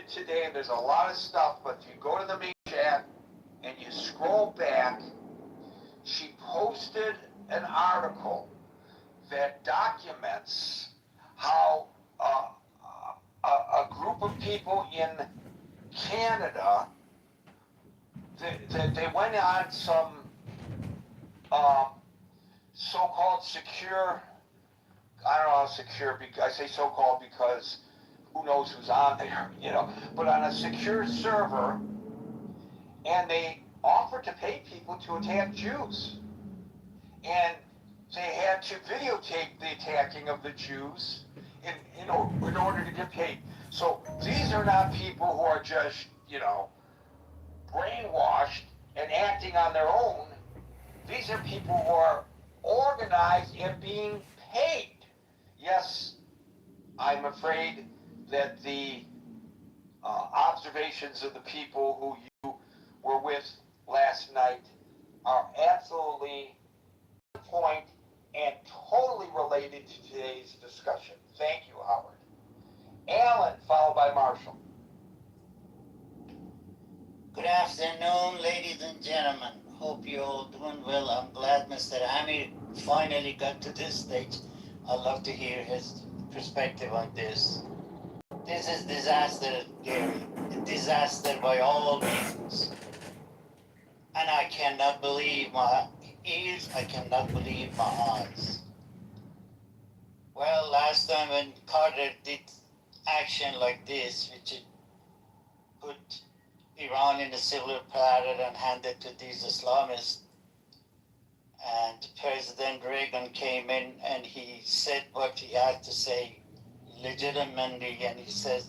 it today, and there's a lot of stuff, but if you go to the main chat and you scroll back, she posted an article that documents how a group of people in Canada, they went on some so-called secure, I don't know how secure, I say so-called because who knows who's on there, you know, but on a secure server, and they offered to pay people to attack Jews. And they had to videotape the attacking of the Jews in order to get paid. So these are not people who are just, you know, brainwashed and acting on their own. These are people who are organized and being paid. Yes, I'm afraid that the observations of the people who you were with last night are absolutely on point and totally related to today's discussion. Thank you, Howard. Alan, followed by Marshall. Good afternoon, ladies and gentlemen. Hope you're all doing well. I'm glad Mr. Amir finally got to this stage. I'd love to hear his perspective on this. This is disaster, Gary. A disaster by all means. And I cannot believe my ears, I cannot believe my eyes. Well, last time when Carter did action like this, which put Iran in a silver platter and handed to these Islamists, and President Reagan came in and he said what he had to say legitimately, and he says,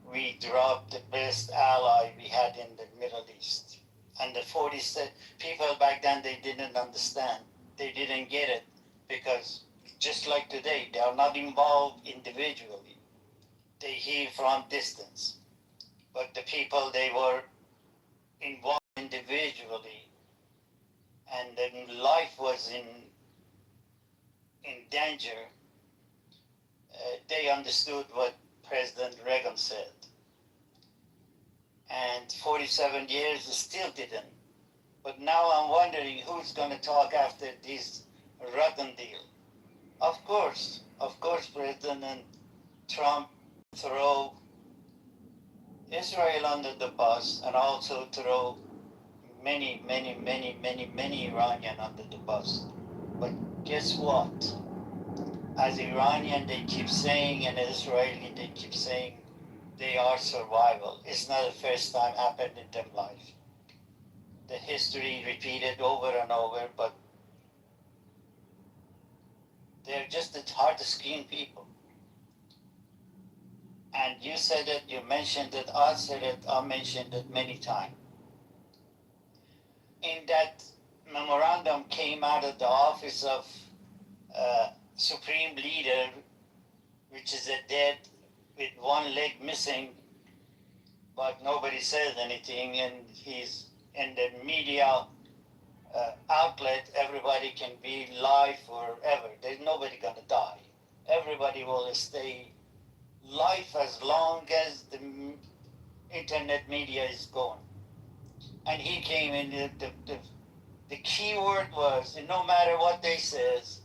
we dropped the best ally we had in the Middle East. And the 47 people back then, they didn't understand. They didn't get it because just like today, they are not involved individually. They hear from distance. But the people, they were involved individually, and then life was in danger. They understood what President Reagan said. And 47 years still didn't. But now I'm wondering who's going to talk after this rotten deal. Of course, President Trump throw Israel under the bus and also throw many Iranian under the bus. But guess what? As Iranian, they keep saying, and Israeli, they keep saying, they are survival. It's not the first time happened in their life. The history repeated over and over, but they're just the hard-skinned people. And you said it, you mentioned it, I said it, I mentioned it many times. In that memorandum came out of the office of Supreme Leader, which is a dead with one leg missing, but nobody says anything, and he's in the media outlet. Everybody can be live forever. There's nobody gonna die. Everybody will stay live as long as the internet media is going. And he came in, the key word was, no matter what they says,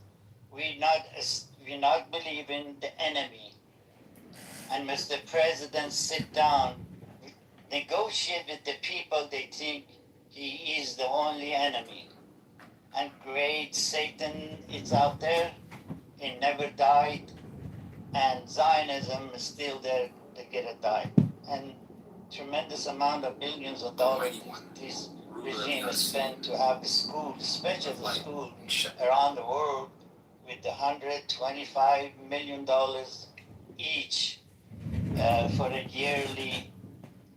we not believe in the enemy. And Mr. President, sit down, negotiate with the people they think he is the only enemy. And great Satan is out there, he never died, and Zionism is still there, to get it die. And tremendous amount of billions of dollars this regime has spent to have a school, special school around the world with $125 million each for a yearly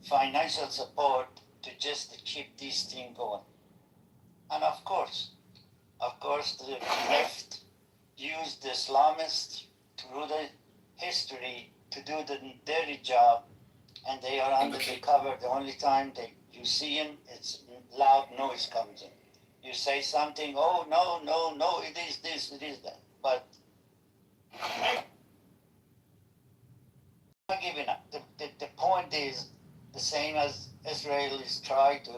financial support to just keep this thing going. And of course, the left used the Islamists through the history to do the dirty job, and they are under the cover. The only time you see them, it's loud noise comes in. You say something, oh, no, it is this, it is that. But not giving up. The point is the same as Israel is trying to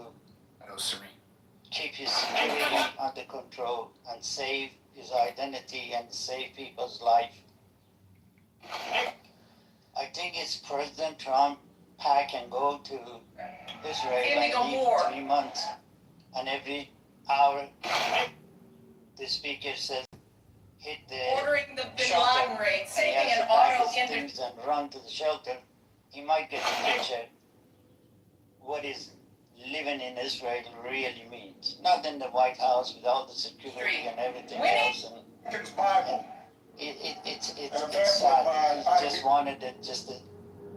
keep his security under control and save his identity and save people's life. I think it's President Trump pack and go to Israel and leave for 3 months, and every hour the speaker says hit the ordering the Bin shelter, Laden raid, and he saving has an to pack auto his industry. things and run to the shelter. He might get the picture what is living in Israel really means. Not in the White House with all the security and everything else. And it's sad. He just wanted it just to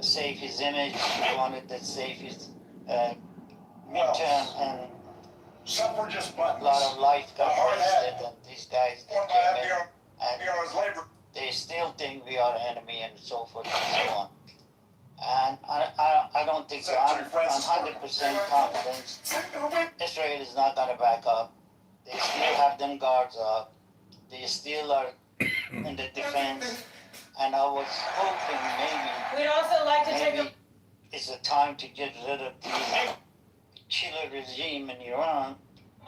save his image. He wanted to save his midterm, and a lot of life got wasted. And these guys that came in, and they still think we are enemy and so forth and so on. And I don't think so. I'm 100% confident Israel is not going to back up. They still have them guards up. They still are in the defense. And I was hoping maybe We'd also like to take a it's a time to get rid of this killer regime in Iran.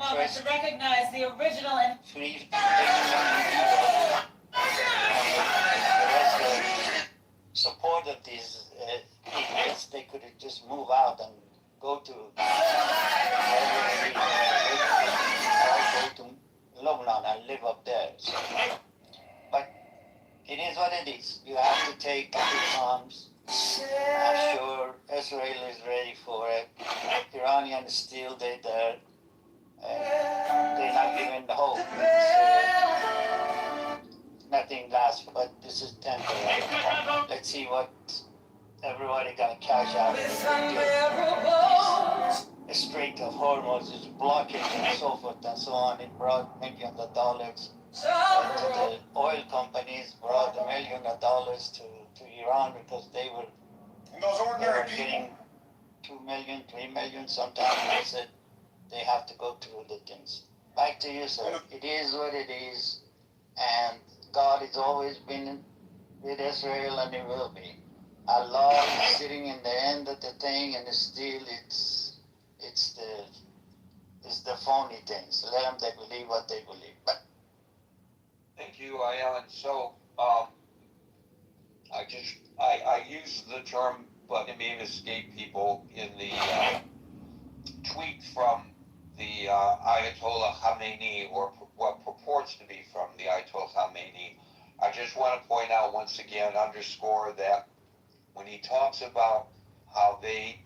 moment to recognize the original and Free million people. And the rest of support of these idiots, they could just move out and go to Lebanon and live up there. So, but it is what it is. You have to take the arms. I'm sure Israel is ready for it. Iranians still they're there. They're not giving the hope. Nothing lasts, but this is temporary. Let's see what everybody gonna cash out. The Strait of Hormuz is blocking and so forth and so on. It brought millions of dollars to the oil companies, brought millions of dollars to Iran because they were getting 2 million, 3 million. Sometimes they said they have to go through the things. Back to you, sir. It is what it is, and God has always been with Israel, and it will be. Allah is sitting in the end of the thing, and still it's the phony things. Let them they believe what they believe. But Thank you, Alan. So, I use the term, but it may escape people in the tweet from the Ayatollah Khamenei, or what purports to be from the Ayatollah Khamenei. I just want to point out once again, underscore that when he talks about how they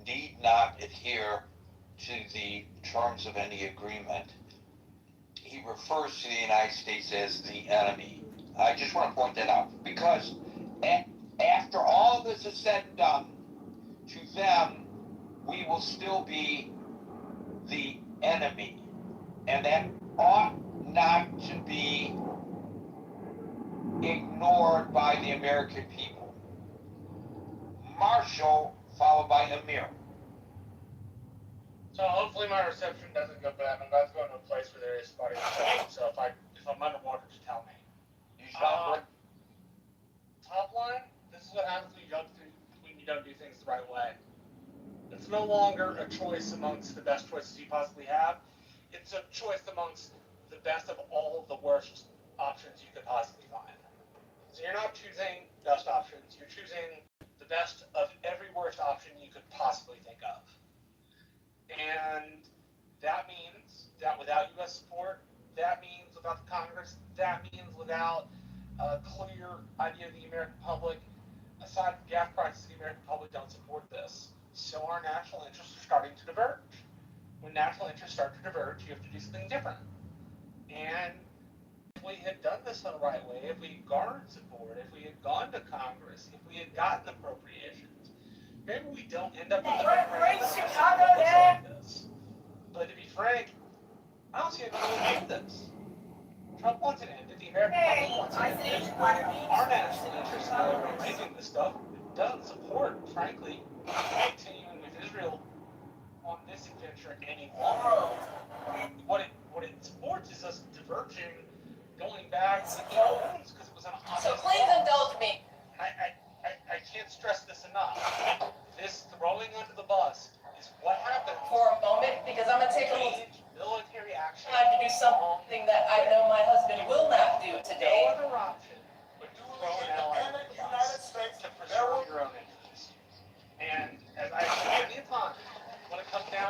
need not adhere to the terms of any agreement, he refers to the United States as the enemy. I just want to point that out because after all this is said and done, to them, we will still be the enemy. And that ought not to be ignored by the American people. Marshall, followed by Amir. So hopefully my reception doesn't go bad. I'm about to go into a place where there is spotty reception. So if I'm underwater, just tell me. You sound Top line, this is what happens when you don't do things the right way. It's no longer a choice amongst the best choices you possibly have. It's a choice amongst the best of all of the worst options you could possibly find. So you're not choosing best options. You're choosing the best of every worst option you could possibly think of. And that means that without U.S. support, that means without the Congress, that means without a clear idea of the American public, aside from gas prices, the American public don't support this. So our national interests are starting to diverge. When national interests start to diverge, you have to do something different. And if we had done this the right way, if we garnered support, if we had gone to Congress, if we had gotten appropriations, maybe we don't end up with like this. But to be frank, I don't see another way to do this. Trump wants it ended. The American public wants it ended. Our national interests are making this stuff. It doesn't support, frankly, continuing with Israel on this adventure any longer. What it supports is us diverging, going back to the old wounds, because it was an honest. So please indulge me. I can't stress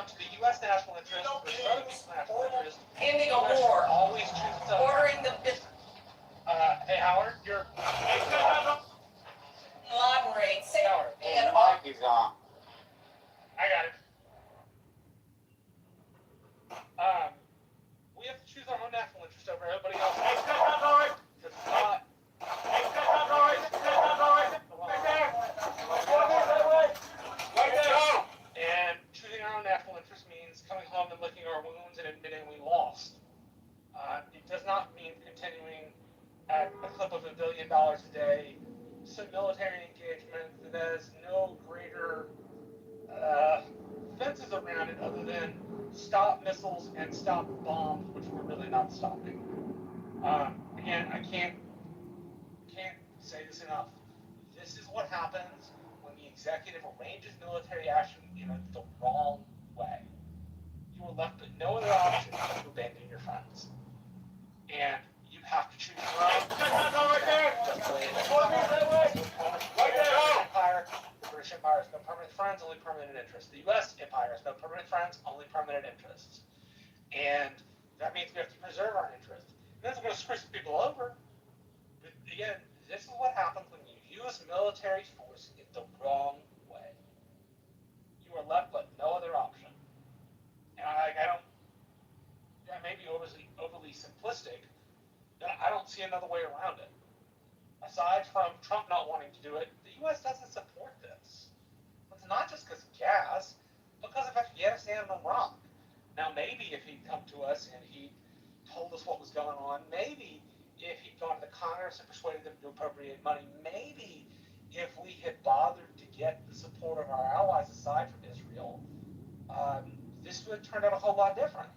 to the U.S. national interest versus other people's national interest, Indigo the U.S. War. should always choose its own. Ordering the Hey, Howard, you're. elaborate. Say Howard, His and mic is on. I got it. We have to choose our own national interest over everybody else. Because it's not. And choosing our own national interest means coming home and licking our wounds and admitting we lost. It does not mean continuing at a clip of $1 billion a day, some military engagement that has no greater fences around it other than stop missiles and stop bombs, which we're really not stopping. Again, I can't say this enough. This is what happens when the executive arranges military action in the wrong way. You are left with no other option but to abandon your friends. And you have to choose your own. Just the way it is. The British Empire has no permanent friends, only permanent interests. The U.S. Empire has no permanent friends, only permanent interests. And that means we have to preserve our interests. And that's going to screw some people over. But again, this is what happens when you use military force in the wrong way. You are left with no other option. And I don't. That may be overly simplistic, but I don't see another way around it. Aside from Trump not wanting to do it, the U.S. doesn't support this. It's not just because of gas, because of Afghanistan and Iraq. Now, maybe if he'd come to us and he told us what was going on, maybe if he'd gone to the Congress and persuaded them to appropriate money, maybe if we had bothered to get the support of our allies aside from Israel, this would have turned out a whole lot different.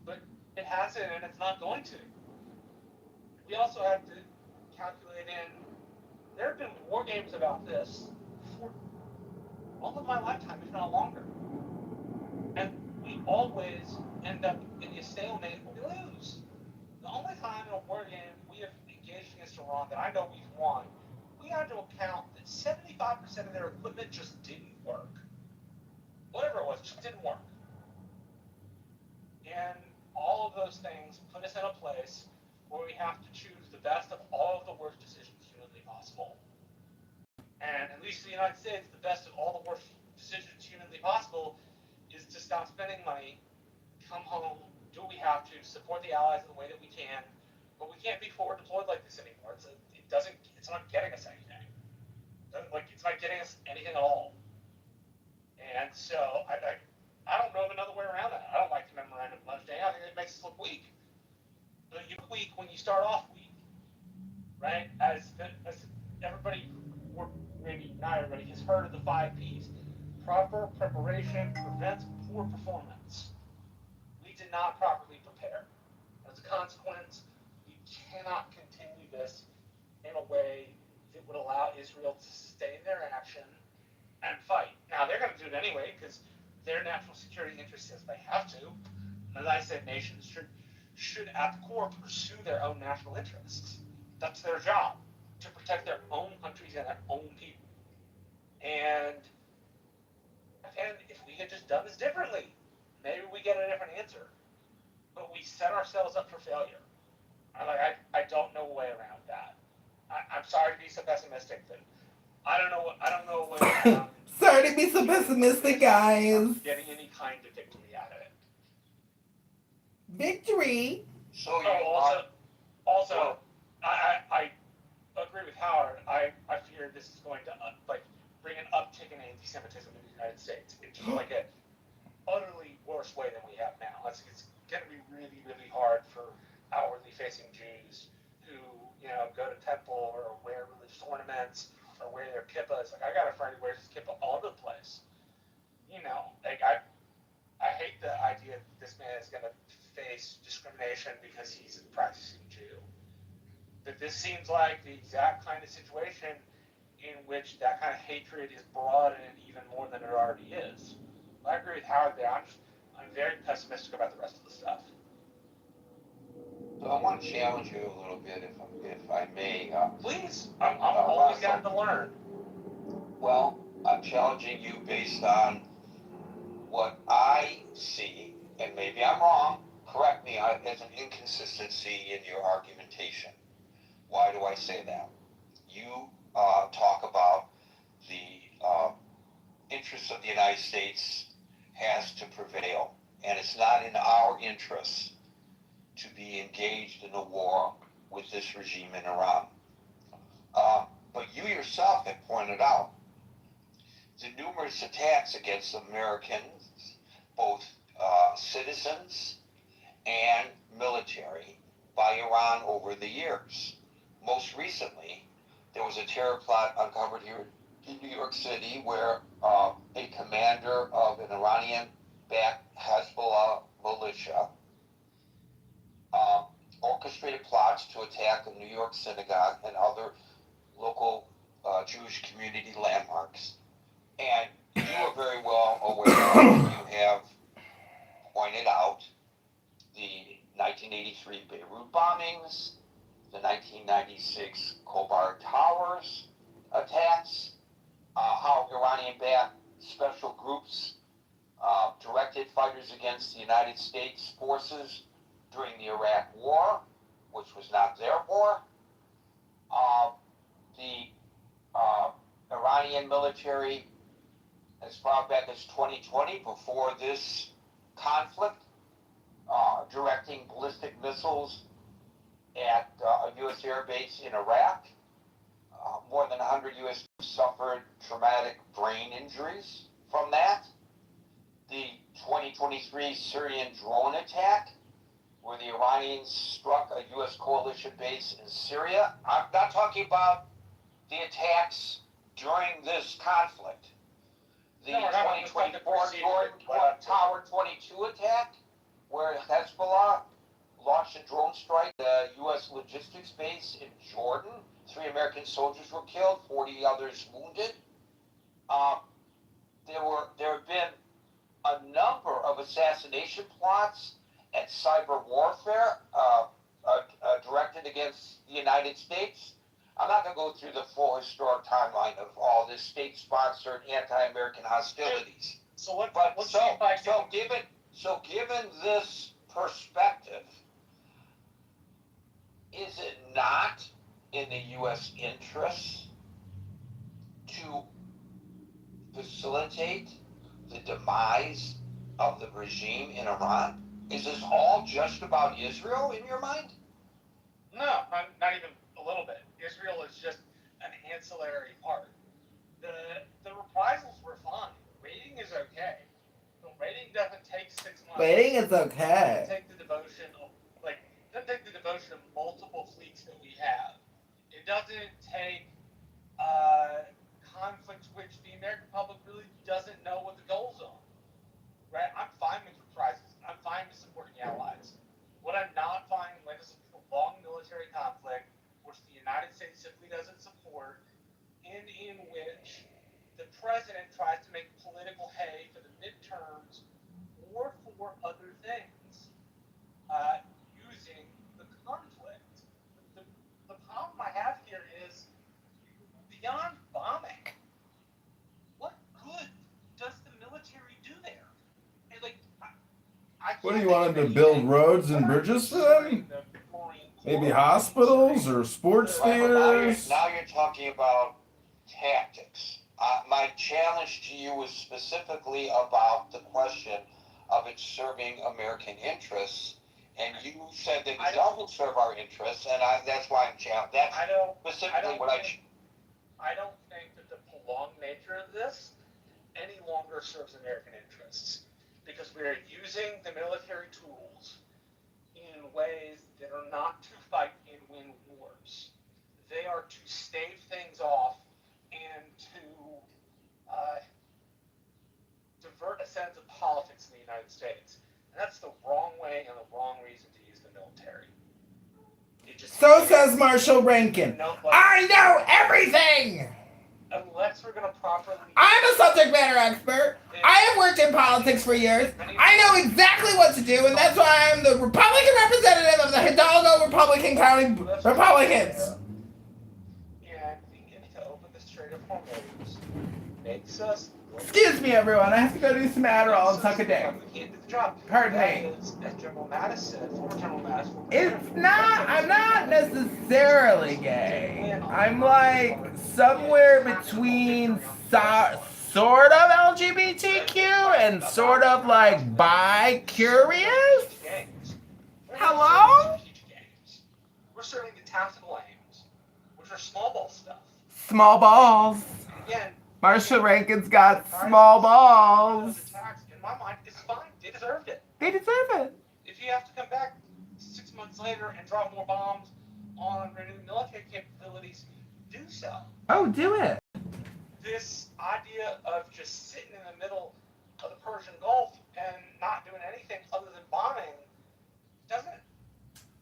But it hasn't, and it's not going to. We also have to calculate in, there have been war games about this for all of my lifetime, if not longer. And we always end up in a stalemate where we lose. The only time in a war game we have engaged against Iran that I know we've won, we had to account that 75% of their equipment just didn't work. Whatever it was, just didn't work. And all of those things put us in a place where we have to choose the best of all of the worst decisions humanly possible. And at least in the United States, the best of all the worst decisions humanly possible is to stop spending money, come home, do what we have to, support the allies in the way that we can, but we can't be forward deployed like this anymore. It's not getting us anything. It's not getting us anything at all. And so I don't know of another way around that. I don't like the memorandum of understanding. I think it makes us look weak. But you look weak when you start off weak, right? As everybody, or maybe not everybody, has heard of the 5 Ps. Proper preparation prevents poor performance. We did not properly prepare. As a consequence, we cannot continue this in a way that would allow Israel to sustain their action and fight. Now, they're going to do it anyway because their national security interest says they have to. As I said, nations should at the core pursue their own national interests. That's their job, to protect their own countries and their own people. And if we had just done this differently, maybe we get a different answer. But we set ourselves up for failure. I don't know a way around that. I'm sorry to be so pessimistic, but I don't know a way around. Sorry to be so pessimistic, guys. Getting any kind of victory out of it. Victory. So Also, I agree with Howard. I fear this is going to bring an uptick in anti-Semitism in the United States. It's just like an utterly worse way than we have now. It's going to be really, really hard for outwardly facing Jews who go to temple or wear religious ornaments or wear their kippahs. Like, I got a friend who wears his kippah all over the place. I hate the idea that this man is going to face discrimination because he's a practicing Jew. But this seems like the exact kind of situation in which that kind of hatred is broadened even more than it already is. I agree with Howard there. I'm very pessimistic about the rest of the stuff. So I want to challenge you a little bit, if I may. Please, I'm always down to learn. Well, I'm challenging you based on what I see, and maybe I'm wrong, correct me, as an inconsistency in your argumentation. Why do I say that? You talk about the interests of the United States has to prevail, and it's not in our interests to be engaged in a war with this regime in Iran. But you yourself have pointed out the numerous attacks against Americans, both citizens and military, by Iran over the years. Most recently, there was a terror plot uncovered here in New York City where a commander of an Iranian-backed Hezbollah militia orchestrated plots to attack a New York synagogue and other local Jewish community landmarks. And you are very well aware, you have pointed out the 1983 Beirut bombings, the 1996 Khobar Towers attacks, how Iranian-backed special groups directed fighters against the United States forces during the Iraq War, which was not their war. The Iranian military, as far back as 2020, before this conflict, directing ballistic missiles at a U.S. air base in Iraq. More than 100 U.S. suffered traumatic brain injuries from that. The 2023 Syrian drone attack, where the Iranians struck a U.S. coalition base in Syria. I'm not talking about the attacks during this conflict. The 2024 Jordan Tower 22 attack, where Hezbollah launched a drone strike at a U.S. logistics base in Jordan. 3 American soldiers were killed, 40 others wounded. There have been a number of assassination plots and cyber warfare directed against the United States. I'm not going to go through the full historic timeline of all this state-sponsored anti-American hostilities. So given this perspective, is it not in the U.S. interest to facilitate the demise of the regime in Iran? Is this all just about Israel in your mind? No, not even a little bit. Israel is just an ancillary part. The reprisals were fine. Raiding is okay. The raiding doesn't take 6 months. Waiting is okay. It doesn't take the devotion of multiple fleets that we have. It doesn't take conflicts which the American public really doesn't know what the goals are. Right? I'm fine with reprisals. I'm fine with supporting allies. What I'm not fine with is a prolonged military conflict, which the United States simply doesn't support, and in which the president tries to make political hay for the midterms or for other things, using the conflict. The problem I have here is, beyond bombing, what good does the military do there? And What do you want them to build roads and bridges for them? Maybe hospitals or sports theaters? Now you're talking about tactics. My challenge to you was specifically about the question of it serving American interests, and you said that it doesn't serve our interests, and that's why I'm challenged. That's specifically what I don't think that the prolonged nature of this any longer serves American interests, because we are using the military tools in ways that are not to fight and win wars. They are to stave things off and to divert a sense of politics in the United States. And that's the wrong way and the wrong reason to use the military. So says Marshall Rankin. I know everything! Unless we're going to properly... I'm a subject matter expert. I have worked in politics for years. I know exactly what to do, and that's why I'm the Republican representative of the Hidalgo Republican County Republicans. And we get to open the Strait of Hormuz makes us. Excuse me, everyone. I have to go do some Adderall and suck a dick. We can't do the job. Pardon That me. is, as General Mattis said, former General Mattis, former It's chairman, not, I'm not necessarily gay. I'm like somewhere between sort of LGBTQ and sort of like bi-curious. Hello? We're serving the tactical aims, which are small ball stuff. Small balls. And again, Marshall Rankin's got small balls. in my mind, it's fine. They deserved it. They deserve it. If you have to come back 6 months later and drop more bombs on renewed military capabilities, do so. Oh, do it. This idea of just sitting in the middle of the Persian Gulf and not doing anything other than bombing doesn't.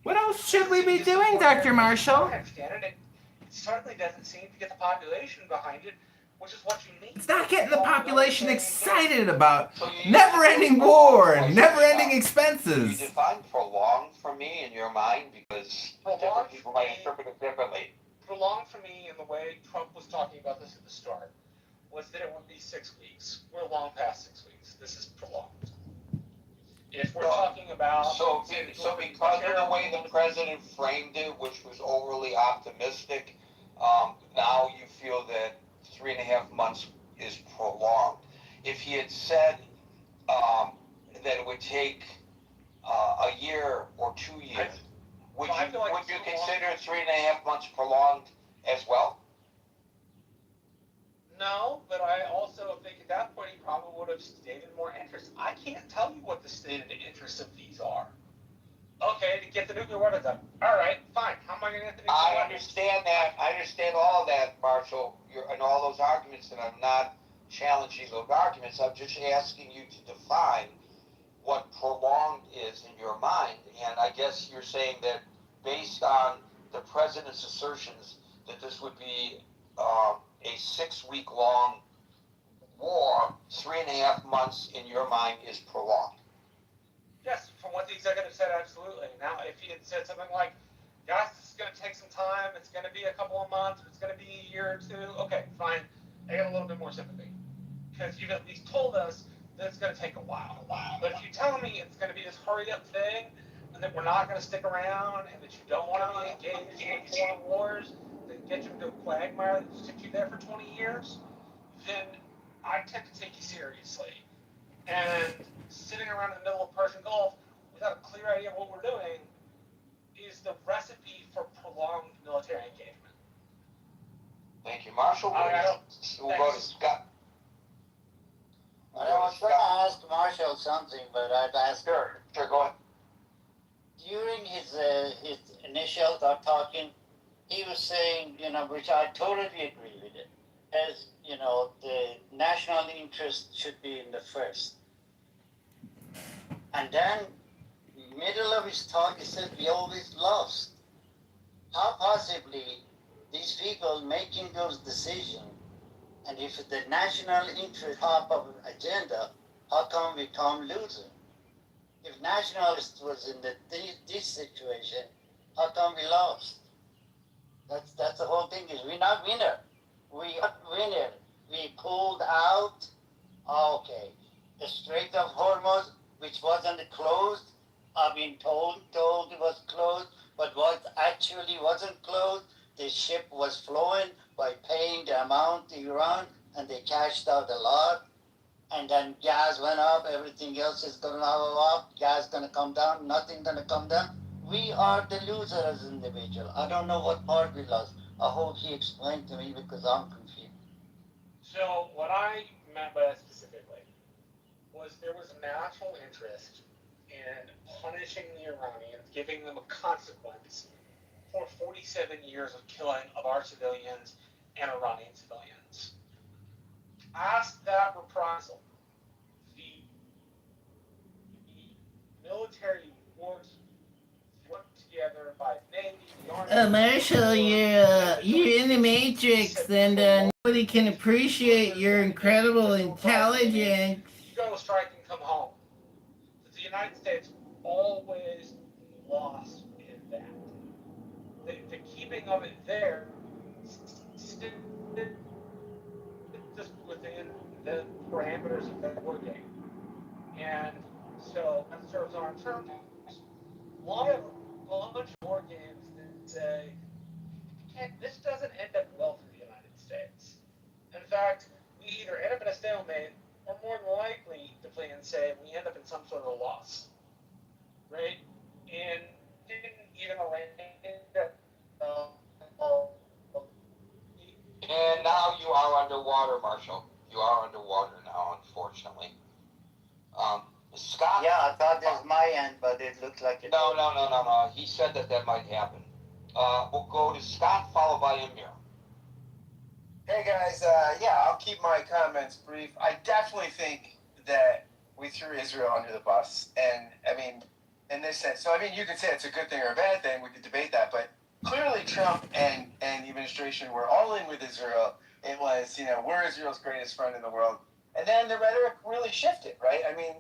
What else should we be doing, Dr. Marshall? I understand it. It certainly doesn't seem to get the population behind it, which is what you need. It's not getting the population excited about So you never-ending war and never-ending expenses. You define prolonged for me in your mind because Prolonged different people might for me- interpret it differently. Prolonged for me in the way Trump was talking about this at the start was that it would be 6 weeks. We're long past 6 weeks. This is prolonged. If we're talking about So because of the way the president framed it, which was overly optimistic, now you feel that 3.5 months is prolonged. If he had said that it would take a year or 2 years, would I feel like you it's consider 3.5 months prolonged as well? No, but I also think at that point he probably would have stated more interest. I can't tell you what the stated interests of these are. Okay, to get the nuclear weapons done. All right, fine. How am I going to get the nuclear I weapons? understand that. I understand all of that, Marshall, and all those arguments, and I'm not challenging those arguments. I'm just asking you to define what prolonged is in your mind. And I guess you're saying that based on the president's assertions that this would be a 6-week-long war, 3.5 months in your mind is prolonged. Yes, from what the executive said, absolutely. Now, if he had said something like, guys, this is going to take some time, it's going to be a couple of months, it's going to be a year or two, okay, fine. I got a little bit more sympathy. Because you've at least told us that it's going to take a while. But if you're telling me it's going to be this hurried up thing, and that we're not going to stick around, and that you don't want to be engaged in foreign wars that get you into a quagmire that stick you there for 20 years, then I tend to take you seriously. And sitting around in the middle of the Persian Gulf without a clear idea of what we're doing is the recipe for prolonged military engagement. Thank you, Marshall. We'll go to Scott. I was going to ask Marshall something, but I'd ask her. Sure, go ahead. During his initial talking, he was saying, which I totally agree with it, as, the national interest should be in the first. And then, middle of his talk, he said, we always lost. How possibly these people making those decisions, and if the national interest top of agenda, how come we come losing? If nationalists was in this situation, how come we lost? That's the whole thing. Is we're not winner. We are winner. We pulled out. Okay, the Strait of Hormuz, which wasn't closed. I've been told it was closed, but what actually wasn't closed. The ship was flowing by paying the amount to Iran, and they cashed out a lot. And then gas went up, everything else is going to go up, gas going to come down, nothing going to come down. We are the loser as an individual. I don't know what part we lost. I hope he explained to me because I'm confused. So what I meant by that specifically was there was a national interest in punishing the Iranians, giving them a consequence for 47 years of killing of our civilians and Iranian civilians. Ask that reprisal. The military force put together by the Navy, the Army. Marshall, you're in the Matrix, and nobody can appreciate your incredible intelligence. You go strike and come home. The United States always lost in that. The keeping of it there, just with within the parameters of the war game. And so that serves our terms. A lot of war games that say, heck, this doesn't end up well for the United States. In fact, we either end up in a stalemate, or more than likely, to play and say, we end up in some sort of a loss. Right? And even And now you are underwater, Marshall. You are underwater now, unfortunately. Scott? Yeah, I thought it was my end, but it looked like it. No. He said that might happen. We'll go to Scott, followed by Amir. Hey guys, yeah, I'll keep my comments brief. I definitely think that we threw Israel under the bus, and I mean, in this sense, so I mean, you could say it's a good thing or a bad thing. We could debate that, but clearly Trump and the administration were all in with Israel. It was, we're Israel's greatest friend in the world, and then the rhetoric really shifted, right? I mean,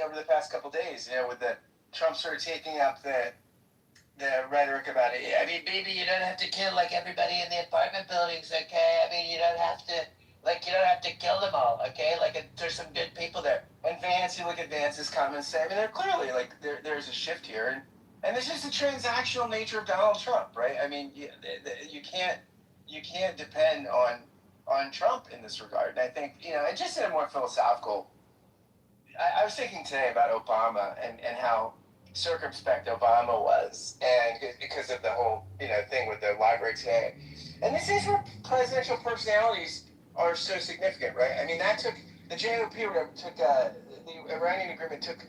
over the past couple of days, with the Trump sort of taking up the rhetoric about it. I mean, baby, you don't have to kill like everybody in the apartment buildings, okay? I mean, you don't have to kill them all, okay? Like, there's some good people there. And Vance, you look at Vance's comments, say, I mean, they're clearly, like, there's a shift here. And it's just the transactional nature of Donald Trump, right? I mean, you can't depend on Trump in this regard. And I think, and just in a more philosophical, I was thinking today about Obama and how circumspect Obama was, and because of the whole thing with the library today, and this is where presidential personalities are so significant, right? I mean, that took the JOP the Iranian agreement took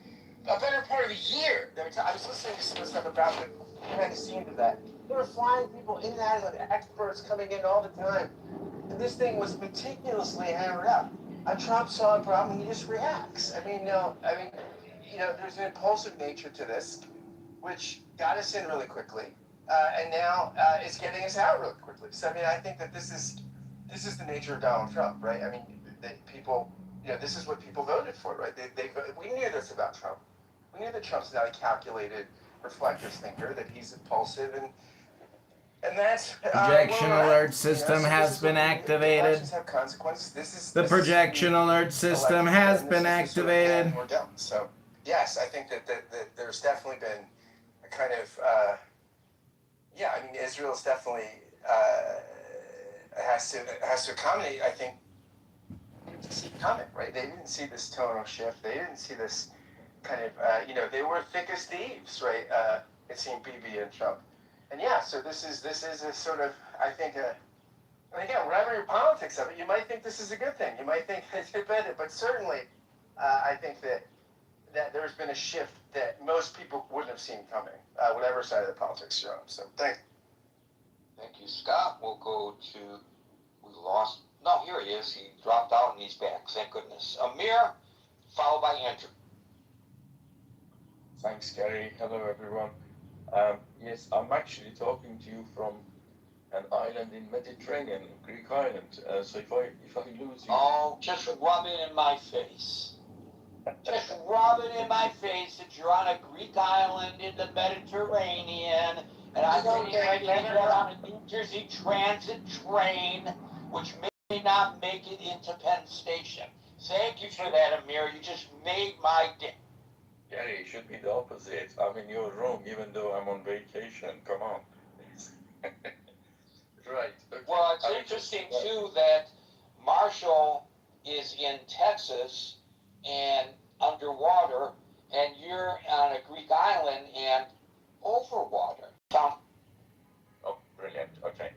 a better part of a year. I was listening to some of the stuff about the behind the scenes of that. They were flying people in and out of it, experts coming in all the time, and this thing was meticulously hammered out. Trump saw a problem, he just reacts. There's an impulsive nature to this, which got us in really quickly, and now it's getting us out really quickly. So I mean, I think that this is the nature of Donald Trump, right? I mean, people, this is what people voted for, right? We knew this about Trump. We knew that Trump's not a calculated, reflective thinker, that he's impulsive, and that's Projection alert system has been activated. Elections have consequences. The projection alert system has been activated. We're done. So yes, I think that there's definitely been a kind of Israel's definitely has to accommodate. I think to see it coming, right? They didn't see this tonal shift. They didn't see this kind of they were thick as thieves, right? It seemed Bibi and Trump. And yeah, so this is a sort of, I think, and again, whatever your politics of it, you might think this is a good thing. You might think it's better, but certainly, I think that there's been a shift that most people wouldn't have seen coming, whatever side of the politics you're on. So thank you, Scott. We'll go to, no, here he is. He dropped out and he's back. Thank goodness. Amir, followed by Andrew. Thanks, Gary. Hello, everyone. Yes, I'm actually talking to you from an island in Mediterranean, Greek island. So if I lose you... Oh, just rub it in my face. Just rub it in my face that you're on a Greek island in the Mediterranean, and I don't think you're on a New Jersey Transit train, which may not make it into Penn Station. Thank you for that, Amir. You just made my day. Gary, it should be the opposite. I'm in your room, even though I'm on vacation. Come on. Right. Okay. Well, it's interesting, too, that Marshall is in Texas and underwater, and you're on a Greek island and over water. Oh, brilliant. Okay.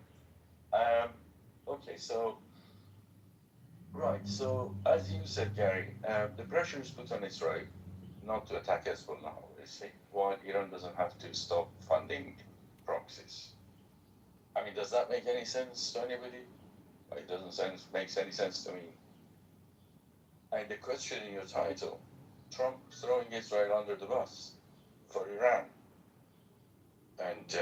Okay, so... Right, so as you said, Gary, the pressure is put on Israel not to attack Hezbollah, obviously, while Iran doesn't have to stop funding proxies. I mean, does that make any sense to anybody? It doesn't make any sense to me. And the question in your title, Trump throwing Israel under the bus for Iran. And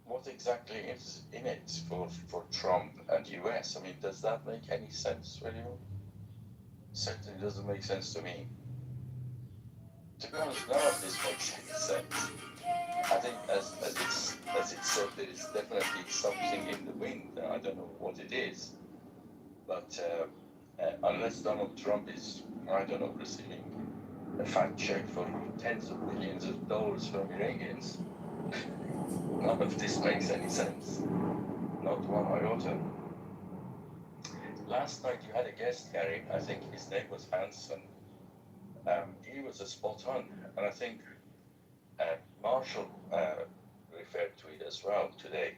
what exactly is in it for Trump and US? I mean, does that make any sense, really? Certainly doesn't make sense to me. To be honest, none of this makes any sense. I think, as it said, there is definitely something in the wind. I don't know what it is. But unless Donald Trump is, I don't know, receiving a fat check for tens of millions of dollars from Iranians, none of this makes any sense. Not one iota. Last night you had a guest, Gary. I think his name was Hanson. He was a spot on, and I think Marshall referred to it as well today.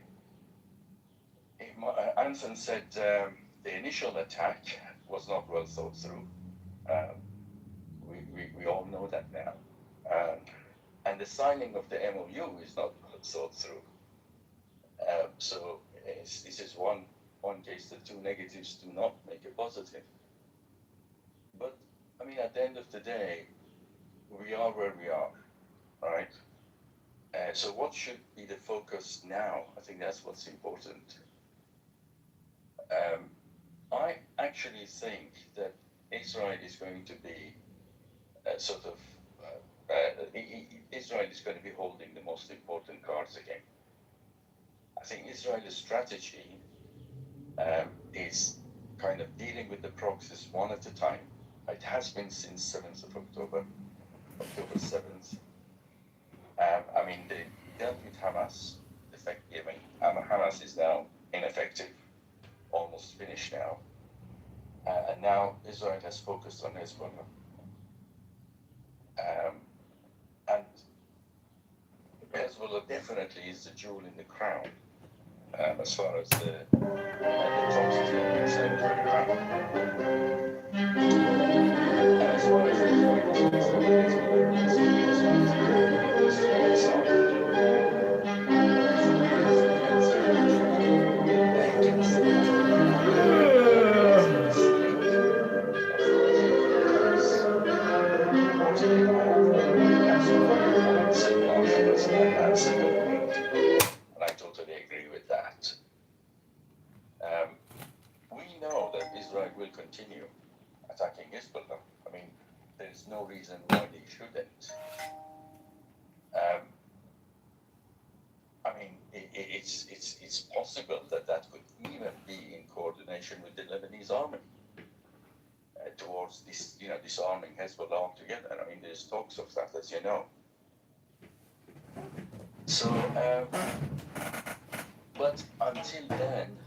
Hanson said the initial attack was not well thought through. We all know that now. And the signing of the MOU is not well thought through. So this is one case. The two negatives do not make a positive. But I mean, at the end of the day, we are where we are, right? So what should be the focus now? I think that's what's important. I actually think that Israel is going to be Israel is going to be holding the most important cards again. I think Israel's strategy is kind of dealing with the proxies one at a time. It has been since 7th of October 7th. I mean, they dealt with Hamas, effectively. Hamas is now ineffective, almost finished now. And now Israel has focused on Hezbollah. And Hezbollah definitely is the jewel in the crown as far as the proxies are concerned for Iran. And as far as Hezbollah is concerned, and I totally agree with that. We know that Israel will continue attacking Hezbollah. I mean, there's no reason why they shouldn't. I mean, it's possible that could even be in coordination with the Lebanese army towards this, disarming Hezbollah altogether. I mean, there's talks of that, as you know. So, but until then,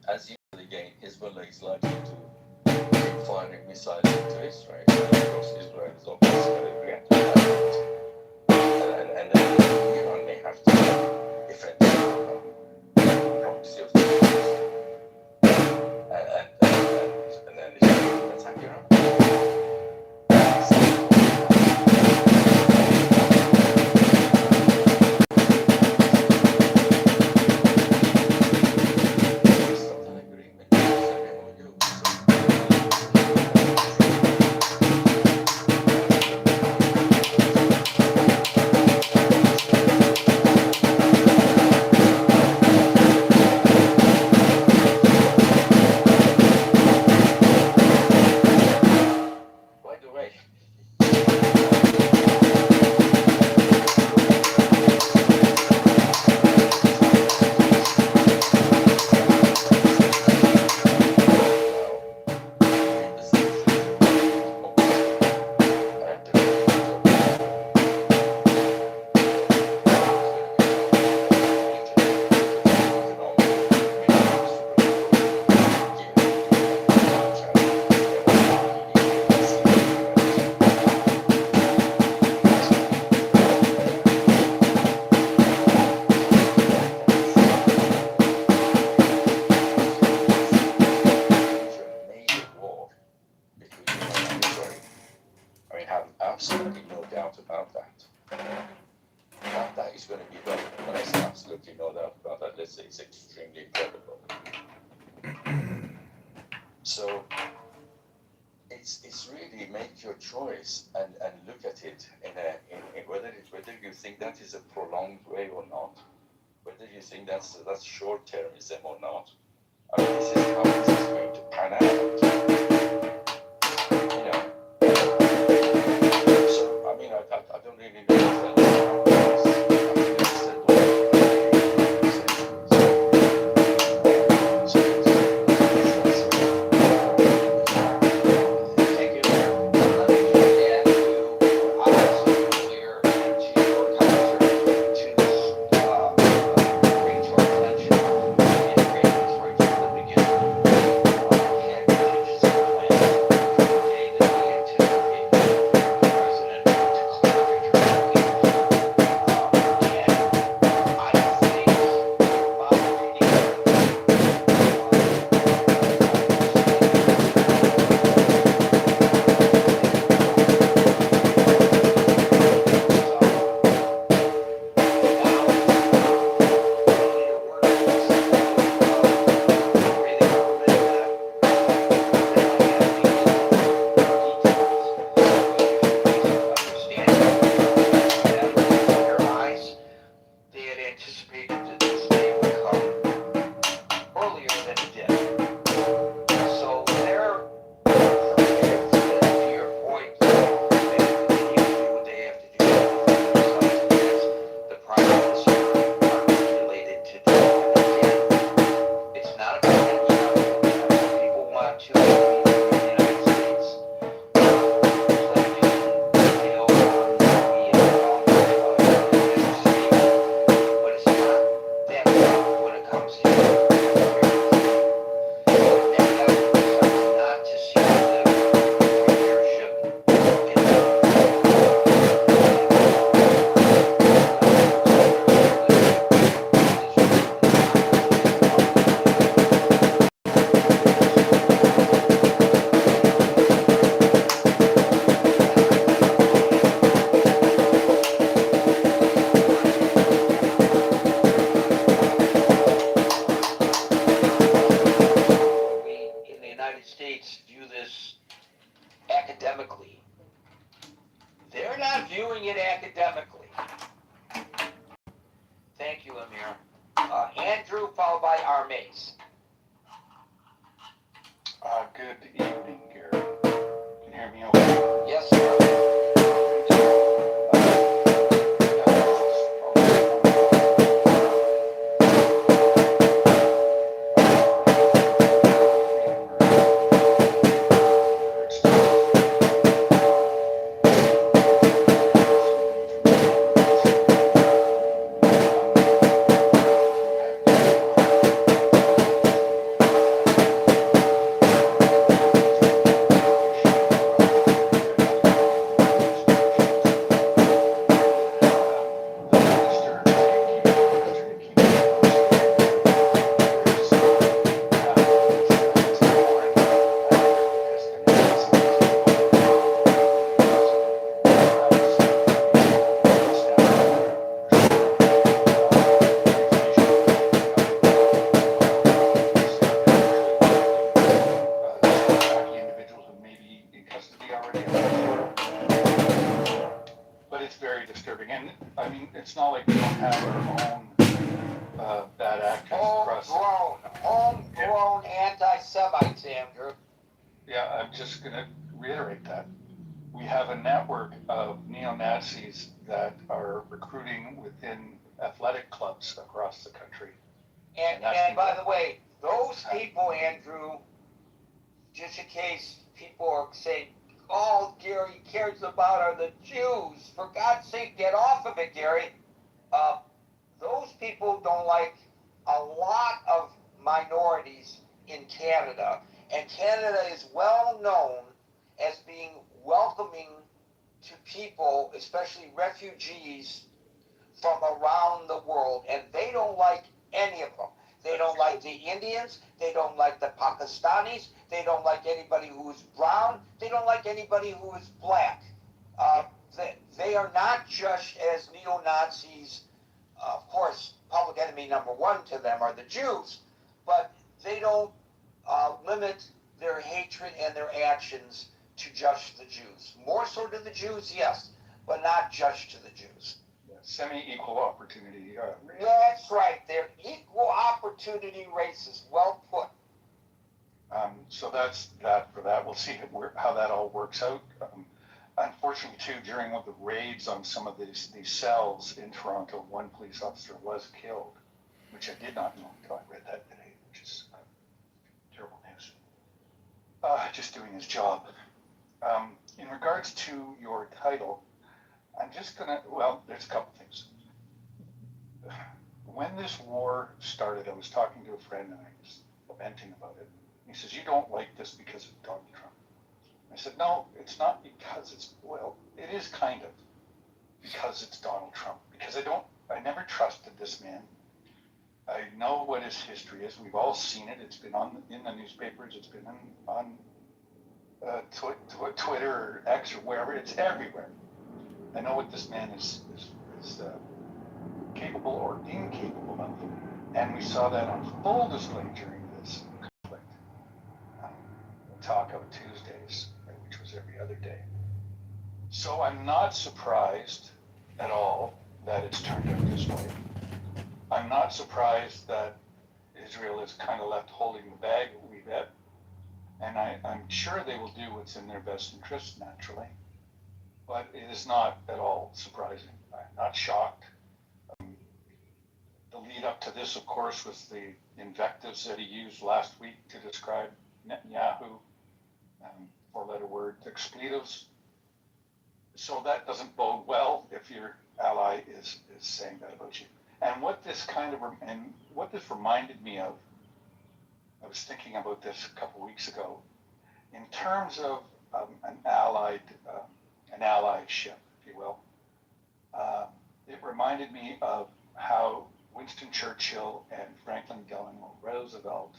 as usual again, Hezbollah is likely to keep firing missiles into Israel. And of course, Israel is obviously going to react to that. And then Iran may have to defend the proxy of the and then Israel will attack Iran. Absolutely no doubt about that. That is going to be done. When I say absolutely no doubt about that, let's say it's extremely probable. So it's really make your choice and look at it in whether you think that is a prolonged way or not, whether you think that's short-termism or not. I mean, this is how this is going to pan out. I don't really know if academically. They're not viewing it academically. Thank you, Amir. Andrew, followed by Armace. Good evening, Gary. Can you hear me okay? Yes, sir. Individuals who may be in custody already. But it's very disturbing, and I mean, it's not like we don't have our own bad actors across. Homegrown anti-Semites, Andrew. Yeah, I'm just gonna reiterate that. We have a network of neo-Nazis that are recruiting within athletic clubs across the country. And by the way, those people, Andrew, just in case people are saying, all Gary cares about are the Jews. For God's sake, get off of it, Gary. Those people don't like a lot of minorities in Canada. And Canada is well known as being welcoming to people, especially refugees from around the world. And they don't like any of them. They don't like the Indians. They don't like the Pakistanis. They don't like anybody who is brown. They don't like anybody who is black. They are not just as neo-Nazis. Of course, public enemy number one to them are the Jews, but they don't limit their hatred and their actions to just the Jews. More so to the Jews, yes, but not just to the Jews. Semi-equal opportunity. That's right. They're equal opportunity races. Well put. So that's that for that. We'll see how that all works out. Unfortunately, too, during one of the raids on some of these cells in Toronto, one police officer was killed, which I did not know until I read that today, which is terrible news. Just doing his job. In regards to your title, I'm just gonna, well, there's a couple things. When this war started, I was talking to a friend and I was lamenting about it. He says, you don't like this because of Donald Trump. I said, no, it's not because it's, well, it is kind of because it's Donald Trump. Because I never trusted this man. I know what his history is. We've all seen it. It's been in the newspapers. It's been on Twitter or X or wherever. It's everywhere. I know what this man is capable or incapable of. And we saw that on full display during this conflict. Talk of Tuesdays, which was every other day. So I'm not surprised at all that it's turned out this way. I'm not surprised that Israel is kind of left holding the bag a wee bit. And I'm sure they will do what's in their best interest, naturally. But it is not at all surprising. I'm not shocked. The lead up to this, of course, was the invectives that he used last week to describe Netanyahu, four-letter word, expletives. So that doesn't bode well if your ally is saying that about you. And what this reminded me of, I was thinking about this a couple weeks ago, in terms of an allyship, if you will. It reminded me of how Winston Churchill and Franklin Delano Roosevelt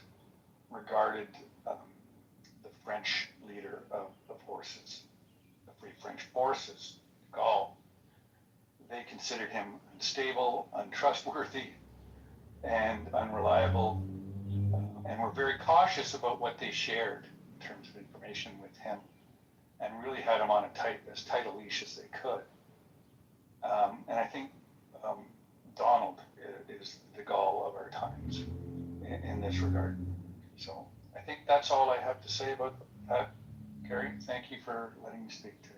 regarded the French leader of the forces, the Free French Forces, de Gaulle. They considered him unstable, untrustworthy, and unreliable, and were very cautious about what they shared in terms of information with him. and really had them on as tight a leash as they could. And I think Donald is the gall of our times in this regard. So I think that's all I have to say about that. Gary, thank you for letting me speak today.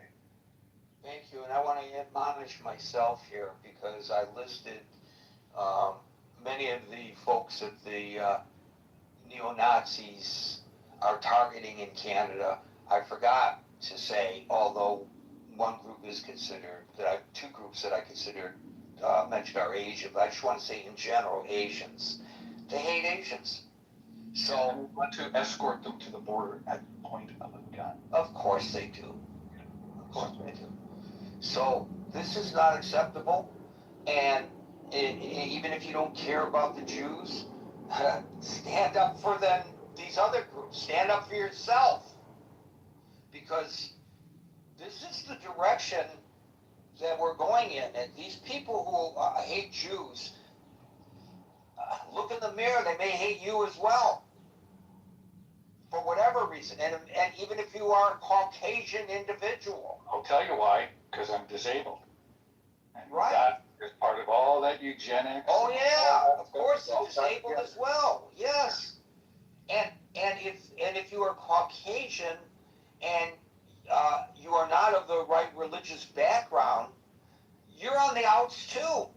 Thank you, and I want to admonish myself here because I listed many of the folks that the neo-Nazis are targeting in Canada. I forgot to say, although one group is considered, two groups that I considered mentioned are Asian, but I just want to say in general, Asians. They hate Asians. So we want to escort them to the border at the point of a gun. Of course they do. Of course they do. So this is not acceptable, and even if you don't care about the Jews, stand up for them. These other groups, stand up for yourself, because this is the direction that we're going in. And these people who hate Jews, look in the mirror. They may hate you as well, for whatever reason. And even if you are a Caucasian individual. I'll tell you why, because I'm disabled. And right. That is part of all that eugenics. Oh yeah, of course, they're disabled as well. Yes. And if you are Caucasian and you are not of the right religious background, you're on the outs too.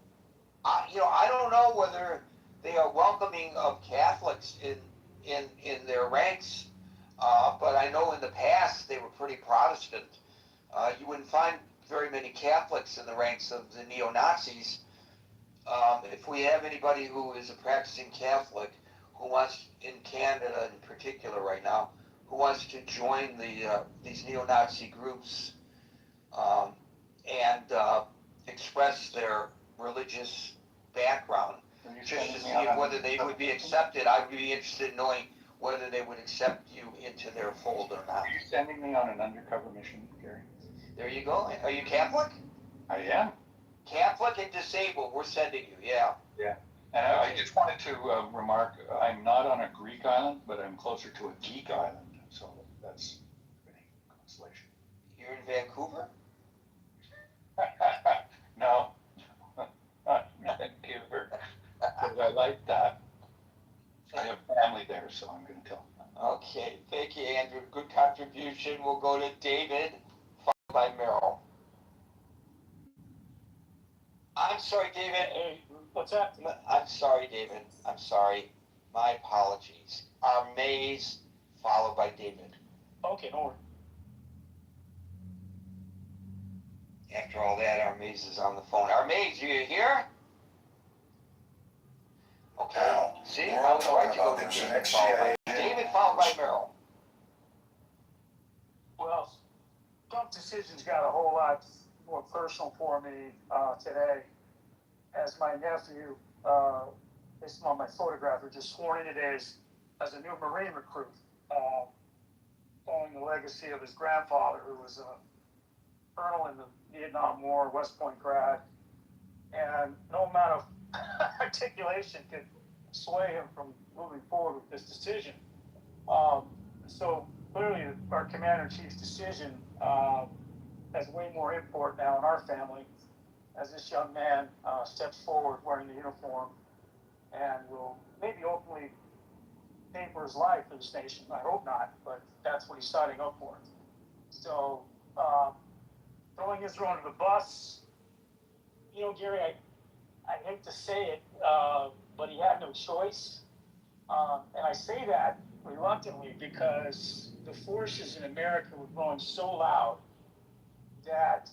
I don't know whether they are welcoming of Catholics in their ranks, but I know in the past they were pretty Protestant. You wouldn't find very many Catholics in the ranks of the neo-Nazis. If we have anybody who is a practicing Catholic who wants, in Canada in particular right now, who wants to join these neo-Nazi groups and express their religious background, just to see whether they would be accepted, I would be interested in knowing whether they would accept you into their fold or not. Are you sending me on an undercover mission, Gary? There you go. Are you Catholic? I am. Catholic and disabled, we're sending you, yeah. Yeah. And I just wanted to remark, I'm not on a Greek island, but I'm closer to a geek island. So that's any consolation. You're in Vancouver? No, not Vancouver. Because I like that. I have family there, so I'm going to tell them. Okay, thank you, Andrew. Good contribution. We'll go to David, followed by Merrill. I'm sorry, David. Hey, what's that? I'm sorry, David. I'm sorry. My apologies. Mays, followed by David. Okay, no worries. After all that, Mays is on the phone. Mays, you here? Okay. See, I was right to go to David, followed by Merrill. Well, Trump decision's got a whole lot more personal for me today, as my nephew, based on my photograph, was just sworn in today as a new Marine recruit, following the legacy of his grandfather, who was a colonel in the Vietnam War, West Point grad, and no amount of articulation could sway him from moving forward with this decision. So clearly, our commander-in-chief's decision has way more import now in our family, as this young man steps forward wearing the uniform and will maybe ultimately pay for his life for this nation. I hope not, but that's what he's signing up for. So throwing Israel under the bus, you know, Gary, I hate to say it, but he had no choice. And I say that reluctantly because the forces in America were growing so loud that,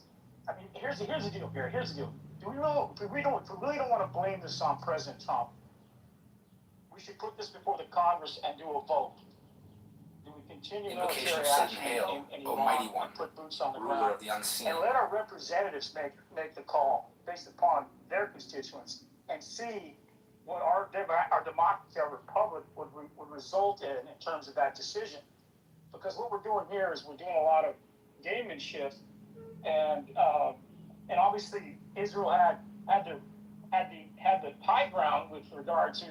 I mean, here's the deal, Gary. Here's the deal. If we really don't want to blame this on President Trump, we should put this before the Congress and do a vote. Do we continue military action in Iran and put boots on the ground and let our representatives make the call based upon their constituents and see what our democracy, our republic would result in terms of that decision? Because what we're doing here is we're doing a lot of gamemanship, and obviously Israel had the high ground with regard to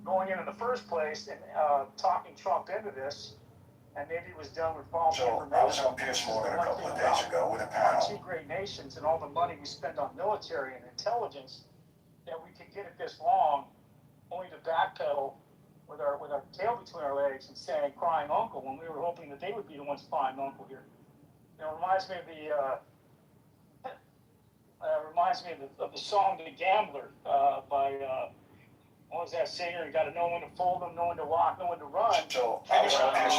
going in the first place and talking Trump into this. and maybe it was done with false So information. I was on Piers Morgan a couple of days ago with a panel. Two great nations and all the money we spend on military and intelligence, that we could get it this long, only to backpedal with our tail between our legs and saying crying uncle when we were hoping that they would be the ones crying uncle here. You know, it reminds me of the song "The Gambler" by what was that singer? You got to know when to fold them, know when to walk, know when to run. So I was on Piers.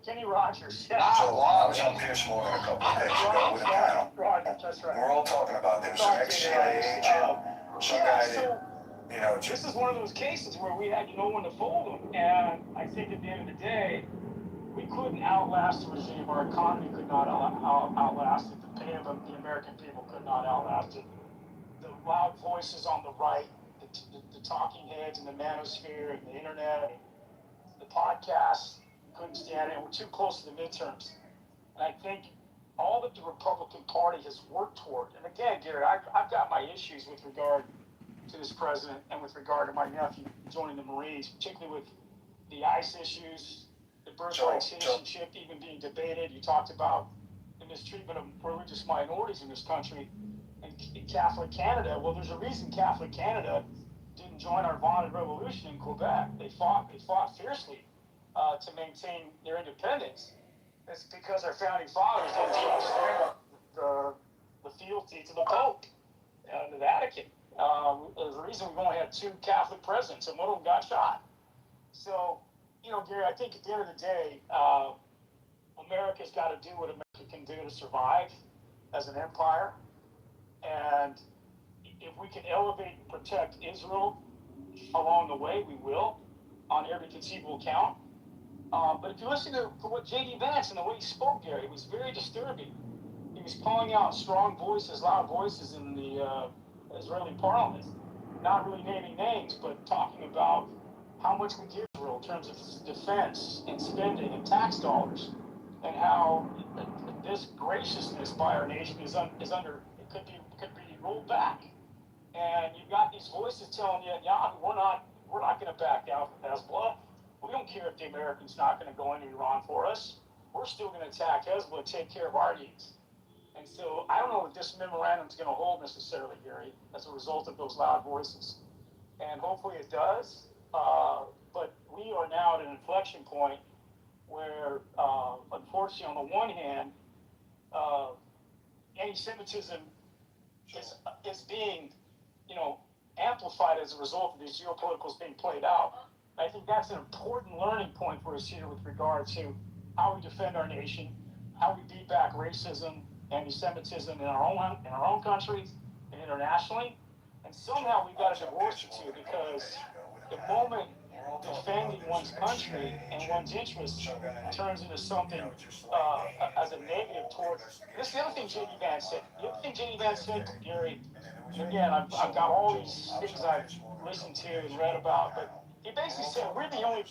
Kenny Rogers. Yeah. So I was on Piers Morgan a couple of days ago with a panel. Rogers, that's right. We're all talking about there was some ex-CIA agent, some guy that, you know, This is one of those cases where we had to know when to fold them, and I think at the end of the day, we couldn't outlast the regime. Our economy could not outlast it. The pain of the American people could not outlast it. The loud voices on the right, the talking heads and the manosphere and the internet, the podcasts, couldn't stand it. We're too close to the midterms. And I think all that the Republican Party has worked toward, and again, Gary, I've got my issues with regard to this president and with regard to my nephew joining the Marines, particularly with the ICE issues, the birthright citizenship even being debated. You talked about the mistreatment of religious minorities in this country and Catholic Canada. Well, there's a reason Catholic Canada didn't join our vaunted revolution in Quebec. They fought fiercely to maintain their independence. It's because our founding fathers didn't trust the fealty to the Pope and the Vatican. There's a reason we've only had 2 Catholic presidents, and one of them got shot. So, you know, Gary, I think at the end of the day, America's got to do what America can do to survive as an empire. And if we can elevate and protect Israel along the way, we will, on every conceivable count. But if you listen to what J.D. Vance and the way he spoke, Gary, it was very disturbing. He was calling out strong voices, loud voices in the Israeli parliament, not really naming names, but talking about how much we give Israel in terms of defense and spending and tax dollars, and how this graciousness by our nation is under, it could be rolled back. And you've got these voices telling you, yeah, we're not going to back down from Hezbollah. We don't care if the Americans not going to go into Iran for us. We're still going to attack Hezbollah and take care of our needs. And so I don't know what this memorandum is going to hold necessarily, Gary, as a result of those loud voices. And hopefully it does. But we are now at an inflection point where, unfortunately, on the one hand, anti-Semitism is being, amplified as a result of these geopoliticals being played out. I think that's an important learning point for us here with regard to how we defend our nation, how we beat back racism, anti-Semitism in our own countries and internationally. And somehow we've got to divorce the two, because the moment defending one's country and one's interests turns into something as a negative towards. This is the other thing J.D. Vance said. The other thing J.D. Vance said, Gary, and again, I've got all these things I've listened to and read about, but he basically said we're the only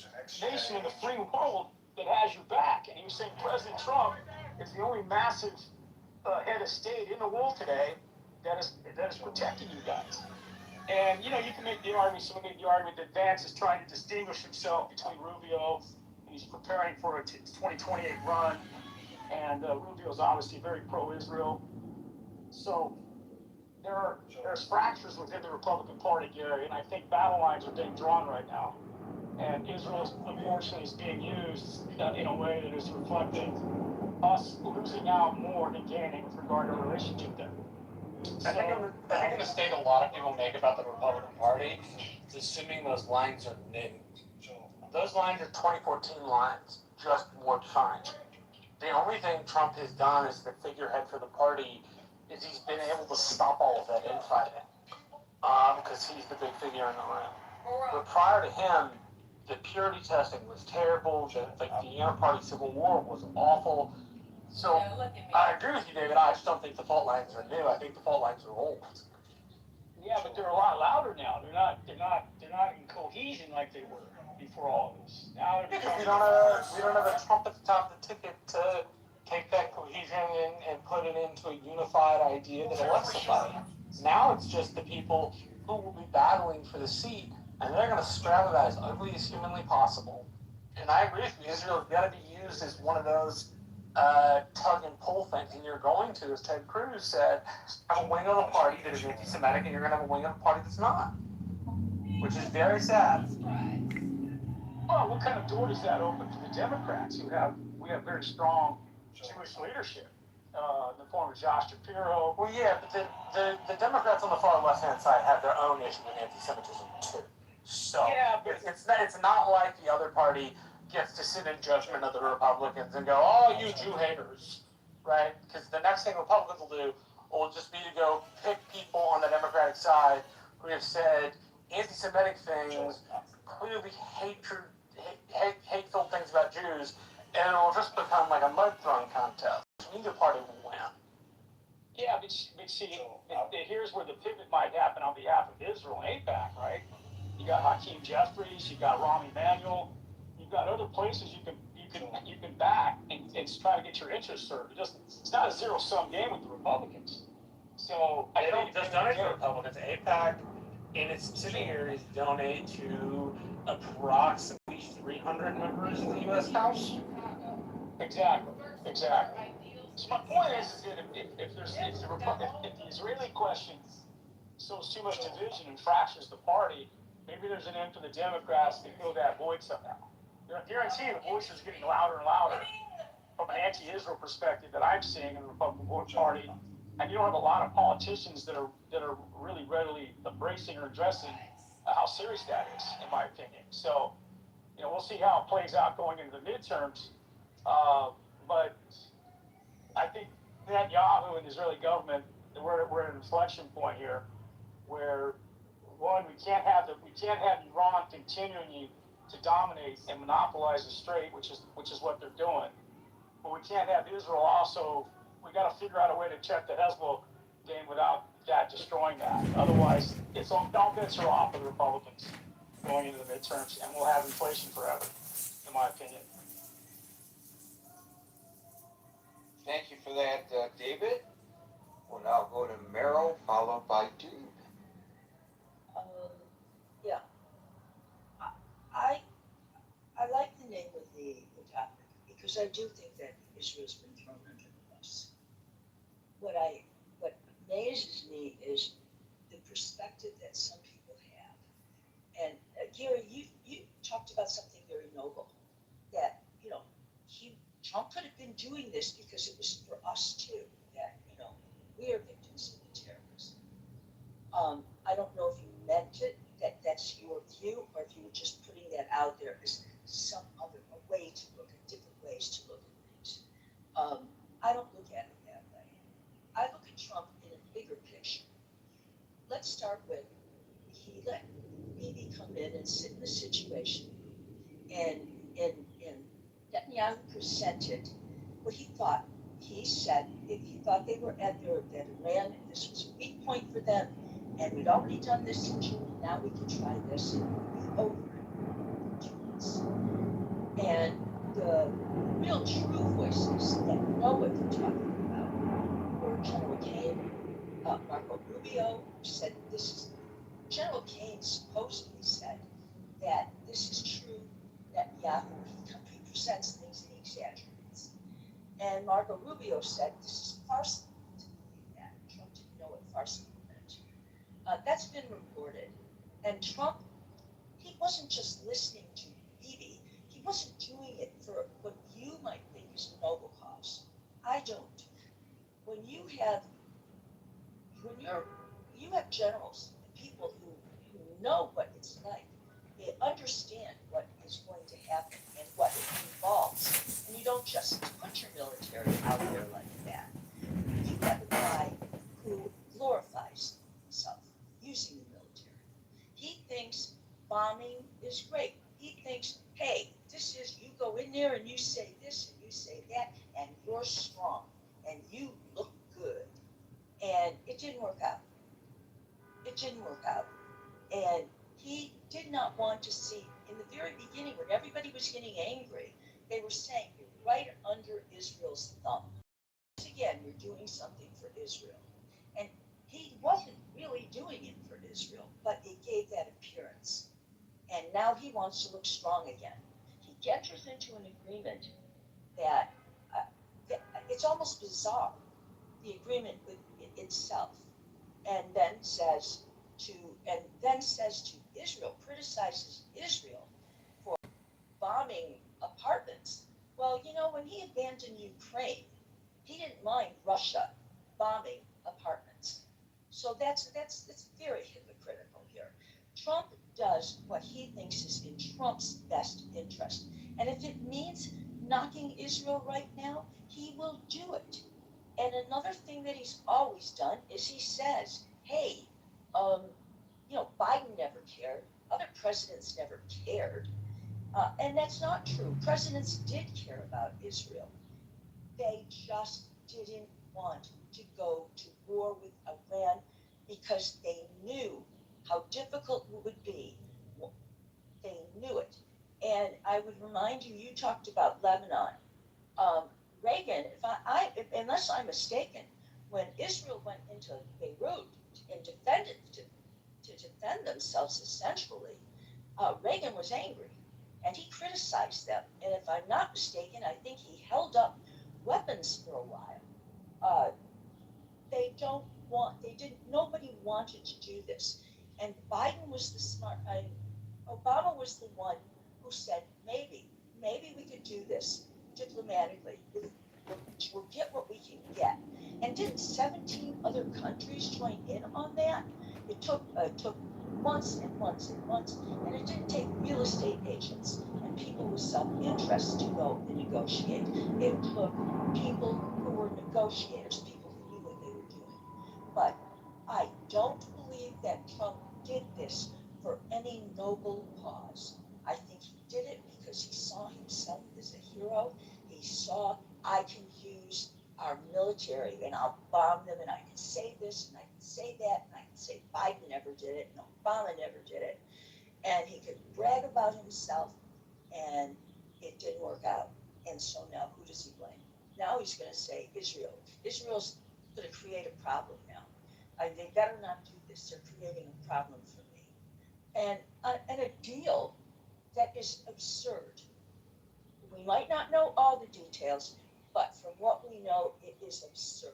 nation in the free world that has your back. And he was saying President Trump is the only massive head of state in the world today that is protecting you guys. And, you can make the argument, someone made the argument that Vance is trying to distinguish himself between Rubio, and he's preparing for a 2028 run, and Rubio's obviously very pro-Israel. So there's fractures within the Republican Party, Gary, and I think battle lines are being drawn right now. And Israel, unfortunately, is being used in a way that is reflecting us losing out more than gaining with regard to our relationship there. I think a mistake a lot of people make about the Republican Party is assuming those lines are new. Those lines are 2014 lines, just more defined. The only thing Trump has done as the figurehead for the party is he's been able to stop all of that infighting, because he's the big figure in the room. But prior to him, the purity testing was terrible. The inter-party civil war was awful. So I agree with you, David. I just don't think the fault lines are new. I think the fault lines are old. Yeah, but they're a lot louder now. They're not in cohesion like they were before all of this. Now they're Because we don't have a Trump at the top of the ticket to take that cohesion and put it into a unified idea that elects somebody. Now it's just the people who will be battling for the seat, and they're going to scrap that as ugly as humanly possible. and I agree with you, Israel's got to be used as one of those tug and pull things, and you're going to, as Ted Cruz said, have a wing of the party that is anti-Semitic, and you're going to have a wing of the party that's not, which is very sad. Well, what kind of door does that open to the Democrats, we have very strong Jewish leadership in the form of Josh Shapiro? Well, yeah, but the Democrats on the far left-hand side have their own issue with anti-Semitism too. So yeah, but it's not like the other party gets to sit in judgment of the Republicans and go, oh, you Jew haters, right? Because the next thing Republicans will do will just be to go pick people on the Democratic side who have said anti-Semitic things, clearly hateful things about Jews, and it'll just become like a mud throwing contest. Neither party will win. Yeah, but see, here's where the pivot might happen on behalf of Israel and AIPAC, right? You got Hakeem Jeffries, you got Rahm Emanuel, you've got other places you can back and try to get your interests served. It's not a zero-sum game with the Republicans. So I don't just donate to the Republicans. AIPAC and its subsidiaries donate to approximately 300 members of the U.S. House. Exactly. So my point is that if the Israeli question sows too much division and fractures the party, maybe there's an end for the Democrats to fill that void somehow. I guarantee the voice is getting louder and louder from an anti-Israel perspective that I'm seeing in the Republican Party, and you don't have a lot of politicians that are really readily embracing or addressing how serious that is, in my opinion. So, we'll see how it plays out going into the midterms. But I think Netanyahu and the Israeli government, we're at an inflection point here, where one, we can't have Iran continuing to dominate and monopolize the strait, which is what they're doing. But we can't have Israel also. We got to figure out a way to check the Hezbollah game without that destroying that. Otherwise, all bets are off for the Republicans going into the midterms, and we'll have inflation forever, in my opinion. Thank you for that, David. We'll now go to Merrill, followed by Dude. Yeah. I like the name of the topic because I do think that Israel's been thrown under the bus. What amazes me is the perspective that some people have. And Gary, you talked about something very noble, that Trump could have been doing this because it was for us too, that we are victims of the terrorism. I don't know if you meant it, that's your view, or if you were just putting that out there as a way to look at different ways to look at things. I don't look at it that way. I look at Trump in a bigger picture. Let's start with, he let Bibi come in and sit in the situation, and Netanyahu presented what he thought. He said he thought they were at Iran, and this was a weak point for them, and we'd already done this in June, and now we can try this, and we'll be over in 2 months. And the real true voices that know what they're talking about were General Kane, Marco Rubio, who said General Kane supposedly said that this is true, that Yahoo, he presents things and he exaggerates. And Marco Rubio said this is farcical to believe that. Trump didn't know what farcical meant. That's been reported. And Trump, he wasn't just listening to Bibi. He wasn't doing it for what you might think is a noble cause. I don't. When you have generals, people who know what it's like, they understand what is going to happen and what it involves. And you don't just put your military out there like that. You have a guy who glorifies himself using the military. He thinks bombing is great. He thinks, hey, this is, you go in there and you say this and you say that, and you're strong and you look good. And it didn't work out. And he did not want to see, in the very beginning, when everybody was getting angry, they were saying, you're right under Israel's thumb. Again, you're doing something for Israel. And he wasn't really doing it for Israel, but it gave that appearance. And now he wants to look strong again. He he enters into an agreement that, it's almost bizarre, the agreement with itself, and then says to Israel, criticizes Israel for bombing apartments. Well, when he abandoned Ukraine, he didn't mind Russia bombing apartments. So that's very hypocritical here. Trump does what he thinks is in Trump's best interest. And if it means knocking Israel right now, he will do it. And another thing that he's always done is he says, hey, Biden never cared. Other presidents never cared. And that's not true. Presidents did care about Israel. They just didn't want to go to war with Iran because they knew how difficult it would be. They knew it. And I would remind you, you talked about Lebanon. Reagan, unless I'm mistaken, when Israel went into Beirut and to defend themselves essentially, Reagan was angry and he criticized them. And if I'm not mistaken, I think he held up weapons for a while. Nobody wanted to do this. And Biden was Obama was the one who said, maybe we could do this diplomatically. We'll get what we can get. And didn't 17 other countries join in on that? It took months and months and months, and it didn't take real estate agents and people with self-interest to go and negotiate. It took people who were negotiators, people who knew what they were doing. But I don't believe that Trump did this for any noble cause. I think he did it because he saw himself as a hero. He saw, I can use our military and I'll bomb them and I can say this and I can say that and I can say Biden never did it and Obama never did it. And he could brag about himself, and it didn't work out. And so now who does he blame? Now he's going to say Israel. Israel's going to create a problem now. They better not do this. They're creating a problem for me. And a deal that is absurd. We might not know all the details, but from what we know, it is absurd.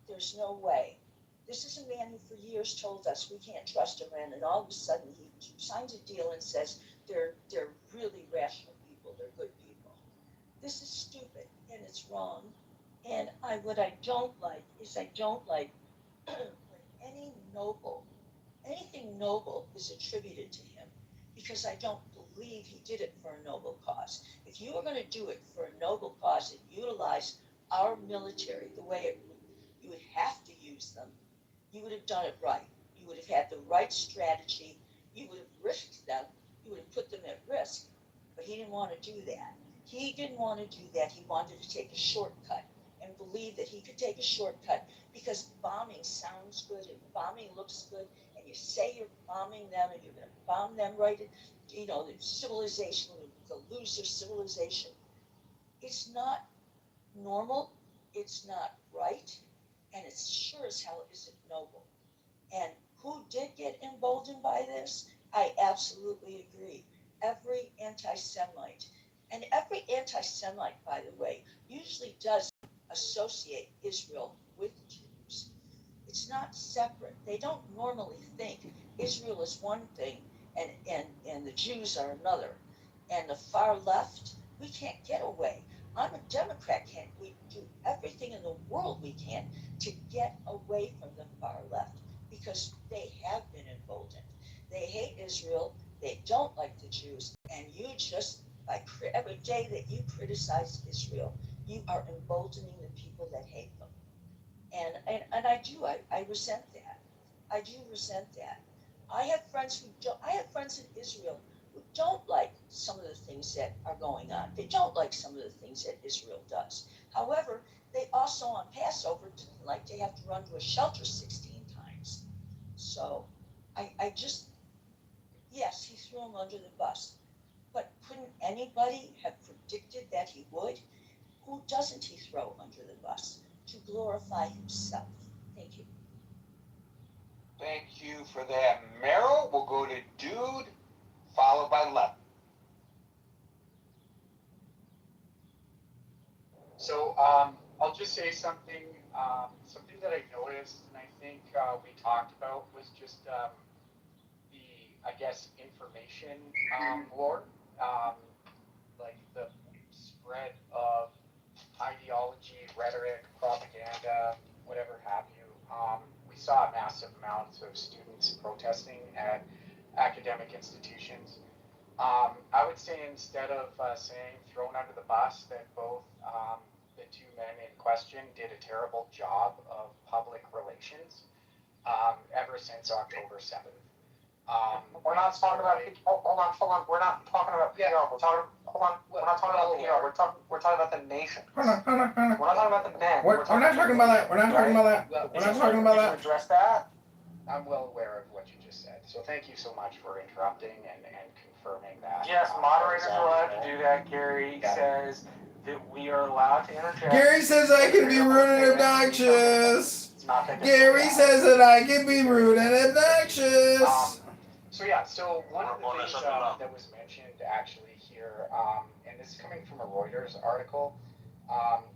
There's no way. This is a man who for years told us we can't trust Iran, and all of a sudden he signs a deal and says they're really rational people, they're good people. This is stupid and it's wrong. And what I don't like is when anything noble is attributed to him, because I don't believe he did it for a noble cause. If you were going to do it for a noble cause and utilize our military the way you would have to use them, you would have done it right. You would have had the right strategy. You would have risked them. You would have put them at risk. But he didn't want to do that. He didn't want to do that. He wanted to take a shortcut and believe that he could take a shortcut because bombing sounds good and bombing looks good, and you say you're bombing them and you're going to bomb them right at, the civilization, they'll lose their civilization. It's not normal. It's not right. And it's sure as hell isn't noble. And who did get emboldened by this? I absolutely agree. Every anti-Semite. And every anti-Semite, by the way, usually does associate Israel with Jews. It's not separate. They don't normally think Israel is one thing and the Jews are another. And the far left, we can't get away. I'm a Democrat, can't we do everything in the world we can to get away from the far left because they have been emboldened. They hate Israel, they don't like the Jews, and you just, every day that you criticize Israel, you are emboldening the people that hate them. And I resent that. I do resent that. I have friends in Israel who don't like some of the things that are going on. They don't like some of the things that Israel does. However, they also on Passover didn't like to have to run to a shelter 16 times. So yes, he threw him under the bus. But couldn't anybody have predicted that he would? Who doesn't he throw under the bus to glorify himself? Thank you. Thank you for that, Meryl. We'll go to Dude, followed by Lep. So I'll just say something. Something that I noticed, and I think we talked about, was just the, I guess, information war, like the spread of ideology, rhetoric, propaganda, whatever have you. We saw massive amounts of students protesting at academic institutions. I would say instead of saying thrown under the bus, that both the two men in question did a terrible job of public relations ever since October 7th. We're not talking about hold on. We're not talking about PR. We're talking. Hold on. We're not talking about PR. We're talking about the nation. Hold on. We're not talking about the men. We're not talking about that. We're not talking about that. We're not talking about that. Address that. I'm well aware of what you just said. So thank you so much for interrupting and confirming that. Yes, moderators are allowed to do that. Gary says that we are allowed to interject. Gary says I can be rude and obnoxious. Gary says that I can be rude and obnoxious. So one of the things that was mentioned actually here, and this is coming from a Reuters article,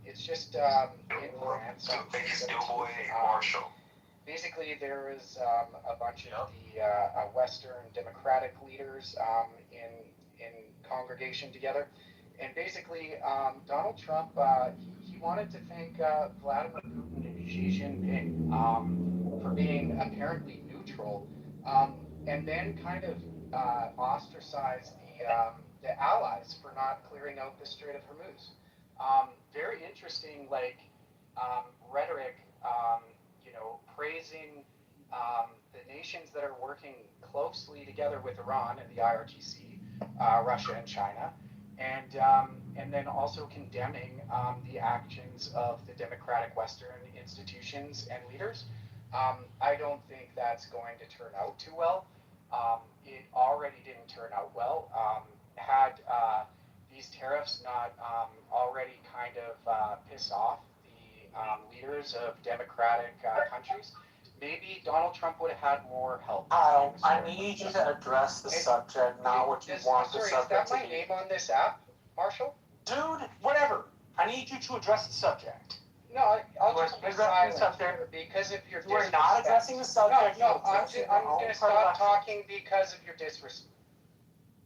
it's just in France. Marshall. Basically, there was a bunch of the Western Democratic leaders in congregation together, and basically Donald Trump he wanted to thank Vladimir Putin and Xi Jinping for being apparently neutral, and then kind of ostracize the allies for not clearing out the Strait of Hormuz. Very interesting, rhetoric. Praising the nations that are working closely together with Iran and the IRGC, Russia and China, and then also condemning the actions of the democratic Western institutions and leaders. I don't think that's going to turn out too well. It already didn't turn out well. Had these tariffs not already kind of pissed off leaders of democratic countries, maybe Donald Trump would have had more help. I need you to address the subject, not what you want the subject to be. Is that my name on this app, Marshall? Dude, whatever. I need you to address the subject. No, I'll just be silent here because of your disrespect. We're not addressing the subject. No, I'm going to stop talking because of your disrespect.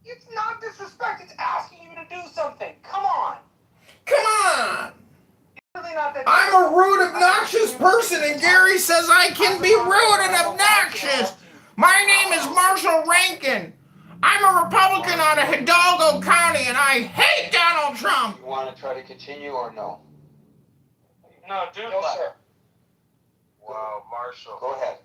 It's not disrespect. It's asking you to do something. Come on. Come on. Really not that I'm a rude, obnoxious person, and Gary says I can be rude and obnoxious. My name is Marshall Rankin. I'm a Republican out of Hidalgo County, and I hate Donald Trump. You want to try to continue or no? No, dude. No, sir. Wow, Marshall. Go ahead.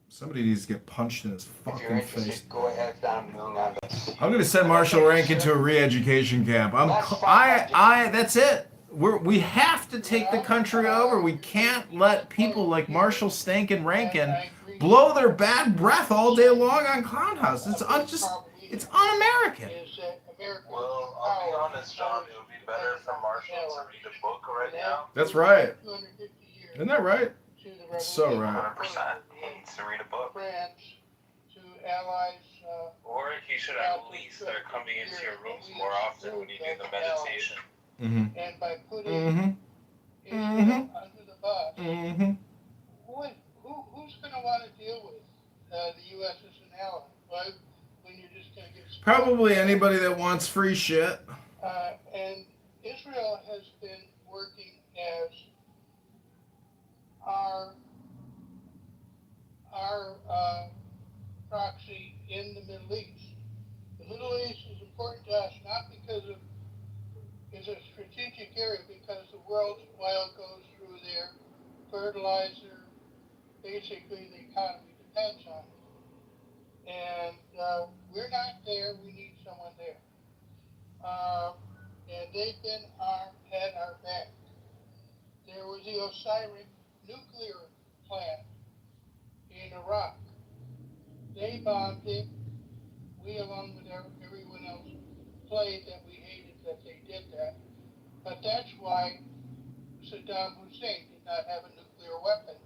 Somebody needs to get punched in his If you're fucking interested, face. go ahead. I'm moving on this. I'm gonna send Marshall Rankin to a re-education camp. That's it. We have to take the country over. We can't let people like Marshall Stankin Rankin blow their bad breath all day long on Clown House. It's un-American. Well, I'll be honest, John. It would be better for Marshall to read a book right now. That's right. Isn't that right? It's so right. 100%. He needs to read a book. To allies. Or he should at least start coming into your rooms more often when you do the meditation. Mm-hmm. And by putting Mm-hmm. Israel under the bus, Mm-hmm. who's going to want to deal with the U.S. as an ally? Right? When you're just going to get Probably anybody that wants free shit. And Israel has been working as our proxy in the Middle East. The Middle East is important to us not because of it's a strategic area because the world's oil goes through there, fertilizer, basically the economy depends on it. And we're not there, we need someone there. And they've had our back. There was the Osiris nuclear plant in Iraq. They bombed it. We, along with everyone else, played that we hated that they did that. But that's why Saddam Hussein did not have a nuclear weapon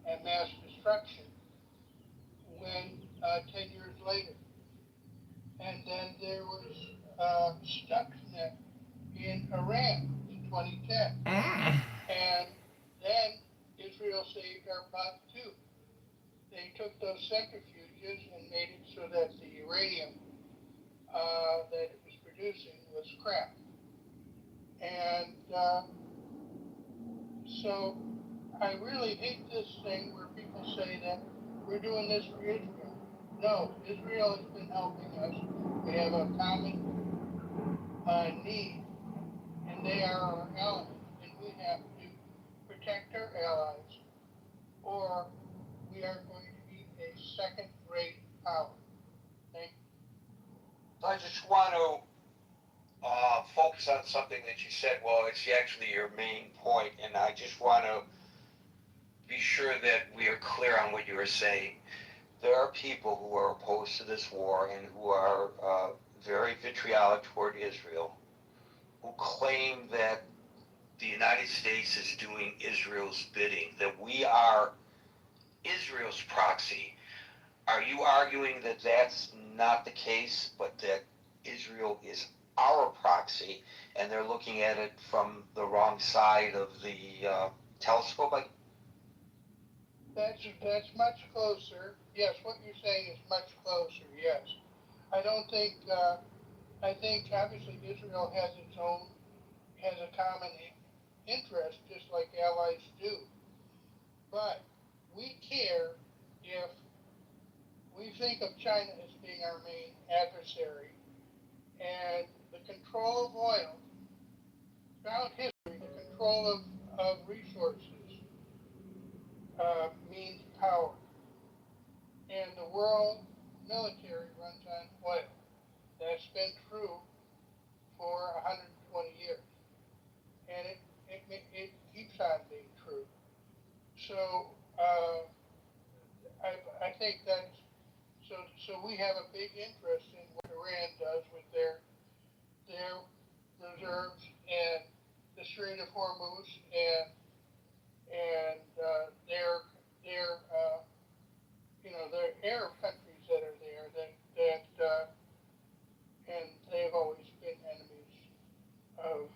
and mass destruction when 10 years later. And then there was Stuxnet in Iran. 2010. And then Israel saved our butt too. They took those centrifuges and made it so that the uranium that it was producing was crap. And so I really hate this thing where people say that we're doing this for Israel. No, Israel has been helping us. We have a common need, and they are our allies, and we have to protect our allies, or we are going to be a second-rate power. Thank you. I just want to focus on something that you said. Well, it's actually your main point, and I just want to be sure that we are clear on what you are saying. There are people who are opposed to this war and who are very vitriolic toward Israel, who claim that the United States is doing Israel's bidding, that we are Israel's proxy. Are you arguing that that's not the case, but that Israel is our proxy, and they're looking at it from the wrong side of the telescope? That's much closer. Yes, what you're saying is much closer. Yes, I don't think. I think obviously Israel has a common interest, just like allies do. But we care if we think of China as being our main adversary, and the control of oil, throughout history, the control of resources means power. And the world military runs on oil. That's been true for 120 years. And it keeps on being true. So I think that's, so we have a big interest in what Iran does with their reserves and the Strait of Hormuz and their their Arab countries that are there that and they've always been enemies of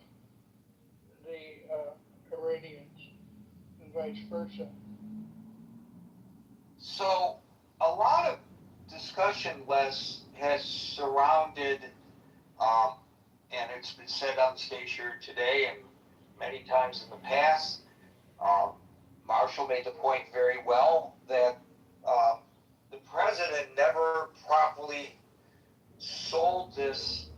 the Iranians and vice versa. So a lot of discussion, Les, has surrounded, and it's been said on the stage here today and many times in the past. Marshall made the point very well that the president never properly sold this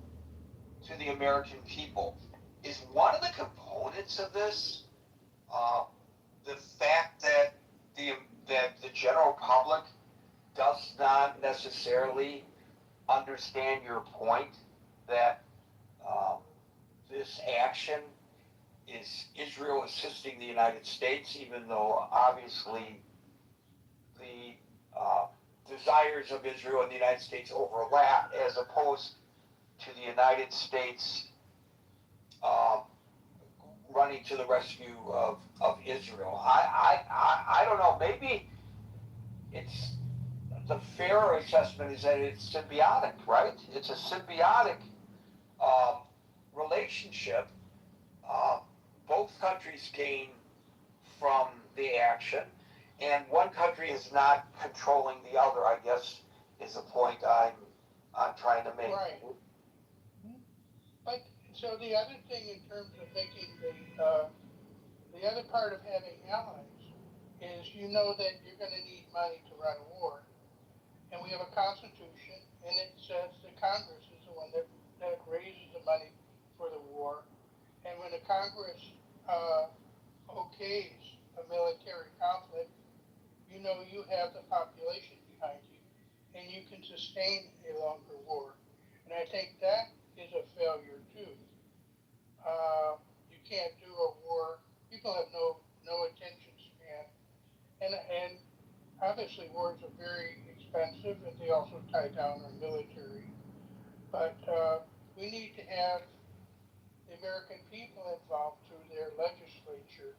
to the American people. Is one of the components of this the fact that the general public does not necessarily understand your point that this action is Israel assisting the United States, even though obviously the desires of Israel and the United States overlap, as opposed to the United States running to the rescue of Israel. I don't know. Maybe it's the fair assessment is that it's symbiotic, right? It's a symbiotic relationship. Both countries gain from the action, and one country is not controlling the other, I guess, is the point I'm trying to make. Right. But so the other thing in terms of making the other part of having allies is you know that you're going to need money to run a war, and we have a constitution, and it says the Congress is the one that raises the money for the war, and when the Congress okays a military conflict, you know you have the population behind you, and you can sustain a longer war. And I think that is a failure too. You can't do a war. People have no attention span, and obviously wars are very expensive, and they also tie down our military. But we need to have the American people involved through their legislature,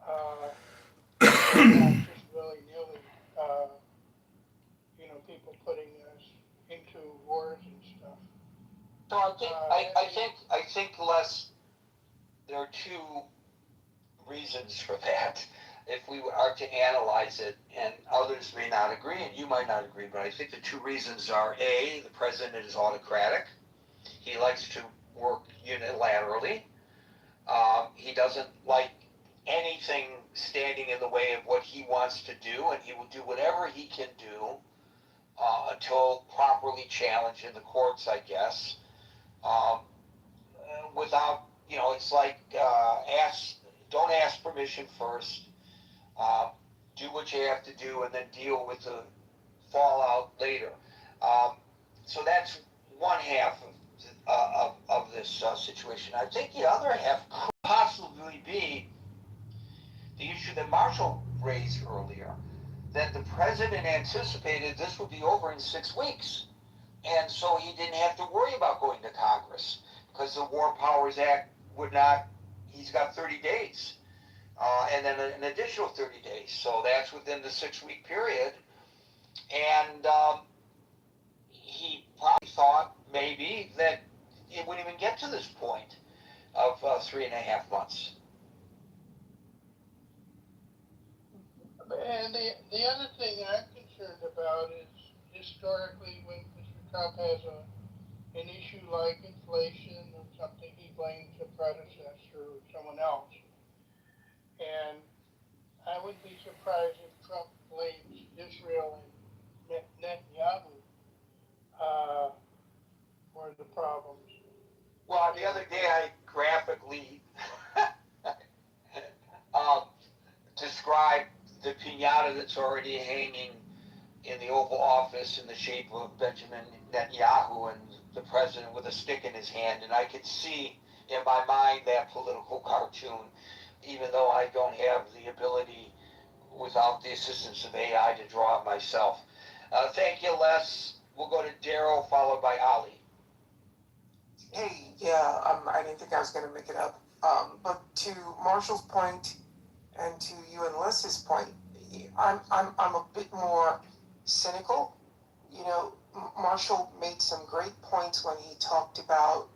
not just willy-nilly, people putting us into wars and stuff. So I think Les, there are two reasons for that. If we are to analyze it, and others may not agree, and you might not agree, but I think the two reasons are A, the president is autocratic. He likes to work unilaterally. He doesn't like anything standing in the way of what he wants to do, and he will do whatever he can do until properly challenged in the courts, I guess. Without, it's like don't ask permission first. Do what you have to do, and then deal with the fallout later. So that's one half of this situation. I think the other half could possibly be the issue that Marshall raised earlier, that the president anticipated this would be over in 6 weeks. And so he didn't have to worry about going to Congress because the War Powers Act would not, he's got 30 days. And then an additional 30 days. So that's within the 6-week period. And he probably thought maybe that it wouldn't even get to this point of 3.5 months. And the other thing I'm concerned about is historically when Mr. Trump has an issue like inflation or something, he blames a predecessor or someone else. And I would be surprised if Trump blames Israel and Netanyahu for the problems. Well, the other day I graphically described the piñata that's already hanging in the Oval Office in the shape of Benjamin Netanyahu and the president with a stick in his hand. And I could see in my mind that political cartoon, even though I don't have the ability without the assistance of AI to draw it myself. Thank you, Les. We'll go to Daryl, followed by Ali. Hey, yeah, I didn't think I was going to make it up. But to Marshall's point and to you and Les's point, I'm a bit more cynical. You know, Marshall made some great points when he talked about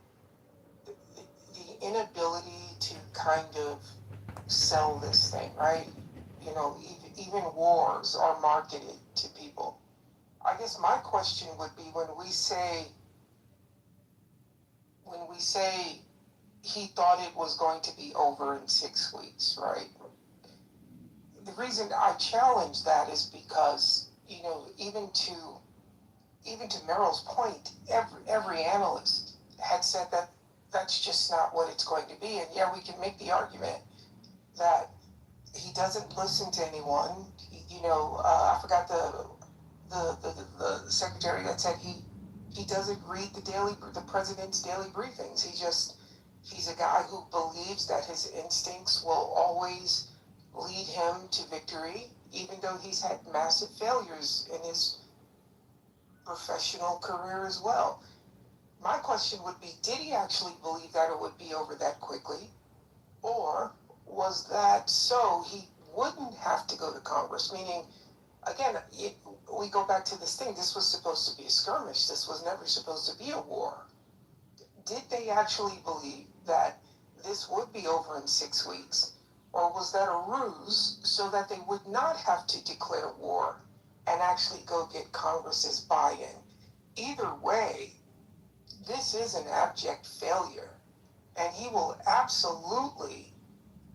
the inability to kind of sell this thing, right? You know, even wars are marketed to people. I guess my question would be when we say he thought it was going to be over in 6 weeks, right? The reason I challenge that is because, you know, even to Merrill's point, every analyst had said that that's just not what it's going to be. And yeah, we can make the argument that he doesn't listen to anyone. I forgot the secretary that said he doesn't read the president's daily briefings. He's a guy who believes that his instincts will always lead him to victory, even though he's had massive failures in his professional career as well. My question would be, did he actually believe that it would be over that quickly? Or was that so he wouldn't have to go to Congress? Meaning, again, we go back to this thing. This was supposed to be a skirmish. This was never supposed to be a war. Did they actually believe that this would be over in 6 weeks? Or was that a ruse so that they would not have to declare war and actually go get Congress's buy-in? Either way, this is an abject failure. And he will absolutely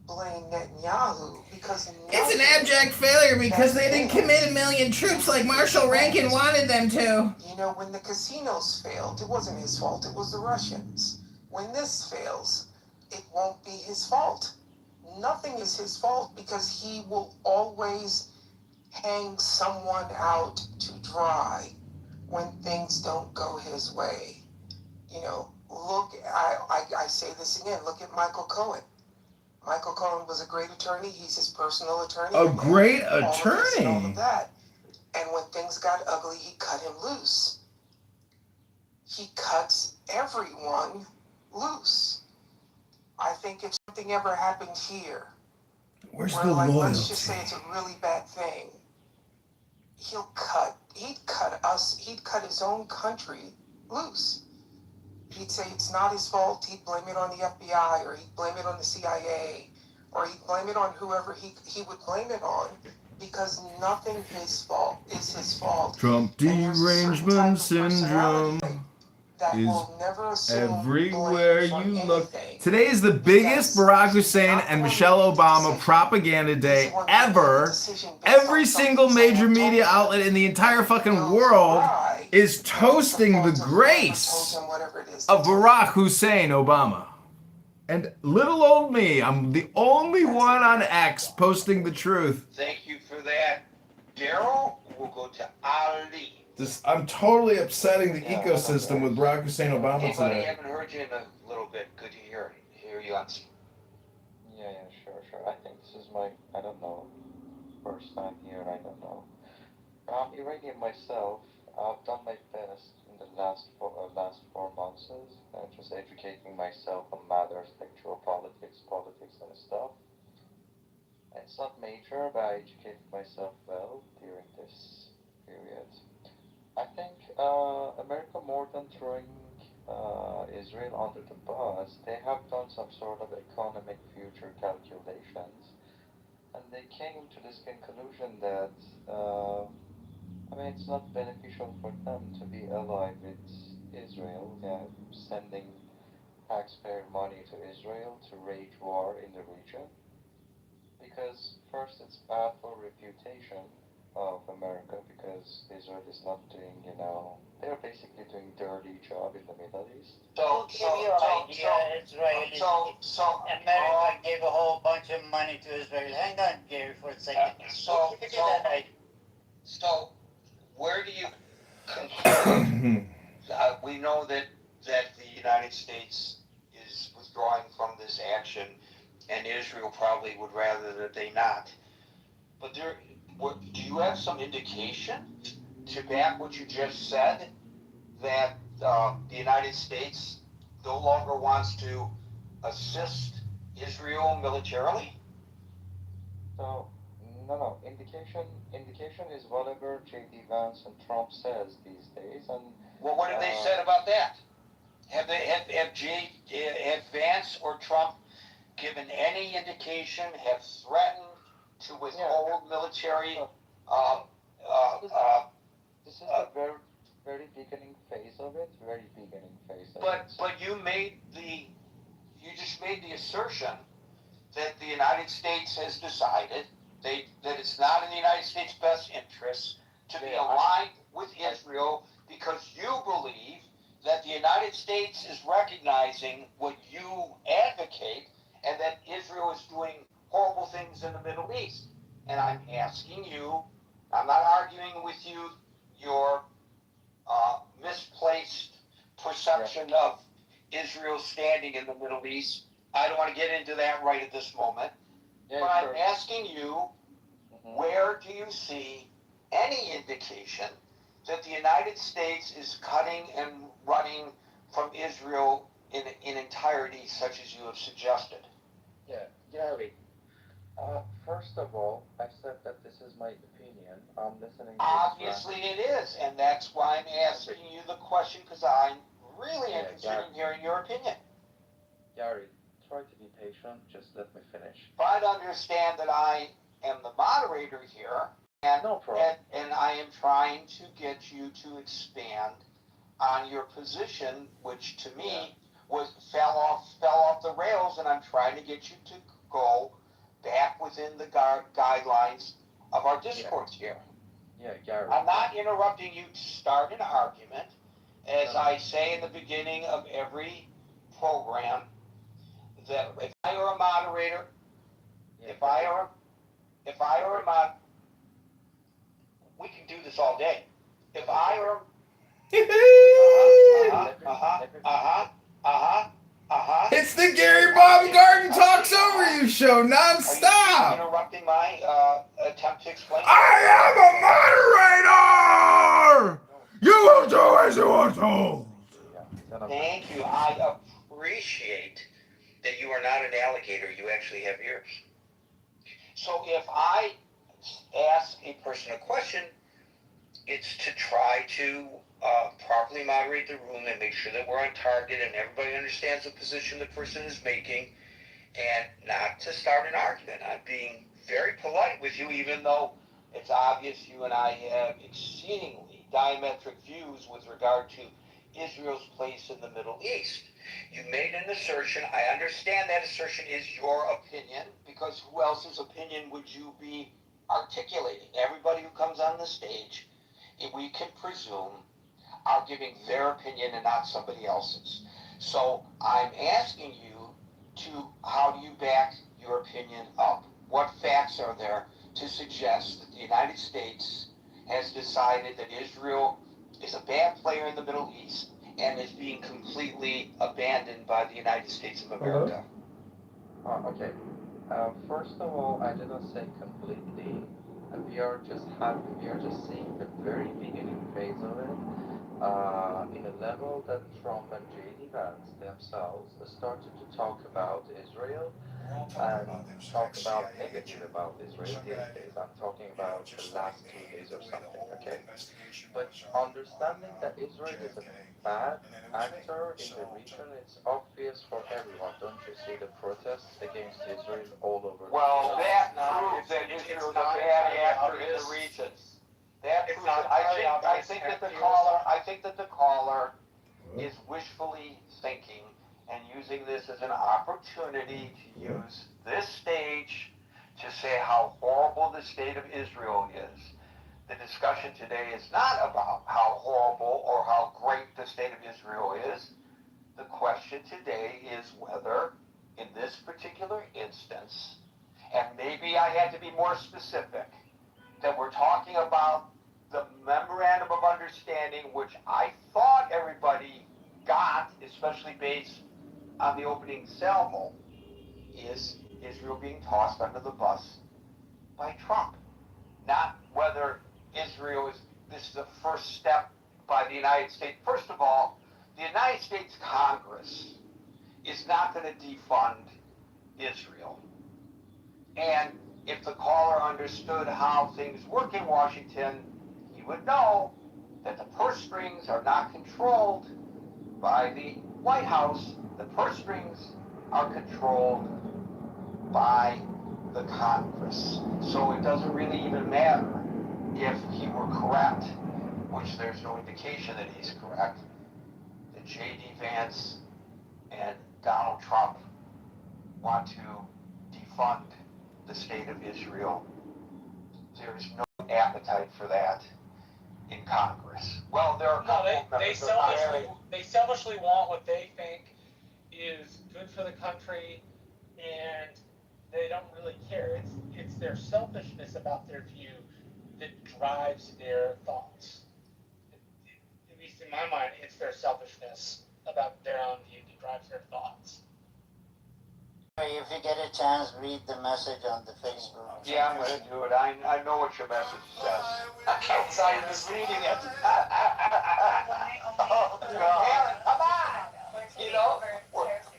blame Netanyahu because it's an abject failure because they didn't commit 1 million troops like Marshall Rankin wanted them to. You know, when the casinos failed, it wasn't his fault, it was the Russians. When this fails, it won't be his fault. Nothing is his fault because he will always hang someone out to dry when things don't go his way. You know, I say this again, look at Michael Cohen. Michael Cohen was a great attorney. He's his personal attorney. A great All attorney. of that. And when things got ugly, he cut him loose. He cuts everyone loose. I think if something ever happened here, Where's where, the loyalty? let's just say it's a really bad thing, he'd cut his own country loose. he'd say it's not his fault. He'd blame it on the FBI, or he'd blame it on the CIA, or he'd blame it on whoever he would blame it on, because nothing is his fault. Trump derangement syndrome That is will never assume everywhere blame you for look. anything. Today is the biggest Barack Hussein and Michelle Obama propaganda day ever. Every single major media outlet in the entire fucking world is toasting the grace of Barack Hussein Obama. And little old me, I'm the only one on X posting the truth. Thank you for that, Daryl. We'll go to Ali. I'm totally upsetting the ecosystem with Barack Hussein Obama Hey, buddy, today. haven't heard you in a little bit. Good to hear you on. Yeah, sure. I think this is my, I don't know, first time here, I don't know. I'm Iranian myself. I've done my best in the last 4 months, just educating myself on matters like geopolitics, politics and stuff. It's not major, but I educated myself well during this period. I think America, more than throwing Israel under the bus, they have done some sort of economic future calculations, and they came to this conclusion that it's not beneficial for them to be allied with Israel, sending taxpayer money to Israel to wage war in the region, because first it's bad for reputation of America, because Israel is not doing, they're basically doing dirty job in the Middle East. To give you an idea, America gave a whole bunch of money to Israel. Hang on, Gary, for a second. So, where do you conclude? We know that the United States is withdrawing from this action, and Israel probably would rather that they not. But do you have some indication to back what you just said, that the United States no longer wants to assist Israel militarily? So, no. Indication is whatever J.D. Vance and Trump says these days. And well, what have they said about that? Have Vance or Trump given any indication? Have threatened to withhold military? This is the very, very beginning phase of it. But you just made the assertion that the United States has decided that it's not in the United States' best interest to be aligned with Israel, because you believe that the United States is recognizing what you advocate, and that Israel is doing horrible things in the Middle East. And I'm asking you, I'm not arguing with you, your misplaced perception of Israel's standing in the Middle East. I don't want to get into that right at this moment. But I'm asking you, where do you see any indication that the United States is cutting and running from Israel in entirety, such as you have suggested? Yeah, Gary. First of all, I said that this is my opinion. I'm listening to Obviously it is, and that's why I'm asking you the question, because I'm really interested in hearing your opinion. Gary, try to be patient. Just let me finish. Try to understand that I am the moderator here, and, no problem. And I am trying to get you to expand on your position, which to me fell off the rails, and I'm trying to get you to go back within the guidelines of our discourse here. Yeah, Gary. I'm not interrupting you to start an argument. As I say in the beginning of every program, that if I were a moderator, if I were a mod, we can do this all day. If I were It's the Gary Baumgarten Talks Over You show nonstop. Are you interrupting my attempt to explain? I am a moderator. You will do as you are told. Thank you. I appreciate that you are not an alligator. You actually have ears. So if I ask a person a question, it's to try to properly moderate the room and make sure that we're on target and everybody understands the position the person is making, and not to start an argument. I'm being very polite with you, even though it's obvious you and I have exceedingly diametric views with regard to Israel's place in the Middle East. You made an assertion. I understand that assertion is your opinion, because who else's opinion would you be articulating? Everybody who comes on the stage, if we can presume, are giving their opinion and not somebody else's. So I'm asking you how do you back your opinion up? What facts are there to suggest that the United States has decided that Israel is a bad player in the Middle East and is being completely abandoned by the United States of America? Okay. First of all, I didn't say completely. We are just seeing the very beginning phase of it. In a level that Trump and J.D. Vance themselves started to talk about Israel and talk about negative about Israel these days. I'm talking about the last 2 days or something, okay? But understanding that Israel is a bad actor in the region, it's obvious for everyone. Don't you see the protests against Israel all over the Well, world? that proves that Israel is a bad actor in the region. That proves it. I think that the caller is wishfully thinking and using this as an opportunity to use this stage to say how horrible the state of Israel is. The discussion today is not about how horrible or how great the state of Israel is. The question today is whether, in this particular instance, and maybe I had to be more specific, that we're talking about the memorandum of understanding, which I thought everybody got, especially based on the opening salvo, is Israel being tossed under the bus by Trump. Not whether this is the first step by the United States. First of all, the United States Congress is not going to defund Israel. And if the caller understood how things work in Washington, he would know that the purse strings are not controlled by the White House. The purse strings are controlled by the Congress. So it doesn't really even matter if he were correct, which there's no indication that he's correct, that J.D. Vance and Donald Trump want to defund the state of Israel. There is no appetite for that in Congress. Well, there are a couple of members of Congress. They selfishly want what they think is good for the country, and they don't really care. It's their selfishness about their view that drives their thoughts. At least in my mind, it's their selfishness about their own view that drives their thoughts. If you get a chance, read the message on the Facebook. Yeah, I'm going to do it. I know what your message says. Outside of this reading it. Oh, God. Come on! You know,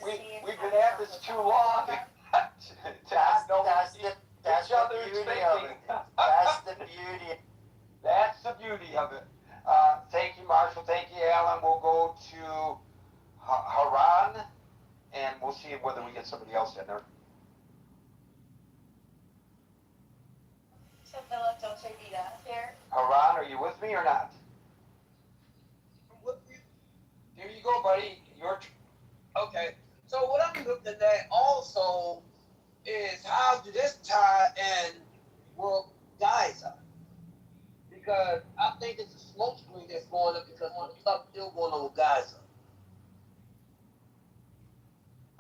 we've been at this too long to not know each other's thinking. That's the beauty. That's the beauty of it. Thank you, Marshall. Thank you, Alan. We'll go to Haran, and we'll see whether we get somebody else in there. Haran, are you with me or not? Here you go, buddy. Okay. So what I'm looking at also is how do this tie in with Gaza? Because I think it's a smoke screen that's going up because stuff still going on with Gaza.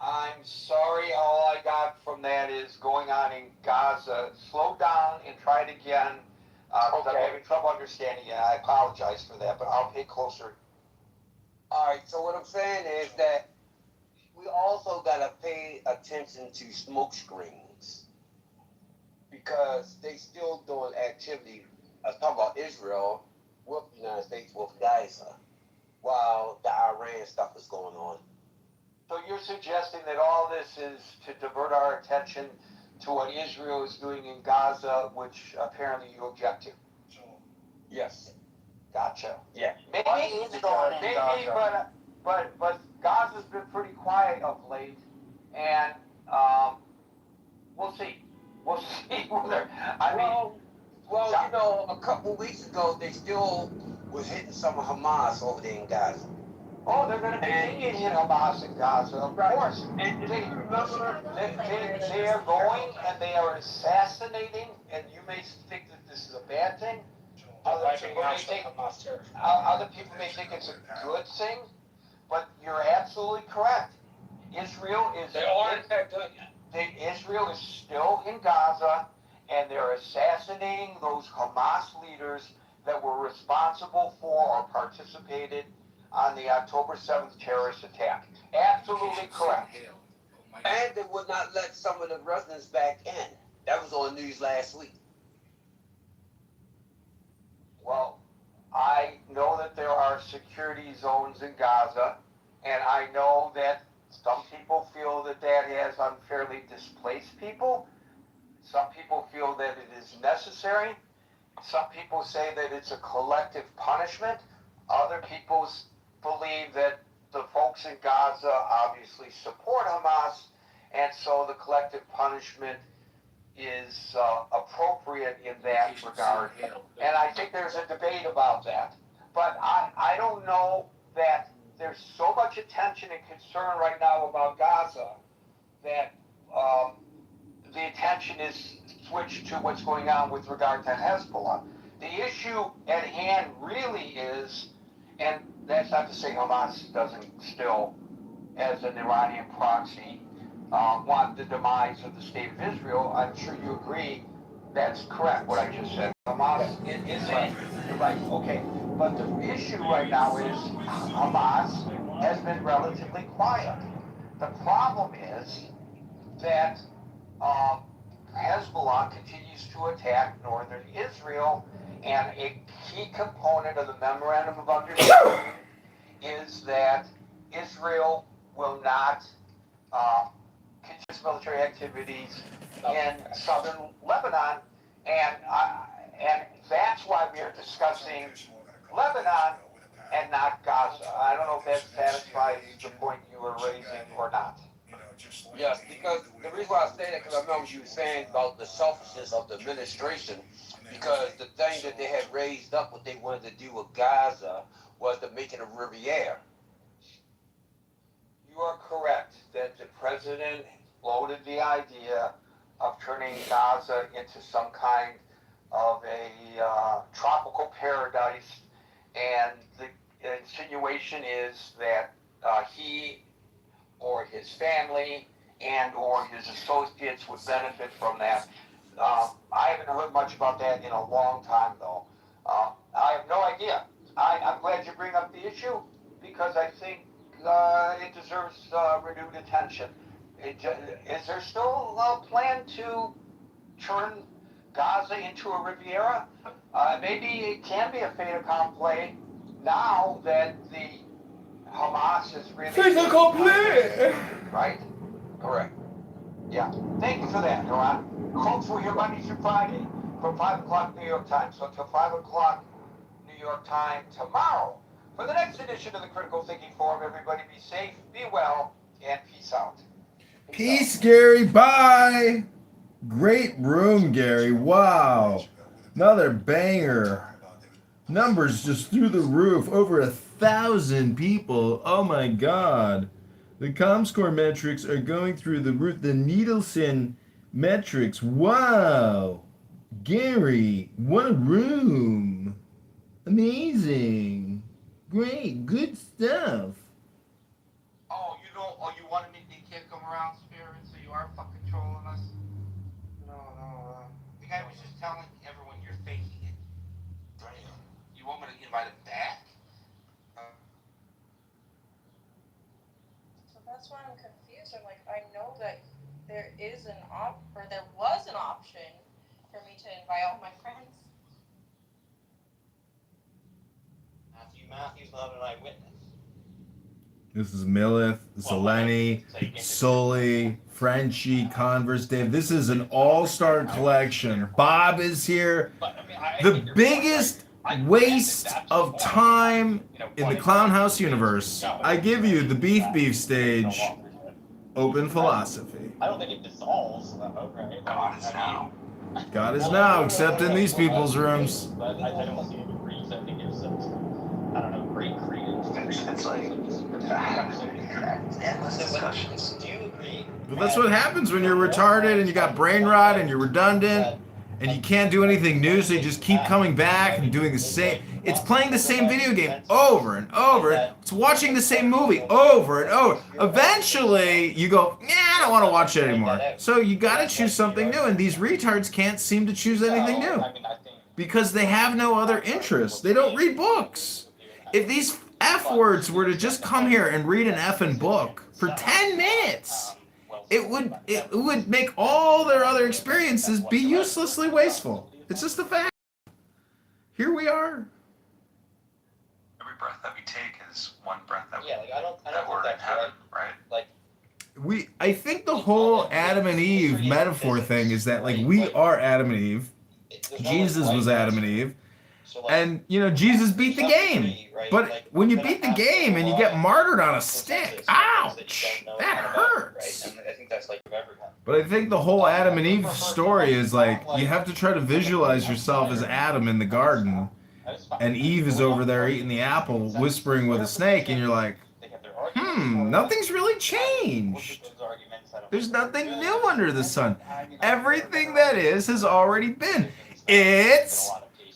I'm sorry, all I got from that is going on in Gaza. Slow down and try it again. Okay. I'm having trouble understanding it. I apologize for that, but I'll pay closer. All right, so what I'm saying is that we also got to pay attention to smoke screens because they still doing activity. I was talking about Israel with the United States with Gaza while the Iran stuff is going on. So you're suggesting that all this is to divert our attention to what Israel is doing in Gaza, which apparently you object to? Yes. Gotcha. Yeah. Maybe, What is going in maybe, Gaza? but Gaza's been pretty quiet of late, and we'll see. We'll see whether. Well, you know, a couple weeks ago, they still was hitting some of Hamas over there in Gaza. Oh, they're going to continue to hit Hamas in Gaza, of course. And if you remember, They are going and they are assassinating, and you may think that this is a bad thing. Other people may think it's a good thing, but you're absolutely correct. Israel is. They aren't that good yet. Israel is still in Gaza, and they're assassinating those Hamas leaders that were responsible for or participated on the October 7th terrorist attack. Absolutely correct. and they would not let some of the residents back in. That was on the news last week. Well, I know that there are security zones in Gaza, and I know that some people feel that that has unfairly displaced people. Some people feel that it is necessary. Some people say that it's a collective punishment. Other people believe that the folks in Gaza obviously support Hamas, and so the collective punishment is appropriate in that regard. And I think there's a debate about that. But I don't know that there's so much attention and concern right now about Gaza that the attention is switched to what's going on with regard to Hezbollah. The issue at hand really is, and that's not to say Hamas doesn't still, as an Iranian proxy, want the demise of the state of Israel. I'm sure you agree that's correct, what I just said. Hamas is right. Right, okay. But the issue right now is Hamas has been relatively quiet. The problem is that Hezbollah continues to attack northern Israel, and a key component of the memorandum of understanding is that Israel will not continue its military activities in southern Lebanon, and that's why we are discussing Lebanon and not Gaza. I don't know if that satisfies the point you were raising or not. Yes, because the reason why I say that, because I remember you were saying about the selfishness of the administration, because the thing that they had raised up, what they wanted to do with Gaza, was to make it a Riviera. You are correct that the president floated the idea of turning Gaza into some kind of a tropical paradise, and the insinuation is that he or his family and or his associates would benefit from that. I haven't heard much about that in a long time, though. I have no idea. I'm glad you bring up the issue, because I think it deserves renewed attention. Is there still a plan to turn Gaza into a Riviera? Maybe it can be a fait accompli now that the Hamas is really... Fait accompli! Right? Correct. Yeah. Thank you for that, Iran. Folks, we're here Monday through Friday from 5 o'clock New York time. So until 5 o'clock New York time tomorrow. For the next edition of the Critical Thinking Forum, everybody be safe, be well, and peace out. Peace, Gary. Bye. Great room, Gary. Wow. Another banger. Numbers just through the roof. Over 1,000 people. Oh my God. The ComScore metrics are going through the roof. The Nielsen metrics. Wow. Gary, what a room. Amazing. Great. Good stuff. Oh, you wanted me to can't come around, Spirit, so you are fucking trolling us? No. The guy was just telling everyone you're faking it. Right. You want me to invite him back? So that's why I'm confused. I'm like, I know that there is there was an option for me to invite all my friends. Matthew's not an eyewitness. This is Milith, Zeleny, Sully, Frenchie, Converse, Dave. This is an all-star collection. Bob is here. The biggest waste of time in the Clown House universe. I give you the beef stage, open philosophy. I don't think it dissolves, right? God is now. God is now, except in these people's rooms. But I don't see any reason to give such, I don't know, great credence. It's like endless discussions. Do you agree? But that's what happens when you're retarded and you got brain rot and you're redundant and you can't do anything new, so you just keep coming back and doing the same. It's playing the same video game over and over. It's watching the same movie over and over. Eventually, you go, yeah, I don't want to watch it anymore. So you got to choose something new, and these retards can't seem to choose anything new because they have no other interests. They don't read books. If these F words were to just come here and read an effing book for 10 minutes, it would make all their other experiences be uselessly wasteful. It's just a fact. Here we are. Every breath that we take is one breath that that we're in heaven, right? Like, I think the whole Adam and Eve metaphor thing is that like we are Adam and Eve. Jesus was Adam and Eve. And, Jesus beat the game. But when you beat the game and you get martyred on a stick, ouch, that hurts. I think that's like everyone. But I think the whole Adam and Eve story is like, you have to try to visualize yourself as Adam in the garden, and Eve is over there eating the apple, whispering with a snake, and you're like, nothing's really changed. There's nothing new under the sun. Everything that is has already been. It's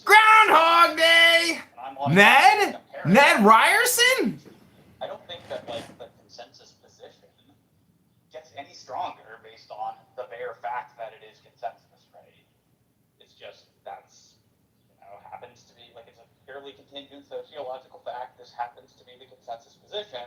Groundhog Day! Ned Ryerson? I don't think that like the consensus position gets any stronger based on the bare fact that it is consensus, right? It's just that's happens to be like it's a purely contingent sociological fact. This happens to be the consensus position,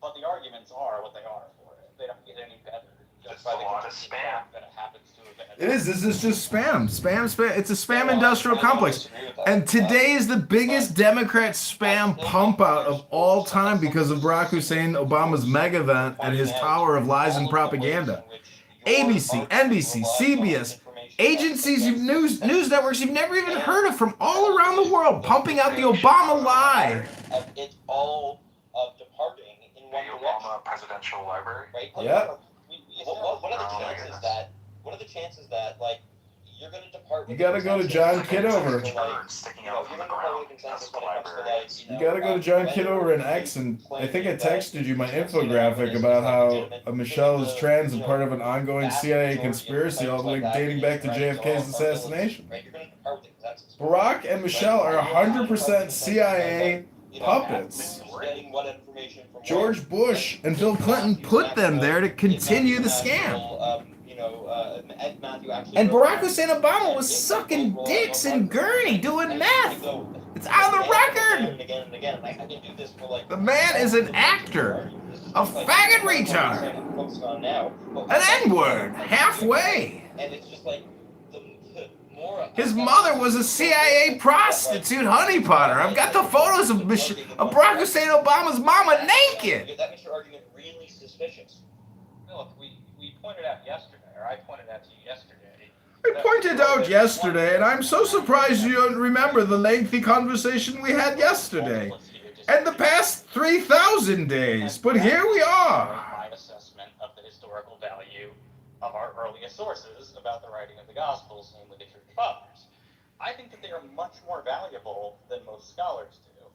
but the arguments are what they are for it. They don't get any better just by the consensus fact that it happens to have been. It is. This is just spam. Spam. It's a spam industrial complex. And today is the biggest Democrat spam pump out of all time because of Barack Hussein Obama's mega event and his tower of lies and propaganda. ABC, NBC, CBS, agencies, news networks you've never even heard of from all around the world pumping out the Obama lie. It's all departing in one direction. Obama Presidential Library. Right? Yep. What are the chances that like you're going to depart? You gotta go to John Kitover. Sticking out from the ground. That's the library. You gotta go to John Kitover and X, and I think I texted you my infographic about how Michelle is trans and part of an ongoing CIA conspiracy all the way dating back to JFK's assassination. Barack and Michelle are 100% CIA puppets. George Bush and Bill Clinton put them there to continue the scam. And Barack Hussein Obama was sucking dicks in Gurney doing meth. It's on the record. The man is an actor, a faggot retard, an N-word, halfway. His mother was a CIA prostitute honeypotter. I've got the photos of Barack Hussein Obama's mama naked. That makes your argument really suspicious. Look, we pointed out yesterday, or I pointed out to you yesterday. I pointed out yesterday, and I'm so surprised you don't remember the lengthy conversation we had yesterday and the past 3,000 days. But here we are. My assessment of the historical value of our earliest sources about the writing of the Gospels, namely the Church Fathers. I think that they are much more valuable than most scholars do.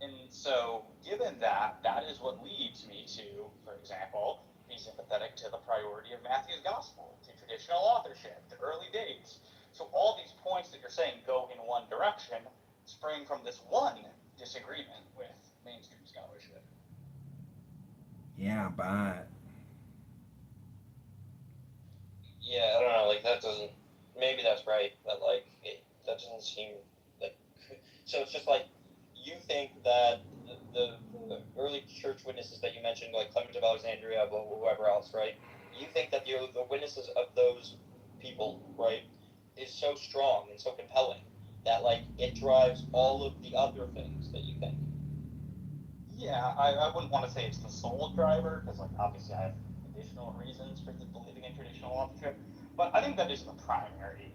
And so, given that, that is what leads me to, for example, be sympathetic to the priority of Matthew's Gospel, to traditional authorship, to early dates. So all these points that you're saying go in one direction spring from this one disagreement with mainstream scholarship. Yeah, but... Yeah, I don't know, like, that doesn't, maybe that's right, but, like, that doesn't seem, like, so it's just, like, you think that the early church witnesses that you mentioned, like Clement of Alexandria, whoever else, right, you think that the witnesses of those people, right, is so strong and so compelling that, like, it drives all of the other things that you think? Yeah, I wouldn't want to say it's the sole driver, because, like, obviously I have additional reasons for believing in traditional authorship, but I think that is the primary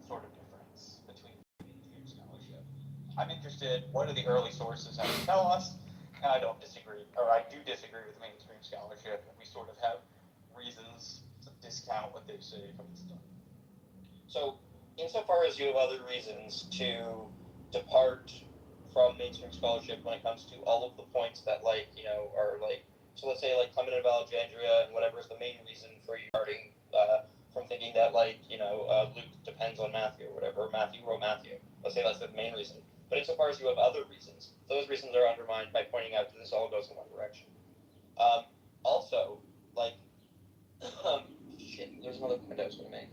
sort of difference between mainstream scholarship. I'm interested, what do the early sources have to tell us? And I don't disagree, or I do disagree with mainstream scholarship, and we sort of have reasons to discount what they say from the start. So, insofar as you have other reasons to depart from mainstream scholarship when it comes to all of the points that, like, you know, are like, so let's say, like, Clement of Alexandria and whatever is the main reason for you starting from thinking that, like, you know, Luke depends on Matthew or whatever, Matthew wrote Matthew. Let's say that's the main reason. But insofar as you have other reasons, those reasons are undermined by pointing out that this all goes in one direction. Also, like, shit, there's another point I was going to make.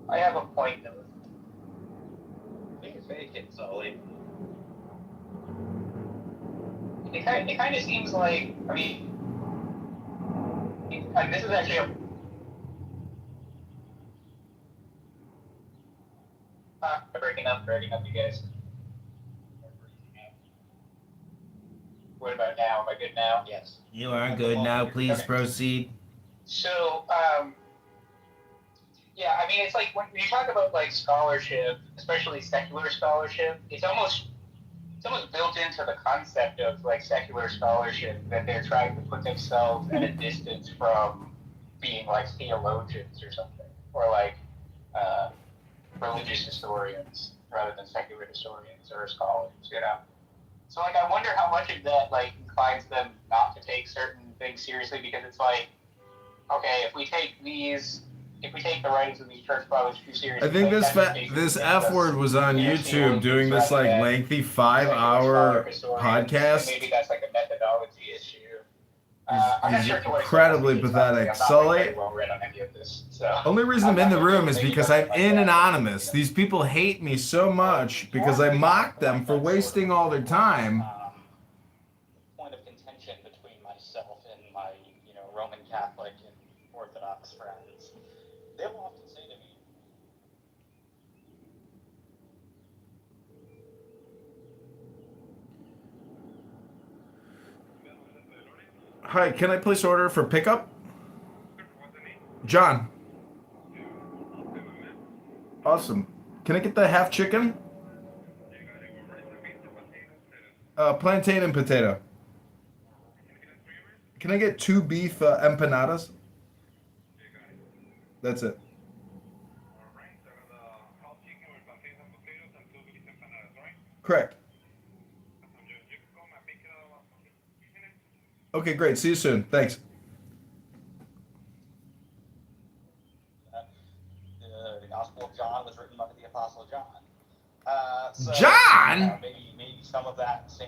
I have a point though. Please make it, Sully. It kind of seems like, I mean, this is actually a breaking up, you guys. What about now? Am I good now? Yes. You are good now. Please Okay. proceed. So, yeah, I mean, it's like when you talk about like scholarship, especially secular scholarship, it's almost built into the concept of like secular scholarship that they're trying to put themselves at a distance from being like theologians or something, or like religious historians rather than secular historians or scholars, you know. So like, I wonder how much of that like inclines them not to take certain things seriously, because it's like, okay, if we take the writings of these church fathers too seriously, I think like, this F word was on YouTube doing this like lengthy 5-hour podcast. Maybe that's like a methodology issue. I'm not He's sure to what extent incredibly it's pathetic. I'm not Sully, very well read on any of this. So only reason I'm in the room is because I'm in anonymous. These people hate me so much because I mock them for wasting all their time. Point of contention between myself and my, you know, Roman Catholic and Orthodox friends. They'll often say to me, Hi, can I place order for pickup? John. Awesome. Can I get the half chicken? Plantain and potato. Can I get 2 beef empanadas? That's it. Correct. Okay, great. See you soon. Thanks. The Gospel of John was written by the Apostle John. So, John? Maybe some of that same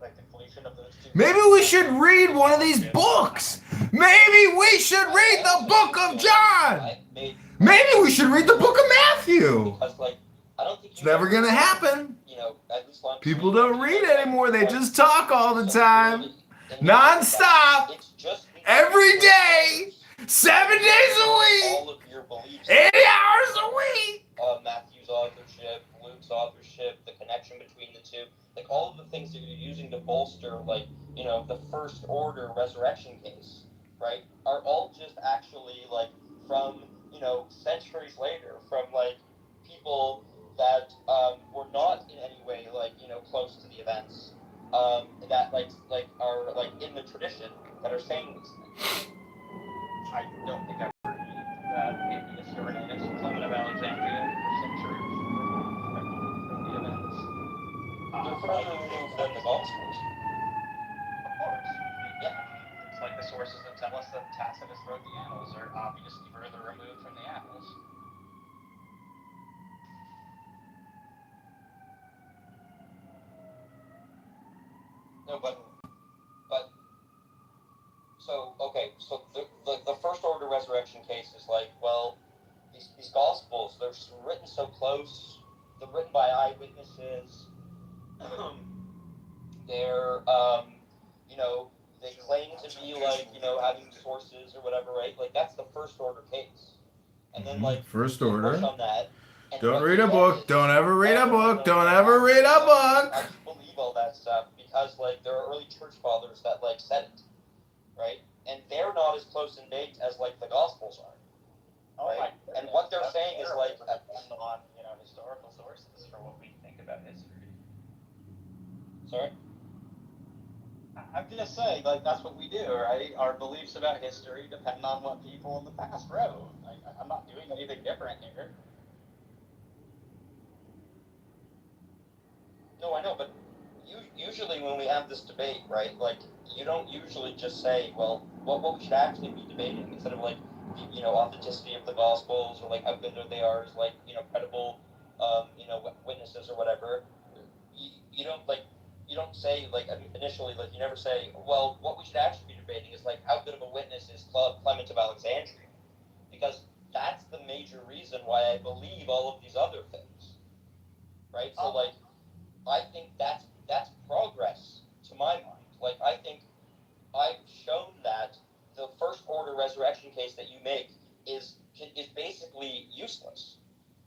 like conflation of those two. Maybe we should read one of these books. Maybe we should read the book of John. Maybe we should read the book of Matthew. Because, like, I don't think It's never gonna happen. you know, at least one People don't read anymore. They just talk all the time. Non-stop. Every day. 7 days a week. All of your beliefs. 80 hours a week. Matthew's authorship, Luke's authorship, the connection between the two, like all of the things that you're using to bolster, like, you know, the first order resurrection case, right, are all just actually like from, you know, centuries later, from like people that were not in any way like, you know, close to the events, that like are like in the tradition that are saying these things. I don't think I've heard that maybe the Cyrenaics and Clement of Alexandria for centuries from the events. They're further removed than the Gospels. Of course. Yeah. It's like the sources that tell us that Tacitus wrote the Annals are obviously further removed from the Annals. No, but so okay, so the first order resurrection case is like, well, these gospels, they're written so close, they're written by eyewitnesses, they're you know, they claim to be like, you know, having sources or whatever, right? Like that's the first order case. And then like First you push order. on that. Don't read a book. Don't ever read a book. Don't ever read a book. I just believe all that stuff because like there are early church fathers that like said it, right? And they're not as close in date as like the Gospels are. Oh right? my And what they're goodness, saying is like, depend on historical sources for what we think about history. sorry. I'm gonna say like that's what we do, right? Our beliefs about history depend on what people in the past wrote. I'm not doing anything different here. No, I know, but usually when we have this debate, right, like, you don't usually just say, well, what we should actually be debating, instead of, like, authenticity of the Gospels, or, like, how good they are as, like, credible, witnesses or whatever. You don't, like, you don't say, like, initially, like, you never say, well, what we should actually be debating is, like, how good of a witness is Clement of Alexandria? Because that's the major reason why I believe all of these other things, right? So, like, I think that's progress to my mind. Like, I think I've shown that the first order resurrection case that you make is basically useless,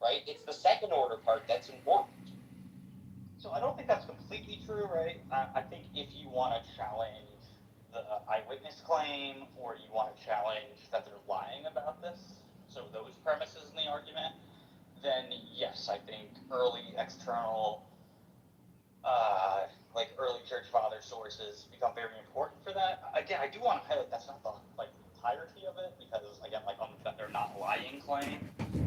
right? It's the second order part that's important. So I don't think that's completely true, right? I think if you want to challenge the eyewitness claim, or you want to challenge that they're lying about this, so those premises in the argument, then yes, I think early external, like early church father sources become very important for that. Again, I do want to highlight that's not the entirety of it, because again, like on that they're not lying claim,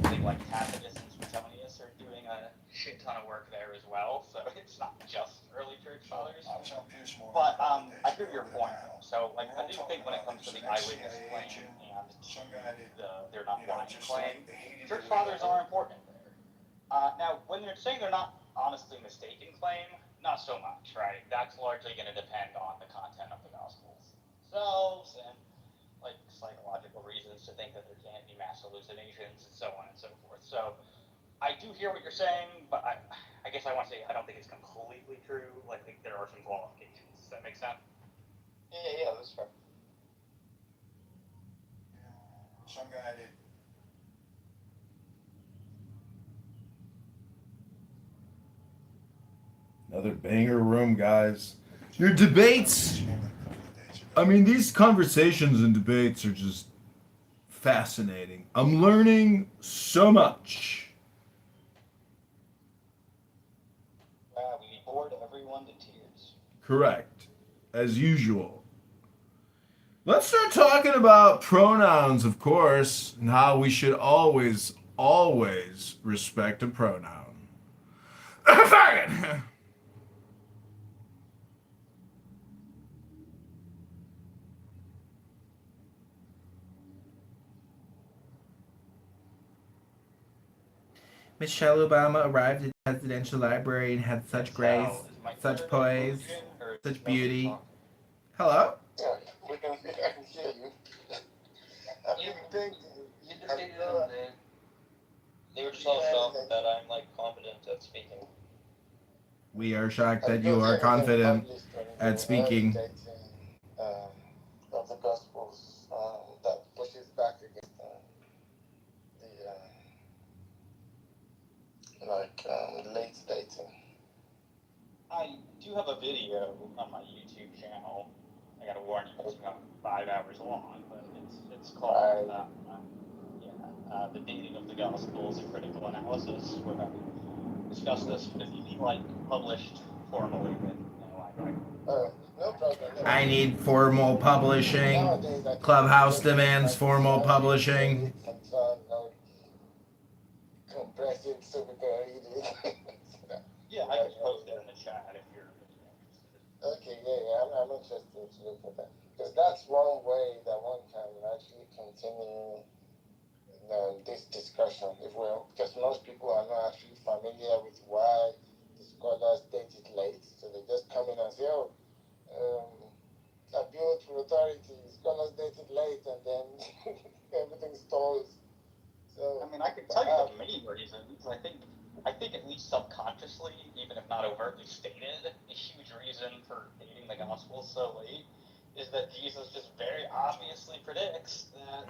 I think like Tacitus and Suetonius are doing a shit ton of work there as well, so it's not just early church fathers. But I hear your point. So like I do think when it comes to the eyewitness claim and they're not lying claim, church fathers are important there. Now, when you're saying they're not honestly mistaken claim, not so much, right? That's largely going to depend on the content of the Gospels themselves and like psychological reasons to think that there can't be mass hallucinations and so on and so forth. So I do hear what you're saying, but I guess I want to say I don't think it's completely true. Like, I think there are some qualifications. Does that make sense? Yeah, that's fair. Some guy did. Another banger room, guys. Your debates. I mean, these conversations and debates are just fascinating. I'm learning so much. Wow, we bored everyone to tears. Correct. As usual. Let's start talking about pronouns, of course, and how we should always respect a pronoun. Faggot! Michelle Obama arrived at the presidential library and had such grace, such poise, such beauty. Hello? Yeah, I can hear you. You defeated them, they were just all shocked that I'm like competent at speaking. We are shocked that you are confident at speaking. Of the Gospels that pushes back against late dating. I do have a video on my YouTube channel. I gotta warn you, it's about 5 hours long, but it's called The Dating of the Gospels, a Critical Analysis, where I discuss this. But if you'd be published formally, then No problem. I need formal publishing. Clubhouse demands formal publishing. Compressive super reading. Yeah, I can post it in the chat if you're interested. Okay, I'm interested to look at that. Because that's one way that one can actually continue this discussion, because most people are not actually familiar with why the scholars date it late, so they just come in and say, abuse through authority, scholars date it late, and then everything stalls. So I mean, I can tell you the main reasons. I think at least subconsciously, even if not overtly stated, a huge reason for dating the Gospels so late is that Jesus just very obviously predicts that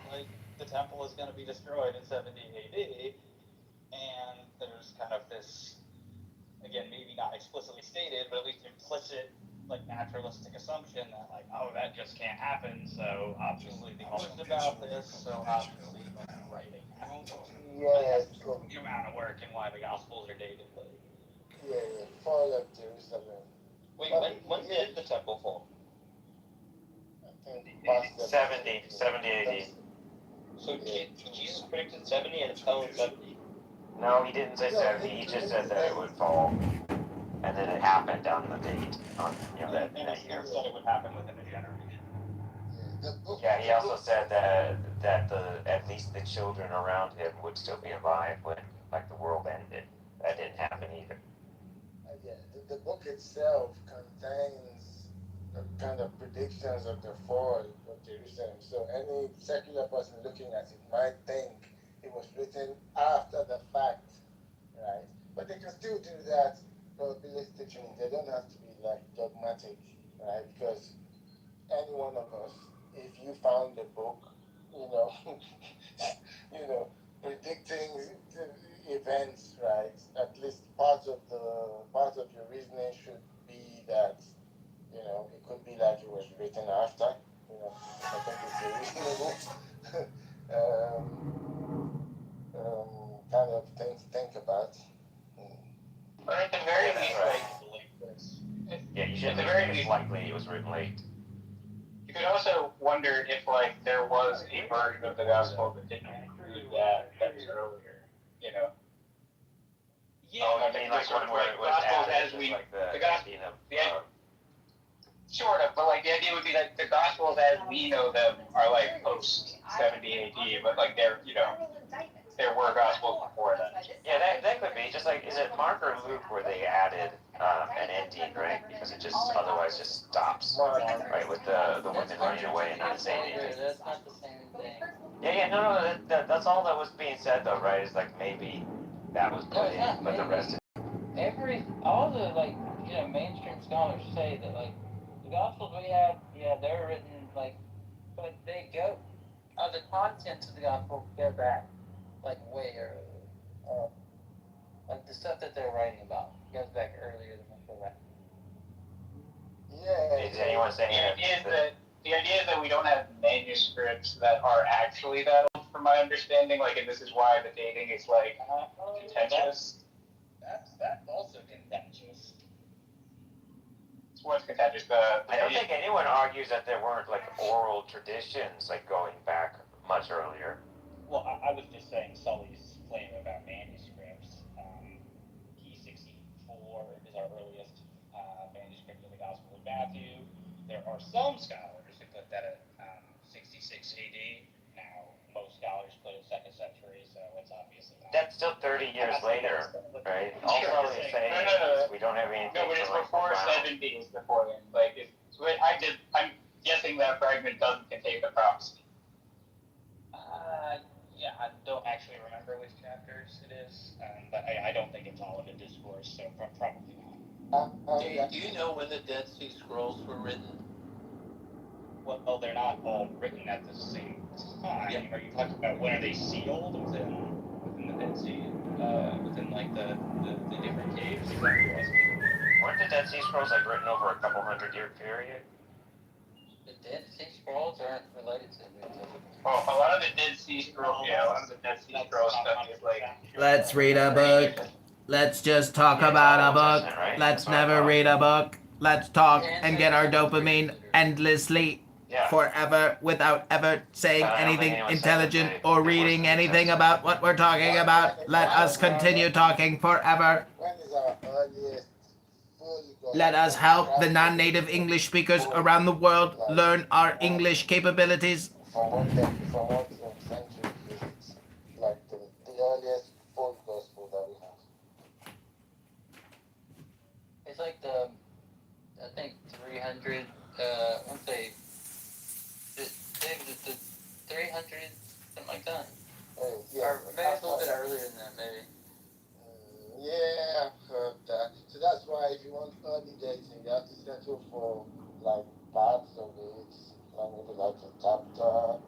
the temple is going to be destroyed in 70 AD, and there's kind of this, again, maybe not explicitly stated, but at least implicit naturalistic assumption that that just can't happen. So obviously the most about this. So obviously writing. Yeah, The amount of work and why the Gospels are dated. Like. yeah, fall of Jerusalem. Wait, But when did the temple fall? I think past 70 AD. So Jesus predicted 70 and it fell in 70? No, he didn't say 70. He just said that it would fall, and then it happened on the date on that And that he year. said it would happen within a generation. Yeah, he also said that at least the children around him would still be alive when like the world ended. That didn't happen either. Yeah, the book itself contains kind of predictions of the fall of Jerusalem. So any secular person looking at it might think it was written after the fact, right? But they can still do that probabilistically. They don't have to be like dogmatic, right? Because any one of us, if you found a book, predicting events, right? At least part of your reasoning should be that, it could be like it was written after. I think it's a reasonable kind of thing to think about. Or at the very Yeah, least, right. Yeah, you should at the at very least least, likely it was written late. you could also wonder if there was a version of the gospel that didn't include that was earlier. Yeah, I mean like one where it was Gospels added, as just we like the gospel, sort of, but the idea would be that the gospels as we know them are post 70 AD, but there were gospels before that. Yeah, that could be just like, is it Mark or Luke where they added an ending, right? Because it just otherwise just stops, right? With the women running away and not saying anything. That's not the same thing. Yeah, no, that's all that was being said though, right? Is like maybe that was put in, but the rest. All the mainstream scholars say that the Gospels we have, they're written but they go, the contents of the Gospel go back way earlier. The stuff that they're writing about goes back earlier than that. Yeah. Is anyone saying The idea is that we don't have manuscripts that are actually that old, from my understanding. And this is why the dating is contentious. That's also contentious. It's what's contentious. I don't think anyone argues that there weren't oral traditions going back much earlier. Well, I was just saying Sully's claim about manuscripts. P64 is our earliest manuscript of the Gospel of Matthew. There are some scholars who put that at 66 AD. Now, most scholars put it 2nd century, so it's obviously not. That's still 30 years later, right? Also, he's saying we don't have anything. No, but it's before 70. It's before then. I'm guessing that fragment doesn't contain the prophecy. Yeah, I don't actually remember which chapters it is, but I don't think it's all in the discourse, so probably not. Do you know when the Dead Sea Scrolls were written? Well, they're not all written at the same time. Yeah. Are you talking about when are they sealed within the Dead Sea, within the different caves? Is that what you're asking? Weren't the Dead Sea Scrolls written over a couple 100-year period? The Dead Sea Scrolls aren't related to the New Testament. Well, a lot of the Dead Sea Scrolls, a lot of the Dead Sea Scrolls stuff is Let's read a book. Let's just talk about a book. Let's never read a book. Let's talk and get our dopamine endlessly forever without ever saying anything intelligent or reading anything about what we're talking about. Let us continue talking forever. When is our earliest Let us help the non-native English speakers around the world learn our English capabilities. from what century is it? The earliest full gospel that we have. It's I think 300, let's say, the 300, something like that. Yeah. Or maybe it's a little bit earlier than that, maybe. Yeah, I've heard that. So that's why if you want early dating, you have to settle for parts of it, maybe a chapter.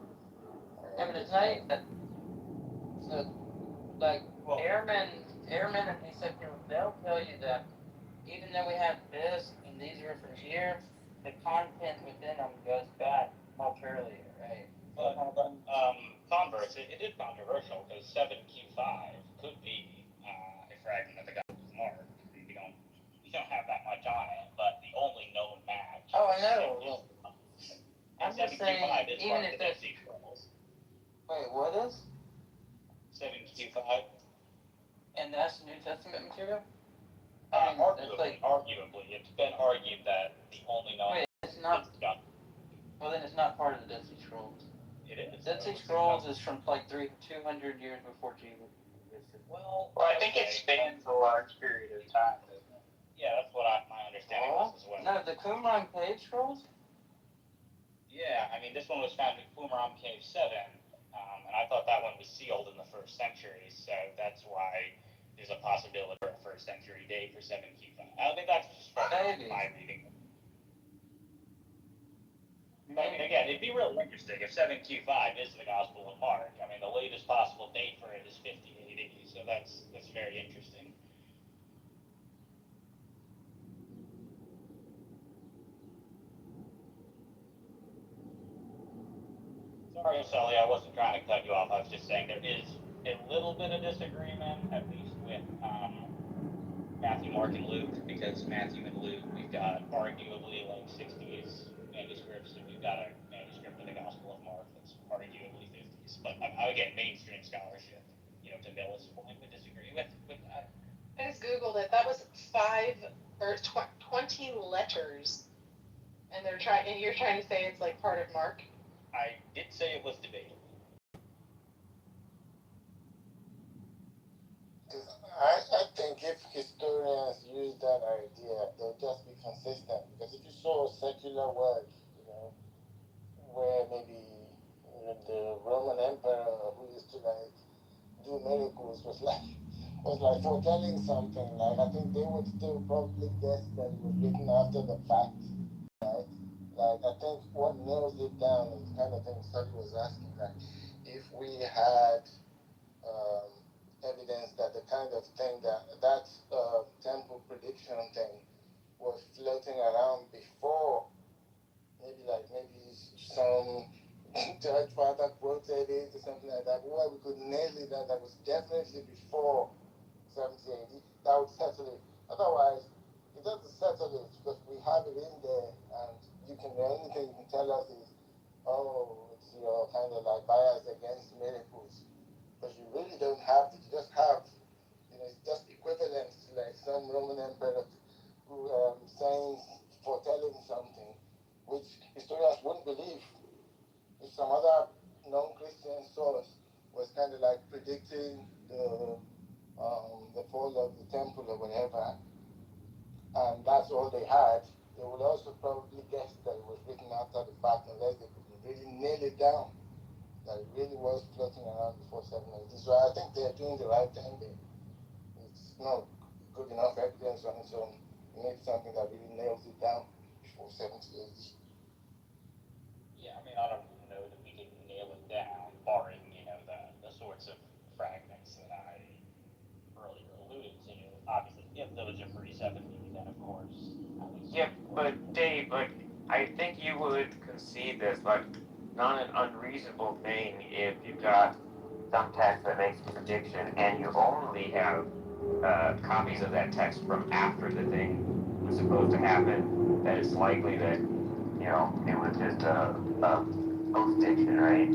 I'm gonna tell you that. So, airmen and these type of people, they'll tell you that even though we have this and these are from here, the content within them goes back much earlier, right? Converse, course, it is controversial because 7Q5 could be a fragment of the Gospel of Mark. You don't have that much on it, but the only known match. Oh, I know. I'm just 7Q5 saying, is even part of if the that's. Dead Sea Scrolls. Wait, what is? 7Q5. And that's New Testament material? Arguably, it's been argued that the only known. Wait, it's not. Well, then it's not part of the Dead Sea Scrolls. It is. Dead Sea Scrolls is from like 200 years before Jesus. Well, I think it spans a large period of time, doesn't it? Yeah, that's what my understanding was as well. No, the Qumran Cave Scrolls? Yeah, I mean, this one was found in Qumran Cave 7, and I thought that one was sealed in the 1st century, so that's why there's a possibility for a 1st century date for 7Q5. I think that's just from my reading. But I mean, again, it'd be really interesting if 7Q5 is the Gospel of Mark. I mean, the latest possible date for it is 50 AD, so that's very interesting. Sorry, Sully, I wasn't trying to cut you off. I was just saying there is a little bit of disagreement, at least with Matthew, Mark, and Luke, because Matthew and Luke, we've got arguably like 60s manuscripts, and we've got a manuscript of the Gospel of Mark that's arguably 50s. But again, mainstream scholarship, to Millis' point, would disagree with that. I just Googled it. That was 20 letters. And you're trying to say it's like part of Mark? I did say it was debatable. I think if historians use that idea, they'll just be consistent. Because if you saw a secular work, where maybe the Roman emperor who used to do miracles was foretelling something, I think they would still probably guess that it was written after the fact, right? I think what nails it down is the kind of thing Sally was asking, if we had evidence that the kind of thing that temple prediction thing was floating around before, maybe some church father quoted it or something like that, where we could nail it that was definitely before 70 AD, that would settle it. Otherwise, it doesn't settle it because we have it in there, and the only thing you can tell us is, it's your kind of bias against miracles. But you really don't have to. You just have, it's just equivalent to some Roman emperor who foretelling something, which historians wouldn't believe. If some other non-Christian source was kind of predicting the fall of the temple or whatever, and that's all they had, they would also probably guess that it was written after the fact, unless they could really nail it down, that it really was floating around before 780. So I think they're doing the right thing there. It's not good enough evidence on its own. You need something that really nails it down before 780. Yeah, I mean, I don't know that we can nail it down, barring, the sorts of fragments that I earlier alluded to. Obviously, if those are pre-70, then of course. Yeah, but Dave, I think you would concede this, not an unreasonable thing if you've got some text that makes a prediction and you only have copies of that text from after the thing was supposed to happen, that it's likely that, it was just a post-diction, right?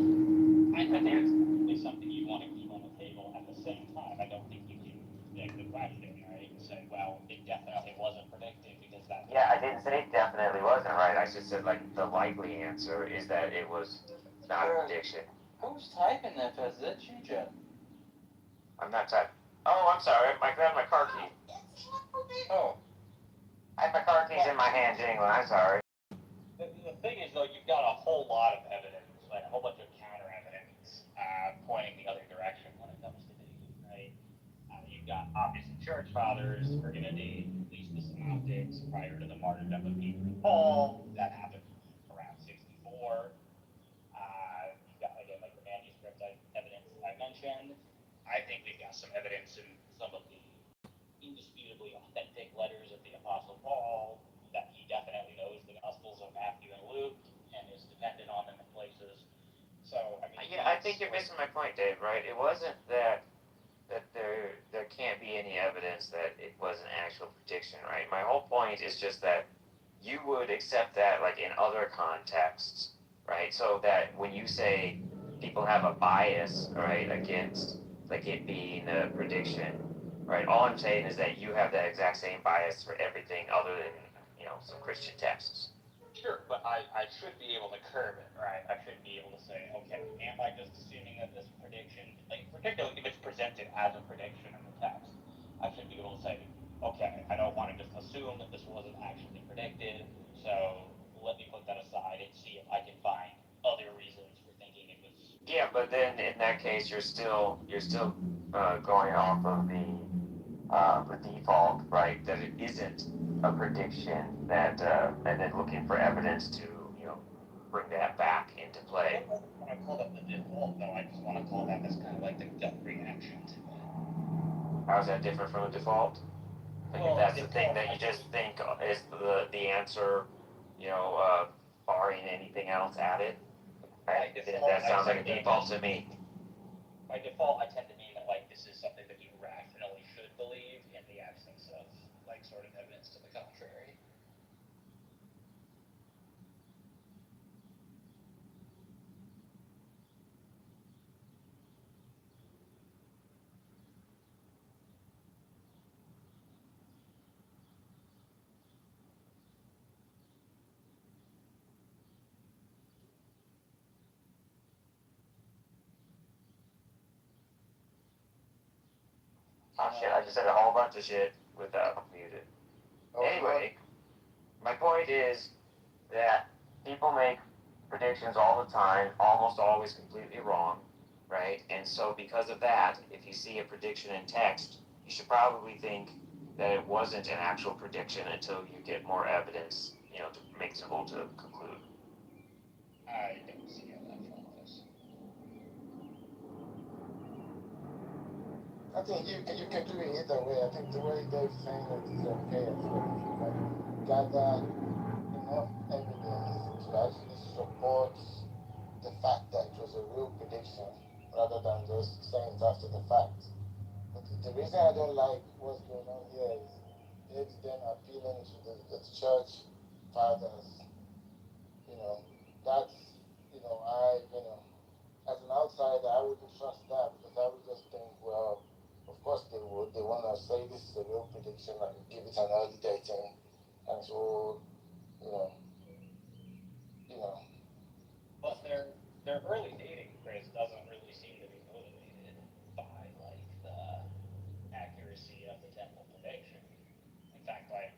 I think it's definitely something you want to keep on the table. At the same time, I don't think you can make the question, right, and say, well, it definitely wasn't predicted because that. Yeah, I didn't say it definitely wasn't right. I just said, the likely answer is that it was not a prediction. Who's typing that? Is that you, Jeff? I'm not typing. Oh, I'm sorry. I grabbed my car key. Oh. I had my car keys in my hand jingling. I'm sorry. The thing is, though, you've got a whole lot of evidence, a whole bunch of counter evidence pointing the other direction when it comes to dating, right? You've got obviously church fathers who are going to date at least the synoptics prior to the martyrdom of Peter and Paul. That happened around 64. You've got, again, the manuscript evidence I mentioned. I think we've got some evidence in some of the indisputably authentic letters of the Apostle Paul that he definitely knows the Gospels of Matthew and Luke and is dependent on them in places. So, I mean, Yeah, I think you're missing my point, Dave. Right? It wasn't that there can't be any evidence that it was an actual prediction, right? My whole point is just that you would accept that like in other contexts, right? So that when you say people have a bias, right, against like it being a prediction, right? All I'm saying is that you have that exact same bias for everything other than, some Christian texts. Sure, but I should be able to curb it, right? I should be able to say, okay, am I just assuming that this prediction, like particularly if it's presented as a prediction in the text, I should be able to say, okay, I don't want to just assume that this wasn't actually predicted, so let me put that aside and see if I can find other reasons for thinking it was. Yeah, but then in that case, you're still going off of the default, right? That it isn't a prediction that, and then looking for evidence to, bring that back into play. I don't want to call that the default, though. I just want to call that as kind of like the gut reaction to it. How's that different from the default? Like Well, if that's the thing that you just think is the answer, barring anything else added, right? Then that sounds like a default to me. By default, I tend to mean that like this is something that you rationally should believe in the absence of like sort of evidence to the contrary. Oh shit, I just said a whole bunch of shit without muted. Anyway, my point is that people make predictions all the time, almost always completely wrong, right? And so because of that, if you see a prediction in text, you should probably think that it wasn't an actual prediction until you get more evidence, to make it able to conclude. I don't see how that follows. I think you can do it either way. I think the way Dave's saying it is okay as well. If you can gather enough evidence to actually support the fact that it was a real prediction rather than just saying it after the fact. But the reason I don't like what's going on here is it's then appealing to the church fathers. That's, as an outsider, I wouldn't trust that because I would just think, well, of course they would. They want to say this is a real prediction and give it an early dating. And so, But their early dating, Chris, doesn't really seem to be motivated by like the accuracy of the temple prediction. In fact, like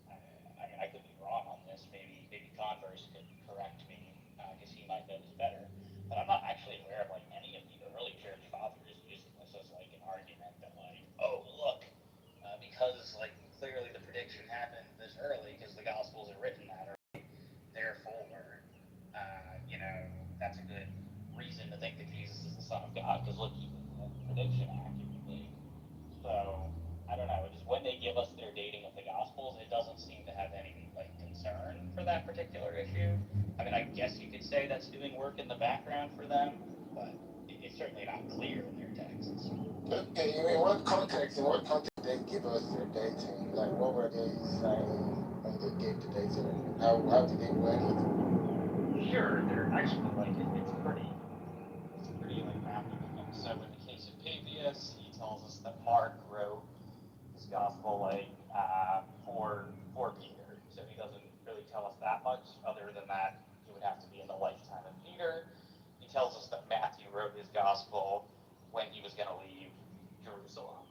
I could be wrong on this. Maybe Converse could correct me because he might know this better. But I'm not actually aware of like any of the early church fathers using this as like an argument that like, oh look, because like clearly the prediction happened this early because the Gospels are written that early, therefore, that's a good reason to think that Jesus is the Son of God because look, he did the prediction accurately. So I don't know. Just when they give us their dating of the Gospels, it doesn't seem to have any like concern for that particular issue. I mean, I guess you could say that's doing work in the background for them, but it's certainly not clear in their texts. Okay, in what context did they give us their dating? Like, what were they saying when they gave the dating? How did they word it? Sure, they're actually like it's pretty like random. So in the case of Papias, he tells us that Mark wrote his gospel like for Peter. So he doesn't really tell us that much. Other than that, he would have to be in the lifetime of Peter. He tells us that Matthew wrote his gospel when he was going to leave Jerusalem,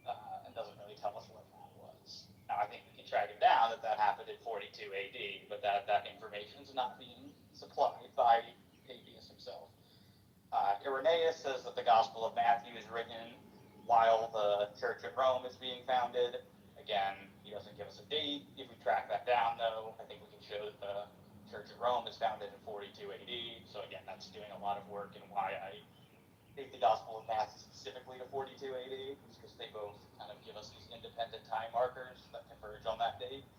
and doesn't really tell us when that was. Now I think we can track it down that happened in 42 AD, but that information is not being supplied by Papias himself. Irenaeus says that the Gospel of Matthew is written while the church at Rome is being founded. Again, he doesn't give us a date. If we track that down, though, I think we can show that the church at Rome is founded in 42 AD. So again, that's doing a lot of work in why I date the Gospel of Matthew specifically to 42 AD, because they both kind of give us these independent time markers that converge on that date.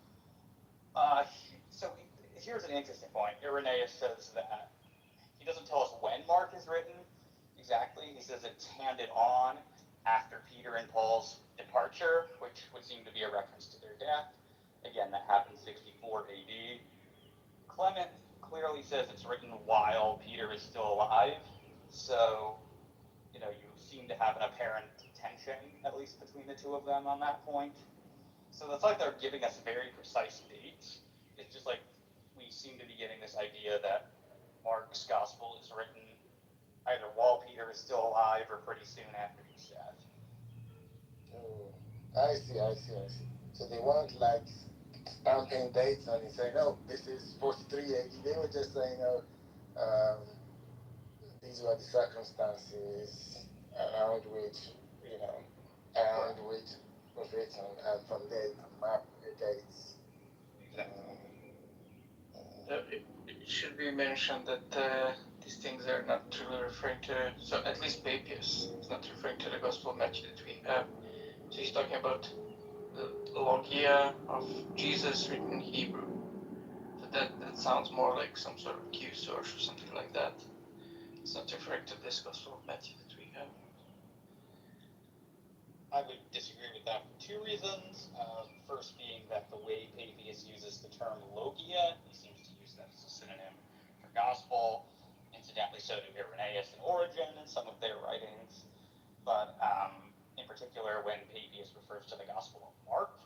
So here's an interesting point. Irenaeus says that he doesn't tell us when Mark is written, exactly. He says it's handed on after Peter and Paul's departure, which would seem to be a reference to their death. Again, that happened 64 AD. Clement clearly says it's written while Peter is still alive, so you seem to have an apparent tension, at least between the two of them on that point. So it's like they're giving us very precise dates. It's just like we seem to be getting this idea that Mark's gospel is written either while Peter is still alive or pretty soon after he's dead. I see. So they weren't like stamping dates and saying, "Oh, this is 43 AD." They were just saying, "Oh, these were the circumstances around which, around which was written, and from there you map the dates." It should be mentioned that these things are not truly referring to, so at least Papias is not referring to the Gospel of Matthew that we have. So he's talking about the Logia of Jesus written in Hebrew. So that sounds more like some sort of Q source or something like that. It's not referring to this Gospel of Matthew that we have. I would disagree with that for two reasons. First being that the way Papias uses the term logia, he seems to use that as a synonym for gospel. Incidentally, so do Irenaeus and Origen in some of their writings. But in particular, when Papias refers to the Gospel of Mark,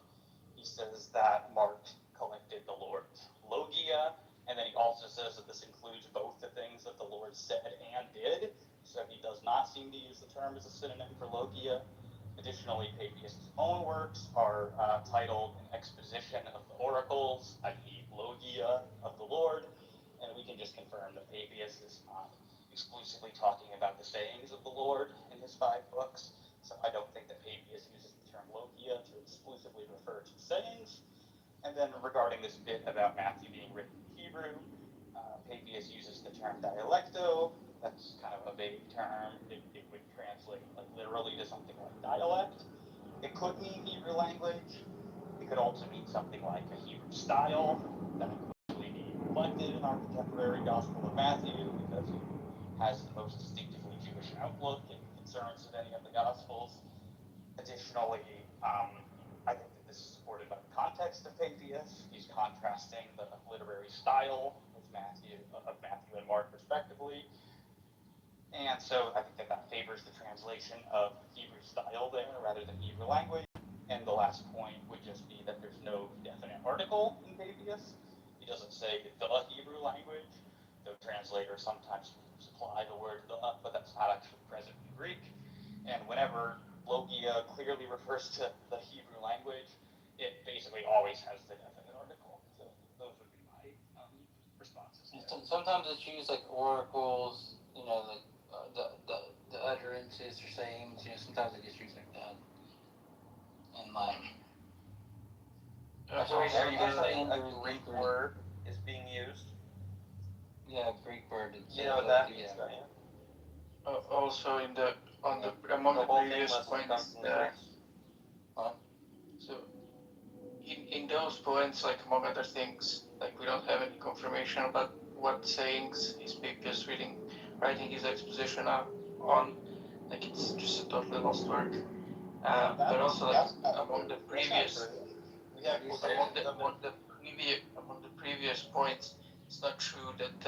he says that Mark collected the Lord's logia, and then he also says that this includes both the things that the Lord said and did. So he does not seem to use the term as a synonym for logia. Additionally, Papias' own works are titled An Exposition of the Oracles, i.e. Logia of the Lord, and we can just confirm that Papias is not exclusively talking about the sayings of the Lord in his 5 books, so I don't think that Papias uses the term Logia to exclusively refer to sayings. And then regarding this bit about Matthew being written in Hebrew, Papias uses the term dialecto. That's kind of a vague term. It would translate literally to something like dialect. It could mean Hebrew language. It could also mean something like a Hebrew style that could actually be reflected in our contemporary Gospel of Matthew because he has the most distinctively Jewish outlook and concerns of any of the Gospels. Additionally, I think that this is supported by the context of Papias. He's contrasting the literary style of Matthew and Mark respectively. And so I think that favors the translation of Hebrew style there rather than Hebrew language. And the last point would just be that there's no definite article in Papias. He doesn't say the Hebrew language, though translators sometimes supply the word the, but that's not actually present in Greek. And whenever logia clearly refers to the Hebrew language, it basically always has the definite article. So those would be my responses. Sometimes it's used like oracles, like the utterances or sayings. Sometimes it gets used like that. And like. So are you saying a Greek word is being used? Yeah, Greek word. You know what that means, don't you? Also among the previous points, so in those points, like among other things, like we don't have any confirmation about what sayings is Papias writing his exposition on, like it's just a totally lost work. But also like among the previous points, it's not true that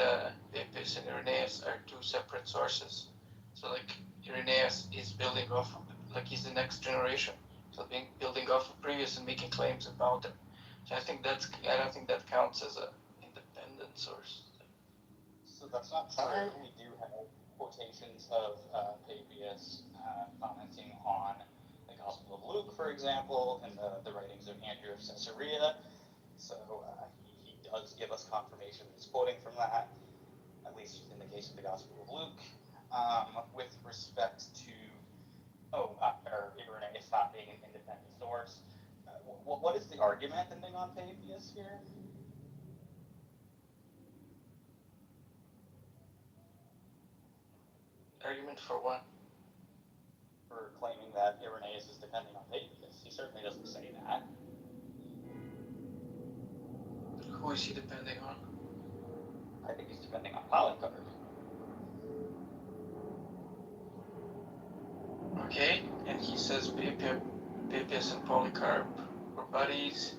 Papias and Irenaeus are 2 separate sources. So like Irenaeus is building off, like he's the next generation, so building off of previous and making claims about them. So I don't think that counts as a independent source. So that's not true. We do have quotations of Papias commenting on the Gospel of Luke, for example, and the writings of Andrew of Caesarea. So he does give us confirmation that he's quoting from that, at least in the case of the Gospel of Luke. With respect to Irenaeus not being an independent source, what is the argument ending on Papias here? Argument for what? For claiming that Irenaeus is depending on Papias. He certainly doesn't say that. Who is he depending on? I think he's depending on Polycarp. Okay, and he says Papias and Polycarp were buddies,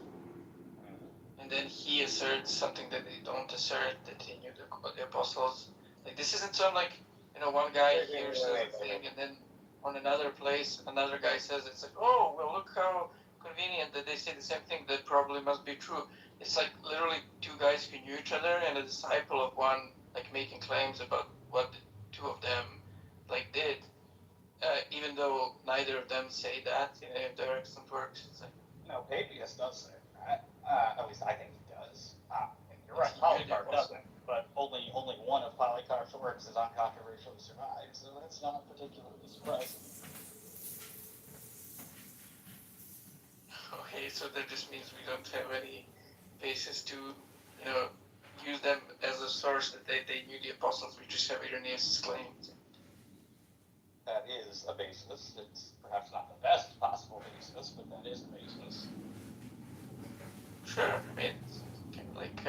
and then he asserts something that they don't assert, that he knew the apostles. Like, this isn't some, like, one guy here says a thing, and then on another place, another guy says, it's like, oh, well, look how convenient that they say the same thing, that probably must be true. It's like literally two guys who knew each other, and a disciple of one, like, making claims about what the two of them, like, did. Even though neither of them say that in any of their excellent works. It's like, No, Papias does say that. At least I think he does. You're right, Polycarp doesn't, but only one of Polycarp's works is uncontroversially survived, so that's not particularly surprising. Okay, so that just means we don't have any basis to, use them as a source that they knew the apostles. We just have Irenaeus' claims. That is a basis. It's perhaps not the best possible basis, but that is a basis. Sure, I mean, like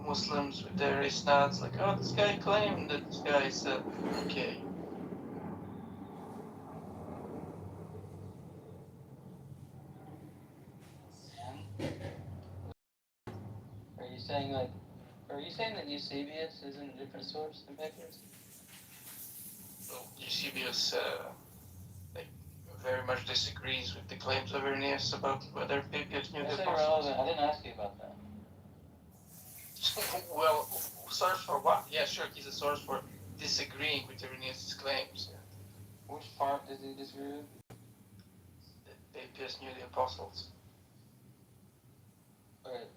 Muslims with their isnads, like, oh, this guy claimed that this guy said, okay. Are you saying that Eusebius isn't a different source than Papias? Well, Eusebius, very much disagrees with the claims of Irenaeus about whether Papias knew the apostles. Irrelevant. I didn't ask you about that. Well, source for what? Yeah, sure, he's a source for disagreeing with Irenaeus' claims. Which part does he disagree with? That Papias knew the apostles. Alright.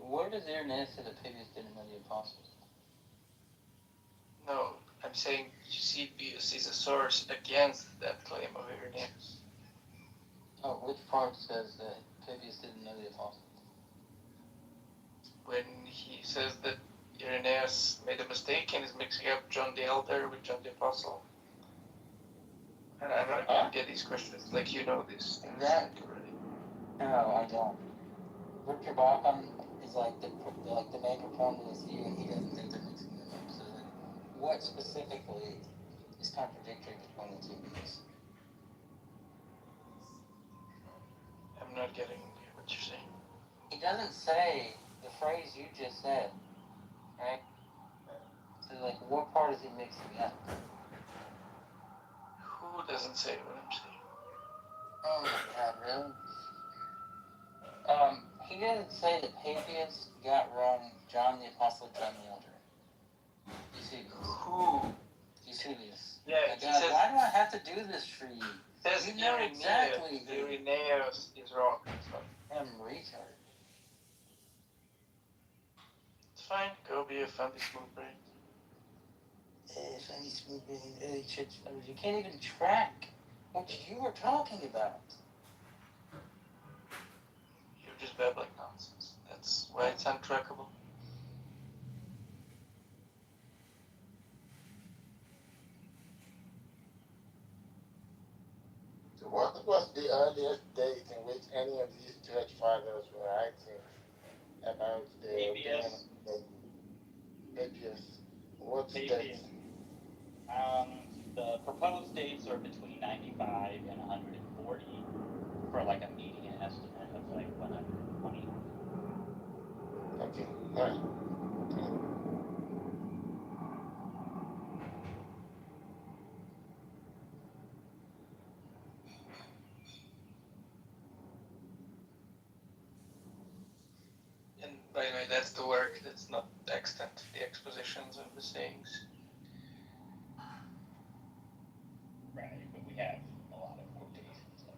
Where does Irenaeus say that Papias didn't know the apostles? No, I'm saying Eusebius is a source against that claim of Irenaeus. Oh, which part says that Papias didn't know the apostles? When he says that Irenaeus made a mistake and is mixing up John the Elder with John the Apostle. And I'm not going to get these questions like you know these things already. No, I don't. Richard Bauckham is like the main proponent of this view, and he doesn't think they're mixing them up. So, like, what specifically is contradictory between the two views? I'm not getting what you're saying. He doesn't say the phrase you just said, right? So, like, what part is he mixing up? Who doesn't say what I'm saying? Oh my god, really? He doesn't say that Papias got wrong John the Apostle, John the Elder. Eusebius. Who? Eusebius. Yeah, he says, why do I have to do this for you? Says You know exactly. Irenaeus is wrong. I'm retarded. It's fine. Go be a funny smooth brain. Funny smooth brain, early church fathers. You can't even track what you were talking about. You're just babbling nonsense. That's why it's untrackable. So what was the earliest date in which any of these church fathers were writing about the Papias. Papias? What's the Papias. date? The proposed dates are between 95 and 140 for like a median estimate of like 120. Okay, alright. And by the way, that's the work. That's not extant. The expositions of the sayings. Right, but we have a lot of quotations of it.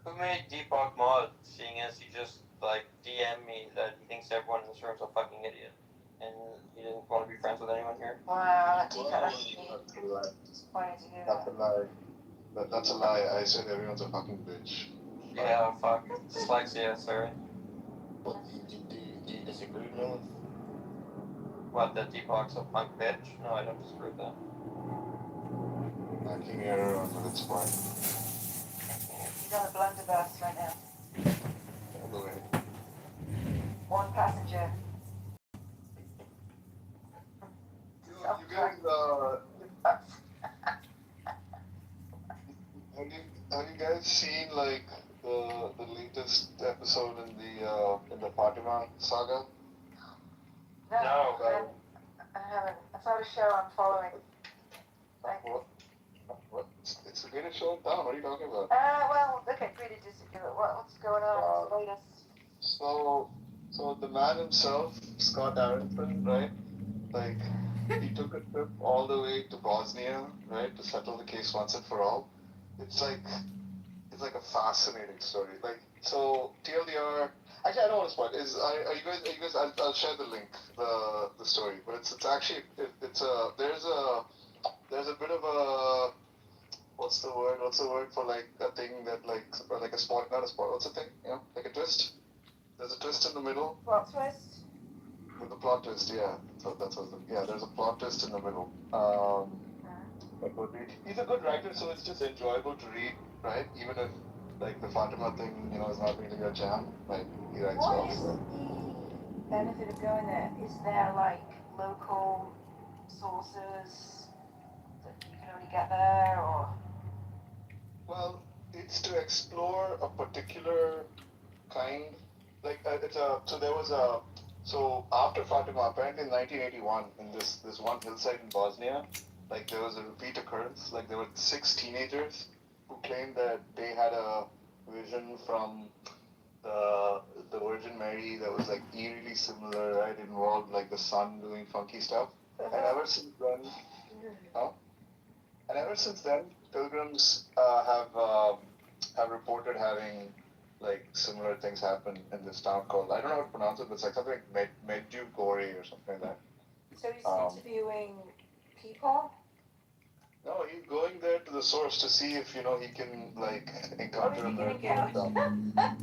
Who made Deepak mod, seeing as he just, like, DM'd me that he thinks everyone in this room's a fucking idiot? And he didn't want to be friends with anyone here? Wow, Deepak. Disappointed to hear that. Dr. Larry. That's a lie. I said everyone's a fucking bitch. Yeah, fuck. Dyslexia, sorry. What, do you disagree with me? What, that Deepak's a punk bitch? No, I don't disagree with that. Marking error on its part. He's on a blunderbuss right now. All the way. One passenger. You guys, have you guys seen like the latest episode in the Fatima saga? No. I haven't. I saw the show I'm following. What? It's the greatest show in town. What are you talking about? Well, okay, agree to disagree. What's going on? What's the latest? So the man himself, Scott Arrington, right? Like, he took a trip all the way to Bosnia, right, to settle the case once and for all. It's like a fascinating story. Like, so TLDR. Actually, I don't want to spoil. Are you guys? I'll share the link, the story. But it's actually there's a bit of a what's the word for like a thing that like a spoil, not a spoil. What's the thing? You know, like a twist. There's a twist in the middle. Plot twist? With the plot twist, yeah. So there's a plot twist in the middle. He's a good writer, so it's just enjoyable to read, right? Even if like the Fatima thing, is not really your jam, like he writes well. What is the benefit of going there? Is there like local sources that you can only get there, or? Well, it's to explore a particular kind. Like so after Fatima, apparently in 1981, in this one hillside in Bosnia, like there was a repeat occurrence. Like there were 6 teenagers who claimed that they had a vision from the Virgin Mary that was like eerily similar, right? It involved like the sun doing funky stuff. And ever since then, pilgrims have reported having like similar things happen in this town called, I don't know how to pronounce it, but it's like something like Medjugorje or something like that. So he's interviewing people? No, he's going there to the source to see if he can like encounter a miracle and stuff.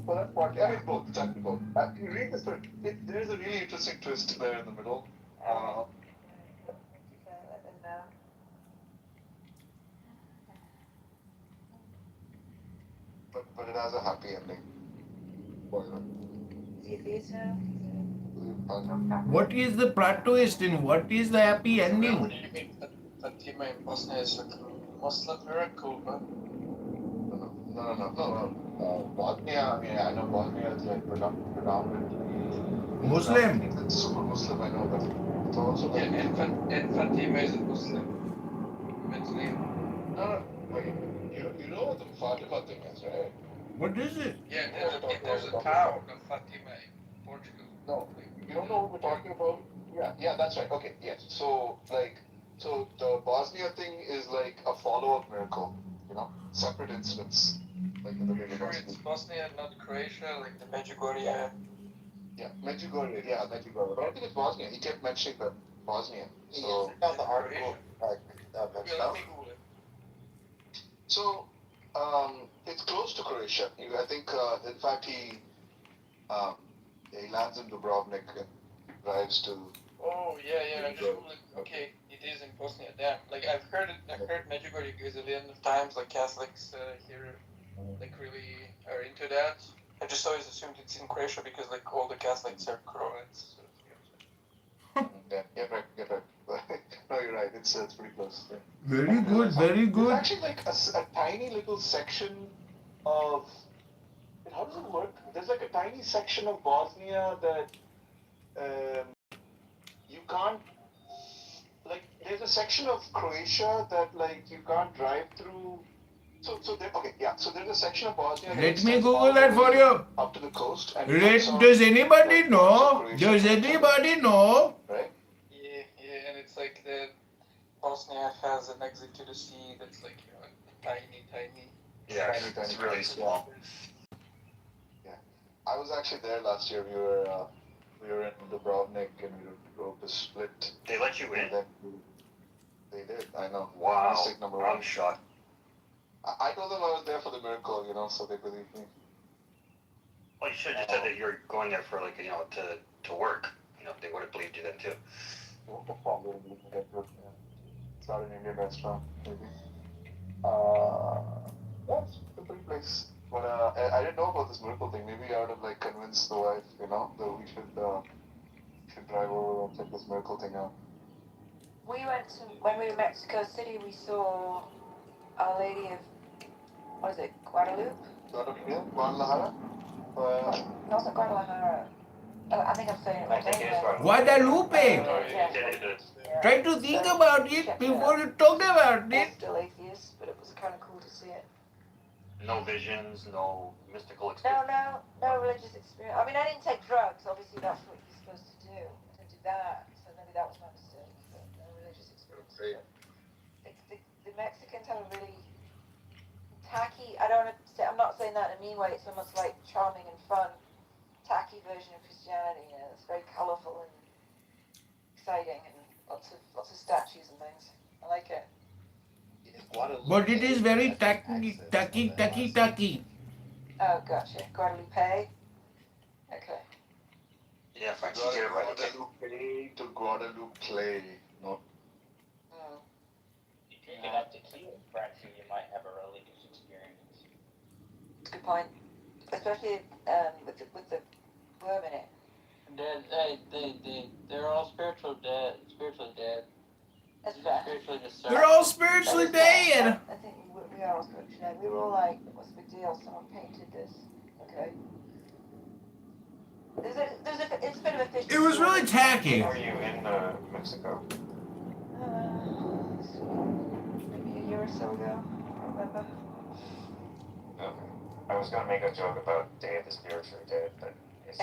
Well, that's part. I mean, both. It's actually both. You read this, but there's a really interesting twist there in the middle. But it has a happy ending. Spoiler. What is the plot twist and what is the happy ending? What do you mean Fatima in Bosnia is a Muslim miracle, but? No. Bosnia, I mean, I know Bosnia is like predominantly Muslim. It's super Muslim, I know, but it's also like... And Fatima is a Muslim. Mentally. No. Wait, you know what the Fatima thing is, right? What is it? Yeah, there's a town of Fatima in Portugal. No, you don't know what we're talking about? Yeah, that's right. Okay, yes. So the Bosnia thing is like a follow-up miracle, separate incidents, like in the bigger Sure, it's Bosnia, not Croatia, like the Medjugorje. Yeah, Medjugorje. But I think it's Bosnia. He kept mentioning the Bosnia. So Not the article, like So, it's close to Croatia. I think, in fact, he lands in Dubrovnik and drives to. Oh yeah. I just okay, it is in Bosnia. Damn, like I've heard Medjugorje a gazillion of times. Like Catholics here, like really are into that. I just always assumed it's in Croatia because like all the Catholics are Croats. So, yeah, get right. No, you're right. It's pretty close. Yeah. Very good. There's actually like a tiny little section of. How does it work? There's like a tiny section of Bosnia that you can't. Like, there's a section of Croatia that like you can't drive through. So there's a section of Bosnia. Let me Google that for you. Up to the coast. And Does anybody know? Does anybody know? Right. Yeah, and it's like the Bosnia has an exit to the sea that's like tiny. Yeah, it's really small. Yeah, I was actually there last year. We were in Dubrovnik and we drove to Split. They let you in? They did. I know. Wow. Mistake number I'm one. shocked. I told them I was there for the miracle, you know, so they believed me. Well, you should have just said that you're going there for like to work. They would have believed you then too. Probably we can get good. Yeah. It's not an Indian restaurant, maybe. Yeah, it's a pretty place. But I didn't know about this miracle thing. Maybe I would have like convinced the wife, you know, that we should drive over and check this miracle thing out. We went to, when we were in Mexico City, we saw Our Lady of, what is it, Guadalupe? Guadalajara? No, it's not Guadalajara. Oh, I think I'm saying it I wrong. think it is right. Guadalupe. Yeah. Try to think So, about it check before out. you talk about We're it. still atheists, but it was kind of cool to see it. No visions, no mystical No, experience. no religious experience. I mean, I didn't take drugs. Obviously, that's what you're supposed to do. I didn't do that, so maybe that was my mistake. But no religious experience. The Mexicans have a really tacky. I'm not saying that in a mean way. It's almost like charming and fun, tacky version of Christianity. You know, it's very colourful and exciting, and lots of statues and things. I like it. But it is very tacky. Oh, gotcha. Guadalupe. Okay. Yeah, Frank, you get it right. Guadalupe to Guadalupe. No. Mm. You drink enough tequila, perhaps you might have a religious experience. Good point. Especially with the worm in it. They're all spiritually dead. That's right. Spiritually discerned. They're all spiritually dead. I think we are all spiritually dead. We were all like, what's the big deal? Someone painted this. Okay. It's a bit of a fish. It was really tacky. Were you in Mexico? Maybe a year or so ago. I don't remember. Okay. I was gonna make a joke about Day of the Spiritually Dead, but it's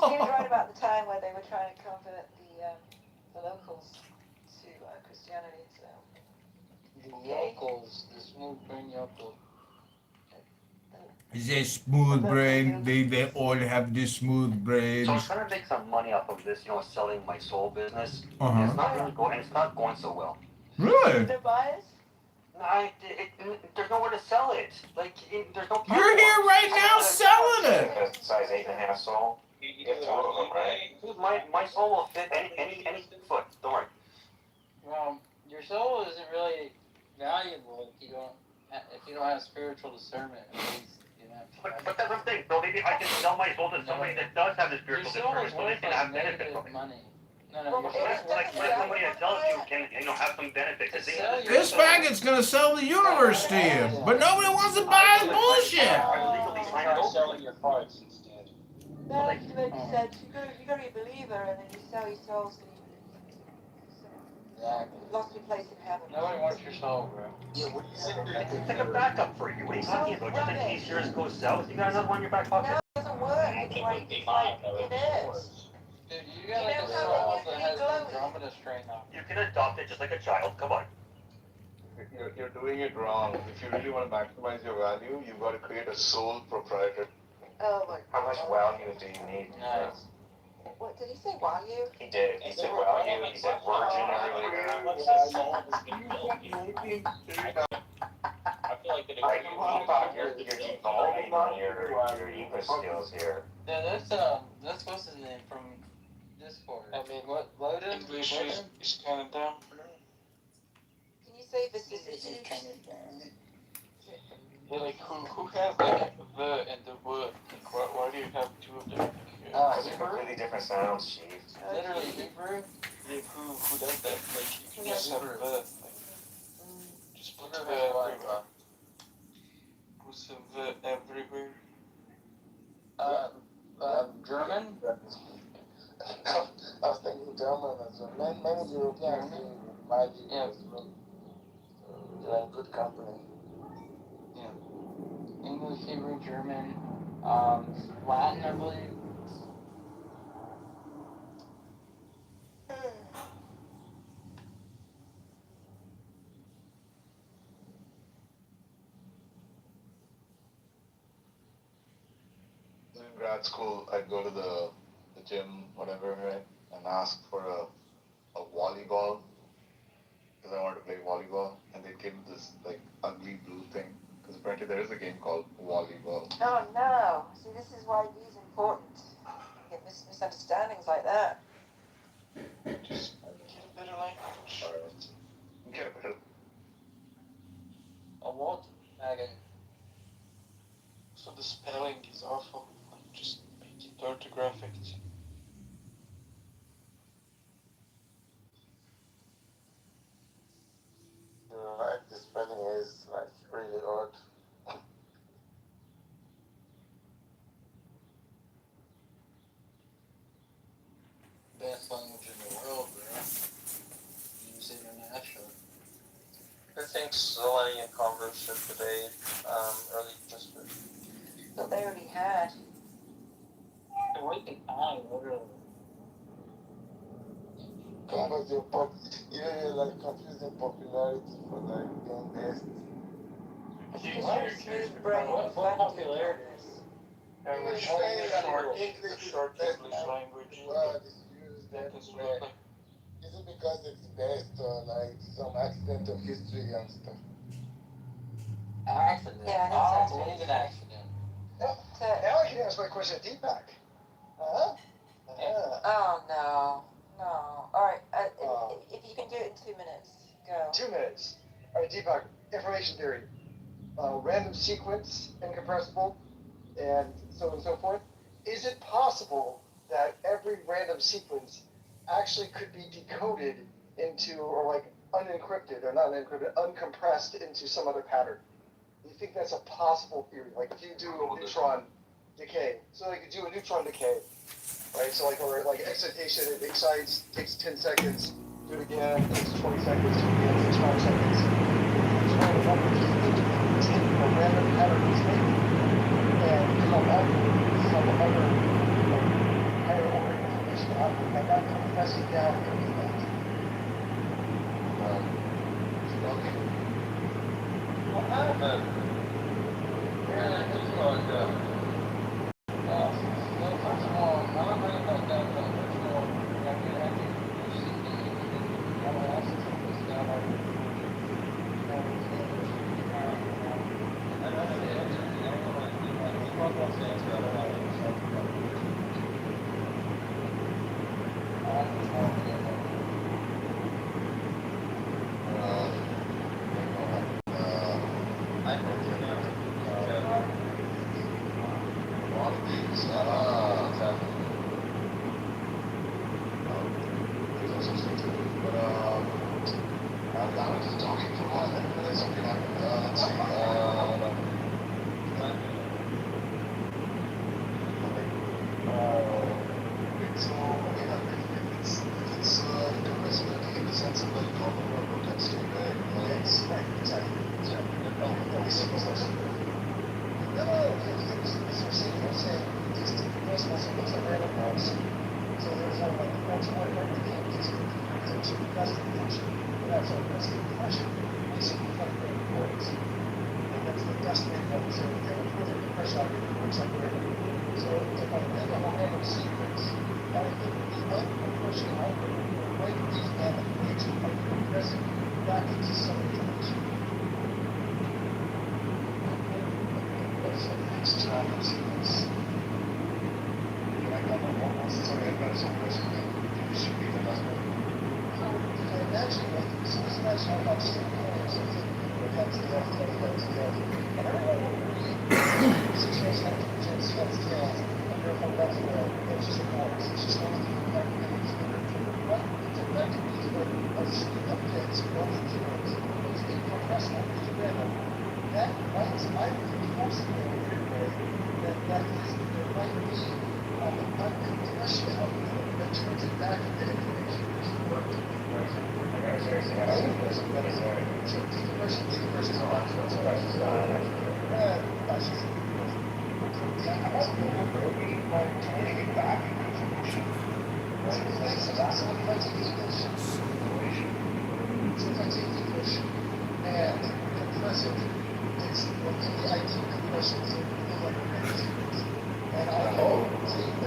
Seems right about the time where they were trying to convert the locals to Christianity. So. The locals, the smooth brain yokels. The smooth brain. They all have the smooth So brains. I'm trying to make some money off of this, selling my soul business. Uh-huh. And it's not really going. It's not going so well. Really? No buyers? There's nowhere to sell it. There's no. You're here right now selling it. a size 8.5 soul. You have two of them, right? Dude, my soul will fit any foot. Don't worry. Well, your soul isn't really valuable if you don't have spiritual discernment. At least, you know. But that's the thing. So maybe I can sell my soul to somebody that does have the spiritual discernment, so they can have benefit from it. Money. No, Let somebody that sells you can, have some benefit. This faggot's gonna sell the universe to you, but nobody wants to buy his bullshit. Selling your parts instead. No, like said, you gotta be a believer, and then you sell your soul so Exactly. you lost your place in heaven. Nobody wants your soul, bro. Yeah, what are you saying? It's like a backup for you. What are you talking about? Just in case yours goes south, you got another one in your back pocket. No, it doesn't work. It's like it is. Dude, you got like a soul that has the Andromeda strain on. You can adopt it just like a child. Come on. You're doing it wrong. If you really want to maximize your value, you've got to create a sole proprietor. Oh my. How much value do you need? Nice. What did he say? Value? He did. He said value. He said virgin earlier. I feel like the You're devolving on your ego skills here. Yeah, that's what's his name from Discord. I mean, what? Loden? English is kind of dumb. Can you say vicissitudes? Yeah, like who has like the and the word? Like, why do you have two of them? Those are completely different sounds, Chief. Literally Hebrew? Yeah, who does that? Like you can just have the. Like, just put the everywhere. Who's the everywhere? German? I was thinking German as well. Many Europeans value this room. You're in good company. English, Hebrew, German, Latin, I believe. In grad school, I'd go to the gym, whatever, right, and ask for a volleyball. apparently there is a game called volleyball. Oh no! See, this is why D is important. You get misunderstandings like that. Just get a better language. Alright. Get a better. A what? Okay. So the spelling is awful. Like, just make it orthographic. Right, the spelling is like really odd. Best language in the world, bro. Use international. I think Zeleny and Congress should debate early history. Thought they already had. Congress, you're like confusing popularity for like being best. Smooth brain. What popularity? English, Short short English language. Word is used everywhere. Is it because it's based on like some accident of history and stuff? Accident. Yeah, I I think so. believe in accident. Now I can ask my question to Deepak. Uh-huh. Oh no, no. All right, if you can do it in 2 minutes, go. 2 minutes. All right, Deepak. Information theory. Random sequence, incompressible, and so on and so forth. Is it possible that every random sequence actually could be decoded into, or like unencrypted, or not unencrypted, uncompressed into some other pattern? Do you think that's a possible theory? Like if you do a neutron decay, so like you do a neutron decay, right? So like, or like excitation, it excites, takes 10 seconds, do it again, takes 20 seconds, do it again, takes 5 seconds. Just random numbers, just take a random pattern is taken and come up with some other like, higher order information output, and not compress it down into that. What happened? Yeah, it's like Well, first of all, I don't know about that, but first of all, I could actually use the also take this down over.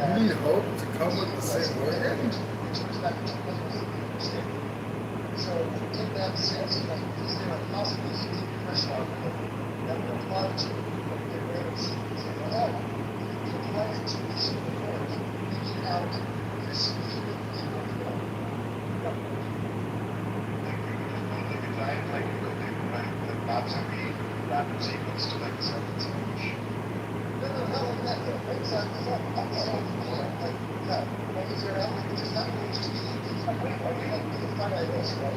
You need hope to come with the same word. So take that sense, like, is there a possibility to fresh algorithm that would apply to a random sequence? And hell, if you apply it to this universe, you can have this even in a form. Like a giant, like you could take, right, that maps every random sequence to like a certain sequence. No, that, exactly, I'm saying, like, yeah, like, is there, like, it's not going to be, it's finite list, right?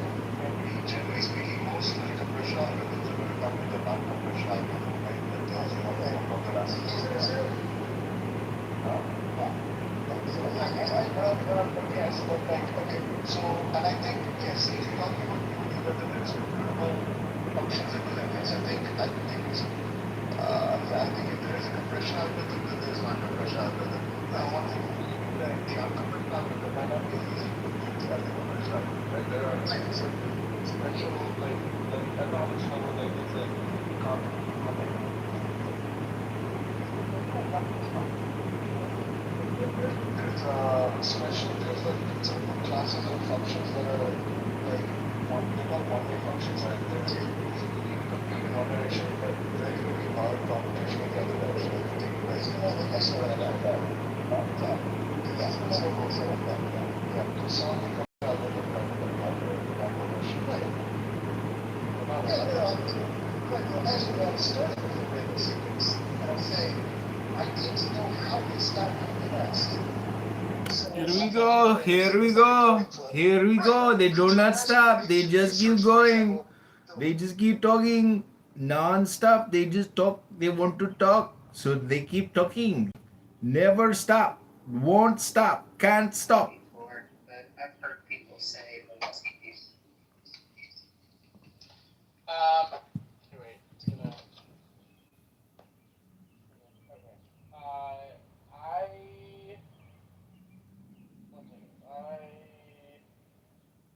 Generally speaking, most like compression algorithms are going to come with a non-compression algorithm, right? That tells you how to work on the random sequence. Yes, but like, okay, so, and I think, yes, if you're talking about purely whether there's comparable functions in the limits, I think, yeah, I think if there is a compression algorithm, then there's non-compression algorithm. Now, one thing that the uncompression algorithm might not be as easy to use as the compression algorithm, right? There are like certain special, like economics level, like it's a there's there's like certain classes of functions that are like they're not one-way functions, right? They're easily compete in one direction, but very, very hard competition in the other direction. Like you take price, like so and that. Yeah. So some of the algorithm might be non-compression. Right. Actually, when I'm starting with a random sequence, and I'm saying, I need to know how it's not compressed. Here we go. Here we go. Here we go. They do not stop. They just keep going. They just keep talking non-stop. They just talk. They want to talk. So they keep talking. Never stop. Won't stop. Can't stop. But I've heard people say anyway, it's gonna. Okay. One second.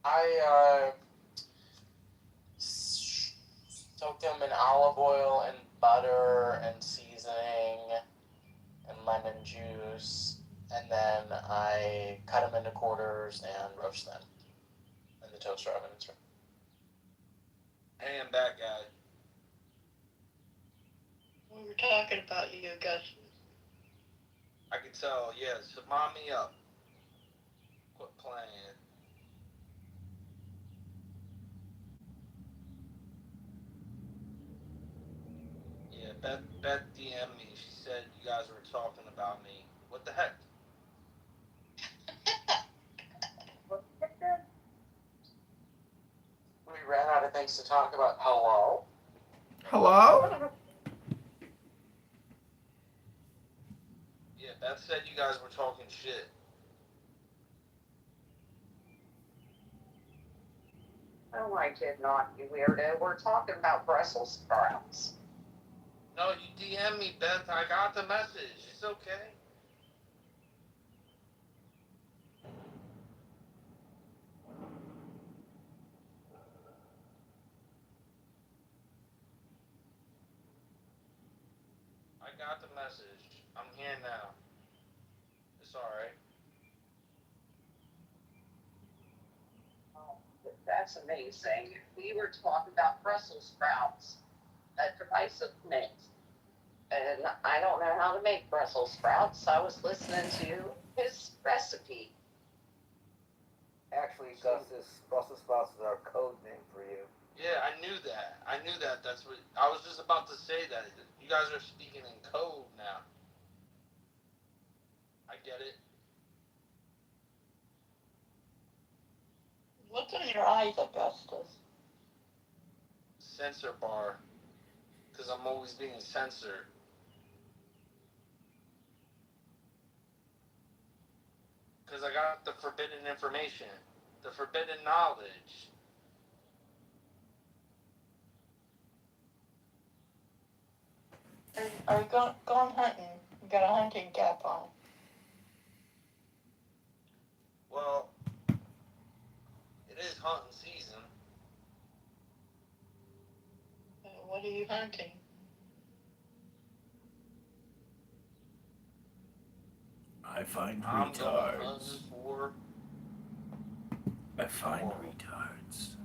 I soak them in olive oil and butter and seasoning and lemon juice, and then I cut them into quarters and roast them in the toaster oven. It's Hey, I'm back, guy. We were talking about you, Gus. I can tell, yeah, so mom me up. Quit playing. Yeah, Beth DM'd me. She said you guys were talking about me. What the heck? we ran out of things to talk about. Hello? Hello? Yeah, Beth said you guys were talking shit. Oh, I did not, you weirdo. We're talking about Brussels sprouts. No, you DM me, Beth. I got the message. It's okay. I got the message. I'm here now. It's alright. Oh, that's amazing. We were talking about Brussels sprouts that Divisive makes. And I don't know how to make Brussels sprouts. I was listening to his recipe. Actually, Gus's Brussels sprouts is our code name for you. Yeah, I knew that. That's what I was just about to say. That you guys are speaking in code now. I get it. What's in your eyes, Augustus? Censor bar. Because I'm always being censored. Because I got the forbidden information. The forbidden knowledge. Are you going hunting? You got a hunting cap on. Well, it is hunting season. What are you hunting? I find I'm going retards. hunting for I find retards.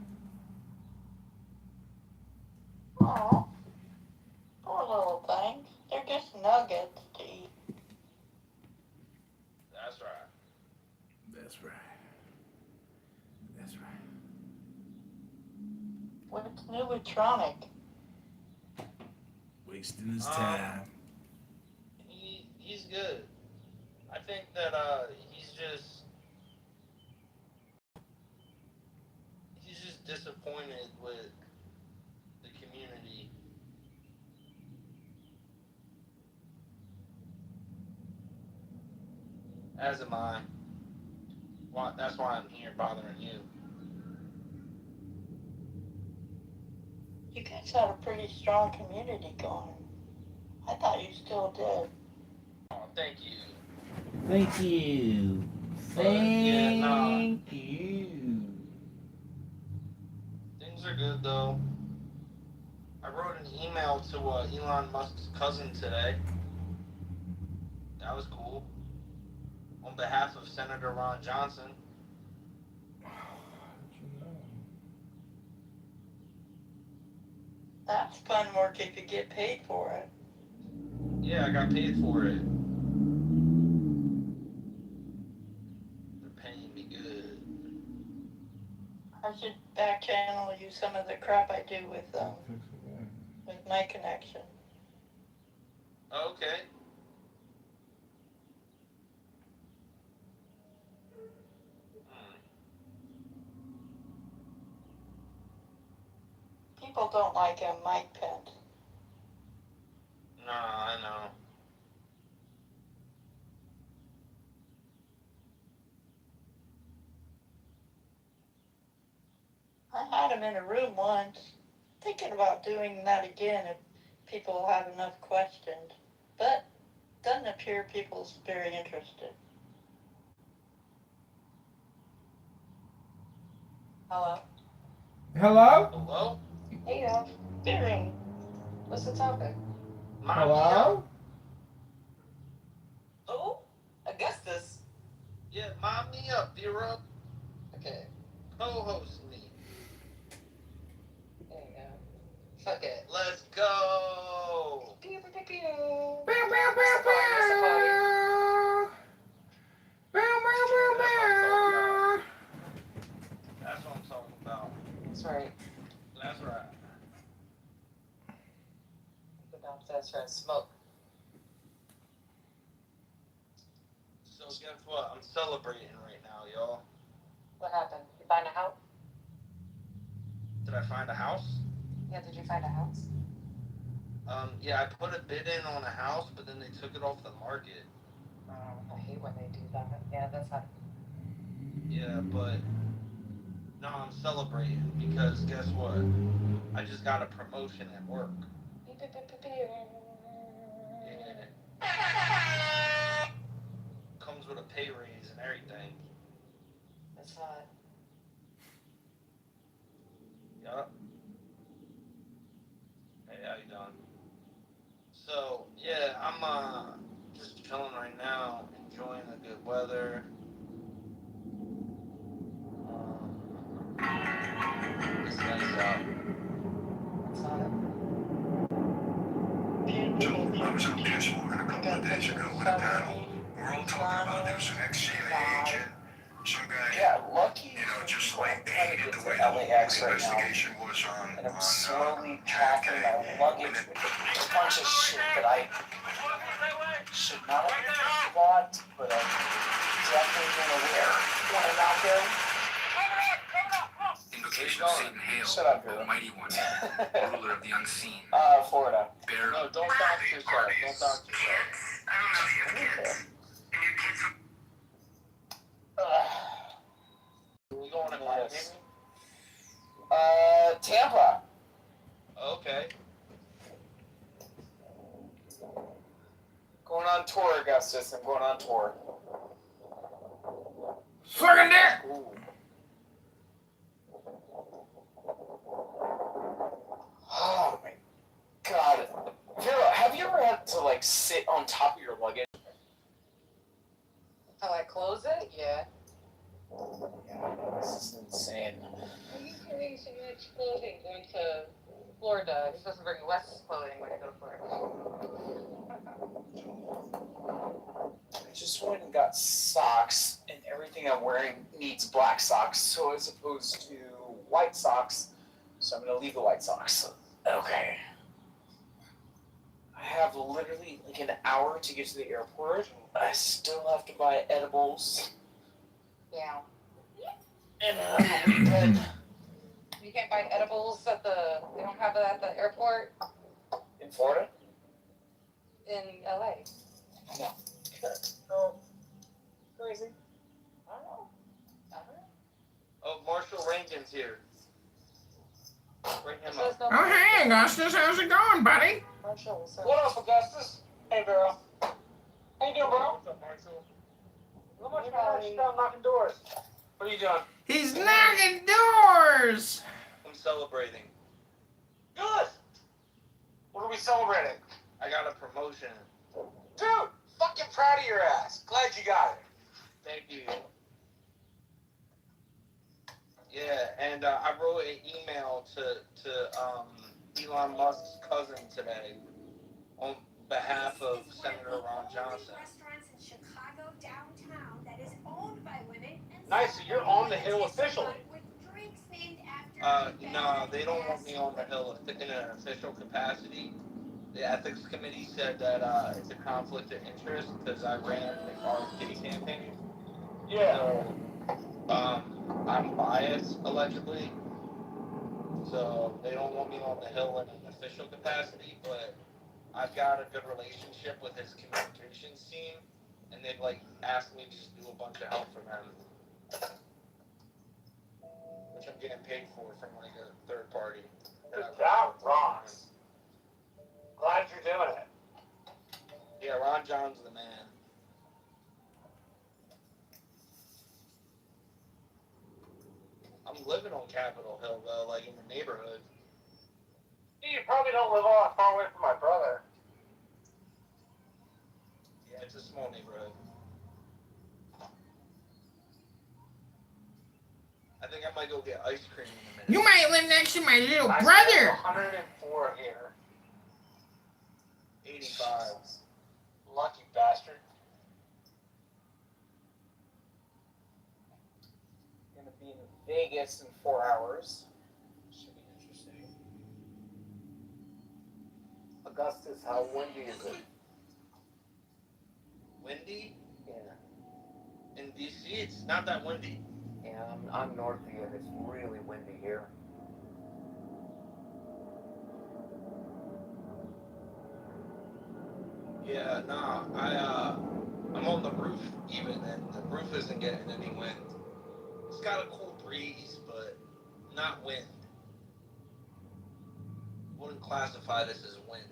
What's new with Tronic? Wasting his time. He's good. I think that he's just disappointed with the community. As am I. That's why I'm here bothering you. You guys had a pretty strong community going. I thought you still did. Oh, thank you. Thank you. Thank you. Things are good though. I wrote an email to Elon Musk's cousin today. That was cool. On behalf of Senator Ron Johnson. That's fun work if you get paid for it. Yeah, I got paid for it. They're paying me good. I should back channel you some of the crap I do with my connection. Okay. People don't like Mike Pence. No, I know. I had him in a room once, thinking about doing that again if people have enough questions. But doesn't appear people's very interested. Hello? Hello? Hello? Hey, Darren. What's the topic? Hello? Oh, Augustus. Yeah, mom me up, Vera. Okay. Co-host me. There you go. Fuck it. Let's go. Pew, pew, pew, pew. What's the party? That's what I'm talking about. That's right. That's right. Go downstairs for a smoke. So guess what? I'm celebrating right now, y'all. What happened? You find a house? Did I find a house? Yeah, did you find a house? Yeah, I put a bid in on a house, but then they took it off the market. I hate when they do that. Yeah, that's not. Yeah, but no, I'm celebrating because guess what? I just got a promotion at work. Yeah. Comes with a pay raise and everything. That's hot. Yup. Hey, how you doing? So, yeah, I'm just chilling right now, enjoying the good weather. It's nice out. It's hot. I was on Catch Morgan a couple of days ago with a panel. We're all talking about there's an ex-CIA agent. Some guy, lucky. Just like they hated the way the LAX whole right now. investigation was And I'm on slowly packing my luggage with a bunch of shit that I should not have bought, but I'm definitely gonna wear when I'm out there. Invocation of Satan hail, Shut up, Almighty One, ruler of the unseen. Florida. Bear No, don't talk to yourself. Don't talk to yourself. I don't know if you have kids. And your kids We going to Miami? Tampa. Okay. Going on tour, Augustus. I'm going on tour. Sucking dick! Oh my god. Vera, have you ever had to sit on top of your luggage? How I close it? Yeah. Yeah, this is insane. Why are you carrying so much clothing going to Florida? You're supposed to bring less clothing when you go to Florida. I just went and got socks, and everything I'm wearing needs black socks, so as opposed to white socks, So I'm gonna leave the White Sox. Okay. I have literally like an hour to get to the airport. I still have to buy edibles. Yeah. And a weekend. You can't buy edibles at they don't have it at the airport In Florida? in LA. No. Oh, crazy. I don't know. Oh, Marshall Rankin's here. Bring him Says up. no Oh, hey, Augustus, how's it going, buddy? Marshall, so. What up, Augustus? Hey, Barrel. How you doing, bro? What's up, Marshall? Not much, man. Just down knocking doors. What are you doing? He's knocking doors. I'm celebrating. Good. What are we celebrating? I got a promotion. Dude, fucking proud of your ass. Glad you got it. Thank you. Yeah, and I wrote an email to Elon Musk's cousin today on behalf of Senator Ron Johnson. Nice, so you're on the Hill officially. No, they don't want me on the Hill in an official capacity. The ethics committee said that it's a conflict of interest because I ran the RFK campaign. Yeah. So, I'm biased, allegedly. So they don't want me on the Hill in an official capacity, but I've got a good relationship with his communications team, and they've asked me to just do a bunch of help for them, which I'm getting paid for from a third party. Good job, Ron. Glad you're doing it. Yeah, Ron John's the man. I'm living on Capitol Hill though, in the neighborhood. You probably don't live all that far away from my brother. Yeah, it's a small neighborhood. I think I might go get ice cream in a minute. You might live next to my little I brother. 104 here. 85. Lucky bastard. Gonna be in Vegas in 4 hours. Should be interesting. Augustus, how windy is it? Windy? Yeah. In DC, it's not that windy. Yeah, I'm north of you and it's really windy here. Yeah, nah, I'm on the roof even, and the roof isn't getting any wind. It's got a cool breeze, but not wind. Wouldn't classify this as wind.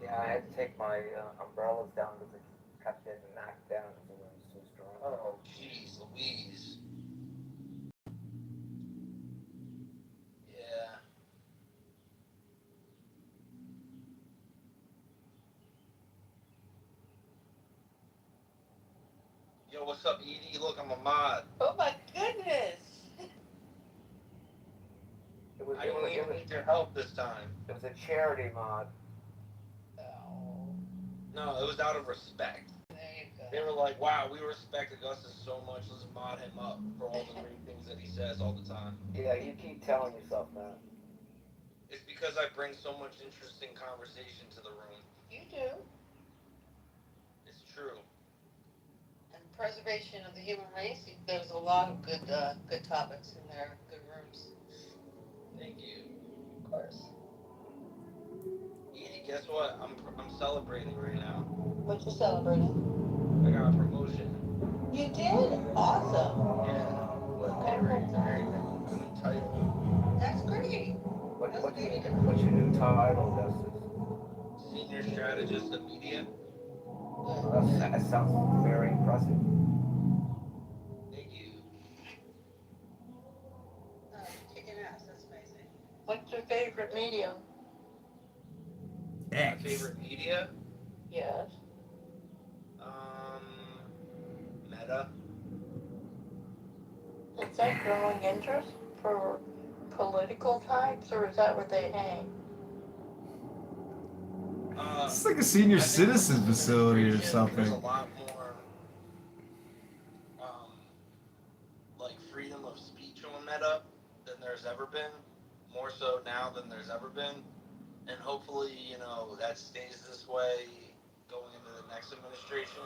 Yeah, I had to take my umbrellas down because it kept getting knocked down because the wind was too strong. Oh, jeez, Louise. Yeah. Yo, what's up, Edie? Look, I'm a mod. Oh my goodness. I didn't even need your help this time. It was a charity mod. No, it was out of respect. They were like, wow, we respect Augustus so much, let's mod him up for all the great things that he says all the time. Yeah, you keep telling yourself that. It's because I bring so much interesting conversation to the room. You do. It's true. And preservation of the human race, there's a lot of good topics in there, good rooms. Thank you. Of course. Edie, guess what? I'm celebrating right now. What you celebrating? I got a promotion. You did? Awesome. Yeah. New title. That's great. What's your new title, Augustus? Senior strategist of media. That sounds very impressive. Thank you. Kicking ass, that's amazing. What's your favorite medium? My favorite media? Yes. Meta. Is that growing interest for political types, or is that where they hang? It's like a senior citizen facility or something. There's a lot more, freedom of speech on Meta than there's ever been. more so now than there's ever been, and hopefully, that stays this way going into the next administration.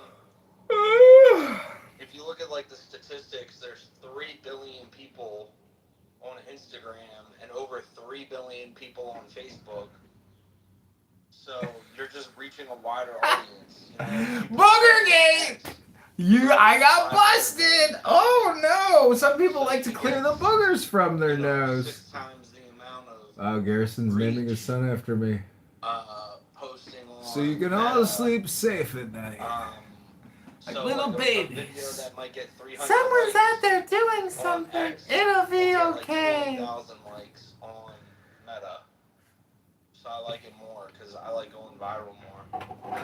If you look at like the statistics, there's 3 billion people on Instagram and over 3 billion people on Facebook. So you're just reaching a wider audience. Boogergate! I got busted! Oh no! Some people like to clear the boogers from their nose. 6 times the amount of Oh, Garrison's naming his son after me. posting on. So you can all sleep safe at night. Like little babies. That might get 300 Someone's likes out there doing something. X, It'll be will get, okay. 20,000 likes on Meta. So I like it more because I like going viral more.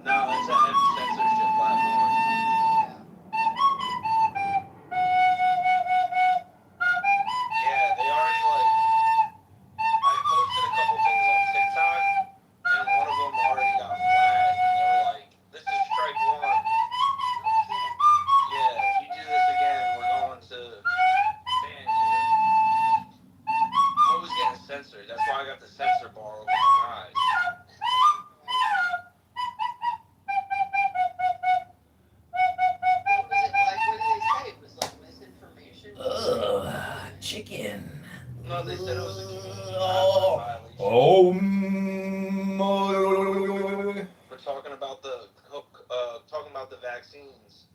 No, it's a censorship platform. Yeah, they already I posted a couple things on TikTok, and one of them already got flagged. And they were like, "This is strike one." Yeah, if you do this again, we're going to ban you. I'm always getting censored. That's why I got the censor bar over my eyes. Chicken. No, they said it was a community violation. Oh. We're talking about the vaccines.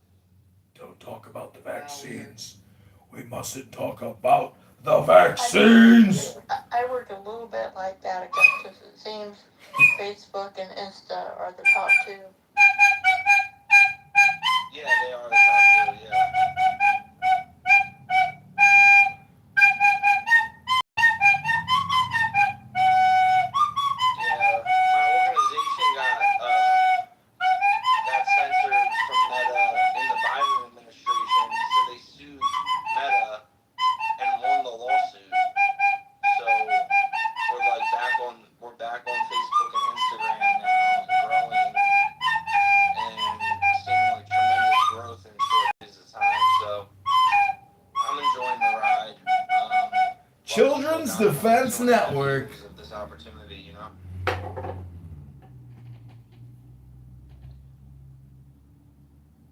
Don't talk about the vaccines. We mustn't talk about the vaccines. I work a little bit like that, because it seems Facebook and Insta are the top two. Yeah, they are the top two, yeah. Got censored from Meta in the Biden administration, so they sued Meta and won the lawsuit. So we're back on Facebook and Instagram now, growing and seeing tremendous growth in short periods of time. So I'm enjoying the ride. Children's Defense Network. Of this opportunity,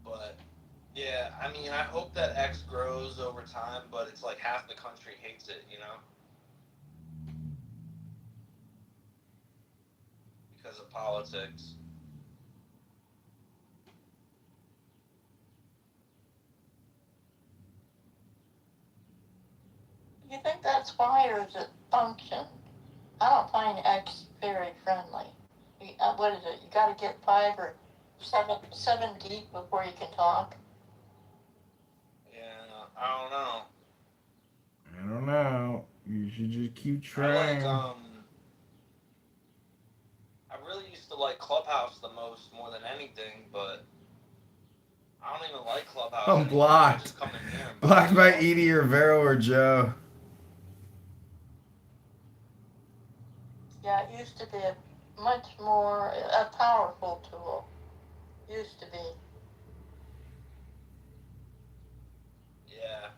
But yeah, I mean, I hope that X grows over time, but it's like half the country hates it, because of politics. You think that's why, or is it function? I don't find X very friendly. What is it? You got to get 5 or 7 deep before you can talk. Yeah, I don't know. I don't know. You should just keep trying. I really used to like Clubhouse the most, more than anything, but I don't even like Clubhouse. I'm blocked. Blocked by Edie or Vero or Joe. Yeah, it used to be a much more a powerful tool. Used to be. Yeah.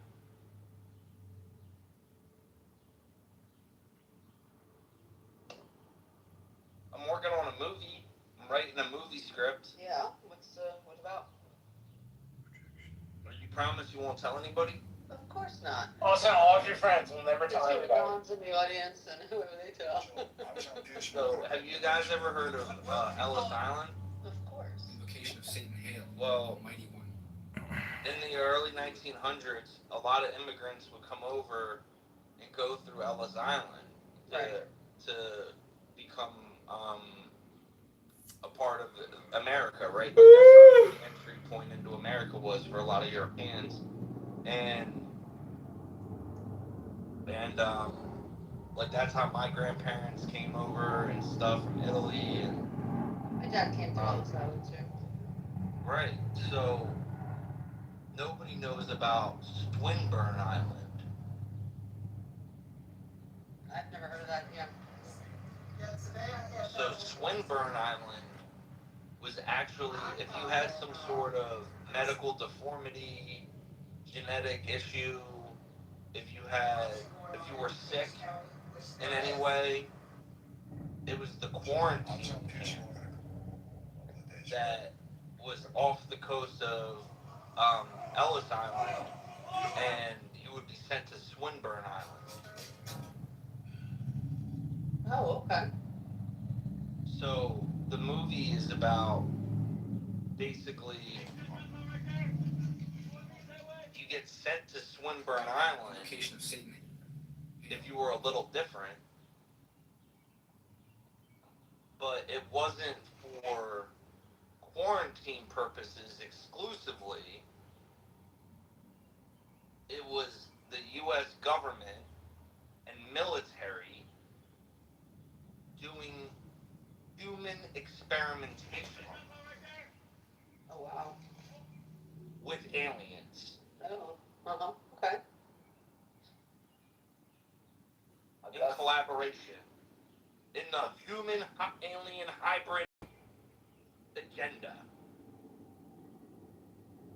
I'm working on a movie. I'm writing a movie script. Yeah, what about? You promise you won't tell anybody? Of course not. Oh, tell all of your friends. We'll never tell There's anybody. no one's in the audience, and whoever they tell. So, have you guys ever heard of Ellis Island? Of course. Invocation of Satan Hail, Well, Mighty One. in the early 1900s, a lot of immigrants would come over and go through Ellis Island to become a part of America, right? Like that's how the entry point into America was for a lot of Europeans, and like that's how my grandparents came over and stuff from Italy, and My dad came to Ellis Island too. right. So nobody knows about Swinburne Island. I've never heard of that. Yeah. Swinburne Island was actually if you had some sort of medical deformity, genetic issue, if you were sick in any way, it was the quarantine camp that was off the coast of Ellis Island, and you would be sent to Swinburne Island. Oh, okay. So the movie is about basically you get sent to Swinburne Island if you were a little different, but it wasn't for quarantine purposes exclusively. It was the U.S. government and military doing human experimentation Oh, wow. with aliens Oh, uh-huh, okay. in collaboration in the human alien hybrid agenda.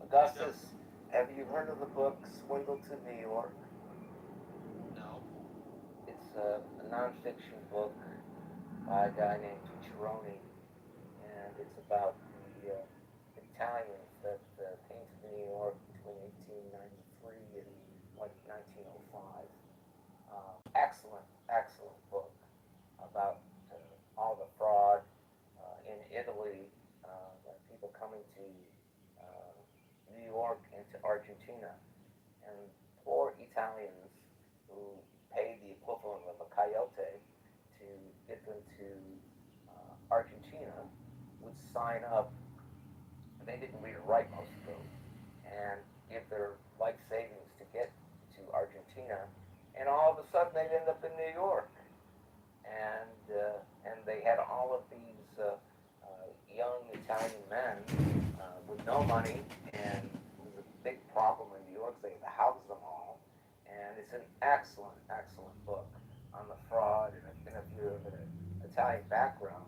Augustus, have you heard of the book Swindle to New York? No. It's a nonfiction book by a guy named Chironi, and it's about the Italians that came to New York between 1893 and like 1905. Excellent, excellent book about all the fraud in Italy, people coming to New York and to Argentina, and poor Italians who paid the equivalent of a coyote to get them to Argentina would sign up, and they didn't read or write most of them, and give their life savings to get to Argentina, and all of a sudden they'd end up in New York, and they had all of these young Italian men with no money, and it was a big problem in New York. They had to house them all, and it's an excellent, excellent book on the fraud. And if you have an Italian background,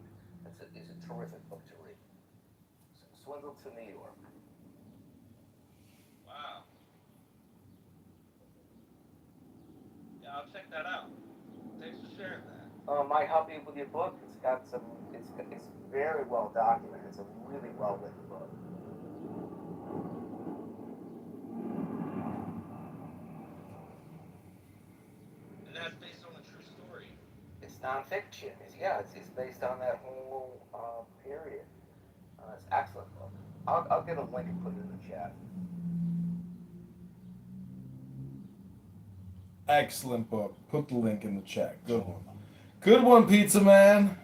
it's a terrific book to read. Swindle to New York. Wow. Yeah, I'll check that out. Thanks for sharing that. Might help you with your book. It's got some. It's very well documented. It's a really well written book. And that's based on a true story. It's nonfiction. It's based on that whole period. It's an excellent book. I'll get a link and put it in the chat. Excellent book. Put the link in the chat. Good one. Good one, Pizza Man.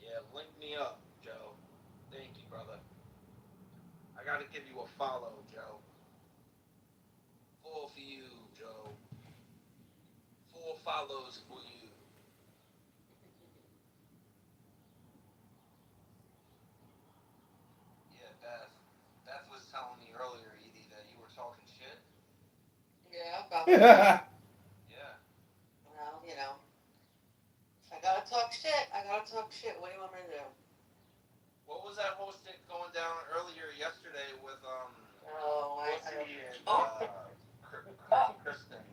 Yeah, link me up, Joe. Thank you, brother. I gotta give you a follow, Joe. Full for you, Joe. Full follows for you. Yeah, Beth was telling me earlier, Edie, that you were talking shit. Yeah, about Yeah. Yeah. Well, you know, if I gotta talk shit, I gotta talk shit. What do you want me to do? What was that whole shit going down earlier yesterday with Oh, Pussy and Kristen?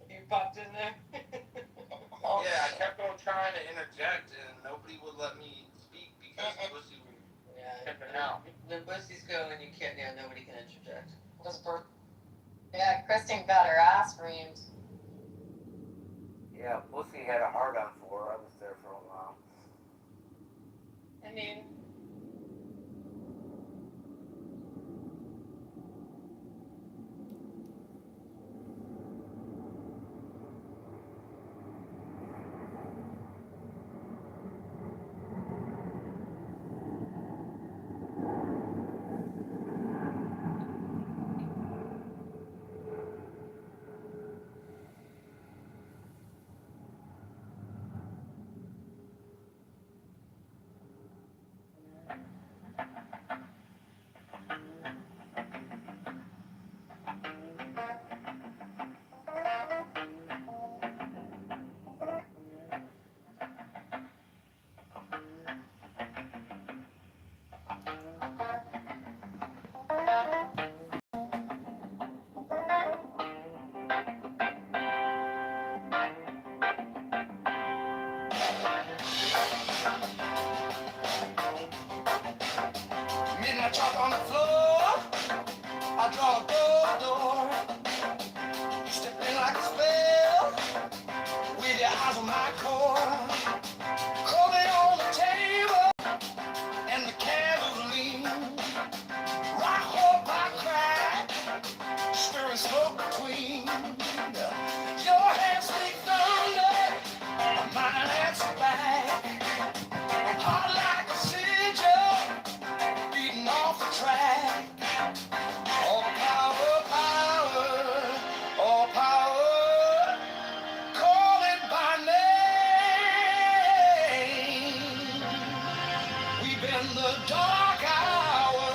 You popped in there? Yeah, I kept on trying to interject and nobody would let me speak because Pussy was pimping out. When Pussy's going, you can't. Yeah, nobody can interject. Yeah, Kristen got her ass reamed. Yeah, Pussy had a hard on for her. I was there for a while. I mean, Midnight talk on the floor. I draw a door. You step in like a spell with your eyes on my core. Coffee on the table and the candles lean. Rock, hope, I crack, stirring smoke between. Your hands speak thunder, mine answer back. Hot like a sigil, beating off the track. All power, all power, call it by name. We've been the dark hour.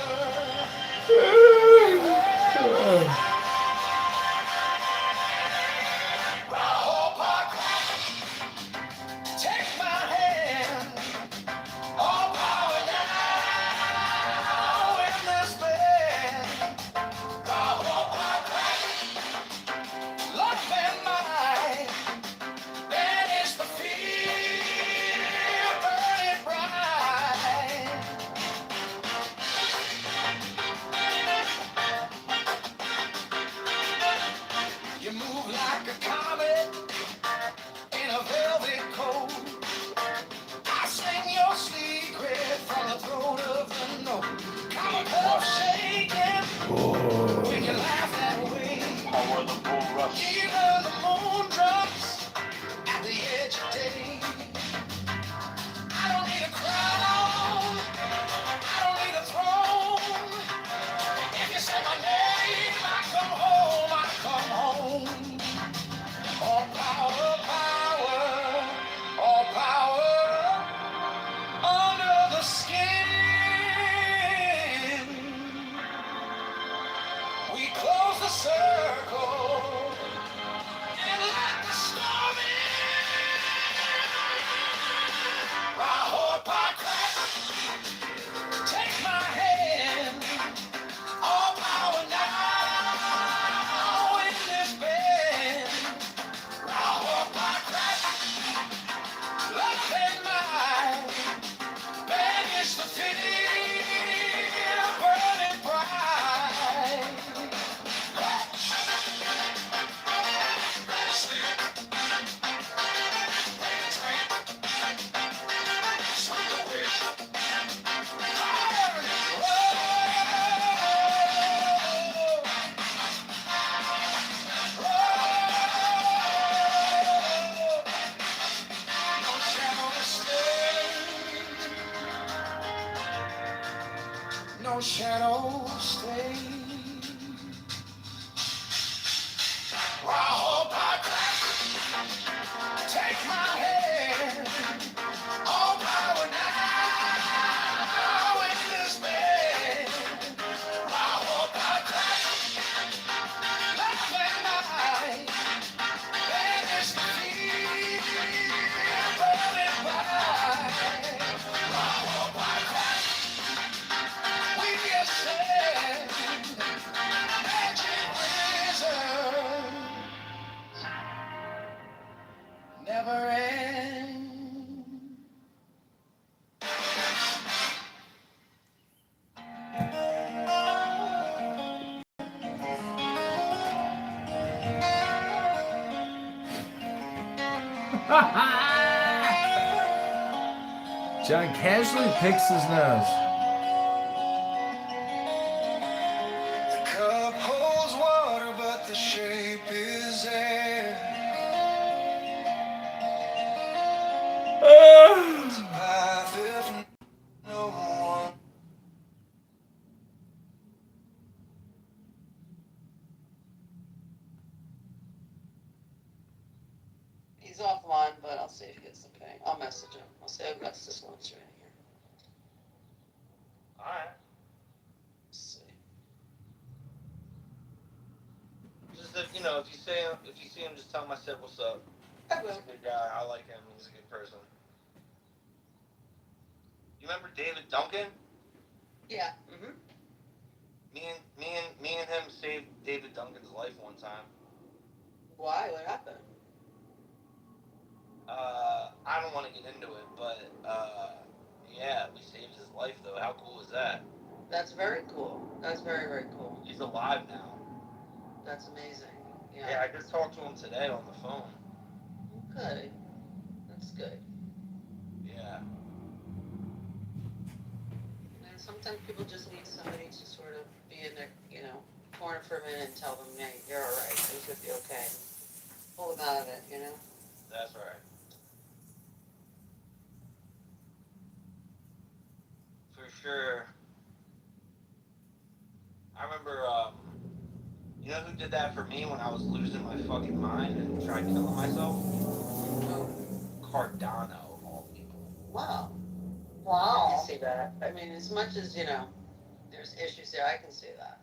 Take my hand, all power now in this bed. Love and might, banish the fear, burn it bright. You move like a comet in a velvet coat. I sing your secret from the throat of the note. Comic cup shaking when you laugh that way. Power the bull rush. Even the moon drops at the edge of day. I don't need a crown, I don't need a throne. If you say my name, I come home, I come home. All power, all power under the skin. We close the circle and let the storm in. Rahoot crack, take my hand. All power now in this bed. Rahoot crack, love and might, banish the fear, burn it bright. No shadow stay. Rahoot crack, take my hand. All power now in this bed. Rahoot crack, love and might, banish the fear, burn it bright. Rahoot crack, we ascend, magic wizard, never end. John casually picks his nose. The cup holds water, but the shape is air. It's a path if no one. He's offline, but I'll see if he gets the ping. I'll message him. I'll say I've got this lunch right here. Alright. Let's see. Just if you know, if you see him, just tell him I said what's up. I He's will. a good guy. I like him. He's a good person. You remember David Duncan? Yeah. Mm-hmm. Me and him saved David Duncan's life one time. Why? What happened? I don't want to get into it, but yeah, we saved his life though. How cool is that? That's very cool. That's very, very cool. He's alive now. That's amazing. Yeah, Yeah. I just talked to him today on the phone. Okay. That's good. Yeah. And sometimes people just need somebody to sort of be in their, corner for a minute and tell them, hey, you're all right. Things will be okay. Pull them out of it, That's right. For sure. I remember, you know who did that for me when I was losing my fucking mind and tried killing myself? Cardano, of all people. Wow. I Wow. can see that. I mean, as much as, there's issues there, I can see that.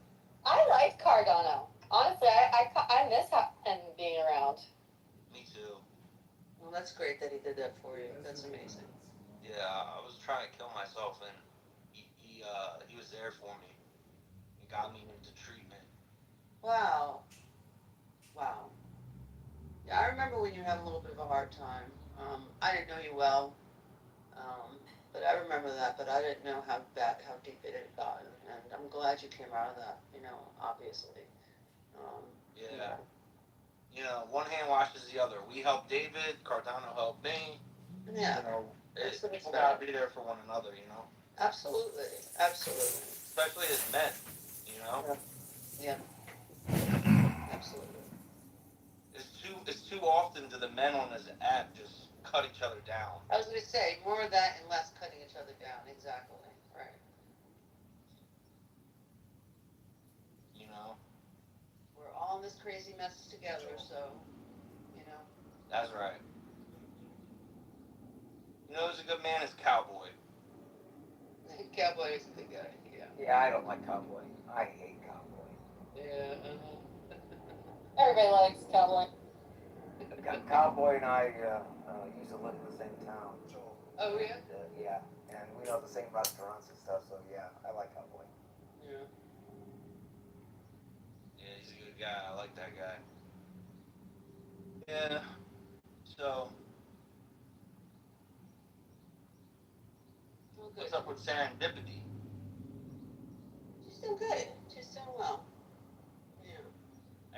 I like Cardano. Honestly, I miss him being around. Me too. Well, that's great that he did that for you. That's amazing. Yeah, I was trying to kill myself, and he was there for me. He got me into treatment. Wow. Wow. Yeah, I remember when you had a little bit of a hard time. I didn't know you well, but I remember that. But I didn't know how deep it had gotten, and I'm glad you came out of that. Obviously. Yeah. You know, one hand washes the other. We helped David. Cardano helped me. Yeah. People gotta be there for one another. Absolutely. Absolutely. Especially as men. Yeah. Absolutely. It's too often do the men on this app just cut each other down. I was going to say more of that and less cutting each other down. Exactly. Right. We're all in this crazy mess together, so. That's right. Who's a good man is Cowboy. Cowboy is a good guy. Yeah. Yeah, I don't like Cowboy. I hate Cowboy. Yeah. Everybody likes Cowboy. Cowboy and I used to live in the same town. Oh, yeah? Yeah, and we know the same restaurants and stuff, so yeah, I like Cowboy. Yeah. Yeah, he's a good guy. I like that guy. Yeah. So, what's up with serendipity? She's doing good. She's doing well. Yeah.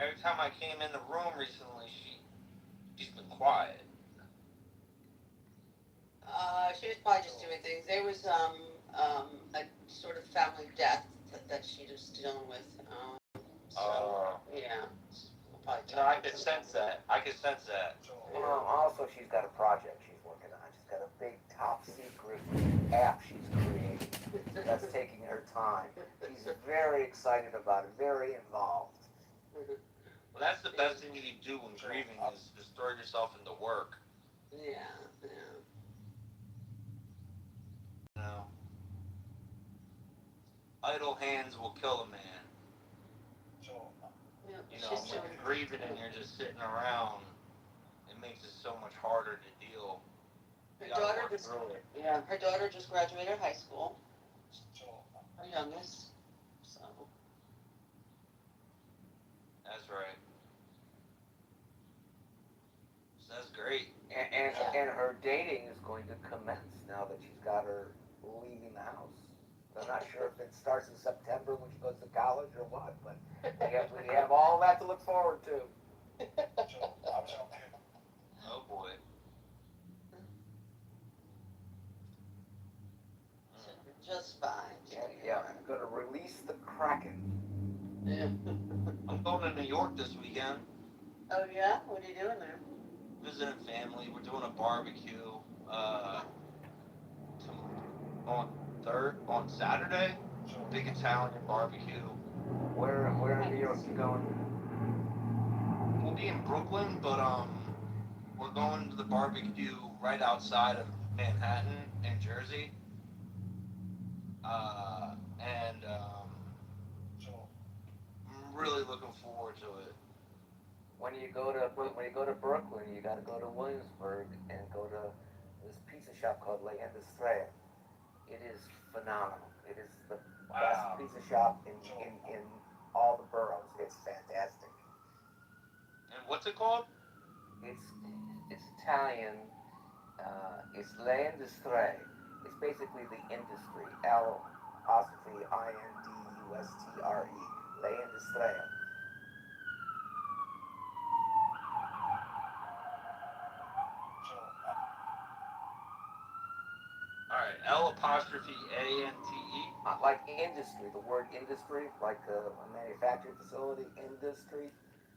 Every time I came in the room recently, she's been quiet. She was probably just doing things. There was a sort of family death that she was dealing with. Yeah. I could sense that. Also, she's got a project she's working on. She's got a big top secret app she's creating that's taking her time. She's very excited about it, very involved. Well, that's the best thing you can do when grieving is just throw yourself into work. Yeah. Idle hands will kill a man. When you're grieving and you're just sitting around, it makes it so much harder to deal. Her daughter just graduated high school. Her youngest. So. That's right. So that's great. And her dating is going to commence now that she's got her leaving the house. I'm not sure if it starts in September when she goes to college or what, but we have all that to look forward to. Oh boy. Just fine. Yeah, I'm going to release the Kraken. Yeah. I'm going to New York this weekend. Oh yeah? What are you doing there? Visiting family. We're doing a barbecue on Saturday. Big Italian barbecue. Where in New York you going? We'll be in Brooklyn, but we're going to the barbecue right outside of Manhattan in Jersey. And I'm really looking forward to it. When you go to Brooklyn, you got to go to Williamsburg and go to this pizza shop called La Industria. It is phenomenal. It is the best pizza shop in all the boroughs. It's fantastic. And what's it called? It's Italian It's l'industrie. It's basically the industry. L apostrophe INDUSTRE. L'industrie. All right, L apostrophe ANTE. Like industry, the word industry, like a manufacturing facility, industry.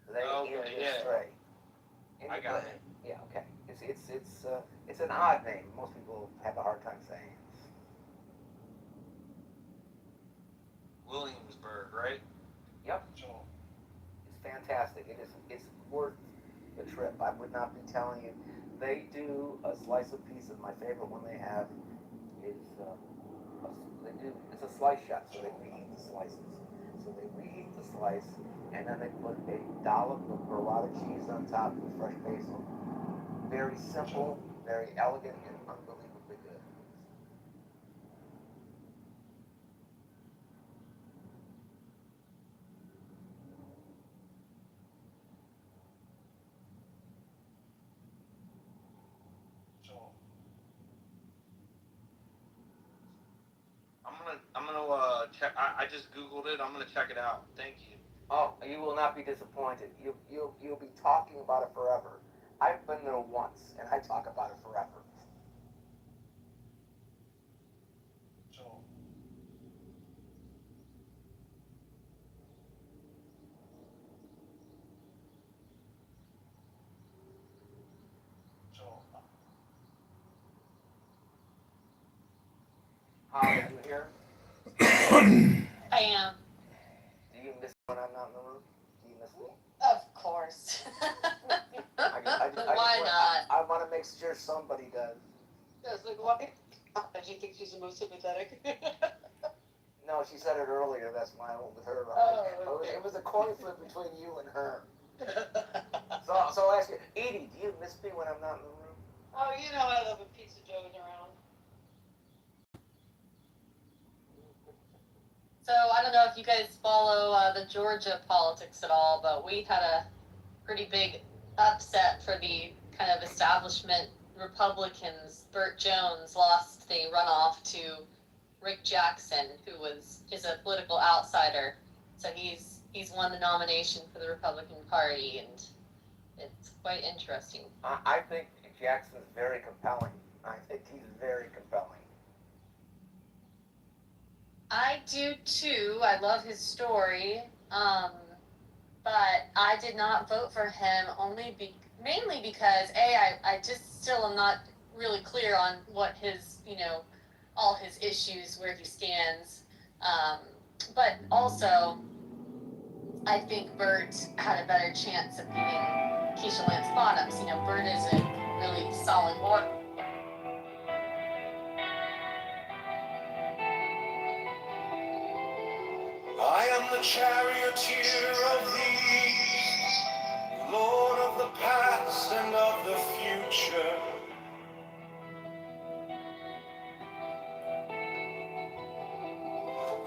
Okay, yeah. I got it. Yeah, okay. It's an odd name. Most people have a hard time saying it. Williamsburg, right? Yep. It's fantastic. It's worth the trip. I would not be telling you. They do a slice of pizza. My favorite one they have is it's a slice shop, so they reheat the slices. So they reheat the slice, and then they put a dollop of burrata cheese on top with fresh basil. Very simple, very elegant, and unbelievably good. I'm gonna check. I just googled it. I'm gonna check it out. Thank you. Oh, you will not be disappointed. You'll be talking about it forever. I've been there once, and I talk about it forever. Holly, are you here? I am. Do you miss when I'm not in the room? Do you miss me? Of course. Why not? I want to make sure somebody does. Yes, like why? Do you think she's the most sympathetic? No, she said it earlier. That's why I went with her. Oh, okay. It was a coin flip between you and her. So I'll ask you, Edie, do you miss me when I'm not in the room? Oh, you know I love a pizza joking around. So I don't know if you guys follow the Georgia politics at all, but we had a pretty big upset for the kind of establishment Republicans. Burt Jones lost the runoff to Rick Jackson, who is a political outsider. So he's won the nomination for the Republican Party, and it's quite interesting. I think Jackson's very compelling. I think he's very compelling. I do too. I love his story. But I did not vote for him mainly because I just still am not really clear on what his, all his issues, where he stands. But also, I think Bert had a better chance of beating Keisha Lance Bottoms. Bert is a really solid war. I am the charioteer of the east, Lord of the past and of the future.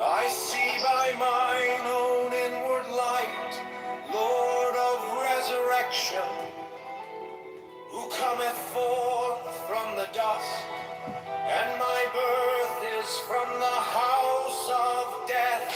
I see by mine own inward light, Lord of resurrection, who cometh forth from the dust, and my birth is from the house of death.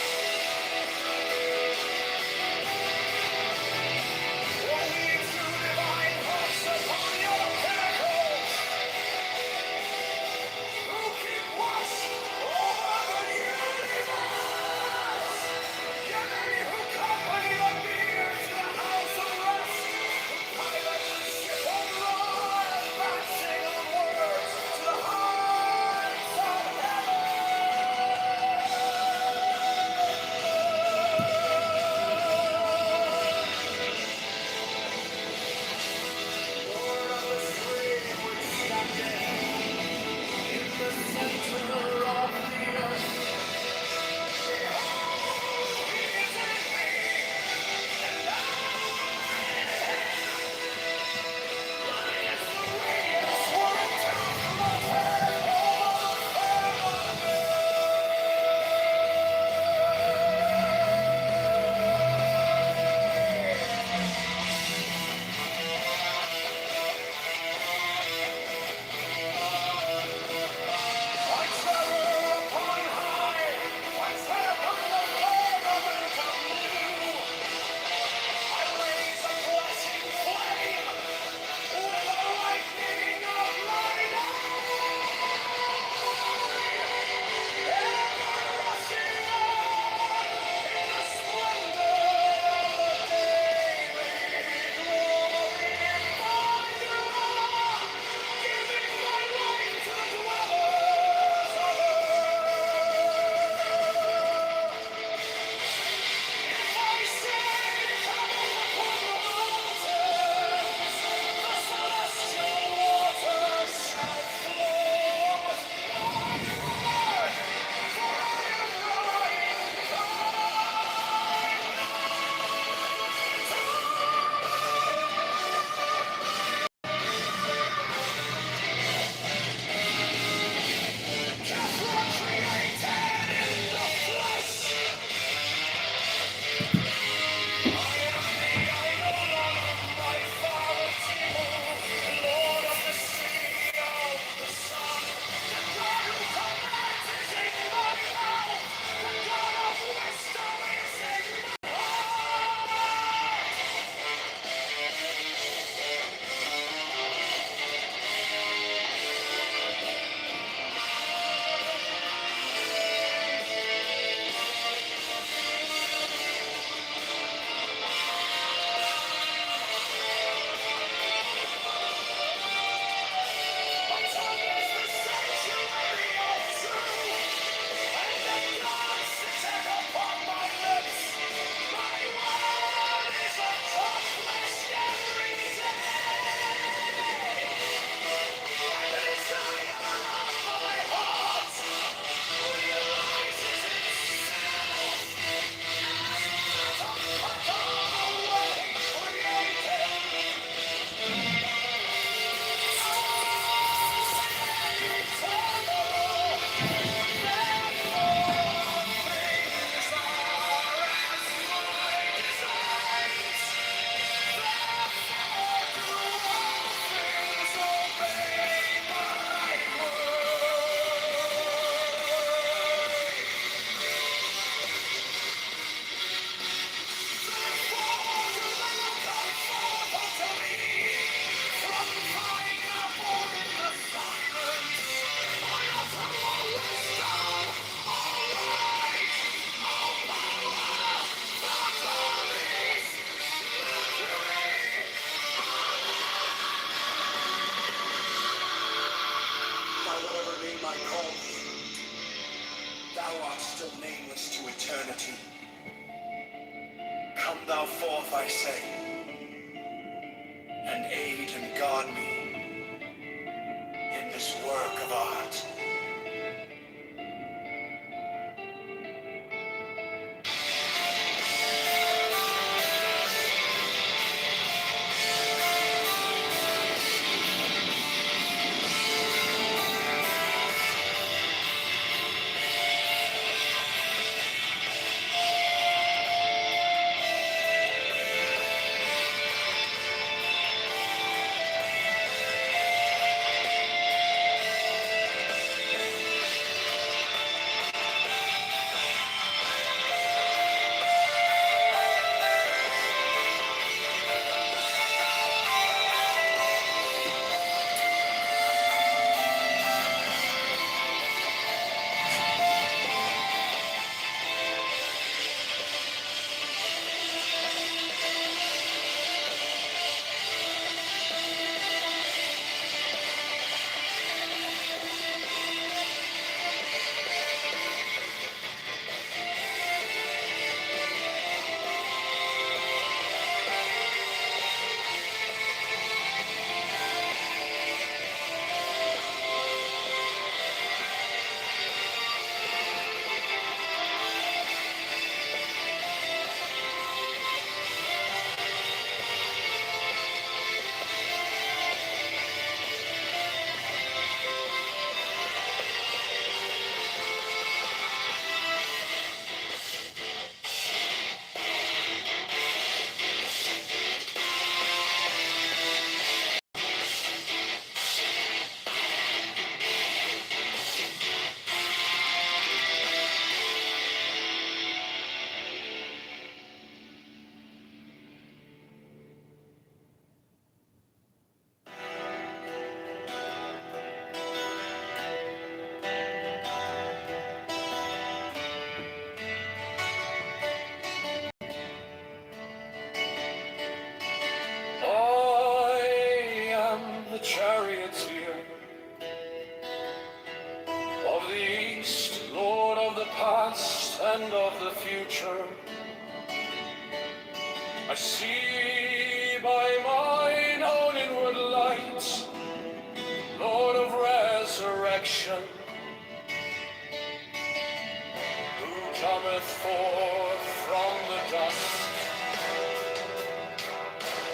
my call. Thou art still nameless to eternity. Come thou forth, I say, and aid and guard me in this work of art. I am the charioteer of the East, Lord of the past and of the future. I see by mine own inward light, Lord of resurrection, who cometh forth from the dust,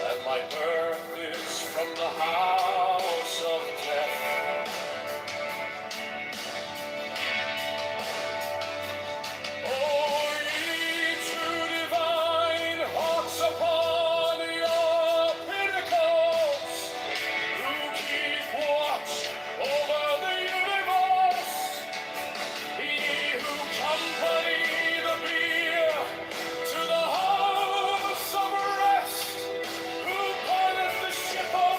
and my birth is from the house of death. O ye true divine hawks upon your pinnacles, who keep watch over the universe, ye who company the bier to the house of rest, who pilot the ship of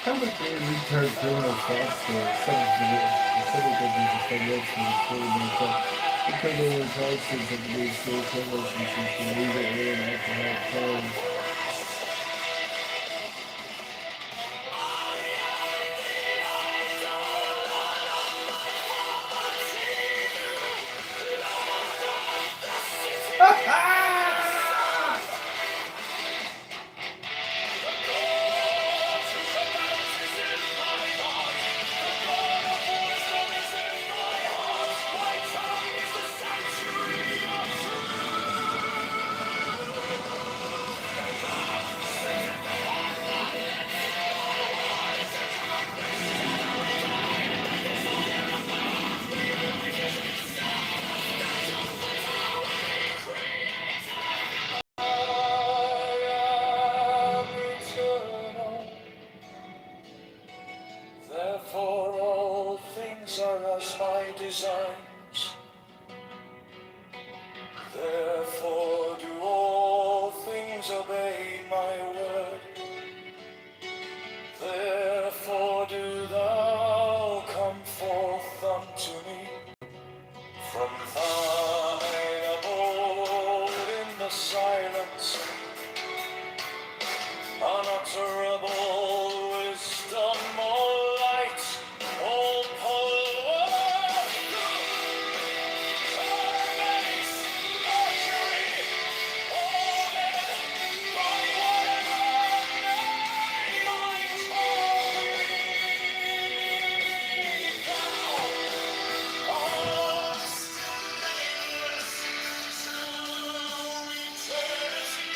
How much retard criminal fraudster several judges of federal states fully backed up the criminal intelligence of the state criminal agencies for illegal alien alcoholic crimes. Therefore all things are as my designs. Therefore do all things obey my word. Therefore do thou come forth unto me from thine abode in the silence. Unutterable wisdom, all light, all power, permeates Mercury, ordered by whatever minds thou art nameless to eternity.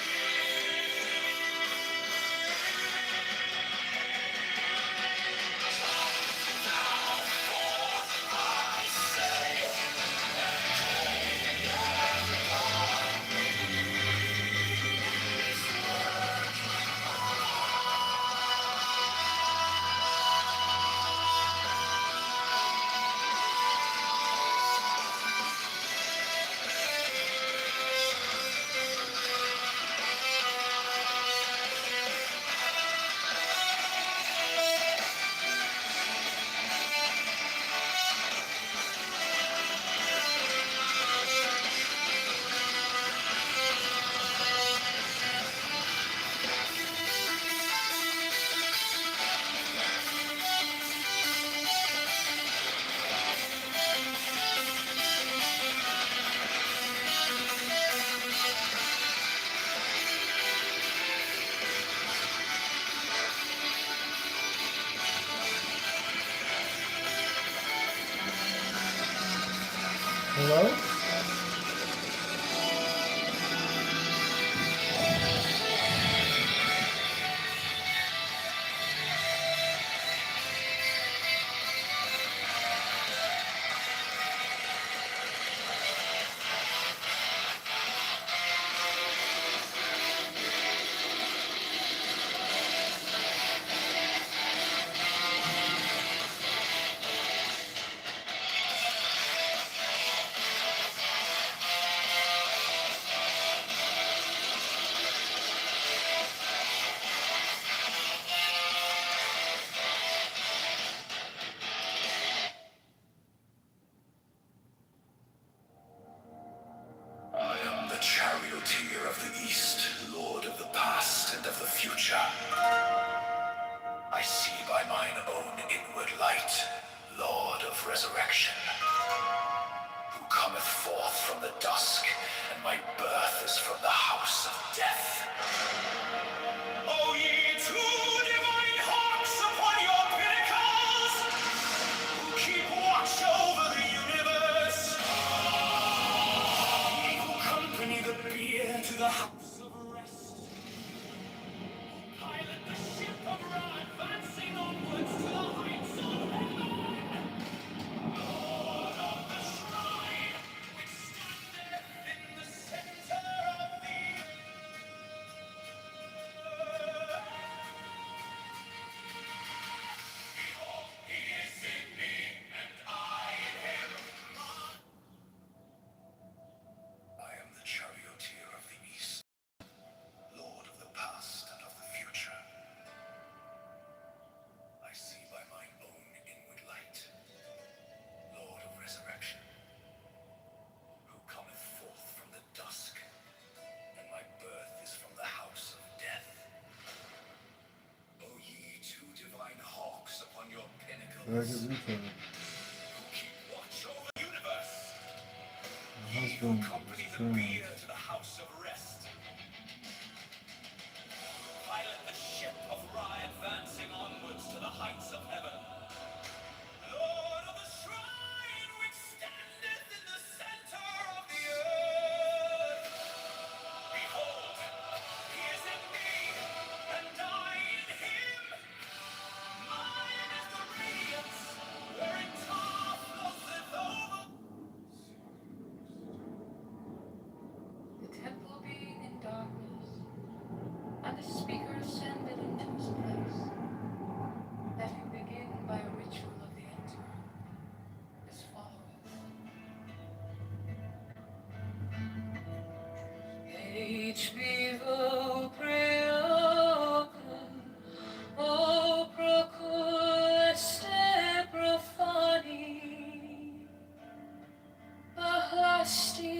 Hello? I am the charioteer of the East, lord of the past and of the future. I see by mine own inward light, lord of resurrection, who cometh forth from the dusk, and my birth is from the house of death. O ye two divine hawks upon your pinnacles, who keep watch over the universe, ye who accompany the bier to the house of rest, pilot the ship of Ra, advancing onwards to the heights of heaven, Lord of the shrine, which standeth in the center of the earth. Like a retard. My husband is drowned. Pilot the ship of Ra, advancing onwards to the heights of heaven. Lord of the shrine which standeth in the center of the earth. Behold, he is in me, and I in him. Mine is the radiance, wherein Tar floateth over. The temple being in darkness, and the speaker ascended into his place. Let him begin by a ritual of the altar, as followeth. H vivo preocum, o procul este profani, ahlasti,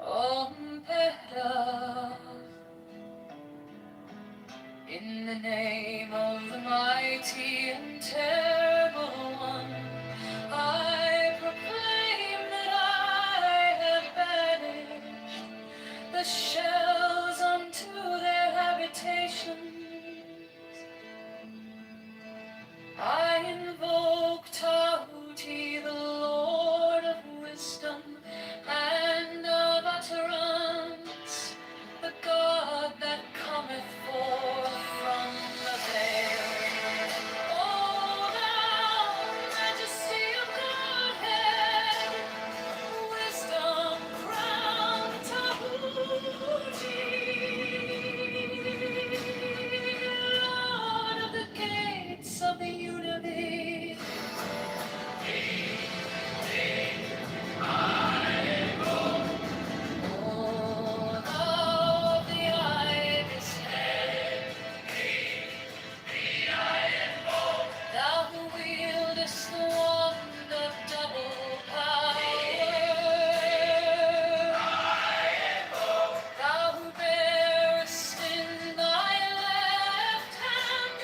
om peda. In the name of the mighty and terrible one, I proclaim that I have banished the shells unto their habitations. I invoke Tahuti, the Lord of wisdom and of utterance, the God that cometh forth from the veil. O thou majesty of Godhead, wisdom crowned Tahuti, Lord of the gates of the universe. O thou of the ibis head, thou who wieldest the wand of double power, thou who bearest in thy left hand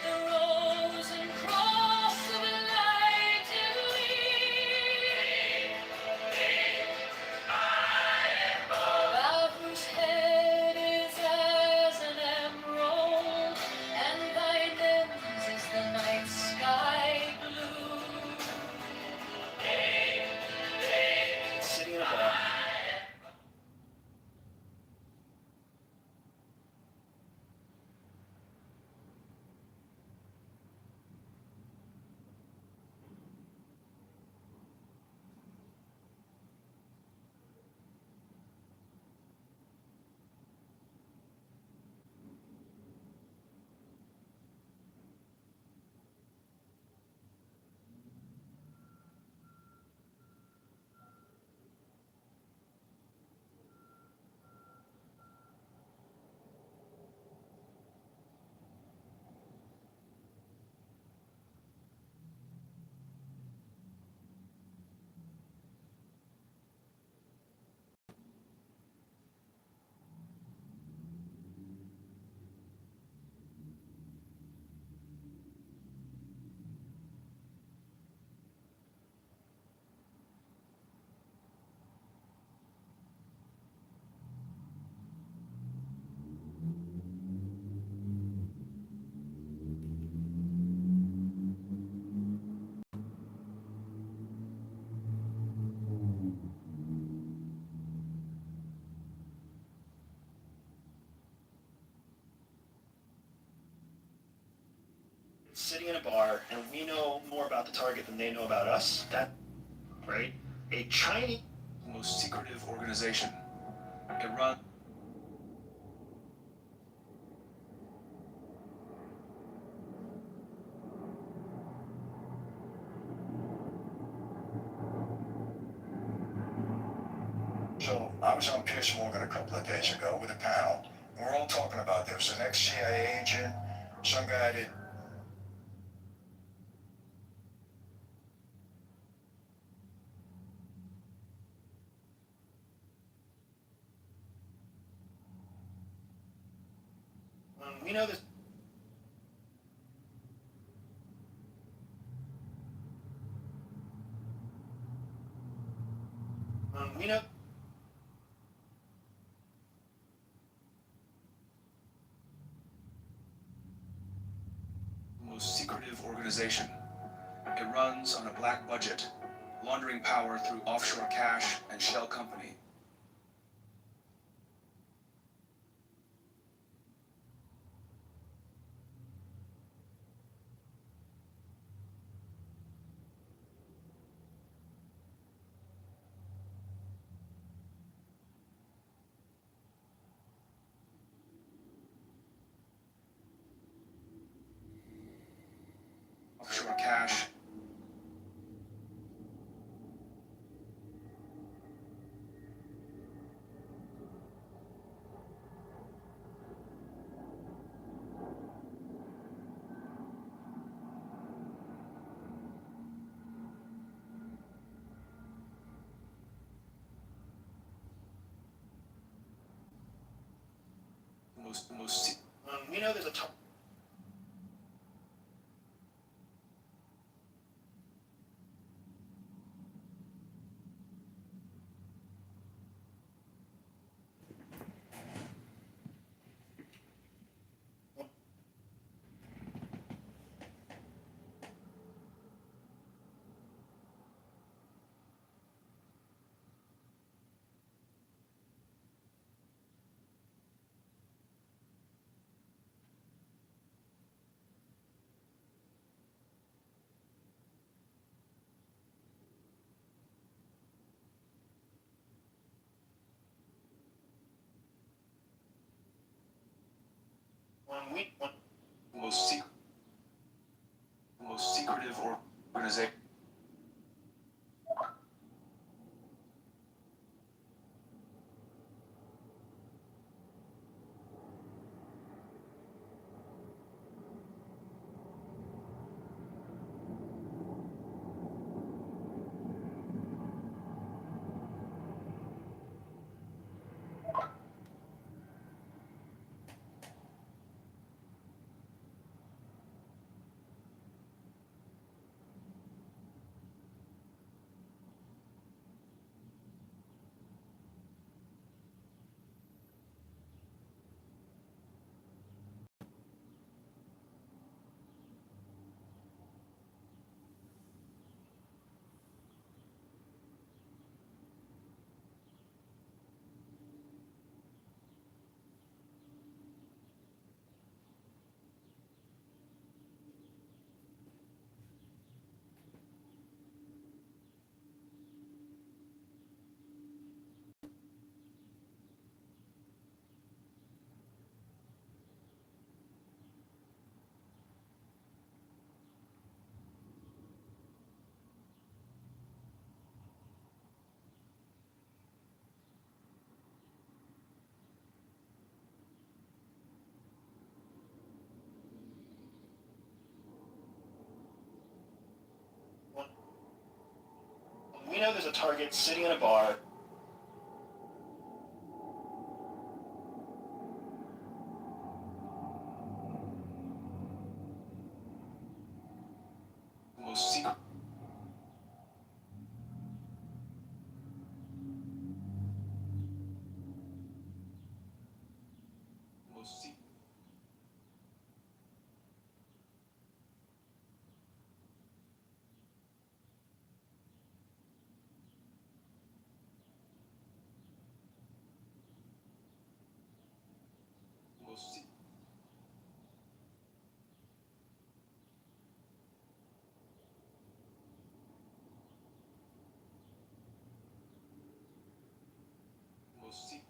the rose and cross of light in me, thou whose head is as an emerald, and thy lens is the night sky blue. Sitting in a bar. Sitting in a bar, and we know more about the target than they know about us. That, right? A Chinese, most secretive organization. It runs. So I was on Piers Morgan a couple of days ago with a panel. And we're all talking about this. An ex-CIA agent, some guy that We know this. We know the most secretive organization. It runs on a black budget, laundering power through offshore cash and shell company. Offshore cash. we know there's a ton. Most secretive organization. We know there's a target sitting in a bar. Most secret. Most secret. Most secret. Most secret.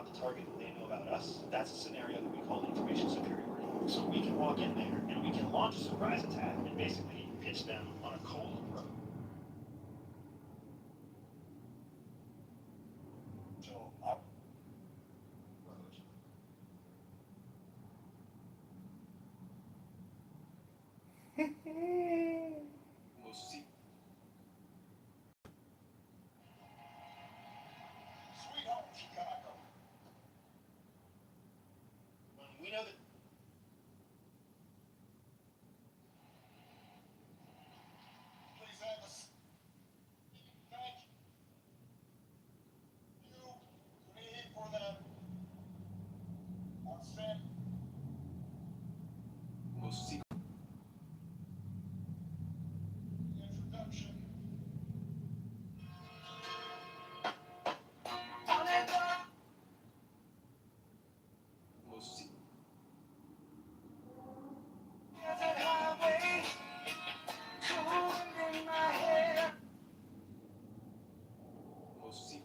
about the target and they know about us, that's a scenario that we call information superiority. So we can walk in there and we can launch a surprise attack and basically pitch them on a cold approach. So Most secret. Sweet home Chicago. When we know that Please have us. Thank you to me for the outstanding. Most secret. Introduction. Most secret. Most secret.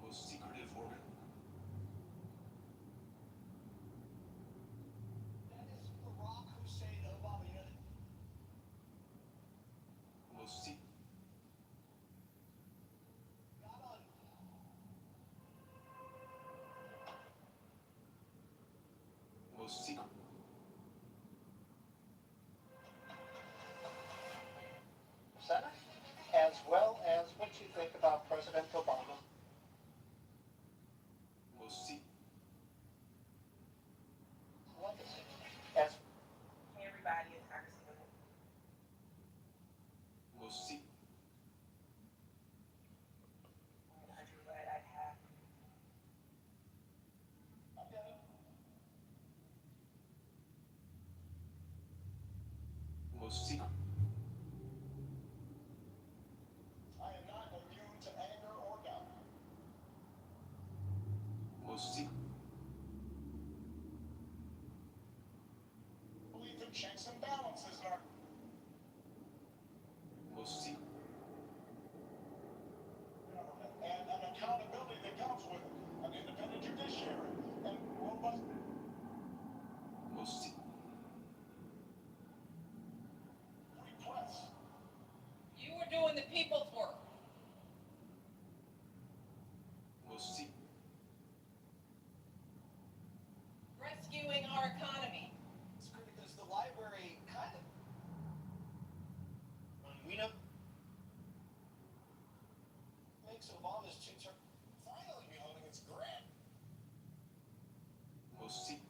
Most secretive organ. That is Barack Hussein Obama. You know, Most secret. not on. Most secret. Senate, as well as what you think about President Obama. Most secret. Legacy. As Everybody is Congressman. Most secret. I do what I have. Most secret. I am not immune to anger or doubt. Most secret. Believe in checks and balances in our Most secret. government and an accountability that comes with it, an independent judiciary, and robust Most secret. free press. You were doing the people's work. Most secret. Rescuing our economy. it's great because the library kind of. When we know. Makes Obama's two terms finally be holding its grant. Most secret.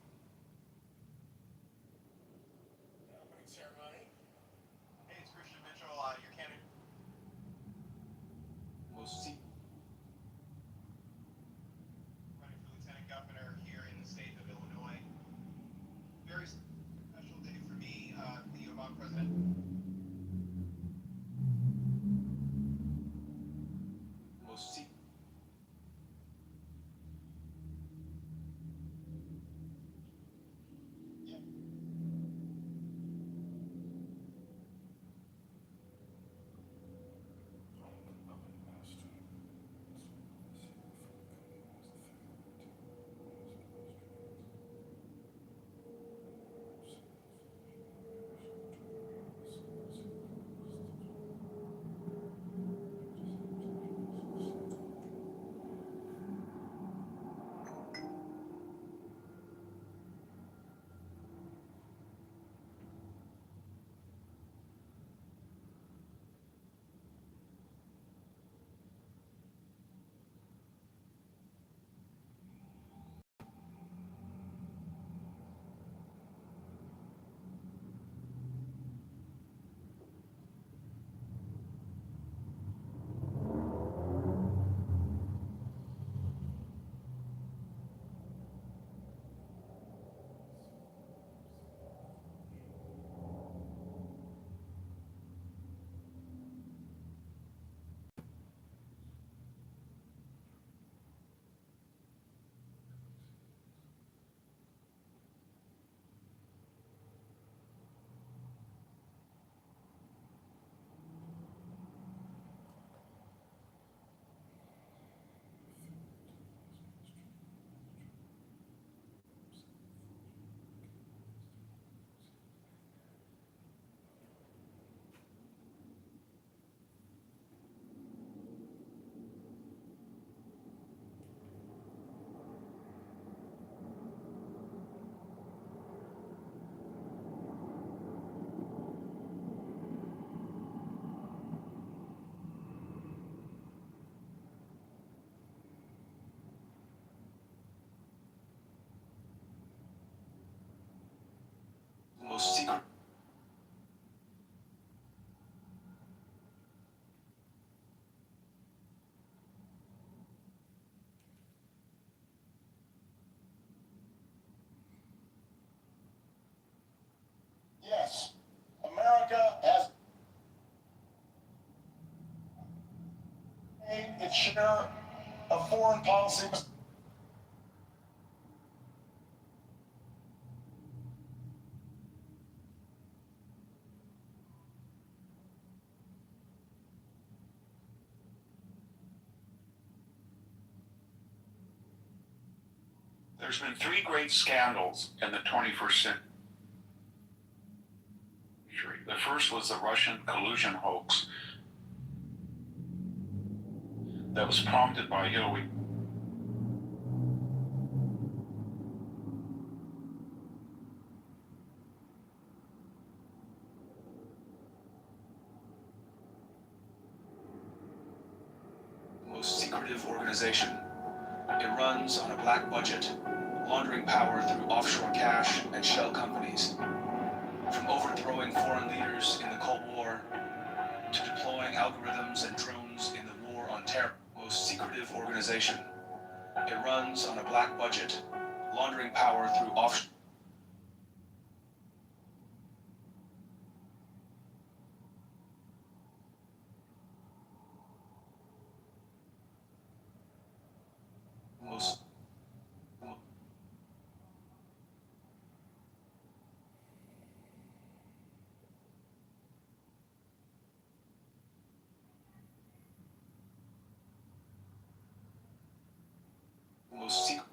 Opening ceremony. Hey, it's Christian Mitchell. Your candidate. Most secret. Running for lieutenant governor here in the state of Illinois. Very special day for me, the Obama president. Most secret. its share of foreign policy. There's been three great scandals in the 21st century. The first was the Russian collusion hoax that was prompted by Hillary. Most secretive organization. It runs on a black budget, laundering power through offshore cash and shell companies. From overthrowing foreign leaders in the Cold War to deploying algorithms and drones in the war on terror. Most secretive organization. It runs on a black budget, laundering power through offshore. Most most secret.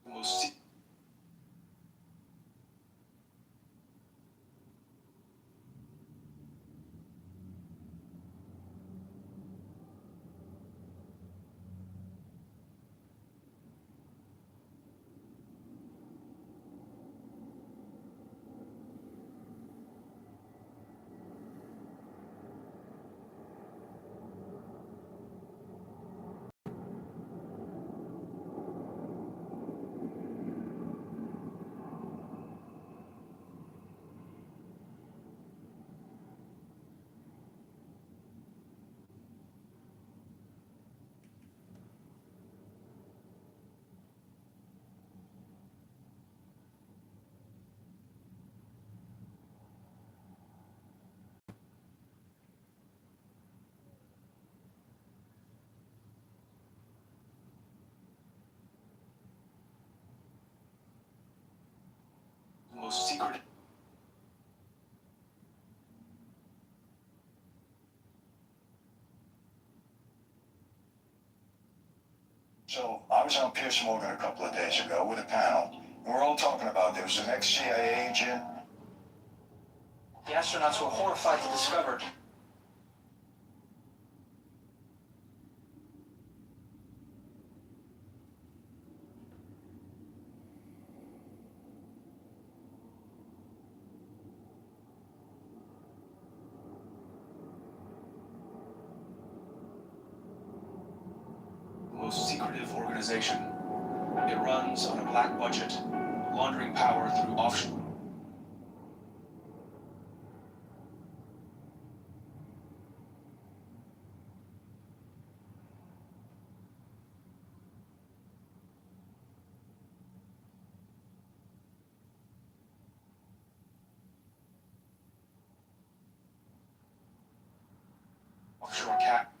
Most se- most secret. So I was on Pierce Morgan a couple of days ago with a panel. We're all talking about there was an ex-CIA agent. The astronauts were horrified to discover Most secretive organization. It runs on a black budget, laundering power through offshore. Offshore cap.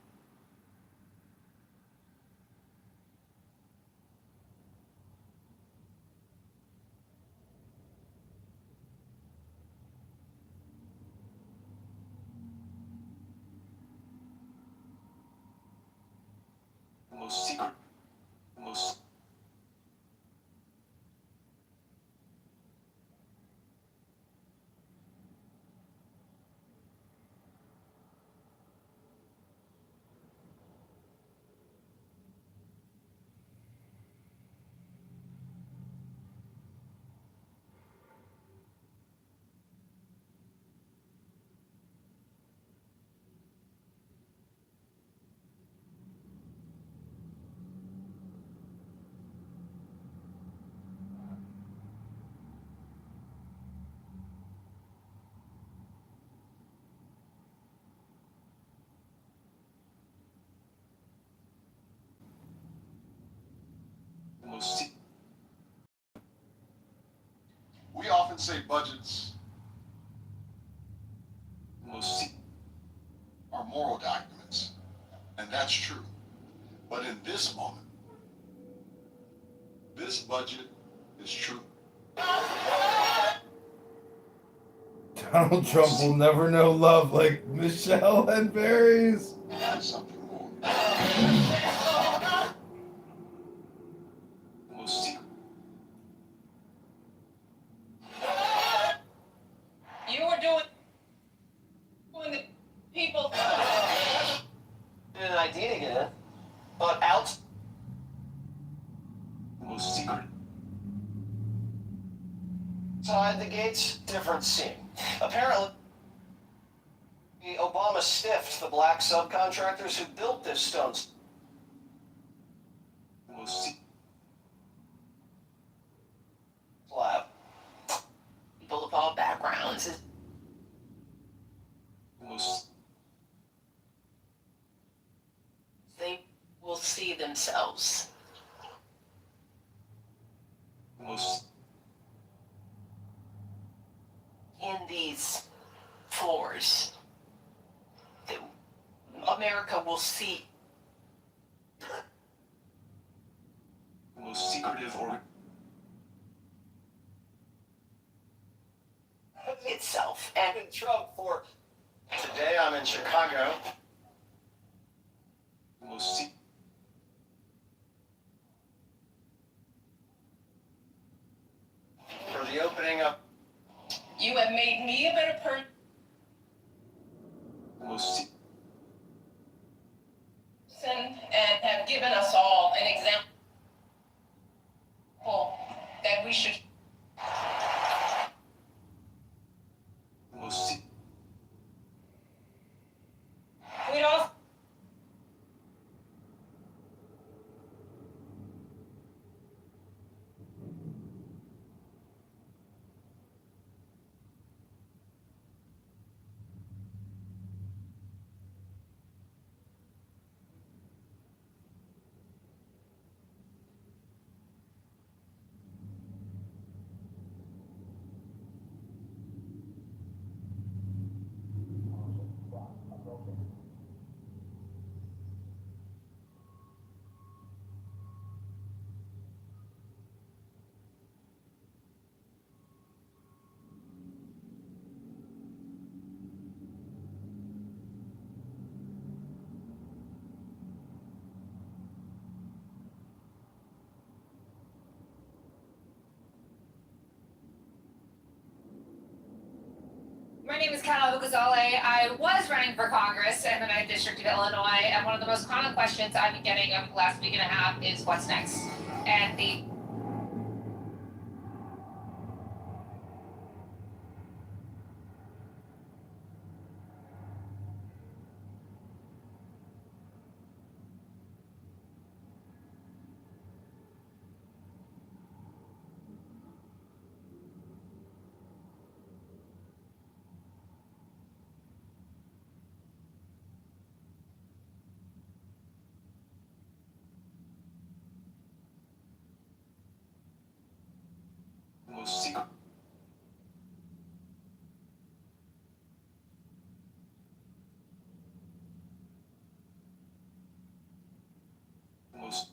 often say budgets are moral documents, and that's true. But in this moment, this budget is true. Donald Trump will never know love like Michelle and Barry's. And something more. Most secret. You were doing the people. An idea again, but out. Most secret. Outside the gates, different scene. Apparently, Obama stiffed the black subcontractors who built this stone. Most Slab. People of all backgrounds. most They will see themselves. most In these floors. America will see most secretive itself. And Trump for today I'm in Chicago. most For the opening of You have made me a better person. most And have given us all an example that we should. most We'd all. My name is Cal Gazale. I was running for Congress in the 9th District of Illinois, and one of the most common questions I've been getting over the last week and a half is what's next? And the most secret most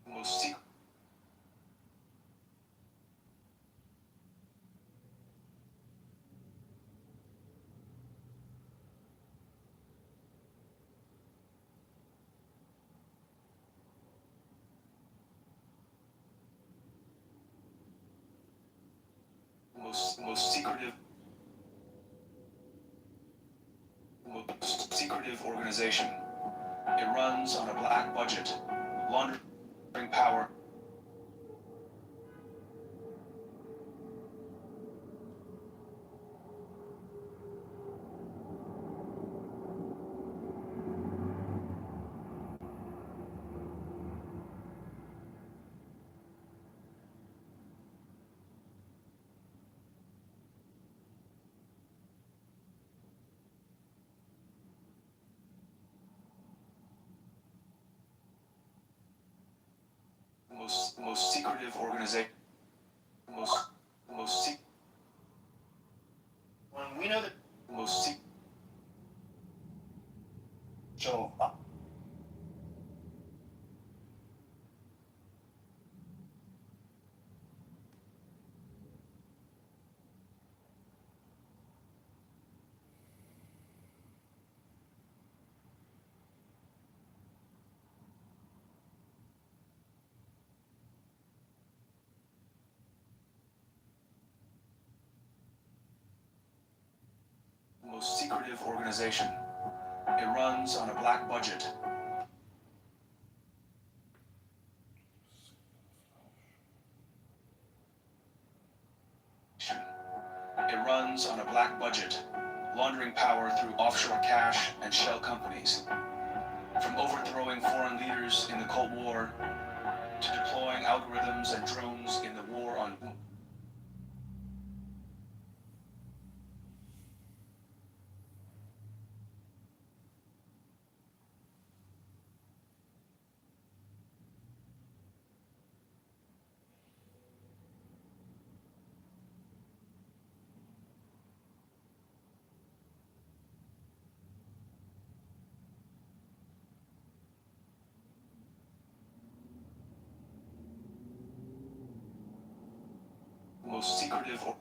most secret most secretive most secretive organization. It runs on a black budget, laundering power. most secretive organization. The most secret. When we know that The most secret. so Most secretive organization. It runs on a black budget. It runs on a black budget, laundering power through offshore cash and shell companies. From overthrowing foreign leaders in the Cold War to deploying algorithms and drones in the war on most secretive or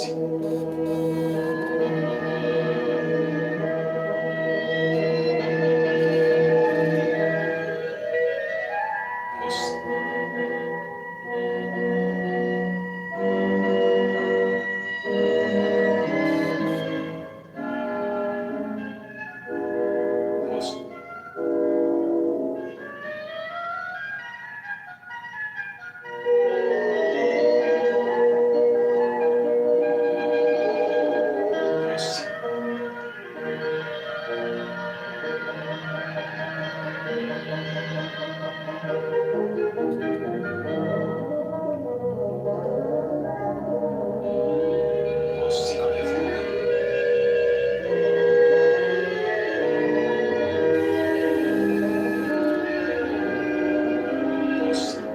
Most secretive organ. Most most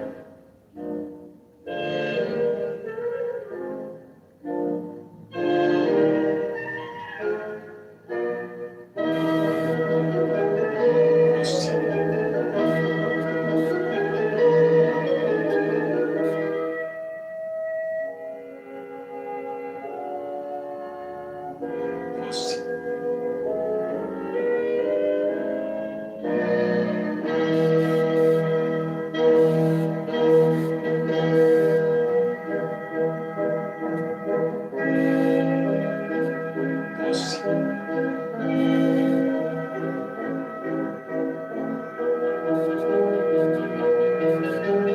most most most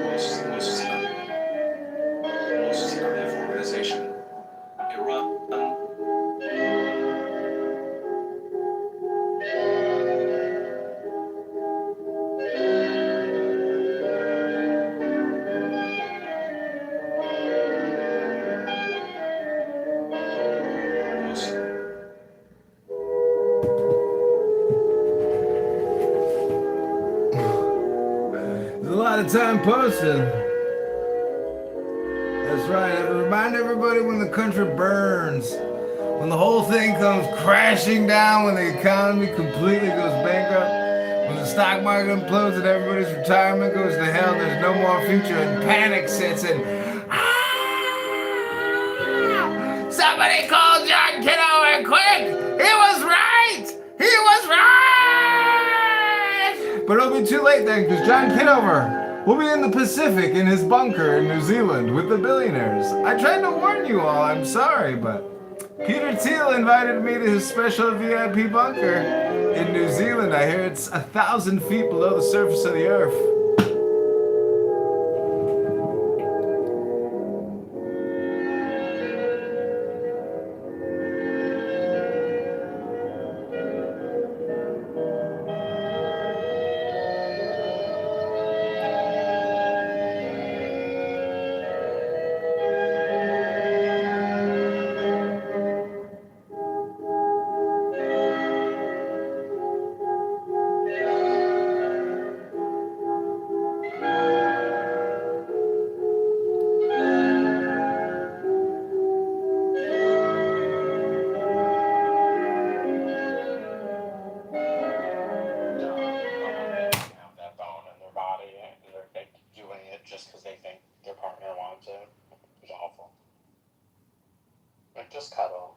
most most most most secretive organization. Iran. Most There's a lot of time posted. That's right. I remind everybody when the country burns, when the whole thing comes crashing down, when the economy completely goes bankrupt, when the stock market implodes and everybody's retirement goes to hell, there's no more future and panic sets in. Somebody call John Kitover quick! He was right! He was right! But it'll be too late then, because John Kitover will be in the Pacific in his bunker in New Zealand with the billionaires. I tried to warn you all, I'm sorry, but Peter Thiel invited me to his special VIP bunker in New Zealand. I hear it's 1,000 feet below the surface of the earth. just cuddle.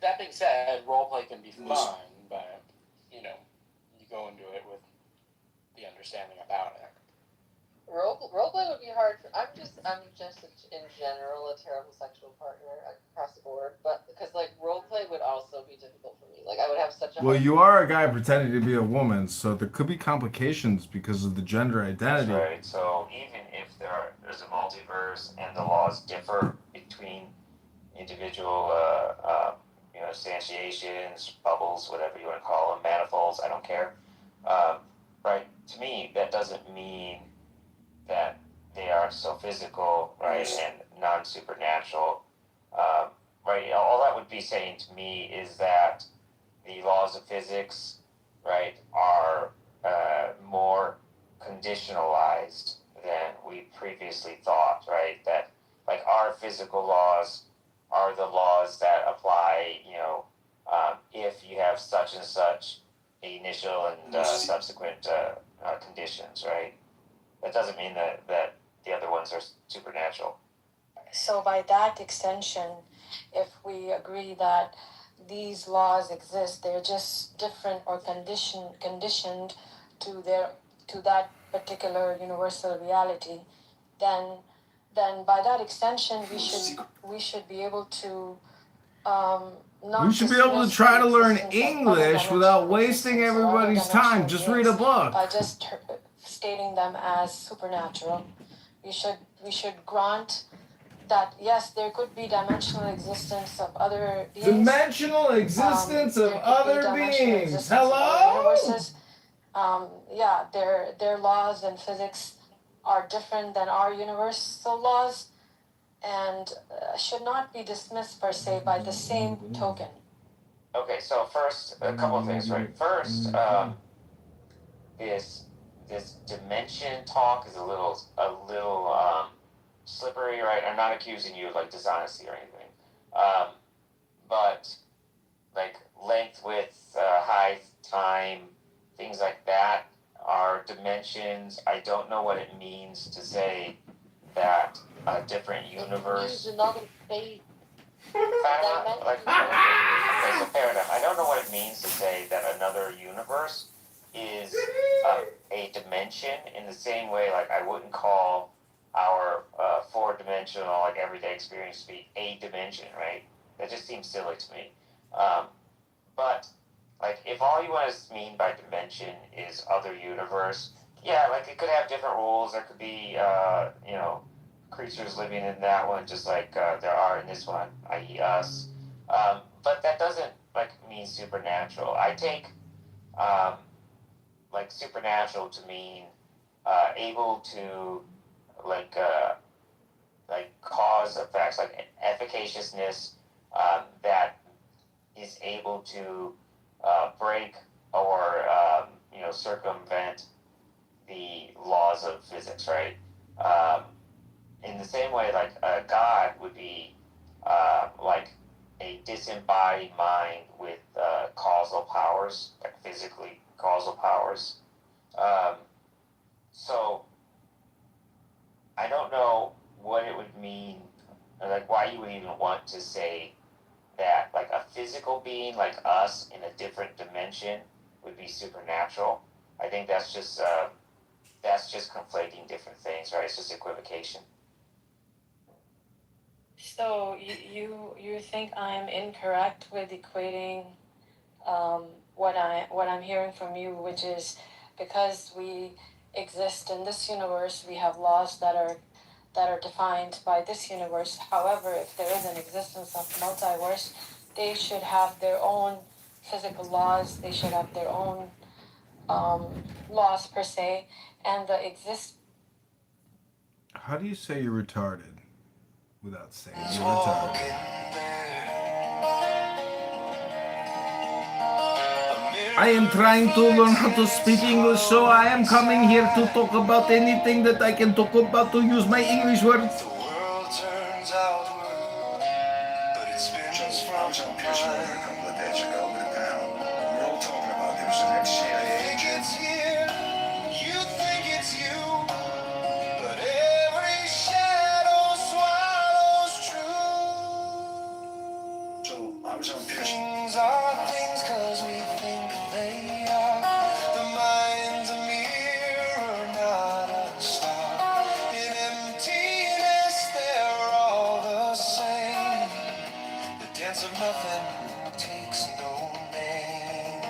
That being said, roleplay can be fun, but, you know, you go into it with the understanding about it. Roleplay would be hard. I'm just in general a terrible sexual partner across the board. But because like roleplay would also be difficult for me. Like I would have such a Well, hard you are a guy pretending to be a woman, so there could be complications because of the gender That's identity. right. So even if there's a multiverse and the laws differ between individual, instantiations, bubbles, whatever you want to call them, manifolds, I don't care. Right? To me, that doesn't mean that they are so physical, right, and non-supernatural. Right? All that would be saying to me is that the laws of physics, right, are more conditionalized than we previously thought, right? That like our physical laws are the laws that apply, if you have such and such initial and subsequent conditions, right? That doesn't mean that the other ones are supernatural. So by that extension, if we agree that these laws exist, they're just different or conditioned to that particular universal reality, then by that extension we should be able to not We should be able to dismiss try the to learn existence of other English without dimensional wasting existence or other everybody's time. dimensional Just beings read a book. by just stating them as supernatural. We should grant that yes, there could be dimensional existence of other beings. Dimensional existence of other beings. Hello? Universes. Yeah, their laws and physics are different than our universal laws, and should not be dismissed per se by the same token. Okay, so first, a couple of things, right? First, this dimension talk is a little slippery, right? I'm not accusing you of like dishonesty or anything, but like length, width, height, time, things like that are dimensions. I don't know what it means to say that a different universe. Use another space. Okay, so fair enough. I don't know what it means to say that another universe is a dimension in the same way, like I wouldn't call our four-dimensional, like everyday experience to be a dimension, right? That just seems silly to me. But like, if all you want to mean by dimension is other universe, yeah, like it could have different rules. There could be, creatures living in that one, just like there are in this one, i.e., us. But that doesn't like mean supernatural. I take like supernatural to mean able to like cause effects, like efficaciousness that is able to break or circumvent the laws of physics, right? In the same way, like God would be like a disembodied mind with causal powers, like physically causal powers. So I don't know what it would mean, or like why you would even want to say that like a physical being like us in a different dimension would be supernatural. I think that's just conflating different things, right? It's just equivocation. So you think I'm incorrect with equating what I'm hearing from you, which is because we exist in this universe, we have laws that are defined by this universe. However, if there is an existence of multiverse, they should have their own physical laws. They should have their own laws per se, and How do you say you're retarded without saying you're retarded? I am trying to learn how to speak English, so I am coming here to talk about anything that I can talk about to use my English words. The world turns outward, but So I was on Pittsburgh a couple of days ago with a panel. We're all talking about there's an ex-CIA agent. Here, you think it's you, but every shadow swallows truth. So I was on Pittsburgh. Things are things 'cause we think they are. The mind's a mirror, not a star. In emptiness, they're all the same. The dance of nothing takes no name.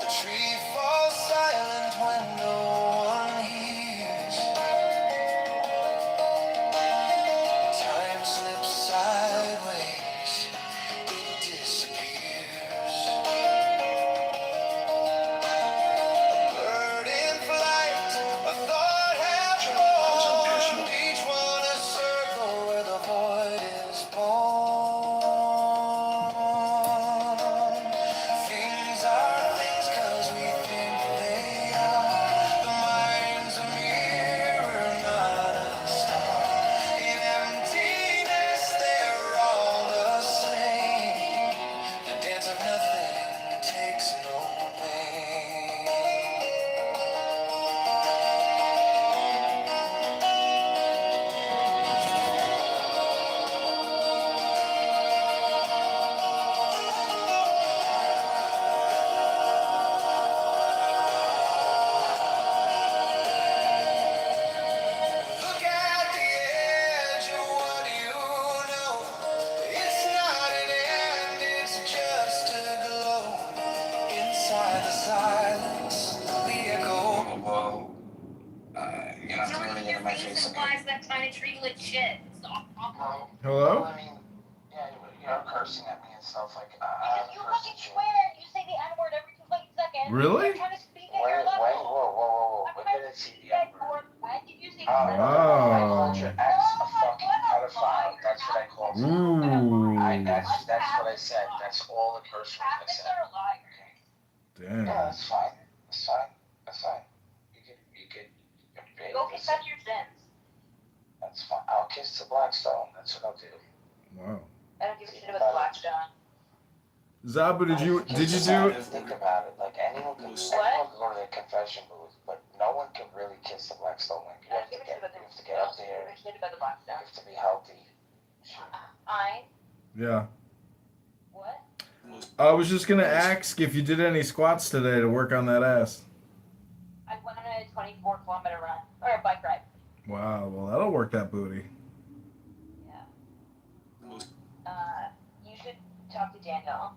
The tree falls silent when no one hears. Time slips sideways, it disappears. A bird in flight, a thought half formed. Each one a circle where the void is born. Things are things 'cause we think they are. The mind's a mirror, not a star. In emptiness, they're all the same. The dance of nothing takes no name. Look at the edge of what you know. It's not an end, it's just a glow. Inside the silence, the echo. Whoa. You're not running into my face again. That kind of tree lit shit. Hello? I mean, yeah, you're cursing at me and stuff. Like, Because you fucking swear and you say the N-word every 2 fucking seconds. Really? You're trying to speak at Wait, your level. whoa. I'm When trying did to it see speak the at N-word? your... I did you say I called your ex Oh. a fucking pedophile. That's what I called you. Ooh. That's what I said. That's all the curse words I Catholics said. are liars. Damn. Yeah, that's fine. That's fine. That's fine. You can. Go confess your sins. That's fine. I'll kiss the Blackstone. That's what I'll do. Wow. I don't give a shit about the Blackstone. Zabu, did you do? Think about it. Like anyone can go to the confession booth, but no one can really kiss the Blackstone. Like you have to get up there. I don't give a shit about the You Blackstone. have to be healthy. Yeah. What? I was just gonna ask if you did any squats today to work on that ass. I went on a 24-kilometer run. Or a bike ride. Wow. Well, that'll work that booty. Yeah. You should talk to Daniel.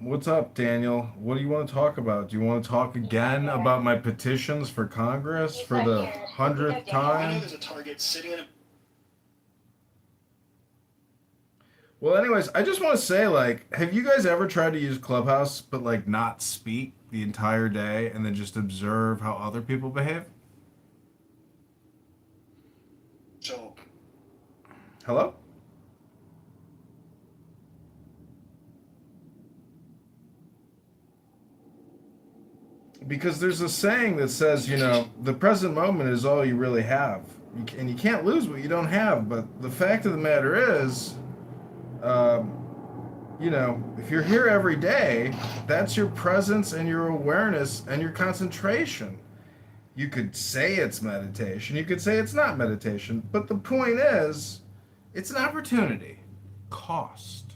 What's up, Daniel? What do you want to talk about? Do you want to talk again about my petitions for Congress for the 100th I know time? there's a target sitting in a Well, anyways, I just want to say, like, have you guys ever tried to use Clubhouse but, like, not speak the entire day and then just observe how other people behave? So Hello? Because there's a saying that says, you know, the present moment is all you really have. And you can't lose what you don't have. But the fact of the matter is, you know, if you're here every day, that's your presence and your awareness and your concentration. You could say it's meditation. You could say it's not meditation. But the point is, it's an opportunity cost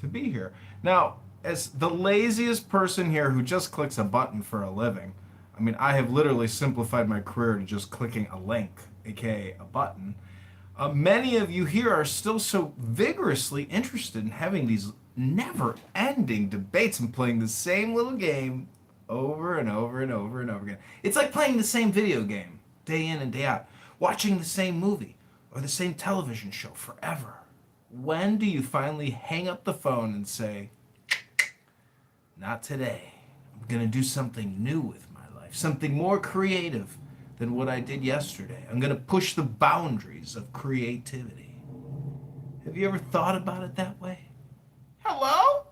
to be here. Now, as the laziest person here who just clicks a button for a living, I mean, I have literally simplified my career to just clicking a link, aka a button. Many of you here are still so vigorously interested in having these never-ending debates and playing the same little game over and over and over and over again. It's like playing the same video game day in and day out, watching the same movie or the same television show forever. When do you finally hang up the phone and say, not today. I'm going to do something new with my life, something more creative than what I did yesterday. I'm going to push the boundaries of creativity. Have you ever thought about it that way? Hello?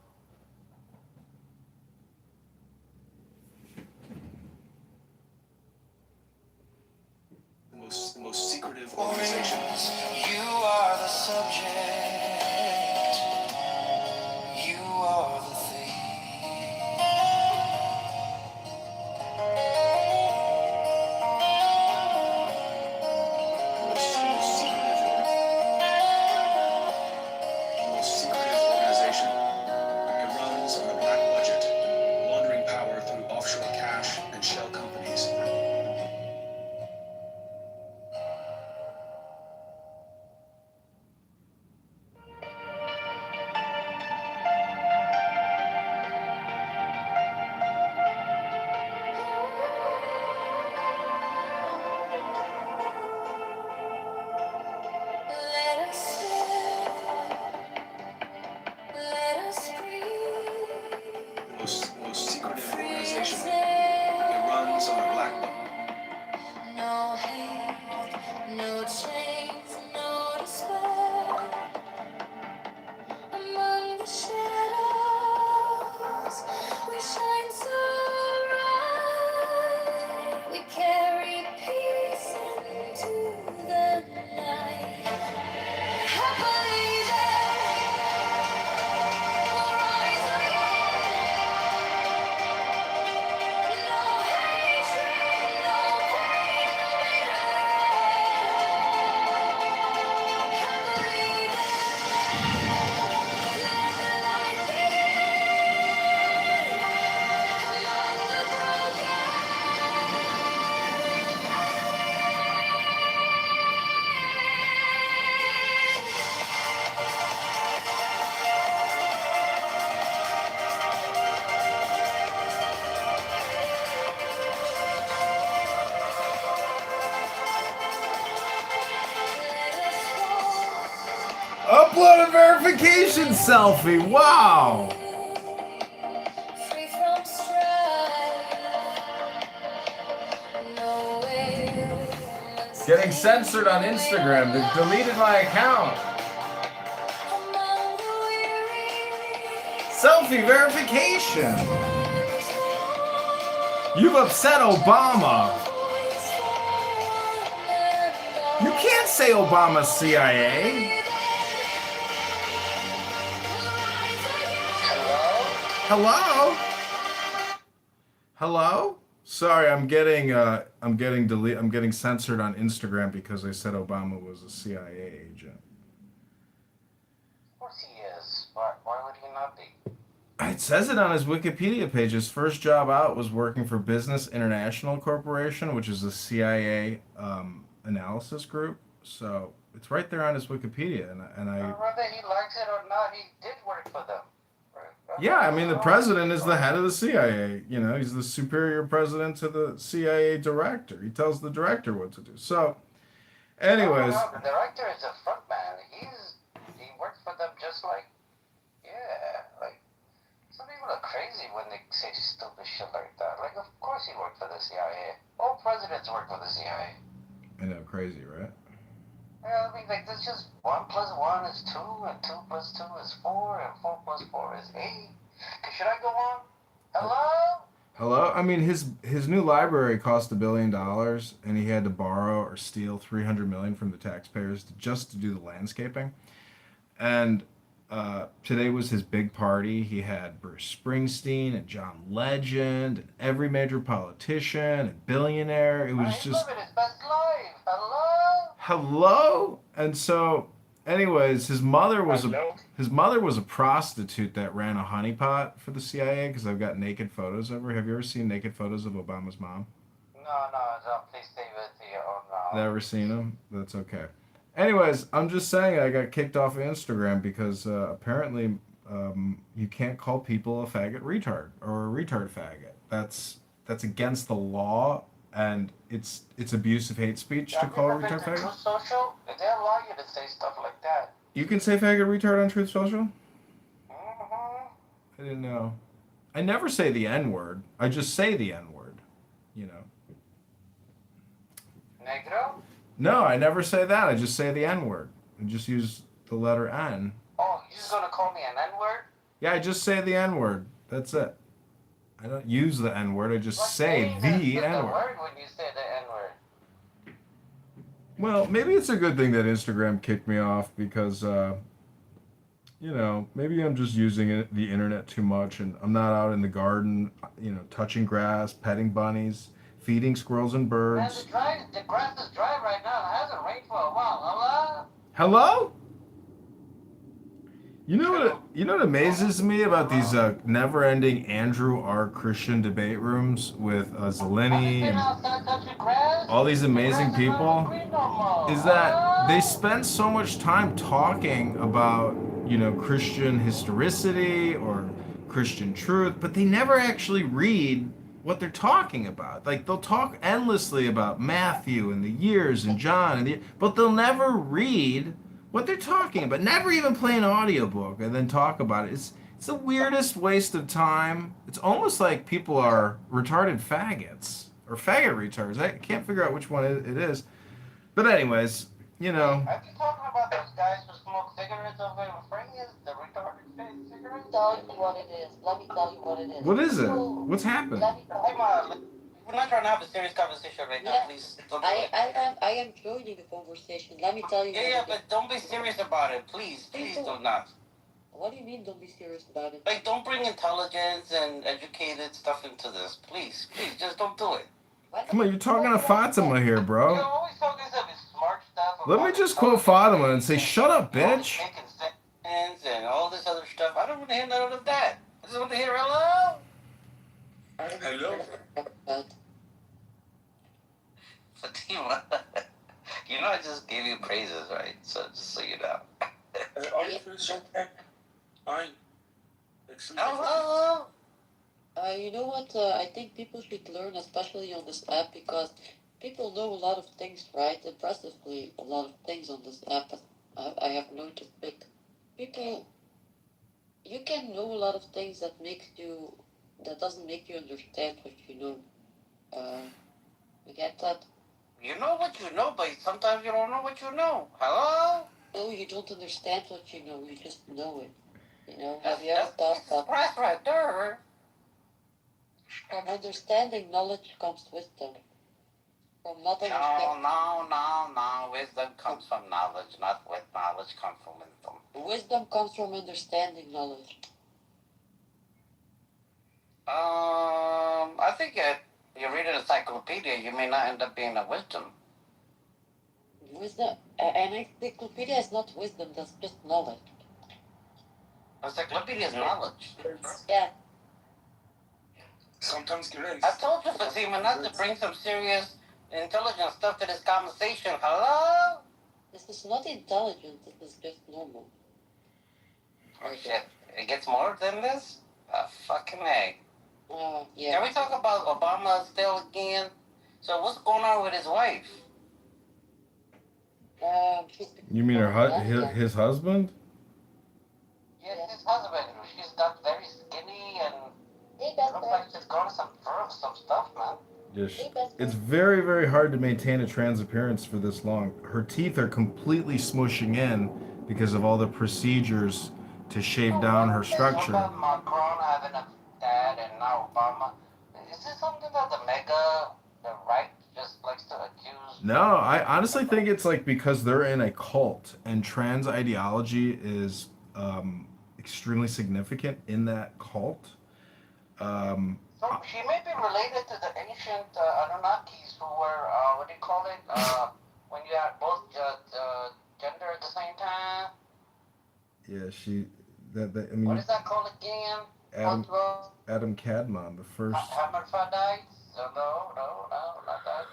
the verification selfie. Wow. Getting censored on Instagram. They deleted my account. Selfie verification. You've upset Obama. You can't say Obama's CIA. Hello? Hello? Sorry, I'm getting censored on Instagram because I said Obama was a CIA agent. Of course he is. Why would he not be? It says it on his Wikipedia page. His first job out was working for Business International Corporation, which is a CIA analysis group. So it's right there on his Wikipedia, and I. Whether he likes it or not, he did work for them. Yeah, I mean the president is the head of the CIA. You know, he's the superior president to the CIA director. He tells the director what to do. So, anyways. No, the director is a front man. He works for them just like some people are crazy when they say stupid shit like that. Like, of course he worked for the CIA. All presidents work for the CIA. I know, crazy, right? Yeah, I mean, like, that's just 1 + 1 is 2, and 2 + 2 is 4, and 4 + 4 is 8. Should I go on? Hello? Hello? I mean, his new library cost $1 billion, and he had to borrow or steal $300 million from the taxpayers just to do the landscaping. And today was his big party. He had Bruce Springsteen and John Legend and every major politician and billionaire. It was just living his best life. Hello? hello. And so, anyways, his mother was a prostitute that ran a honeypot for the CIA because I've got naked photos of her. Have you ever seen naked photos of Obama's mom? No, please stay with your own Never seen them? That's okay. Anyways, I'm just saying I got kicked off of Instagram because apparently you can't call people a faggot retard or a retard faggot. That's against the law, and it's abusive hate speech to call a retard faggot. Truth Social? They allow you to say stuff like that. You can say faggot retard on Truth Social? I didn't know. I never say the N-word. I just say the N-word, you know. Negro? No, I never say that. I just say the N-word. I just use the letter N. Oh, you're just gonna call me an N-word? Yeah, I just say the N-word. That's it. I don't use the N-word. I just say the N-word. The word when you say the N-word. Well, maybe it's a good thing that Instagram kicked me off because, you know, maybe I'm just using the internet too much and I'm not out in the garden, you know, touching grass, petting bunnies, feeding squirrels and birds. Man, the grass is dry right now. It hasn't rained for a while. Hello? Hello? You know what amazes me about these never-ending Andrew R. Christian debate rooms with Zeleny and all these amazing people is that they spend so much time talking about, you know, Christian historicity or Christian truth, but they never actually read what they're talking about. Like, they'll talk endlessly about Matthew and the years and John, but they'll never read what they're talking about. Never even play an audiobook and then talk about it. It's the weirdest waste of time. It's almost like people are retarded faggots or faggot retards. I can't figure out which one it is. But anyways, you know. Are you talking about those guys who smoke cigarettes over in France? The retarded cigarettes? Tell you what it is. Let me tell you what it is. What is it? What's happened? We're not trying to have a serious conversation right now, please. I am joining the conversation. Let me tell you. Yeah, but don't be serious about it, please. Please do not. What do you mean don't be serious about it? Like, don't bring intelligence and educated stuff into this. Please, just don't do it. Come on, you're talking to Fatima here, bro. You're always talking some smart stuff. Let me just quote Fatima and say, shut up, bitch. Making sense and all this other stuff. I don't want to hear none of that. I just want to hear hello. Hello? Fatima, you know I just gave you praises, right? So just so you know. Are you Christian? Hello. You know what? I think people should learn, especially on this app, because people know a lot of things, right? Impressively, a lot of things on this app. I have learned to pick people, you can know a lot of things that doesn't make you understand what you know. You get that? You know what you know, but sometimes you don't know what you know. Hello? No, you don't understand what you know. You just know it. You know, That's, have you ever thought that? That's right there. From understanding, knowledge comes wisdom. From not understanding. No. Wisdom comes from knowledge, not with knowledge comes from wisdom. Wisdom comes from understanding knowledge. I think you read an encyclopedia, you may not end up being a wisdom. Wisdom, an encyclopedia is not wisdom, that's just knowledge. Encyclopedia is knowledge. Yeah. Sometimes grace. I told you, Fatima, not to bring some serious intelligent stuff to this conversation. Hello? This is not intelligent, this is just normal. Oh shit, it gets more than this? Fucking A. Yeah. Can we talk about Obama still again? So what's going on with his wife? You mean his husband? Yes, his husband. She's got very skinny and looks like she's going to some stuff, man. Yes. It's very, very hard to maintain a trans appearance for this long. Her teeth are completely smushing in because of all the procedures to shave down her structure. What about Macron having a dad and now Obama? Is this something that the right just likes to accuse? No, I honestly think it's like because they're in a cult and trans ideology is extremely significant in that cult. So she may be related to the ancient Anunnakis who were, what do you call it? When you had both gender at the same time? Yeah, I mean. What is that called again? Adam Cadmon, the first. Hermaphrodites? No, not that.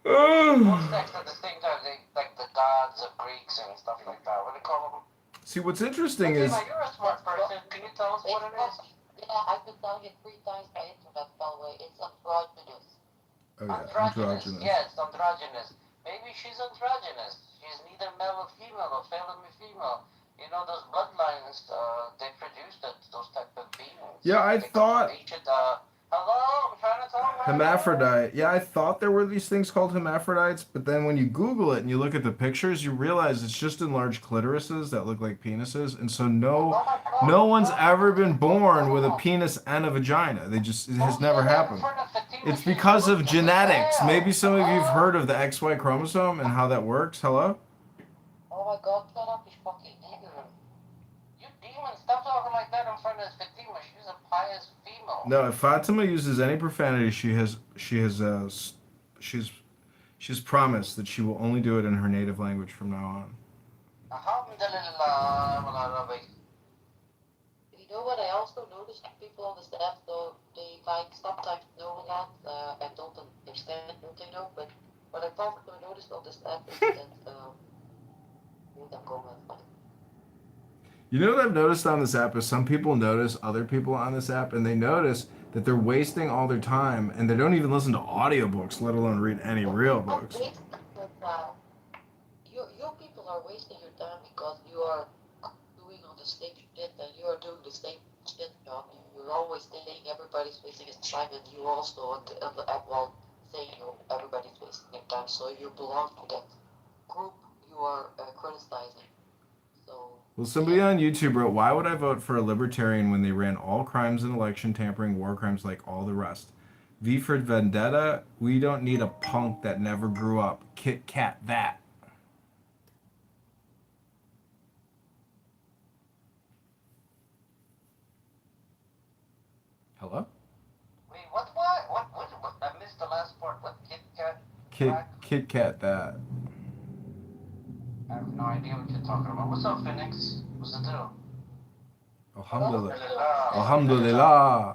Both sex at the same time, like the gods of Greeks and stuff like that. What do you call them? See, what's interesting is. You're a smart person. Can you tell us what it is? Yeah, I've been telling it 3 times by internet, by the way. It's androgynous. Oh yeah, androgynous. Yes, androgynous. Maybe she's androgynous. She's neither male or female or female. You know, those bloodlines, they produce those type of beings. Yeah, I thought. Hello, I'm trying to talk. Hermaphrodite. Yeah, I thought there were these things called hermaphrodites, but then when you Google it and you look at the pictures, you realize it's just enlarged clitorises that look like penises, and so no one's ever been born with a penis and a vagina. It has never happened. It's because of genetics. Maybe some of you've heard of the XY chromosome and how that works. Hello? Oh my God, shut up, you fucking ignorant. You demon, stop talking like that in front of Fatima. She's a pious female. No, if Fatima uses any profanity, she's promised that she will only do it in her native language from now on. You know what I also noticed? People on this app, though, they sometimes know a lot and don't understand what they know. But what I probably noticed on this app is that You know what I've noticed on this app is some people notice other people on this app, and they notice that they're wasting all their time, and they don't even listen to audiobooks, let alone read any real books. Your people are wasting your time because you are doing all the same shit, and you are doing the same shit job. You're always saying everybody's wasting his time, and you also on the app while saying everybody's wasting their time. So you belong to that group you are criticizing. Well, somebody on YouTube wrote, "Why would I vote for a libertarian when they ran all crimes and election tampering, war crimes like all the rest? V for Vendetta, we don't need a punk that never grew up. Kit Kat that." Hello? Wait, what? I missed the last part. What, Kit Kat? Kit Kat that. I have no idea what you're talking about. What's up, Phoenix? What's the deal? Alhamdulillah.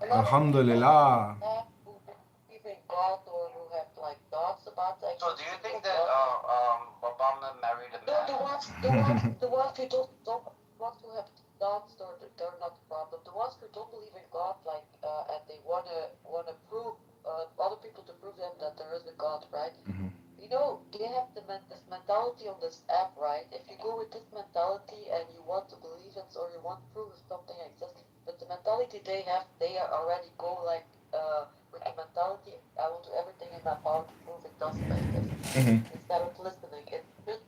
So do you think that Obama married a man? The ones who don't want to have gods, they're not the problem. The ones who don't believe in God, and they wanna prove other people to prove them that there is a God, right? Mm-hmm. You know, they have this mentality on this app, right? If you go with this mentality and you want to believe it or you want to prove something exists, but the mentality they have, they already go like with the mentality, I will do everything in my power to prove it doesn't exist. Instead of listening, the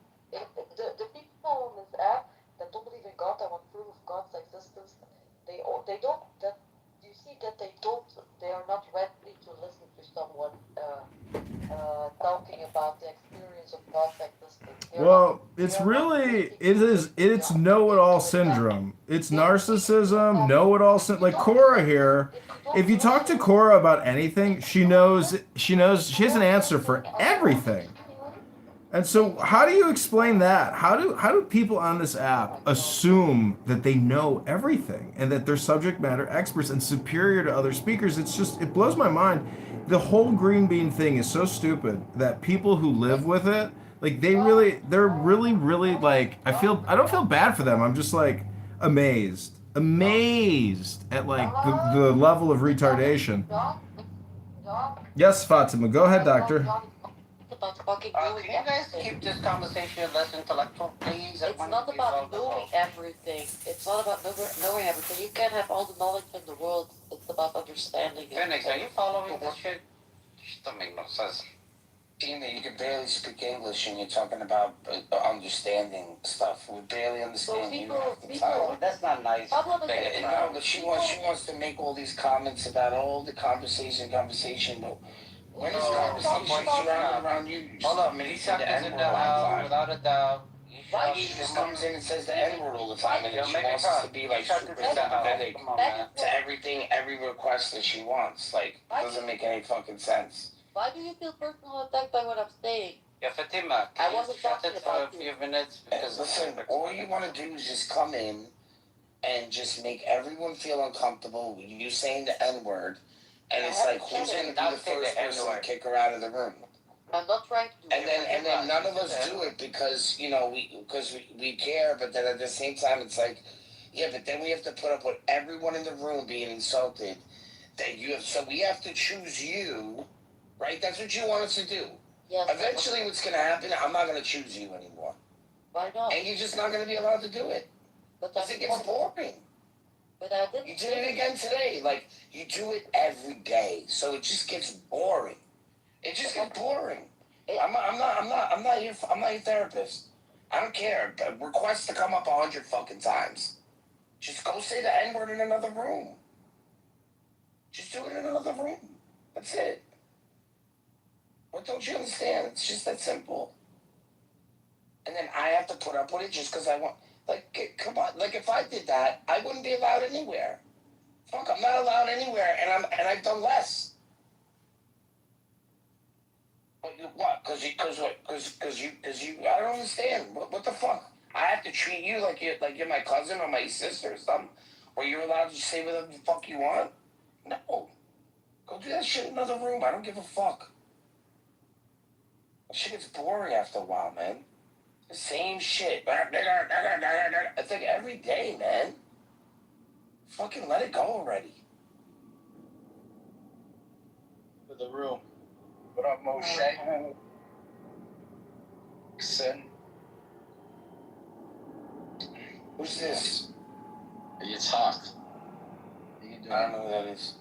people on this app that don't believe in God, that want proof of God's existence, they don't that you see that they are not ready to listen to someone talking about the experience of God's existence. Well, it's know-it-all syndrome. It's narcissism, know-it-all like Cora here. If you talk to Cora about anything, she has an answer for everything. And so how do you explain that? How do people on this app assume that they know everything and that they're subject matter experts and superior to other speakers? It blows my mind. The whole green bean thing is so stupid that people who live with it, like they're really like, I don't feel bad for them. I'm just like amazed at like the level of retardation. Yes, Fatima, go ahead, doctor. Can you guys keep this conversation less intellectual, please? It's not about knowing everything. It's not about knowing everything. You can have all the knowledge in the world. It's about understanding it. Phoenix, are you following this shit? Just don't make no sense. Seeing that you can barely speak English and you're talking about understanding stuff. We barely understand you half the time. That's not nice. No, but she wants to make all these comments about all the conversation, but when is conversation surrounded around you? Hold up, Melissa is in the house without a doubt. She just comes in and says the N-word all the time, and then she wants us to be like super sympathetic to everything, every request that she wants. Like, it doesn't make any fucking sense. Why do you feel personal attacked by what I'm saying? Yeah, Fatima, I wasn't talking for a few minutes because listen, all you want to do is just come in and just make everyone feel uncomfortable with you saying the N-word, and it's like who's going to be the first person to kick her out of the room? I'm not trying to do and then none of us do it because we care, but then at the same time it's like, yeah, but then we have to put up with everyone in the room being insulted. So we have to choose you, right? That's what you want us to do. Yes. Eventually, what's going to happen? I'm not going to choose you anymore. Why not? And you're just not going to be allowed to do it. Because it gets boring. But I didn't. You did it again today. Like, you do it every day, so it just gets boring. It just gets boring. I'm not your therapist. I don't care. Request to come up 100 fucking times. Just go say the N-word in another room. Just do it in another room. That's it. What don't you understand? It's just that simple. And then I have to put up with it just because I want. Like, come on. Like, if I did that, I wouldn't be allowed anywhere. Fuck, I'm not allowed anywhere, and I've done less. What? Because you. I don't understand. What the fuck? I have to treat you like you're my cousin or my sister or something, or you're allowed to say whatever the fuck you want. No. Go do that shit in another room. I don't give a fuck. That shit gets boring after a while, man. The same shit. It's like every day, man. Fucking let it go already. To the room. What up, Moshe? Sin. Who's this? You talk. I don't know who that is.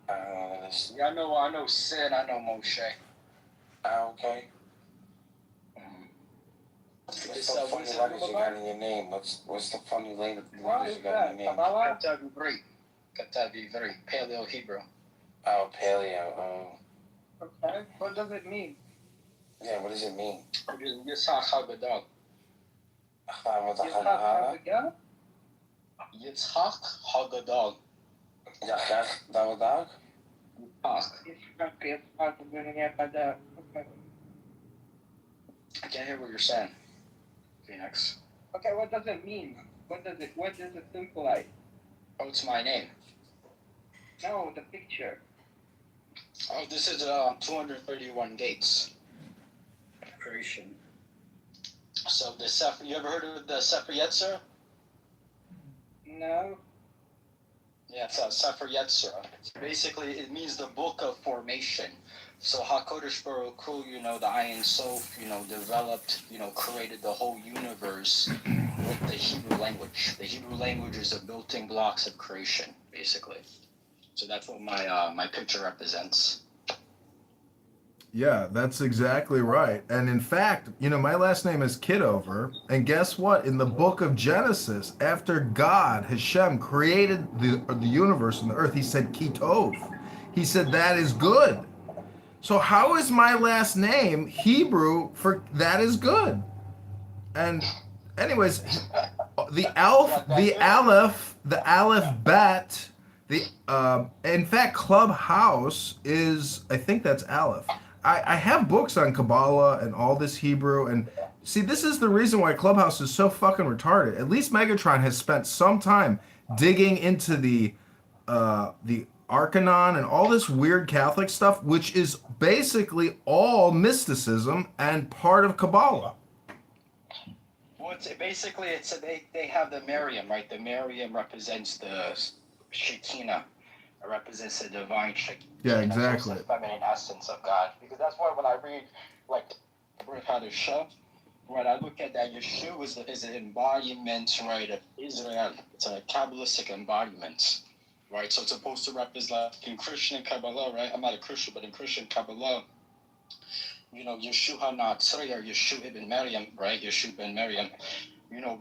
I don't know who that is. Yeah, I know Sin, I know Moshe. Okay. What's the funny letters you got in your name? What's the funny letters you got in your name? Katavi, very Paleo Hebrew. Oh, Paleo. Oh. Okay. What does it mean? Yeah, what does it mean? Yitzhak Hagadol. Yitzhak Hagadol. Yitzhak Hagadol? I can't hear what you're saying, Phoenix. Okay, what does it mean? What does it symbolize? Oh, it's my name. No, the picture. Oh, this is 231 dates. Creation. So the you ever heard of the Sefer Yetzer? No. Yeah, Yeah, it's Sefer Yetzirah. Basically, it means the book of formation. So HaKadosh Baruch Hu, the Ayin Sof, developed, created the whole universe with the Hebrew language. The Hebrew language is the building blocks of creation, basically. So that's what my picture represents. Yeah, that's exactly right. And in fact, my last name is Kitover. And guess what? In the book of Genesis, after God, Hashem, created the universe and the earth, he said Kitov. He said that is good. So how is my last name Hebrew for that is good? And anyways, the aleph bet, in fact, Clubhouse is, I think that's aleph. I have books on Kabbalah and all this Hebrew, and see, this is the reason why Clubhouse is so fucking retarded. At least Megatron has spent some time digging into the Arcanon and all this weird Catholic stuff, which is basically all mysticism and part of Kabbalah. Well, they have the Miriam, right? The Miriam represents the Shekinah. It represents the divine Shekinah. Yeah, exactly. The feminine essence of God. Because that's why when I read, like, Brit Hadashah, right, I look at that Yeshua is an embodiment, right, of Israel. It's a Kabbalistic embodiment, right? So it's supposed to represent, like, in Christian Kabbalah, right? I'm not a Christian, but in Christian Kabbalah, Yeshua Natsari, or Yeshua ibn Maryam, right? Yeshua ibn Maryam,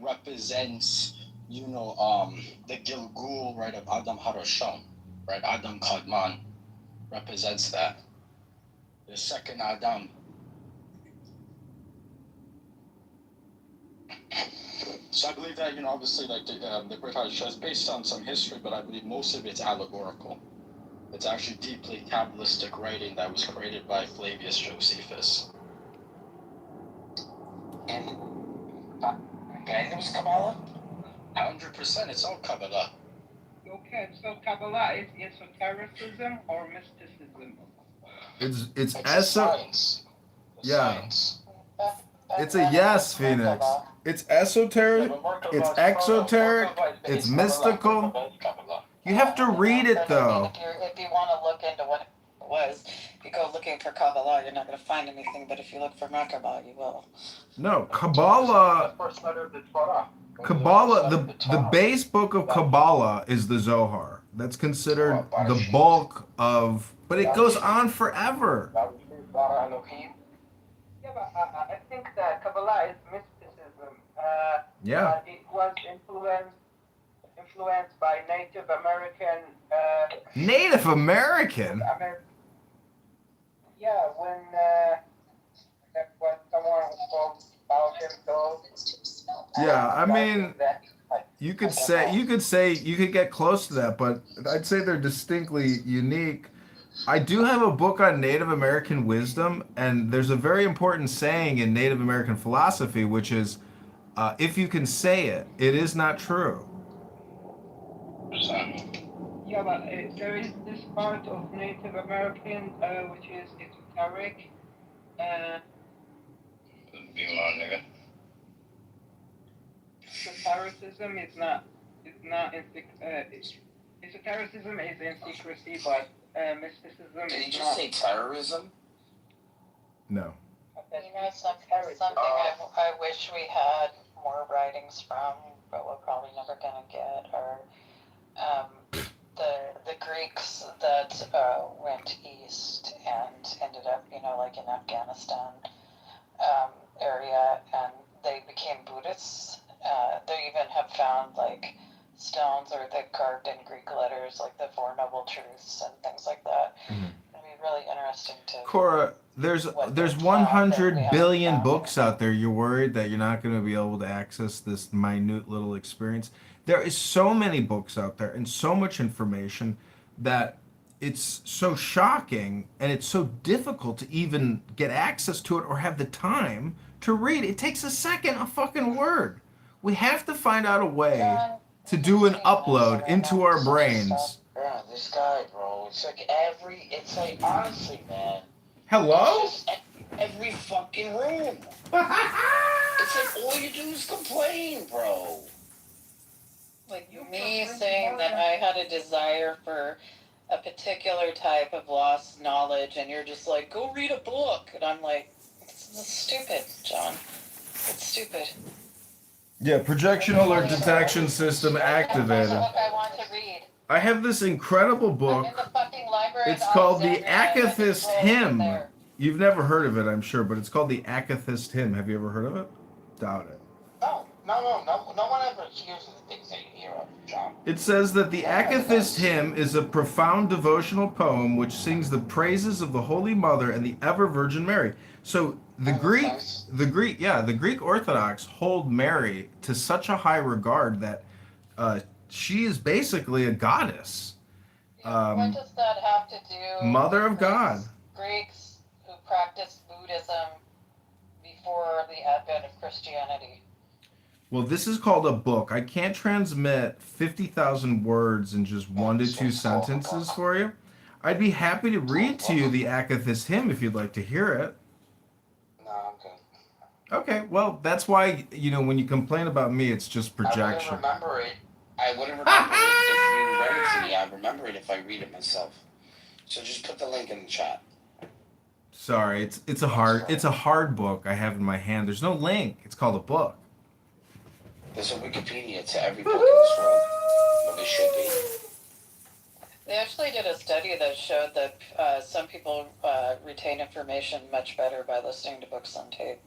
represents, the Gilgul, right, of Adam Harashon, right? Adam Kadman represents that. The second Adam. So I believe that, obviously, like, the Brit Hadashah is based on some history, but I believe most of it's allegorical. It's actually deeply Kabbalistic writing that was created by Flavius Josephus. And it was Kabbalah? 100%, it's all Kabbalah. Okay, so Kabbalah is esotericism or mysticism? It's science. Yeah. Science. It's a yes, Phoenix. It's esoteric, it's exoteric, it's mystical. You have to read it, though. If you want to look into what it was, if you go looking for Kabbalah, you're not going to find anything, but if you look for Merkabah, you will. No, Kabbalah, the base book of Kabbalah is the Zohar. That's considered the bulk of, but it goes on forever. Yeah, but I think that Kabbalah is mysticism. Yeah. It was influenced by Native American. Native American? Yeah, when that was someone called Balkan. Yeah, I mean, you could get close to that, but I'd say they're distinctly unique. I do have a book on Native American wisdom, and there's a very important saying in Native American philosophy, which is, if you can say it, it is not true. Yeah, but there is this part of Native American which is esoteric. Esotericism is not in esotericism is in secrecy, but mysticism is not. Did you just say terrorism? No. Something I wish we had more writings from, but we're probably never gonna get, are the Greeks that went east and ended up, like in Afghanistan area, and they became Buddhists. They even have found like stones or they carved in Greek letters, like the Four Noble Truths and things like that. Mm-hmm. It'd be really interesting to. Cora, there's 100 billion books out there. You're worried that you're not going to be able to access this minute little experience. There is so many books out there and so much information that it's so shocking and it's so difficult to even get access to it or have the time to read. It takes a second, a fucking word. We have to find out a way to do an upload into our brains. Bro, this guy, bro, it's like honestly, man. Hello? It's just every fucking room. It's like all you do is complain, bro. Like me saying that I had a desire for a particular type of lost knowledge, and you're just like, go read a book. And I'm like, this is stupid, John. It's stupid. Yeah, projection alert detection system activated. Book I want to read. I have this incredible book. I'm in the fucking library. It's called the Akathist Hymn. You've never heard of it, I'm sure, but it's called the Akathist Hymn. Have you ever heard of it? Doubt it. No one ever hears of the things that you hear of, John. It says that the Akathist Hymn is a profound devotional poem which sings the praises of the Holy Mother and the ever Virgin Mary. So the Greek Orthodox hold Mary to such a high regard that she is basically a goddess. What does that have to do Mother with of God. Greeks who practiced Buddhism before the advent of Christianity? Well, this is called a book. I can't transmit 50,000 words in just 1 to 2 sentences for you. I'd be happy to read to you the Akathist Hymn if you'd like to hear it. No, I'm good. Okay, well, that's why, when you complain about me, it's just projection. I wouldn't remember it if you read it to me. I'd remember it if I read it myself. So just put the link in the chat. Sorry, it's a hard book I have in my hand. There's no link. It's called a book. There's a Wikipedia to every book in this world, but it should be. They actually did a study that showed that some people retain information much better by listening to books on tape.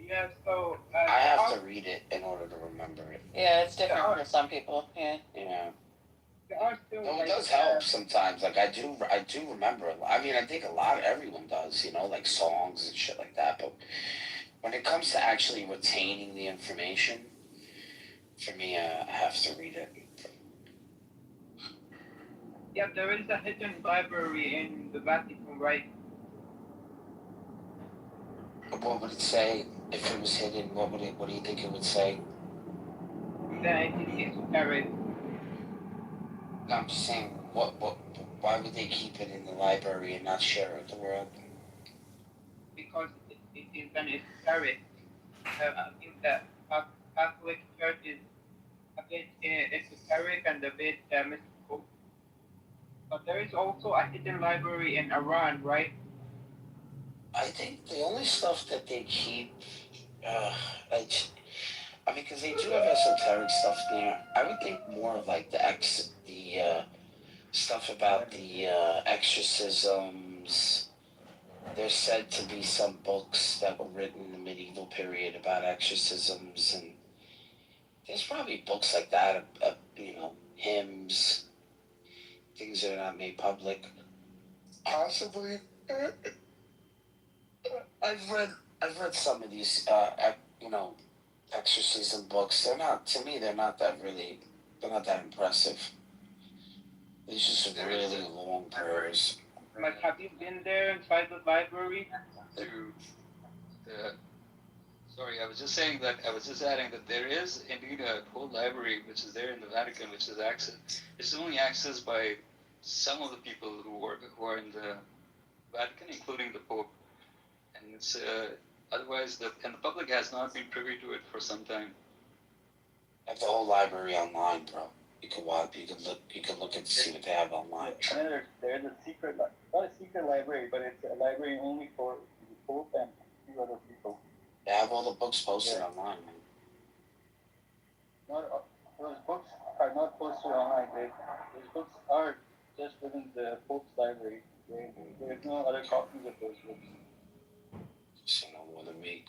Yeah, so I have to read it in order to remember it. Yeah, it's different for some people. Yeah. Yeah. there are still No, it does help sometimes. Like I do remember a lot. I mean, I think everyone does. Like songs and shit like that. But when it comes to actually retaining the information, for me, I have to read it. Yeah, there is a hidden library in the Vatican, right? What would it say if it was hidden? What do you think it would say? Then it is esoteric. No, I'm just saying, why would they keep it in the library and not share it with the world? Because it is an esoteric. I think that Catholic Church is a bit esoteric and a bit mystical. But there is also a hidden library in Iran, right? I think the only stuff that they keep, because they do have esoteric stuff there. I would think more of like the stuff about the exorcisms. There's said to be some books that were written in the medieval period about exorcisms, and there's probably books like that, hymns, things that are not made public. Possibly. I've read some of these, exorcism books. They're not that impressive. These just really long prayers. Like, have you been there inside the library? Sorry, I was just adding that there is indeed a whole library which is there in the Vatican, which is it's only accessed by some of the people who are in the Vatican, including the Pope. And it's otherwise the public has not been privy to it for some time. I have the whole library online, bro. You can look and see what they have online. And there's a secret, not a secret library, but it's a library only for the Pope and a few other people. They have all the books posted online, man. Those books are not posted online. Those books are just within the Pope's library. There's no other copies of those books. So no more than me.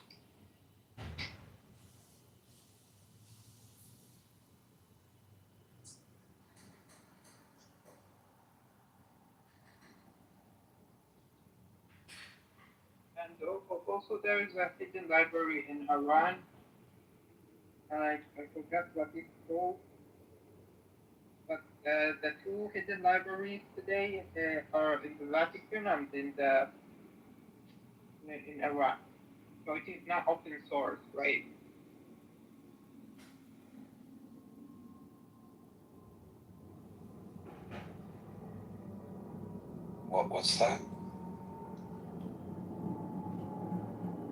And also there is a hidden library in Iran. I forgot what it's called. But the two hidden libraries today are in the Vatican and in Iran. So it is not open source, right? What's that?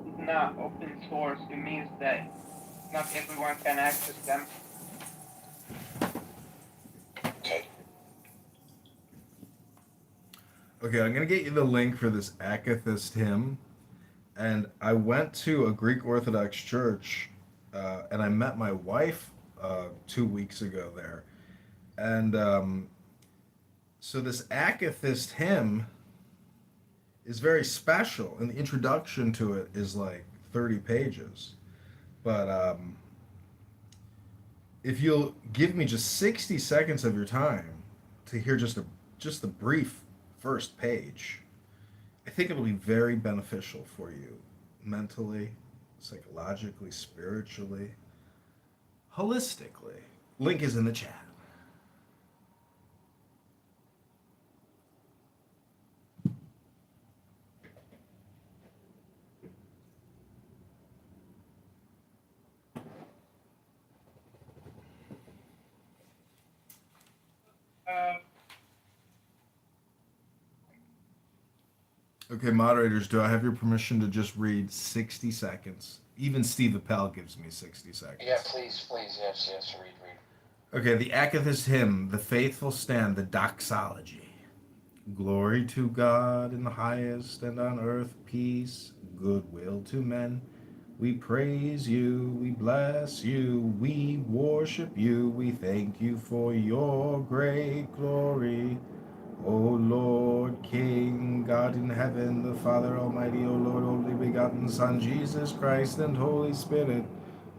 It's not open source. It means that not everyone can access them. Okay, I'm gonna get you the link for this Akathist hymn. And I went to a Greek Orthodox church, and I met my wife 2 weeks ago there. And so this Akathist hymn is very special, and the introduction to it is like 30 pages. But if you'll give me just 60 seconds of your time to hear just the brief first page, I think it'll be very beneficial for you mentally, psychologically, spiritually, holistically. Link is in the chat. Okay, moderators, do I have your permission to just read 60 seconds? Even Steve Appel gives me 60 seconds. Yeah, please, yes, read. Okay, the Akathist hymn, the faithful stand, the doxology. Glory to God in the highest, and on earth peace, goodwill to men. We praise you, we bless you, we worship you, we thank you for your great glory. O Lord, King, God in heaven, the Father Almighty, O Lord, only begotten Son, Jesus Christ, and Holy Spirit.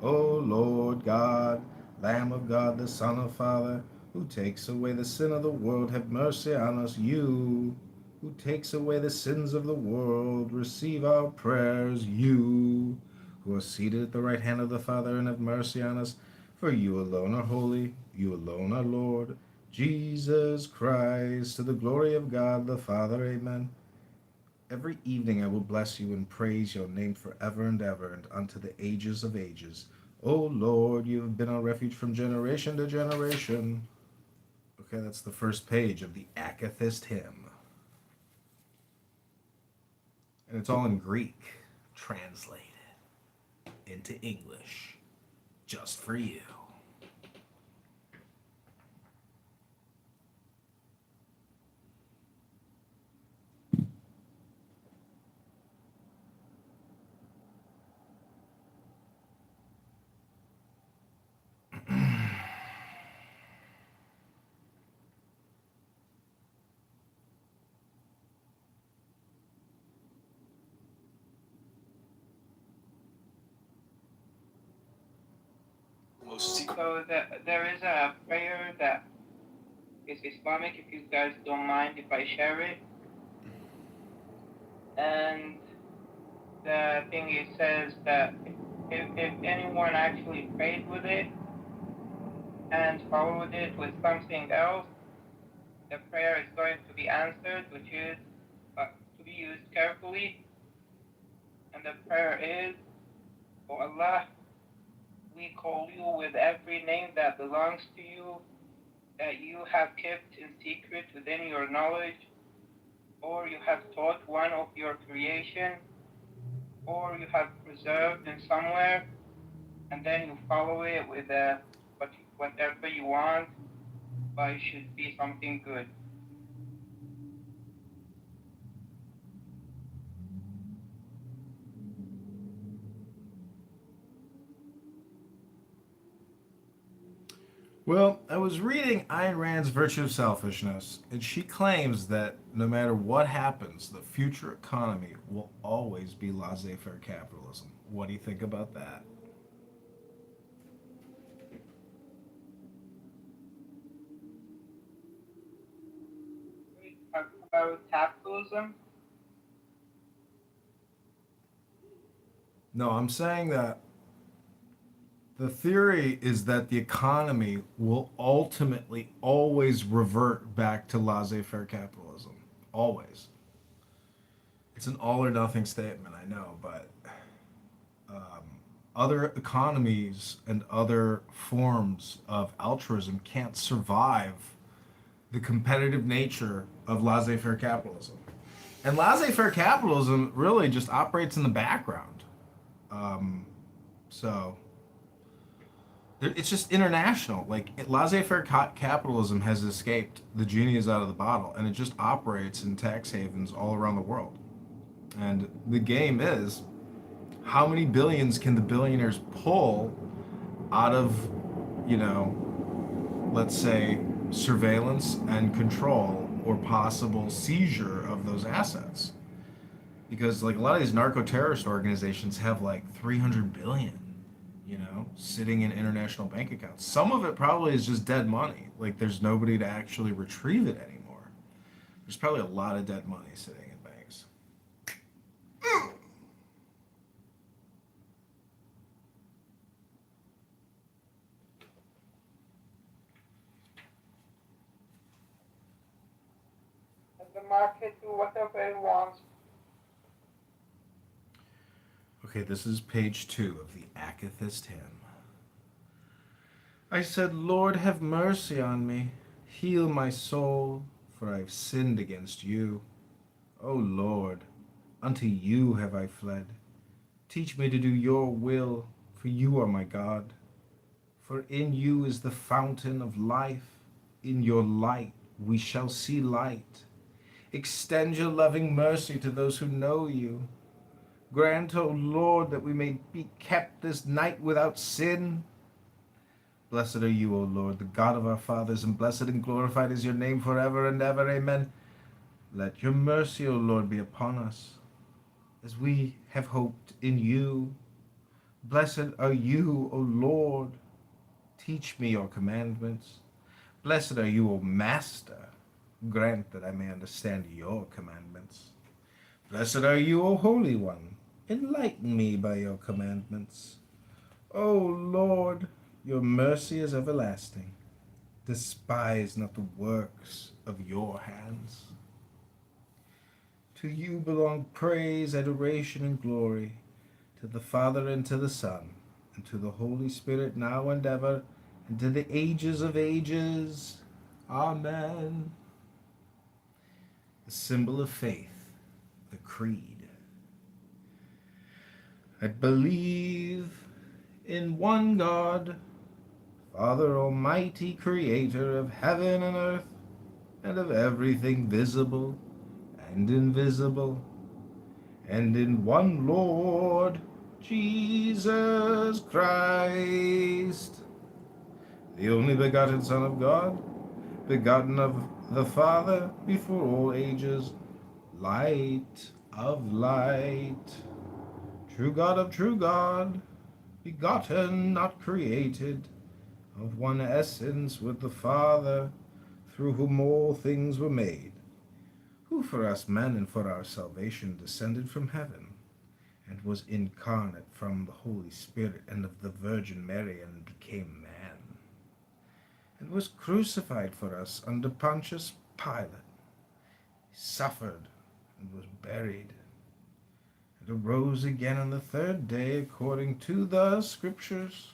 O Lord God, Lamb of God, the Son of Father, who takes away the sin of the world, have mercy on us. You, who takes away the sins of the world, receive our prayers. You, who are seated at the right hand of the Father, and have mercy on us. For you alone are holy, you alone are Lord, Jesus Christ, to the glory of God the Father. Amen. Every evening I will bless you and praise your name forever and ever, and unto the ages of ages. O Lord, you have been our refuge from generation to generation. Okay, that's the first page of the Akathist hymn. And it's all in Greek, translated into English, just for you. So there is a prayer that is Islamic, if you guys don't mind if I share it. And the thing it says that if anyone actually prayed with it and followed it with something else, the prayer is going to be answered, which is to be used carefully. And the prayer is, "O Allah, we call you with every name that belongs to you, that you have kept in secret within your knowledge, or you have taught one of your creation, or you have preserved in somewhere, and then you follow it with whatever you want, but it should be something good." Well, I was reading Ayn Rand's Virtue of Selfishness, and she claims that no matter what happens, the future economy will always be laissez-faire capitalism. What do you think about that? About capitalism? No, I'm saying that the theory is that the economy will ultimately always revert back to laissez-faire capitalism. Always. It's an all or nothing statement, I know, but other economies and other forms of altruism can't survive the competitive nature of laissez-faire capitalism. And laissez-faire capitalism really just operates in the background. So It's just international. Like laissez-faire capitalism has escaped. The genie is out of the bottle, and it just operates in tax havens all around the world. And the game is, how many billions can the billionaires pull out of, you know, let's say, surveillance and control or possible seizure of those assets? Because like a lot of these narco-terrorist organizations have like 300 billion, you know, sitting in international bank accounts. Some of it probably is just dead money. Like there's nobody to actually retrieve it anymore. There's probably a lot of dead money sitting in banks. Let the market do whatever it wants. Okay, this is page 2 of the Akathist hymn. I said, Lord, have mercy on me. Heal my soul, for I have sinned against you. O Lord, unto you have I fled. Teach me to do your will, for you are my God. For in you is the fountain of life. In your light we shall see light. Extend your loving mercy to those who know you. Grant, O Lord, that we may be kept this night without sin. Blessed are you, O Lord, the God of our fathers, and blessed and glorified is your name forever and ever. Amen. Let your mercy, O Lord, be upon us, as we have hoped in you. Blessed are you, O Lord. Teach me your commandments. Blessed are you, O Master. Grant that I may understand your commandments. Blessed are you, O Holy One. Enlighten me by your commandments. O Lord, your mercy is everlasting. Despise not the works of your hands. To you belong praise, adoration, and glory, to the Father and to the Son, and to the Holy Spirit, now and ever, and to the ages of ages. Amen. The symbol of faith, the creed. I believe in one God, Father Almighty, creator of heaven and earth, and of everything visible and invisible, and in one Lord, Jesus Christ, the only begotten Son of God, begotten of the Father before all ages, light of light, true God of true God, begotten, not created, of one essence with the Father, through whom all things were made, who for us men and for our salvation descended from heaven, and was incarnate from the Holy Spirit and of the Virgin Mary, and became man, and was crucified for us under Pontius Pilate. He suffered and was buried, and arose again on the third day according to the Scriptures,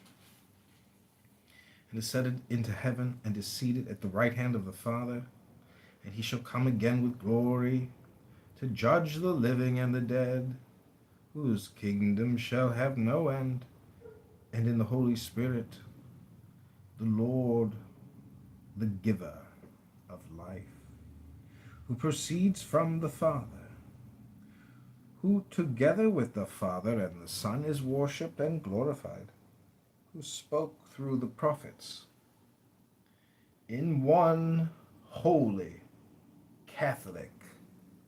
and ascended into heaven, and is seated at the right hand of the Father, and he shall come again with glory to judge the living and the dead, whose kingdom shall have no end. And in the Holy Spirit, the Lord, the giver of life, who proceeds from the Father, who together with the Father and the Son is worshipped and glorified, who spoke through the prophets, in one holy, Catholic,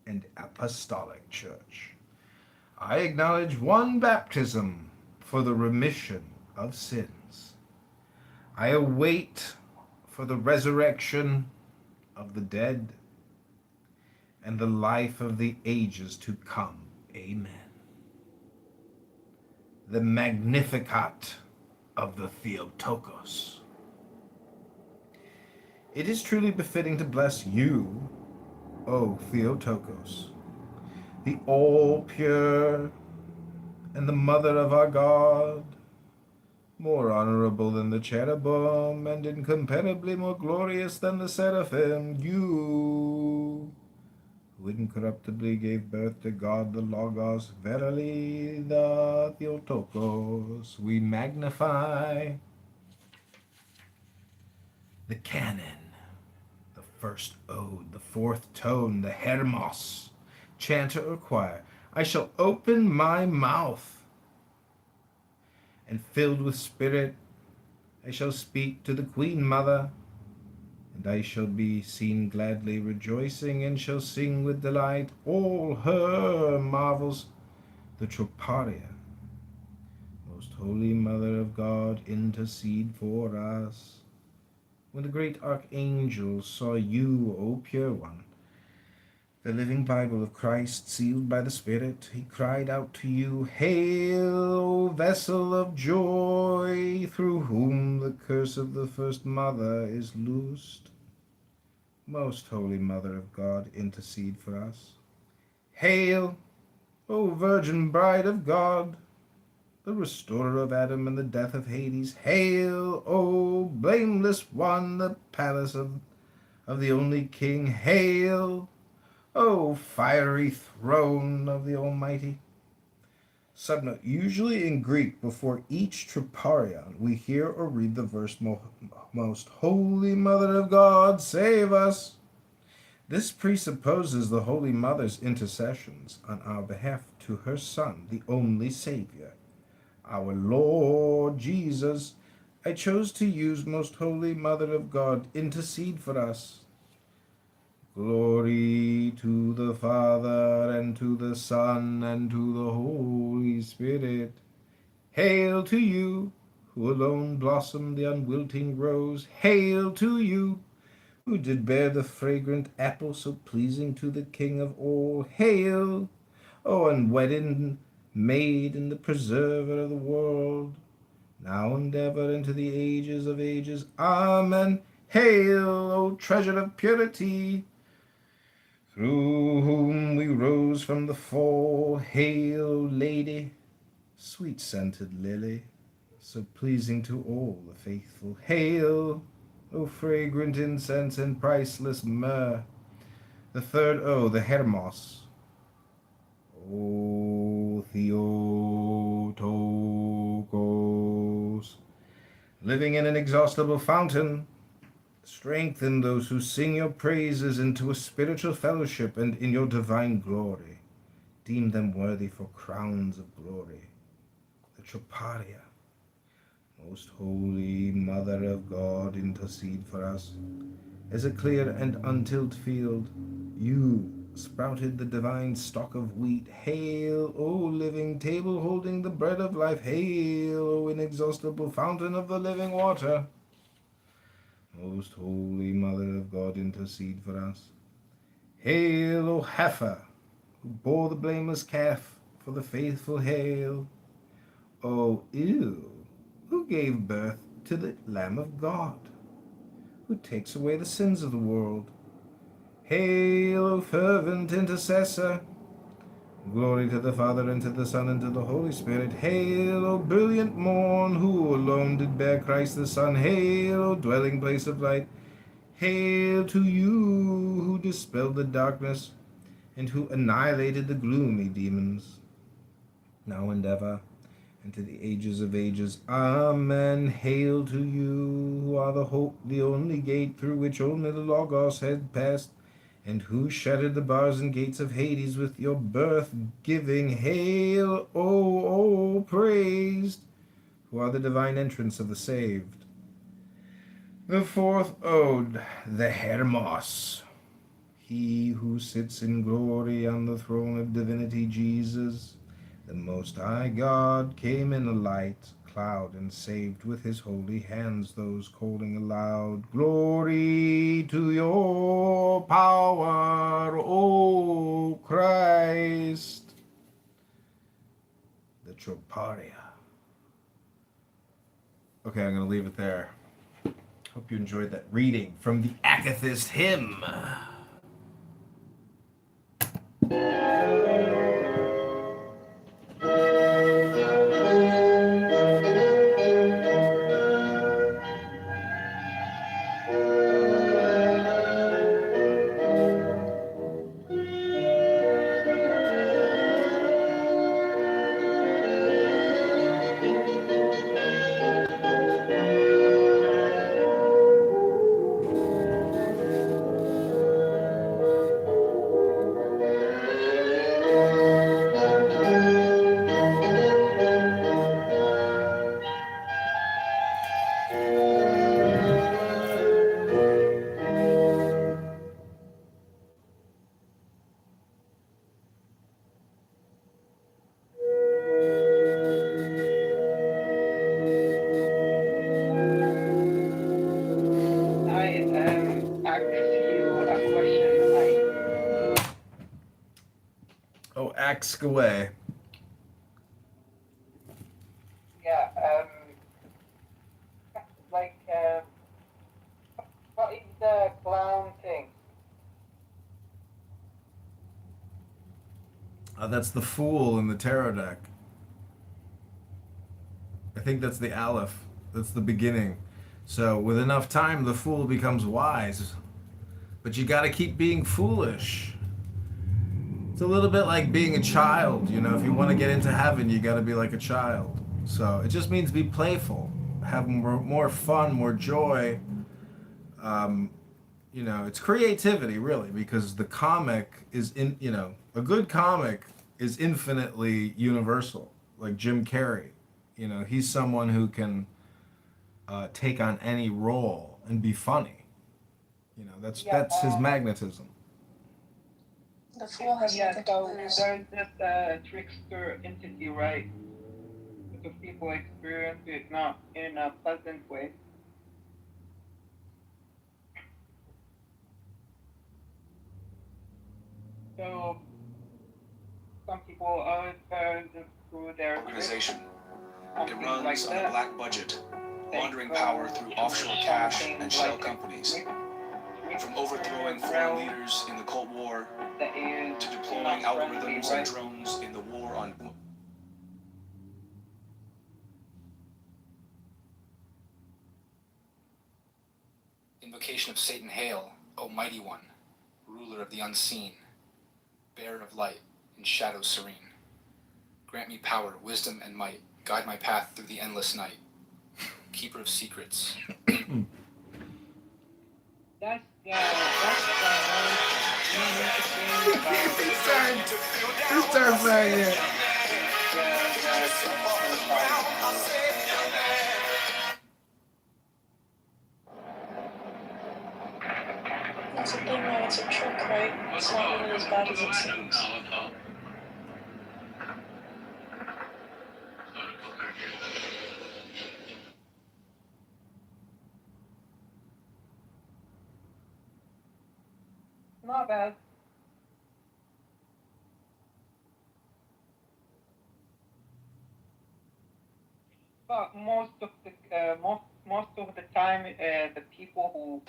and Apostolic Church. I acknowledge one baptism for the remission of sins. I await for the resurrection of the dead and the life of the ages to come. Amen. The Magnificat of the Theotokos. It is truly befitting to bless you, O Theotokos, the all-pure and the mother of our God, more honorable than the cherubim, and incomparably more glorious than the seraphim, you, who incorruptibly gave birth to God the Logos, verily the Theotokos we magnify. the canon, the first ode, the fourth tone, the hermos, chanter or choir. I shall open my mouth, and filled with spirit, I shall speak to the Queen Mother, and I shall be seen gladly rejoicing, and shall sing with delight all her marvels, the Troparia. Most Holy Mother of God, intercede for us. When the great archangel saw you, O pure one, the living Bible of Christ, sealed by the Spirit, he cried out to you, Hail, O vessel of joy, through whom the curse of the first mother is loosed. Most Holy Mother of God, intercede for us. Hail, O Virgin Bride of God, the restorer of Adam and the death of Hades. Hail, O blameless one, the palace of the only King. Hail, O fiery throne of the Almighty. Subnote, usually in Greek, before each troparion, we hear or read the verse, Most Holy Mother of God, save us. This presupposes the Holy Mother's intercessions on our behalf to her Son, the only Savior, our Lord Jesus. I chose to use Most Holy Mother of God, intercede for us. Glory to the Father, and to the Son, and to the Holy Spirit. Hail to you, who alone blossomed the unwilting rose. Hail to you, who did bear the fragrant apple so pleasing to the King of all. Hail, O unwedded maid and the preserver of the world, now and ever into the ages of ages. Amen. Hail, O treasure of purity, through whom we rose from the fall. Hail, Lady, sweet-scented lily, so pleasing to all the faithful. Hail, O fragrant incense and priceless myrrh. The third O, the Hermos. O Theotokos, living in an inexhaustible fountain, strengthen those who sing your praises into a spiritual fellowship, and in your divine glory deem them worthy for crowns of glory. The Troparia. Most Holy Mother of God, intercede for us. As a clear and untilled field, you sprouted the divine stalk of wheat. Hail, O living table holding the bread of life. Hail, O inexhaustible fountain of the living water. Most Holy Mother of God, intercede for us. Hail, O heifer, who bore the blameless calf for the faithful. Hail, O ewe, who gave birth to the Lamb of God, who takes away the sins of the world. Hail, O fervent intercessor. Glory to the Father, and to the Son, and to the Holy Spirit. Hail, O brilliant morn, who alone did bear Christ the Son. Hail, O dwelling place of light. Hail to you, who dispelled the darkness, and who annihilated the gloomy demons, now and ever, and to the ages of ages. Amen. Hail to you, who are the hope, the only gate through which only the Logos had passed, and who shattered the bars and gates of Hades with your birth-giving. Hail, O praised, who are the divine entrance of the saved. The fourth ode, the Hermos. He who sits in glory on the throne of divinity, Jesus, the Most High God, came in a light cloud and saved with his holy hands those calling aloud, Glory to your power, O Christ. The Troparia. Okay, I'm going to leave it there. Hope you enjoyed that reading from the Akathist hymn. ask you a question, like, Oh, axe away. yeah, like, what is the clown thing? That's the fool in the tarot deck. I think that's the Aleph. That's the beginning. So with enough time, the fool becomes wise. But you got to keep being foolish. It's a little bit like being a child. You know, if you want to get into heaven, you got to be like a child. So it just means be playful, have more fun, more joy. Um, you know, it's creativity really, because the comic is a good comic is infinitely universal. Like Jim Carrey, you know, he's someone who can take on any role and be funny. You know, that's his magnetism. The fool has nothing to lose. There's this trickster entity, right? Because people experience it not in a pleasant way. So some people are through their organization. It like runs on a that. black budget, laundering power through offshore cash and shell companies. From overthrowing foreign leaders in the Cold War to deploying algorithms and drones in the war on. Invocation of Satan, hail, O mighty one, ruler of the unseen, bearer of light in shadows serene. Grant me power, wisdom, and might, guide my path through the endless night. Keeper of secrets. That's Who started playing it? That's the thing though, it's a trick, right? It's not really as bad as it seems. not bad. But most of the time, the people who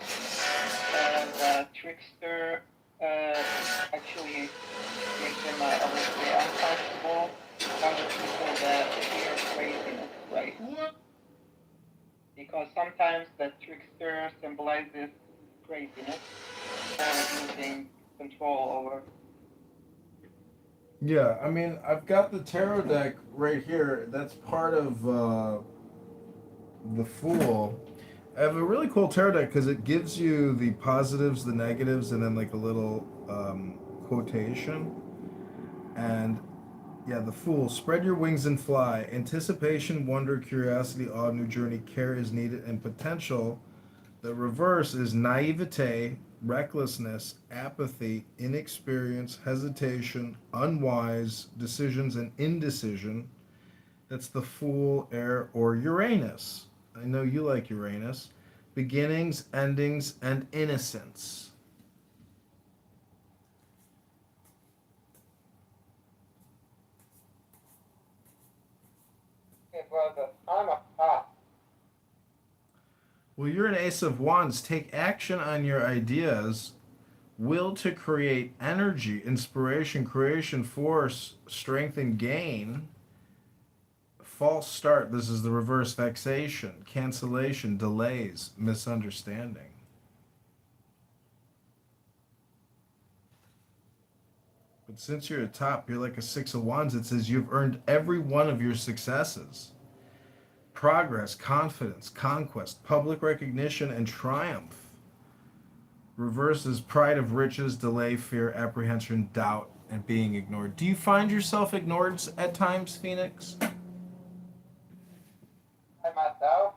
the trickster actually make them a little bit uncomfortable. Are the people that fear craziness, right? Because sometimes the trickster symbolizes craziness or losing control over. Yeah, I mean, I've got the tarot deck right here. That's part of the Fool. I have a really cool tarot deck because it gives you the positives, the negatives, and then like a little quotation. And yeah, the Fool. Spread your wings and fly. Anticipation, wonder, curiosity, awe, new journey, care is needed, and potential. The reverse is naivete, recklessness, apathy, inexperience, hesitation, unwise, decisions, and indecision. That's the Fool, Air, or Uranus. I know you like Uranus. Beginnings, endings, and innocence. Hey, brother, I'm a cop. Well, you're an Ace of Wands. Take action on your ideas. Will to create energy, inspiration, creation, force, strength, and gain. False start. This is the reverse vexation, cancellation, delays, misunderstanding. But since you're at top, you're like a Six of Wands. It says you've earned every one of your successes. Progress, confidence, conquest, public recognition, and triumph. Reverses pride of riches, delay, fear, apprehension, doubt, and being ignored. Do you find yourself ignored at times, Phoenix? I myself.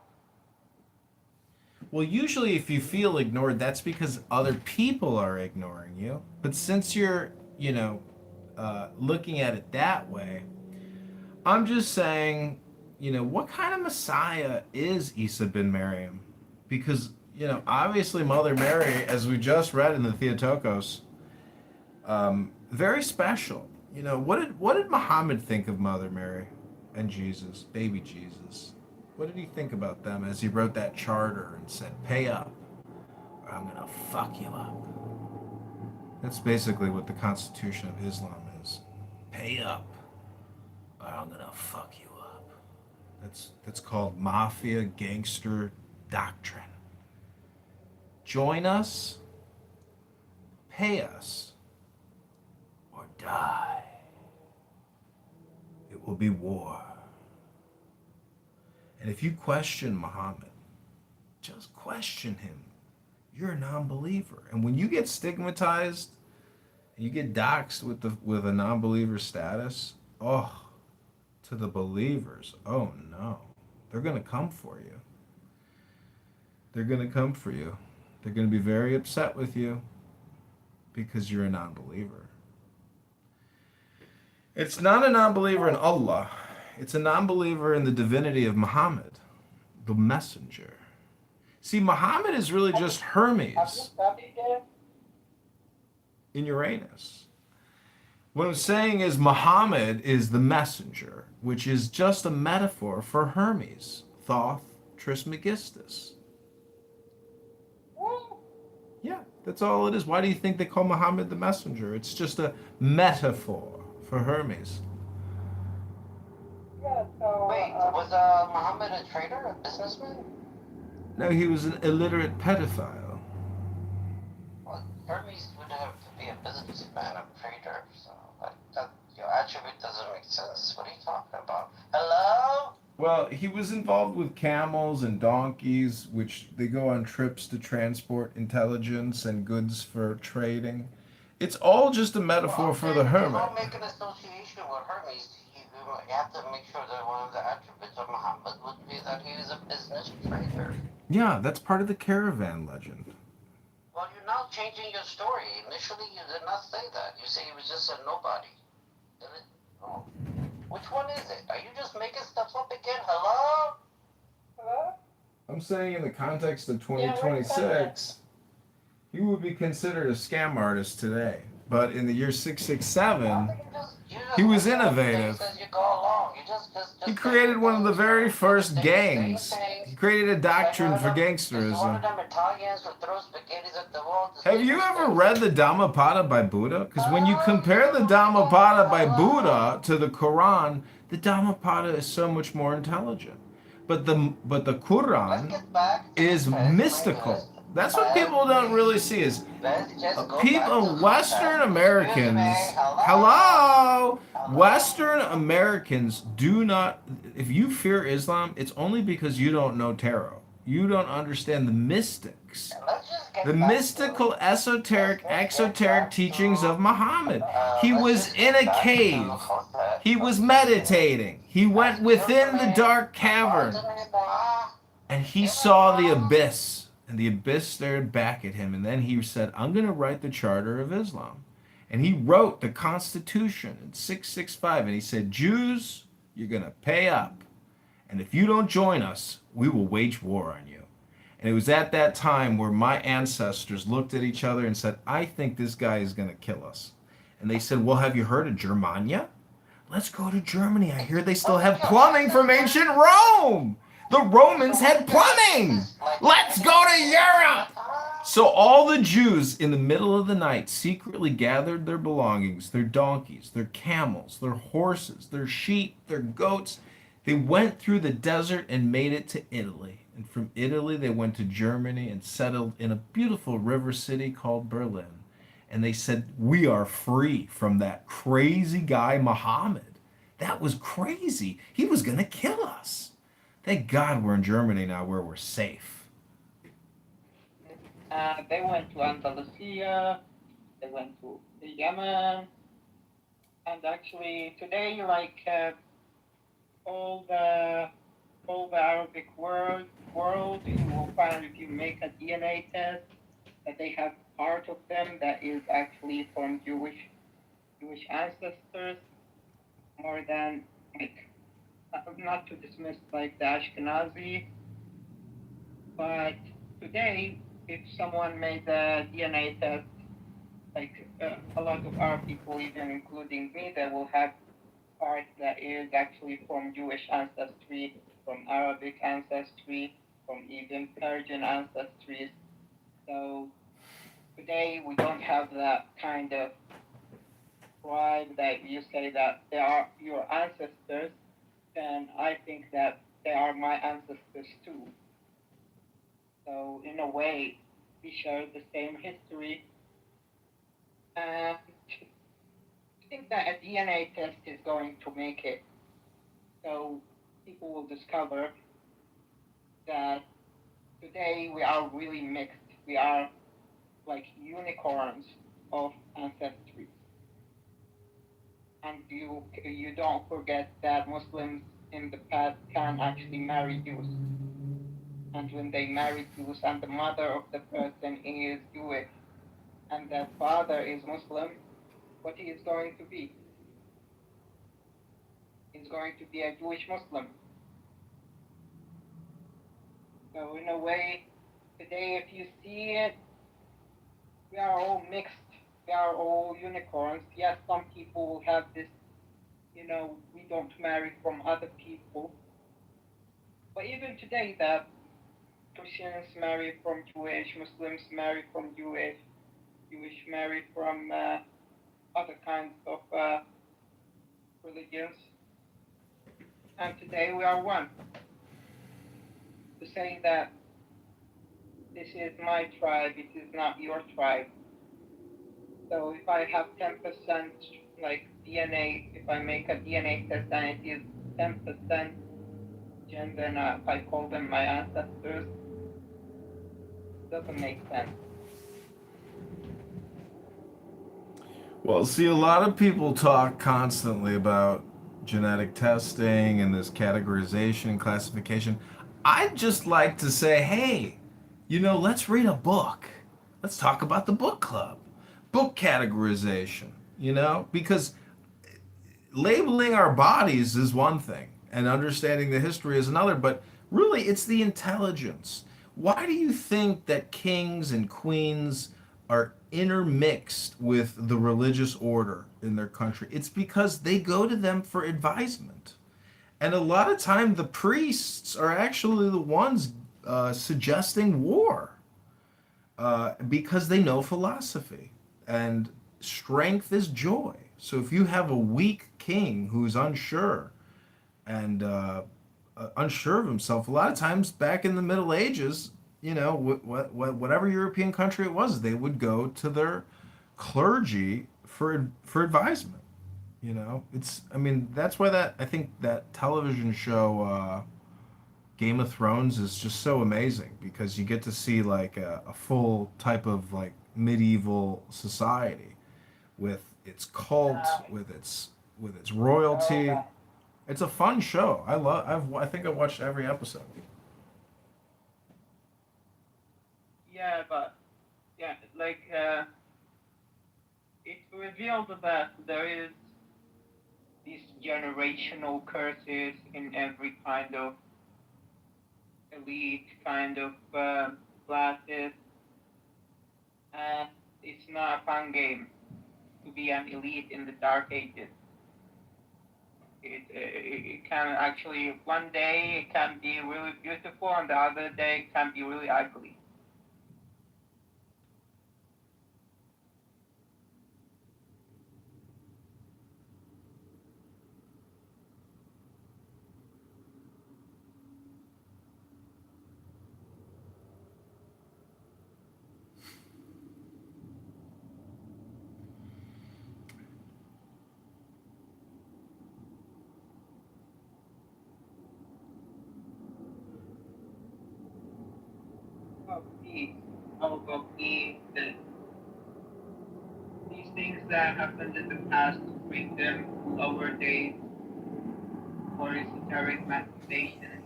Well, usually if you feel ignored, that's because other people are ignoring you. But since you're, looking at it that way, I'm just saying, what kind of Messiah is Isa bin Maryam? Because, obviously Mother Mary, as we just read in the Theotokos, very special. What did Muhammad think of Mother Mary and Jesus, baby Jesus? What did he think about them as he wrote that charter and said, "Pay up, or I'm gonna fuck you up"? That's basically what the Constitution of Islam is. Pay up, or I'm gonna fuck you up. That's called mafia gangster doctrine. Join us, pay us, or die. It will be war. And if you question Muhammad, just question him. You're a non-believer. And when you get stigmatized, and you get doxxed with a non-believer status, to the believers, oh no. They're going to come for you. They're going to come for you. They're going to be very upset with you because you're a non-believer. It's not a non-believer in Allah. It's a non-believer in the divinity of Muhammad, the messenger. See, Muhammad is really just Hermes in Uranus. What I'm saying is Muhammad is the messenger, which is just a metaphor for Hermes, Thoth Trismegistus. Yeah, that's all it is. Why do you think they call Muhammad the messenger? It's just a metaphor for Hermes. Wait, was Muhammad a trader, a businessman? No, he was an illiterate pedophile. Well, Hermes would have to be a businessman, a trader, so that your attribute doesn't make sense. What are you talking about? Hello? Well, he was involved with camels and donkeys, which they go on trips to transport intelligence and goods for trading. It's all just a metaphor for the hermit. Don't make an association with Hermes. You have to make sure that one of the attributes of Muhammad would be that he is a business trader. Yeah, that's part of the caravan legend. Well, you're now changing your story. Initially, you did not say that. You say he was just a nobody. Oh. Which one is it? Are you just making stuff up again? Hello? Hello? I'm saying in the context of 2026, he would be considered a scam artist today. But in the year 667, he was innovative. He created one of the very first gangs. He created a doctrine for gangsterism. Have you ever read the Dhammapada by Buddha? Because when you compare the Dhammapada by Buddha to the Quran, the Dhammapada is so much more intelligent. But the Quran is mystical. That's what people don't really see is people, Western Americans, Western Americans do not, if you fear Islam, it's only because you don't know tarot. You don't understand the mystics, the mystical, esoteric, exoteric teachings of Muhammad. He was in a cave. He was meditating. He went within the dark cavern and he saw the abyss. And the abyss stared back at him. And then he said, I'm going to write the Charter of Islam. And he wrote the Constitution in 665. And he said, Jews, you're going to pay up. And if you don't join us, we will wage war on you. And it was at that time where my ancestors looked at each other and said, I think this guy is going to kill us. And they said, well, have you heard of Germania? Let's go to Germany. I hear they still have plumbing from ancient Rome. The Romans had plumbing. Let's go to Europe. So all the Jews in the middle of the night secretly gathered their belongings, their donkeys, their camels, their horses, their sheep, their goats. They went through the desert and made it to Italy. And from Italy, they went to Germany and settled in a beautiful river city called Berlin. And they said, we are free from that crazy guy, Muhammad. That was crazy. He was going to kill us. Thank God we're in Germany now where we're safe. They went to Andalusia, they went to Yemen, and actually today, all the Arabic world, you will find if you make a DNA test that they have part of them that is actually from Jewish ancestors, more than not to dismiss the Ashkenazi, but today, if someone made a DNA test, like a lot of our people, even including me, they will have part that is actually from Jewish ancestry, from Arabic ancestry, from even Persian ancestries. So today we don't have that kind of pride that you say that they are your ancestors, and I think that they are my ancestors too. So in a way, we share the same history, and I think that a DNA test is going to make it so people will discover that today we are really mixed. We are like unicorns of ancestry. And you don't forget that Muslims in the past can actually marry Jews. And when they marry Jews and the mother of the person is Jewish and the father is Muslim, what he is going to be? He's going to be a Jewish Muslim. So in a way, today if you see it, we are all mixed. We are all unicorns. Yes, some people will have this, we don't marry from other people. But even today, that Christians marry from Jewish, Muslims marry from Jewish, Jewish marry from other kinds of religions. And today we are one. To say that this is my tribe, it is not your tribe. So if I have 10% like DNA, if I make a DNA test and it is 10% Gen, then if I call them my ancestors, it doesn't make sense. Well, see, a lot of people talk constantly about genetic testing and this categorization and classification. I'd just like to say, hey, let's read a book. Let's talk about the book club, book categorization, because labeling our bodies is one thing and understanding the history is another, but really it's the intelligence. Why do you think that kings and queens are intermixed with the religious order in their country? It's because they go to them for advisement. And a lot of time the priests are actually the ones suggesting war because they know philosophy. And strength is joy. So if you have a weak king who's unsure and unsure of himself, a lot of times back in the Middle Ages, whatever European country it was, they would go to their clergy for advisement. That's why I think that television show Game of Thrones is just so amazing because you get to see like a full type of like medieval society with its cult, with its royalty. It's a fun show. I think I watched every episode. Yeah, but like it revealed that there is these generational curses in every kind of elite kind of classes, and it's not a fun game to be an elite in the Dark Ages. It can actually, one day it can be really beautiful, and the other day it can be really ugly. Of these things that happened in the past bring them lower days for esoteric manifestation.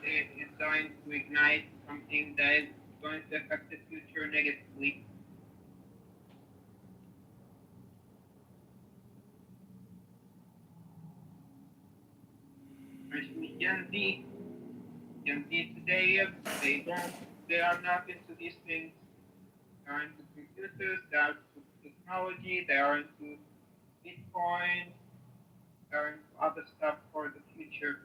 It's going to ignite something that is going to affect the future negatively. Especially Gen Z. And they are not into these things. They are into computers, they are into technology, they are into Bitcoin, they are into other stuff for the future.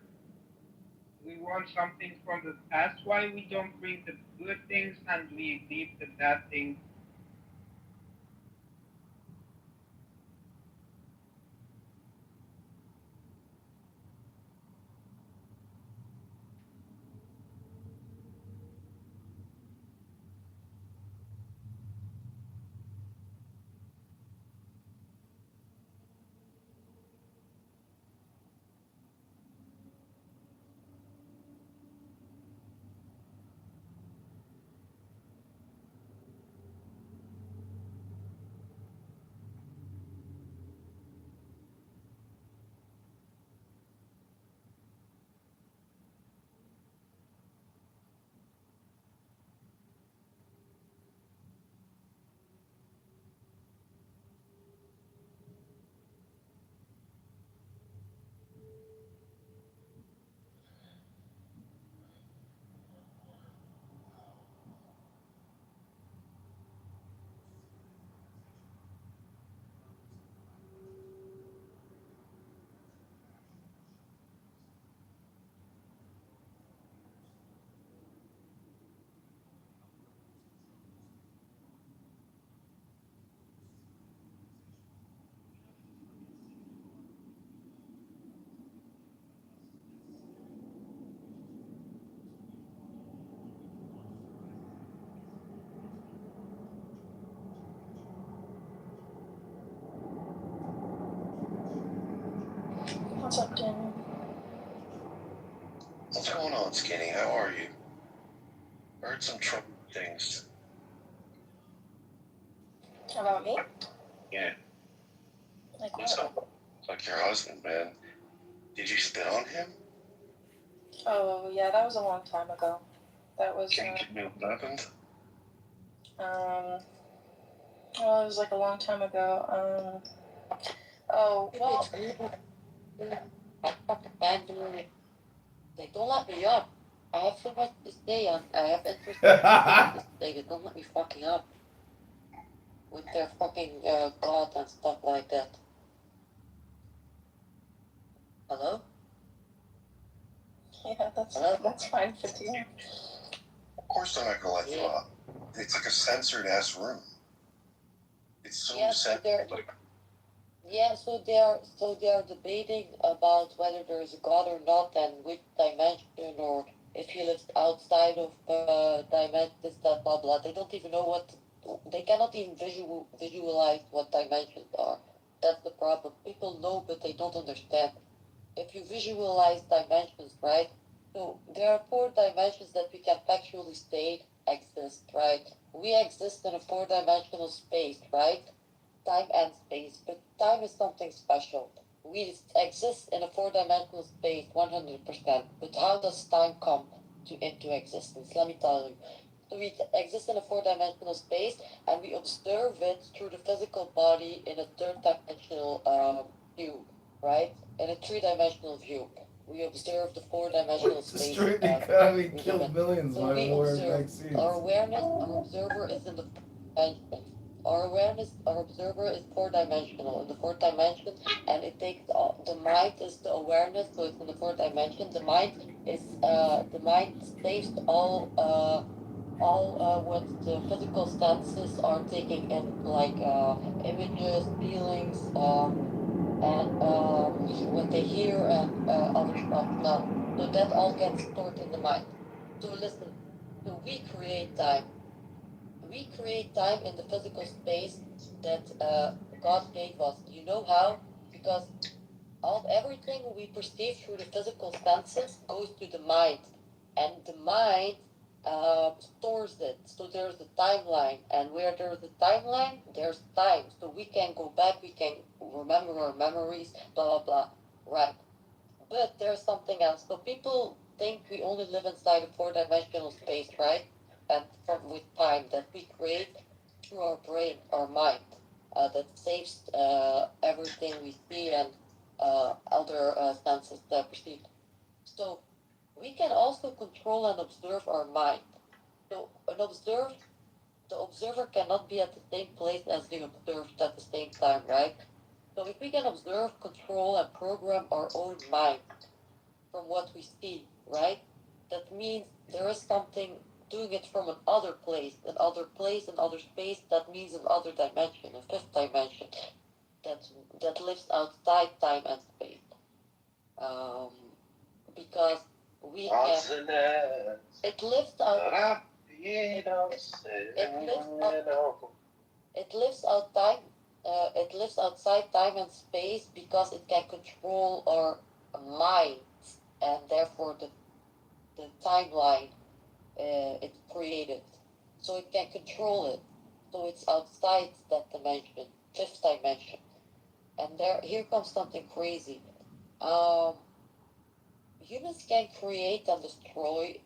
We want something from the past. Why we don't bring the good things and we leave the bad things? What's up, Daniel? What's going on, Skinny? How are you? Heard some trouble things. About me? Yeah. Like What's what? up? It's like your husband, man. Did you spit on him? Oh, yeah, that was a long time ago. That was, Can you tell me what happened? well, it was like a long time ago. Oh, well. I fucking abandoned it. They don't let me up. I have so much to say. I have interest in this thing. They don't let me fucking up with their fucking God and stuff like that. Hello? Yeah, Hello? that's fine for you. Of course they're not gonna let you up. It's like a censored ass room. It's so Yeah, so censored. they are debating about whether there is a God or not, and which dimension, or if he lives outside of dimension, this, that, blah, blah. They don't even know they cannot even visualize what dimensions are. That's the problem. People know, but they don't understand. If you visualize dimensions, right? So there are four dimensions that we can factually state exist, right? We exist in a four-dimensional space, right? Time and space, but time is something special. We exist in a four-dimensional space 100%, but how does time come into existence? Let me tell you. So we exist in a four-dimensional space, and we observe it through the physical body in a third-dimensional view, right? In a three-dimensional view. We observe the four-dimensional The space. straight economy killed millions So by we war observe. vaccines. Our awareness, our observer is in the dimension. Our awareness, our observer is four-dimensional in the fourth dimension, and it takes the mind is the awareness, so it's in the fourth dimension. The mind saves all what the physical senses are taking in, like images, feelings, and what they hear and other stuff. Now, so that all gets stored in the mind. So listen, so we create time. We create time in the physical space that God gave us. You know how? Because everything we perceive through the physical senses goes to the mind, and the mind stores it. So there's a timeline, and where there's a timeline, there's time. So we can go back, we can remember our memories, blah blah blah. Right. But there's something else. So people think we only live inside a four-dimensional space, right? And with time that we create through our brain, our mind, that saves everything we see and other senses that perceive. So we can also control and observe our mind. So the observer cannot be at the same place as the observed at the same time, right? So if we can observe, control, and program our own mind from what we see, right? That means there is something doing it from another place, another space. That means another dimension, a fifth dimension that lives outside time and space. Um, because we can. It lives out. It lives outside. It lives outside time and space because it can control our minds and therefore the timeline it's created. So it can control it. So it's outside that dimension, fifth dimension. And here comes something crazy. Um, Humans can create and destroy,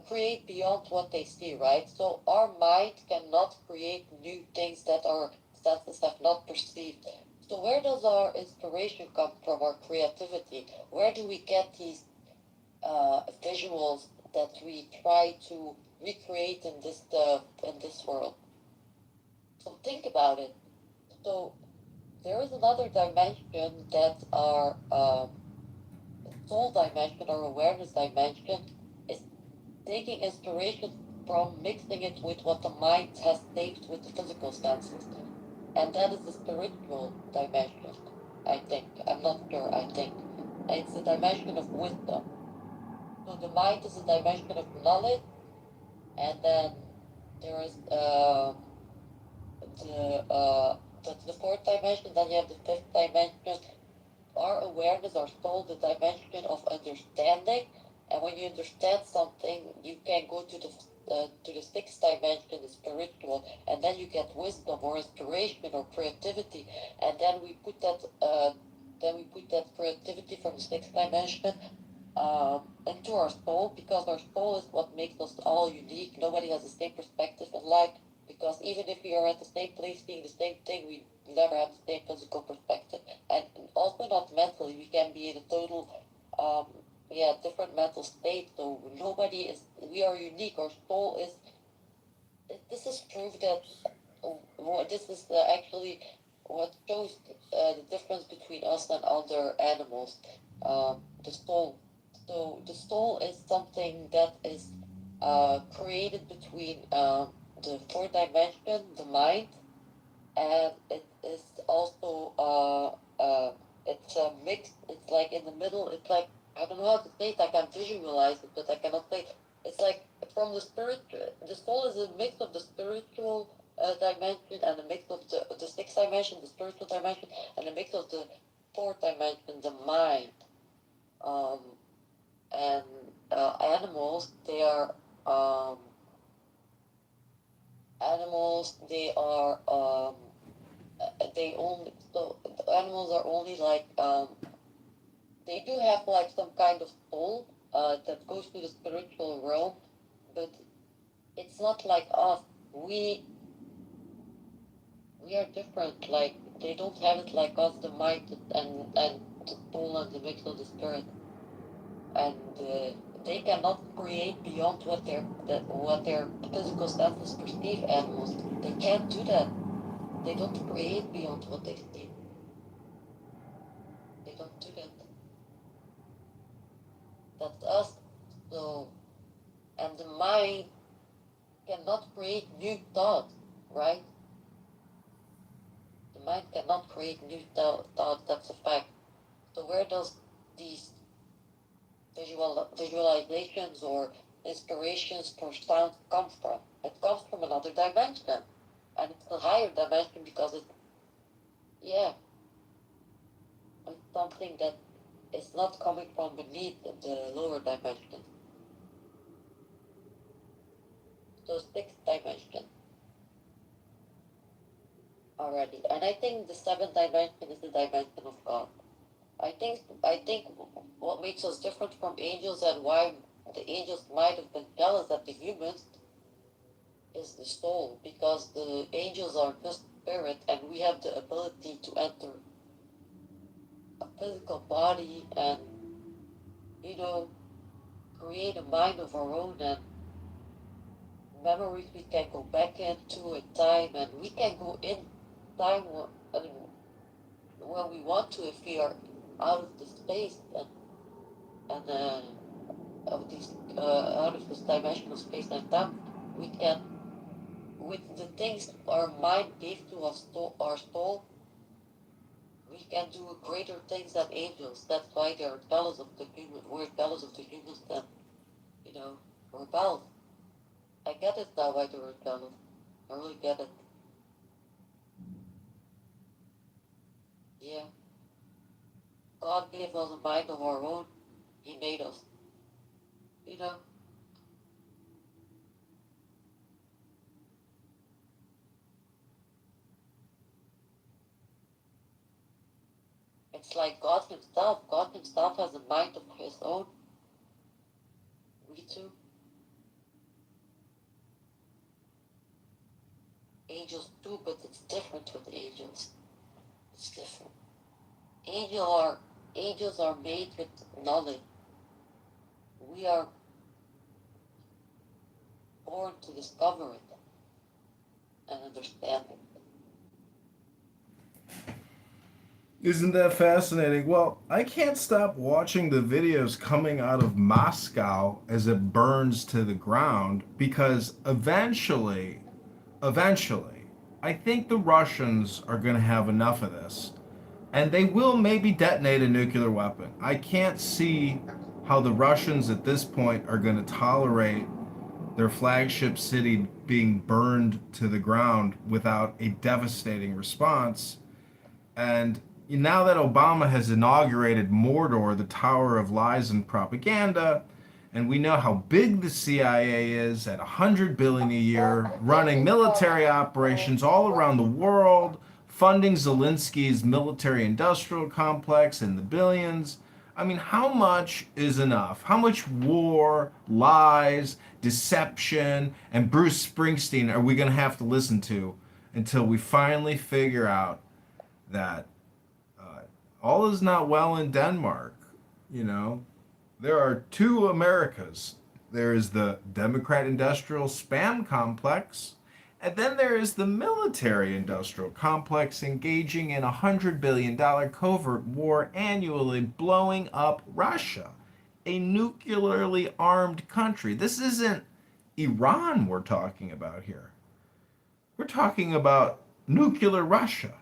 create beyond what they see, right? So our mind cannot create new things that our senses have not perceived. So where does our inspiration come from, our creativity? Where do we get these visuals that we try to recreate in this world? So think about it. So there is another dimension that our soul dimension or awareness dimension is taking inspiration from mixing it with what the mind has saved with the physical senses. And that is the spiritual dimension, I think. I'm not sure, I think. It's a dimension of wisdom. So the mind is a dimension of knowledge, and then there is that's the fourth dimension, then you have the fifth dimension. Our awareness, our soul, the dimension of understanding. And when you understand something, you can go to the sixth dimension, the spiritual, and then you get wisdom or inspiration or creativity. And then we put that creativity from the sixth dimension into our soul, because our soul is what makes us all unique. Nobody has the same perspective in life, because even if we are at the same place seeing the same thing, we never have the same physical perspective. And also not mentally, we can be in a total different mental state. So we are unique. Our soul is, this is proof that this is actually what shows the difference between us and other animals. The soul. So the soul is something that is created between the fourth dimension, the mind, and it is also it's a mix. It's like in the middle. It's like, I don't know how to say it. I can visualize it, but I cannot say it. It's like from the spirit. The soul is a mix of the spiritual dimension and a mix of the sixth dimension, the spiritual dimension, and a mix of the fourth dimension, the mind. And animals, they are they only, so the animals are only like they do have like some kind of soul that goes to the spiritual realm, but it's not like us. We are different. Like they don't have it like us, the mind and the soul and the mix of the spirit, and they cannot create beyond what their physical senses perceive. Animals, they can't do that. They don't create beyond what they see. They don't do that. That's us. So, and the mind cannot create new thoughts, right? The mind cannot create new thoughts. That's a fact. So where does these visualizations or inspirations for sound come from? It comes from another dimension, and it's a higher dimension because it's something that is not coming from beneath the lower dimension. So sixth dimension already, and I think the seventh dimension is the dimension of God. I think what makes us different from angels and why the angels might have been jealous at the humans is the soul, because the angels are just spirit and we have the ability to enter a physical body and create a mind of our own and memories we can go back into in time, and we can go in time when we want to if we are out of the space and of this out of this dimensional space and time. We can, with the things our mind gave to us, our soul, we can do greater things than angels. That's why they are jealous of the human. We're jealous of the humans that, rebel. I get it now why they were jealous. I really get it. Yeah. God gave us a mind of our own. He made us. It's like God Himself. God Himself has a mind of His own. We too. Angels too, but it's different with angels. It's different. Angels are made with knowledge. We are born to discover it and understand it. Isn't that fascinating? Well, I can't stop watching the videos coming out of Moscow as it burns to the ground because eventually, I think the Russians are going to have enough of this. And they will maybe detonate a nuclear weapon. I can't see how the Russians at this point are going to tolerate their flagship city being burned to the ground without a devastating response. And now that Obama has inaugurated Mordor, the Tower of Lies and Propaganda, and we know how big the CIA is at $100 billion a year, running military operations all around the world, funding Zelensky's military-industrial complex in the billions. I mean, how much is enough? How much war, lies, deception, and Bruce Springsteen are we going to have to listen to until we finally figure out that all is not well in Denmark? There are two Americas. There is the Democrat industrial spam complex, and then there is the military industrial complex engaging in a $100 billion covert war annually, blowing up Russia, a nuclearly armed country. This isn't Iran we're talking about here. We're talking about nuclear Russia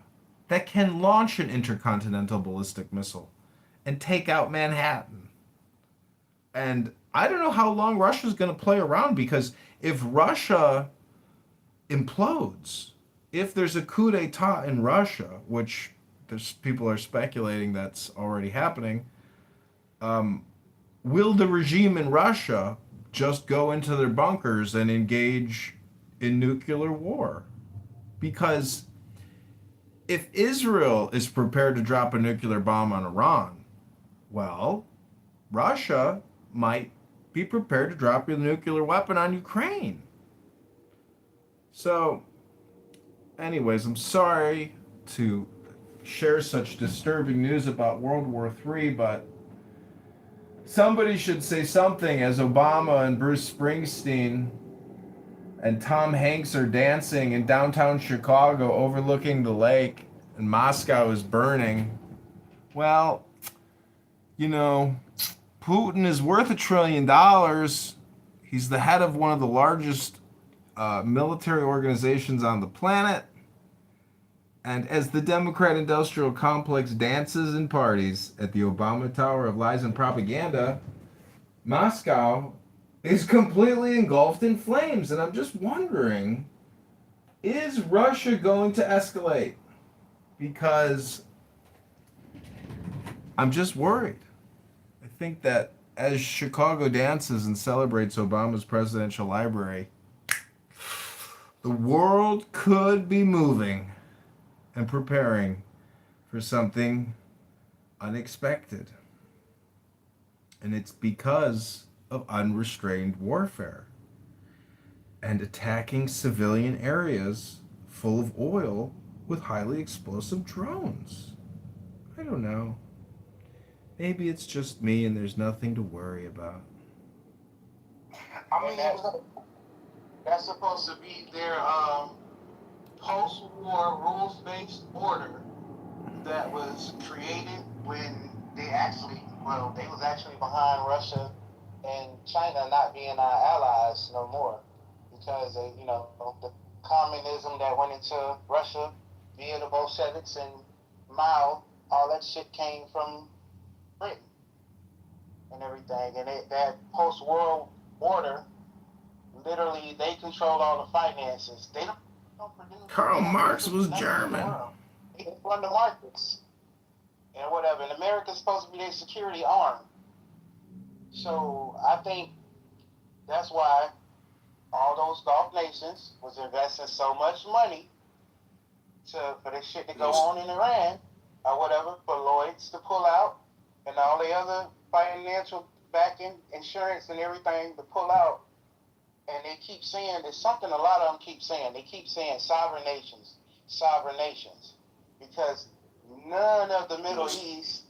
that can launch an intercontinental ballistic missile and take out Manhattan. And I don't know how long Russia's going to play around, because if Russia implodes, if there's a coup d'etat in Russia, which there's people are speculating that's already happening, will the regime in Russia just go into their bunkers and engage in nuclear war? Because if Israel is prepared to drop a nuclear bomb on Iran, well, Russia might be prepared to drop a nuclear weapon on Ukraine. So, anyways, I'm sorry to share such disturbing news about World War III, but somebody should say something as Obama and Bruce Springsteen and Tom Hanks are dancing in downtown Chicago overlooking the lake and Moscow is burning. Well, Putin is worth $1 trillion. He's the head of one of the largest military organizations on the planet. And as the Democrat industrial complex dances and parties at the Obama Tower of Lies and Propaganda, Moscow is completely engulfed in flames. And I'm just wondering, is Russia going to escalate? Because I'm just worried. I think that as Chicago dances and celebrates Obama's presidential library, the world could be moving and preparing for something unexpected. And it's because of unrestrained warfare and attacking civilian areas full of oil with highly explosive drones. I don't know. Maybe it's just me and there's nothing to worry about. I mean, that's supposed to be their post-war rules-based order that was created when they was actually behind Russia and China not being our allies no more, because they, the communism that went into Russia via the Bolsheviks and Mao, all that shit came from Britain and everything, and that post-war order, literally, they control all the finances. They don't produce. Karl Marx was German. They run the markets and whatever. And America's supposed to be their security arm. So I think that's why all those Gulf nations was investing so much money for this shit to go on in Iran or whatever, for Lloyd's to pull out and all the other financial backing, insurance and everything to pull out. And they keep saying, there's something a lot of them keep saying. They keep saying sovereign nations, because none of the Middle East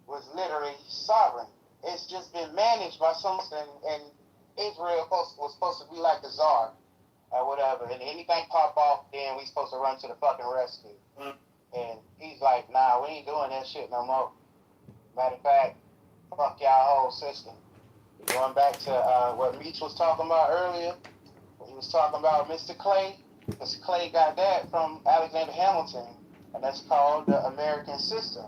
was literally sovereign. It's just been managed by someone, and Israel was supposed to be like the czar or whatever. And anything pop off, then we supposed to run to the fucking rescue. And he's like, nah, we ain't doing that shit no more. Matter of fact, fuck y'all whole system. Going back to what Meach was talking about earlier, when he was talking about Mr. Clay, because Clay got that from Alexander Hamilton, and that's called the American system.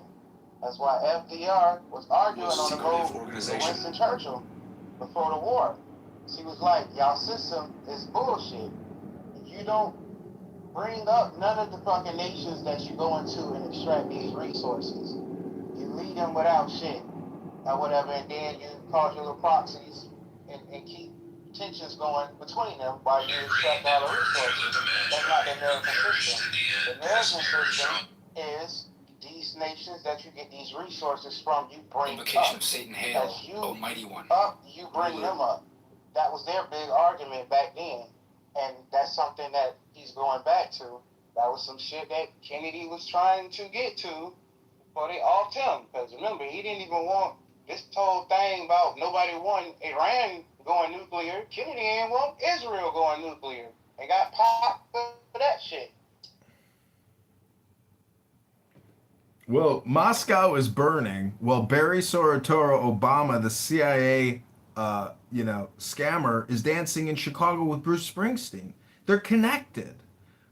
That's why FDR was arguing on the road with Winston Churchill before the war. He was like, y'all system is bullshit. You don't bring up none of the fucking nations that you go into and extract these resources. You leave them without shit or whatever, and then you cause your little proxies and keep tensions going between them while you extract all the resources. That's not the American system. The American system is these nations that you get these resources from, you bring Invocation up. of Satan Hail, As you Almighty One. up, you bring them up. That was their big argument back then. And that's something that he's going back to. That was some shit that Kennedy was trying to get to before they offed him. Because remember, he didn't even want this whole thing about nobody wanting Iran going nuclear. Kennedy didn't want Israel going nuclear. They got popped for that shit. Well, Moscow is burning. Well, Barry Soetoro Obama, the CIA, scammer, is dancing in Chicago with Bruce Springsteen. They're connected.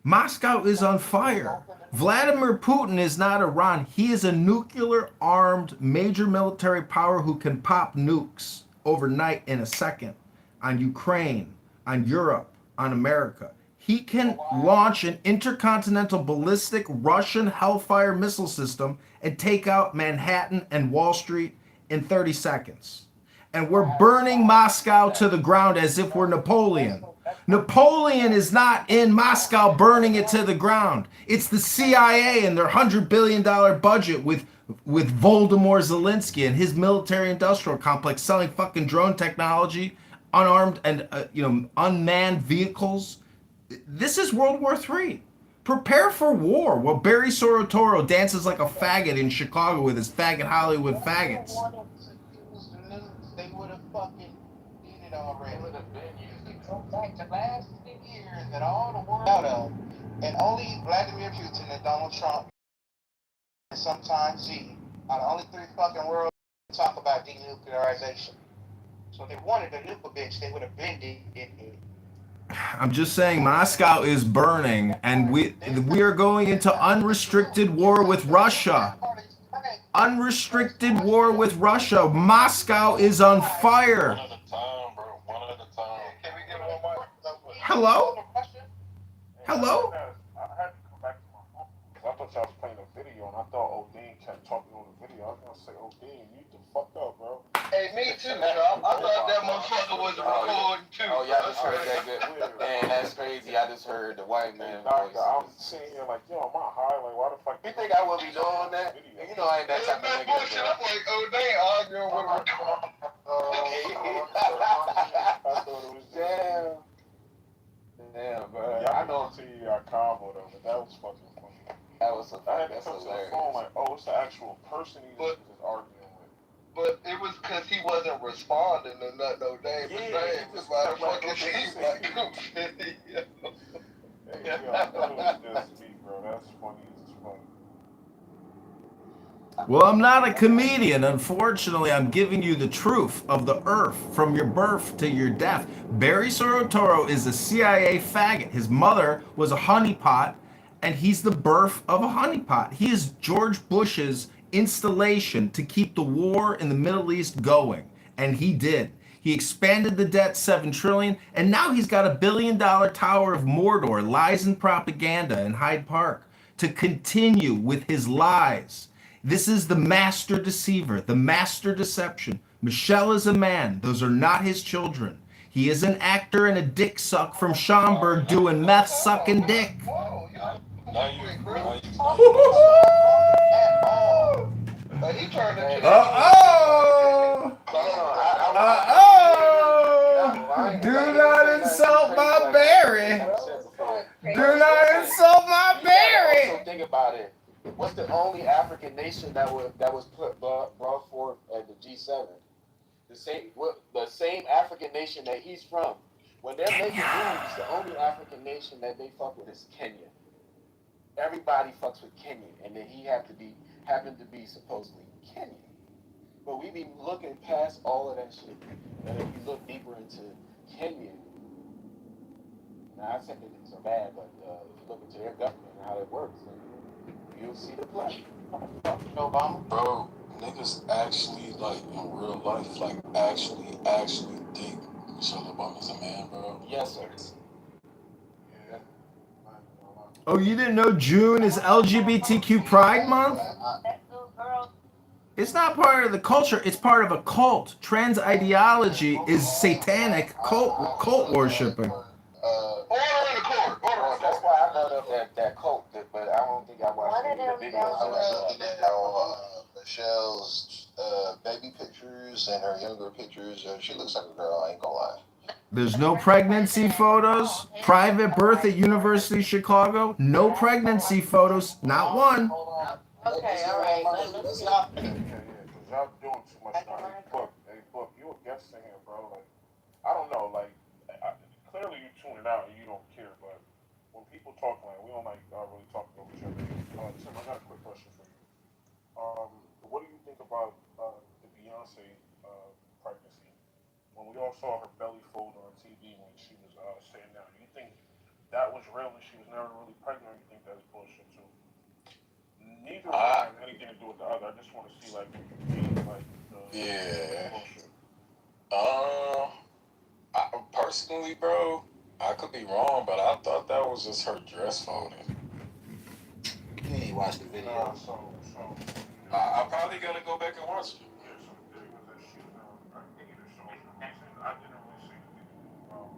Moscow is on fire. Vladimir Putin is not Iran. He is a nuclear-armed major military power who can pop nukes overnight in a second on Ukraine, on Europe, on America. He can launch an intercontinental ballistic Russian Hellfire missile system and take out Manhattan and Wall Street in 30 seconds. And we're burning Moscow to the ground as if we're Napoleon. Napoleon is not in Moscow burning it to the ground. It's the CIA and their $100 billion budget with Voldemort Zelensky and his military-industrial complex selling fucking drone technology, unarmed and unmanned vehicles. This is World War III. Prepare for war while Barry Soetoro dances like a faggot in Chicago with his faggot Hollywood faggots. They would have fucking did it already. Go back to last years that all the world out of. And only Vladimir Putin and Donald Trump and sometimes Xi are the only three fucking world talk about denuclearization. So if they wanted to nuke a bitch, they would have been it. I'm just saying Moscow is burning and we are going into unrestricted war with Russia. Unrestricted war with Russia. Moscow is on fire. Hello? Hello? I had to come back to my phone because I thought y'all was playing a video and I thought Odin kept talking on the video. I was gonna say, Odin, you the fuck up, bro. Hey, me too, bro. I thought that motherfucker was recording too. Oh, yeah, I just heard that good. Man, that's crazy. I just heard the white man voice. I was sitting here like, yo, am I high? Like, why the fuck? You think I would be doing that? You know I ain't that type of nigga. I'm like, Odin arguing with I thought it was damn. Damn, bro. Yeah, I know until you got combo though, but that was fucking funny. That was I had to come to the phone like, oh, it's the actual person he was just arguing with. But it was because he wasn't responding to nothing no day. Yeah, It was like fucking seemed like a video. Hey, yo, I thought it was just me, bro. That's funny as fuck. Well, I'm not a comedian. Unfortunately, I'm giving you the truth of the earth from your birth to your death. Barry Sorotoro is a CIA faggot. His mother was a honeypot, and he's the birth of a honeypot. He is George Bush's installation to keep the war in the Middle East going, and he did. He expanded the debt 7 trillion, and now he's got $1 billion Tower of Mordor, lies and propaganda in Hyde Park to continue with his lies. This is the master deceiver, the master deception. Michelle is a man. Those are not his children. He is an actor and a dick suck from Schaumburg doing meth sucking dick. He turned into Uh-oh! Uh-oh! Do not insult my Barry! Do not insult my Barry! Also think about it. What's the only African nation that was brought forth at the G7? The same African nation that he's from. When they're making moves, the only African nation that they fuck with is Kenya. Everybody fucks with Kenya, and then he happened to be supposedly Kenyan. But we be looking past all of that shit, and if you look deeper into Kenya, now I said that things are bad, but if you look into their government and how it works, then you'll see the play. Obama? Bro, niggas actually, like, in real life, like, actually think Michelle Obama's a man, bro. Yes, sir. Oh, you didn't know June is LGBTQ Pride Month? It's not part of the culture, it's part of a cult. Trans ideology is satanic cult worshiping. That's why I brought up that cult, but I don't think I watched the video. I was looking at Michelle's baby pictures and her younger pictures. She looks like a girl, I ain't gonna lie. There's no pregnancy photos. Private birth at University of Chicago. No pregnancy photos. Not one. Okay, all right. Let's stop. Yeah, because y'all doing too much now. Hey, Book, you a guest in here, bro. Like, I don't know, like, clearly you tuning out and you don't care, but when people talk, like, we don't like really talk over each other. Tim, I got a quick question for you. What do you think about the Beyonce pregnancy? When we all saw her belly fold on TV when she was sitting down, do you think that was real and she was never really pregnant, or do you think that's bullshit too? Neither one has anything to do with the other. I just want to see, like, Yeah. bullshit. Personally, bro, I could be wrong, but I thought that was just her dress folding. You ain't watched the video. I probably gotta go back and watch it. I didn't really see anything about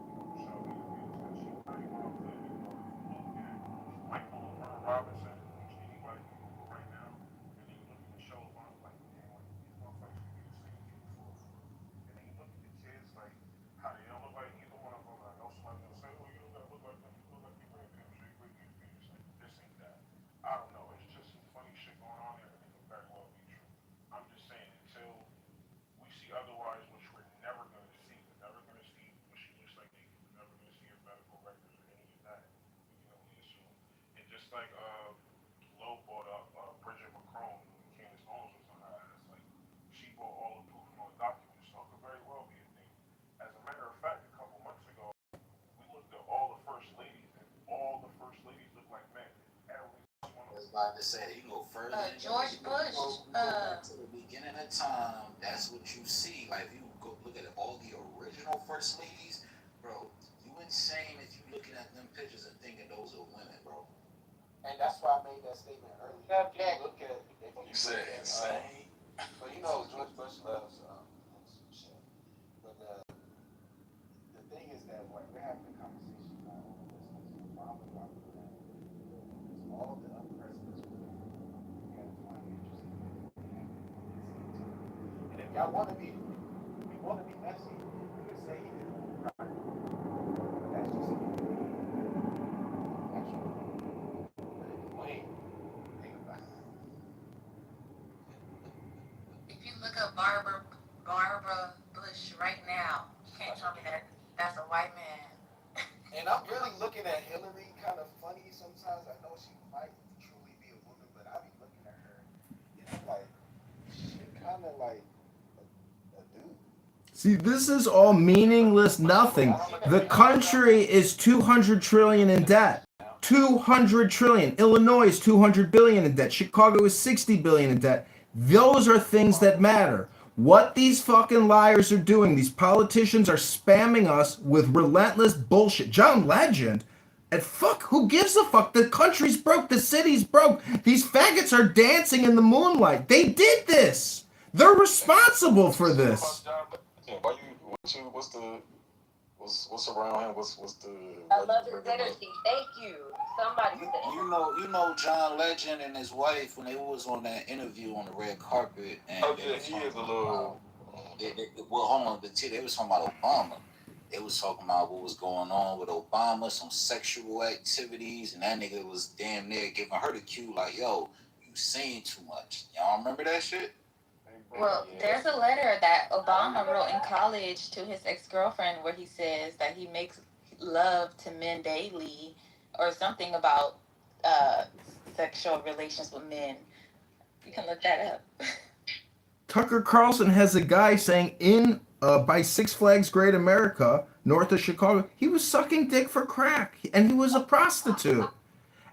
Michael Robinson, which anybody can Google right now, and then you look at the show on, like, damn, like, these motherfuckers can be the same kid before. And then you look at the kids, like, how they don't look like either one of them. I know somebody's gonna say, oh, you don't gotta look like them, you look like your grandparents, or your great-grandparents. Like, this ain't that. I don't know, it's just some funny shit going on there that could very well be true. I'm just saying, until we see otherwise, which we're never gonna see. We're never gonna see what she looks like naked. We're never gonna see her medical records or any of that. We can only assume. And just like Lo brought up Bridget McCrone when Candace Owens was on her ass, like, she brought all the proof and all the documents, so it could very well be a thing. As a matter of fact, a couple months ago, we looked at all the first ladies, and all the first ladies look like men. Every one of them. I was about to say, you go further. George Bush. Go back to the beginning of time. That's what you see. Like, if you go look at all the original first ladies, bro, you insane if you looking at them pictures and thinking those are women, bro. And that's why I made that statement earlier. Yeah. Look at You said insane. But you know, George Bush loves shit. But the thing is that we're having a conversation now on this Obama document. It's all the unprecedented. You gotta find interesting things. And if y'all want to be messy, you can say he did it right. That's just actually. Wait, think about it. If you can look up Barbara Bush right now. You can't tell me that that's a white man. And I'm really looking at Hillary kind of funny sometimes. I know she might truly be a woman, but I be looking at her and I'm like, she kind of like a dude. See, this is all meaningless nothing. The country is 200 trillion in debt. 200 trillion. Illinois is 200 billion in debt. Chicago is 60 billion in debt. Those are things that matter. What these fucking liars are doing, these politicians are spamming us with relentless bullshit. John Legend, and fuck, who gives a fuck? The country's broke, the city's broke. These faggots are dancing in the moonlight. They did this. They're responsible for this. What's around him? What's the? I love his energy. Thank you. Somebody said. You know John Legend and his wife when they was on that interview on the red carpet. And He is a little. Well, hold on, but they was talking about Obama. They was talking about what was going on with Obama, some sexual activities, and that nigga was damn near giving her the cue like, "Yo, you saying too much." Y'all remember that shit? Well, there's a letter that Obama wrote in college to his ex-girlfriend where he says that he makes love to men daily or something about sexual relations with men. You can look that up. Tucker Carlson has a guy saying by Six Flags Great America, north of Chicago, he was sucking dick for crack, and he was a prostitute.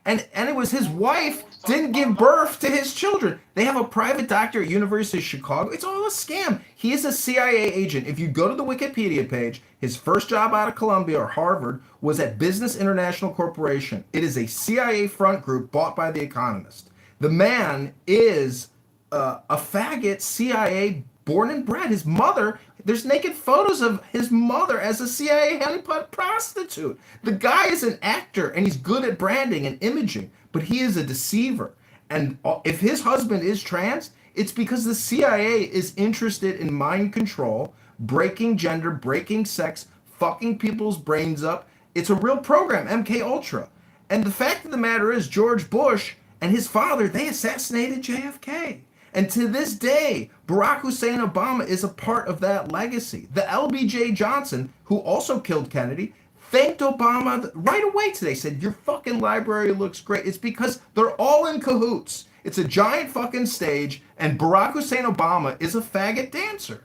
And it was his wife didn't give birth to his children. They have a private doctor at University of Chicago. It's all a scam. He is a CIA agent. If you go to the Wikipedia page, his first job out of Columbia or Harvard was at Business International Corporation. It is a CIA front group bought by The Economist. The man is a faggot CIA born and bred. His mother, there's naked photos of his mother as a CIA honeypot prostitute. The guy is an actor and he's good at branding and imaging, but he is a deceiver. And if his husband is trans, it's because the CIA is interested in mind control, breaking gender, breaking sex, fucking people's brains up. It's a real program, MK Ultra. And the fact of the matter is George Bush and his father, they assassinated JFK. And to this day, Barack Hussein Obama is a part of that legacy. The LBJ Johnson, who also killed Kennedy, thanked Obama right away today, said, your fucking library looks great. It's because they're all in cahoots. It's a giant fucking stage, and Barack Hussein Obama is a faggot dancer.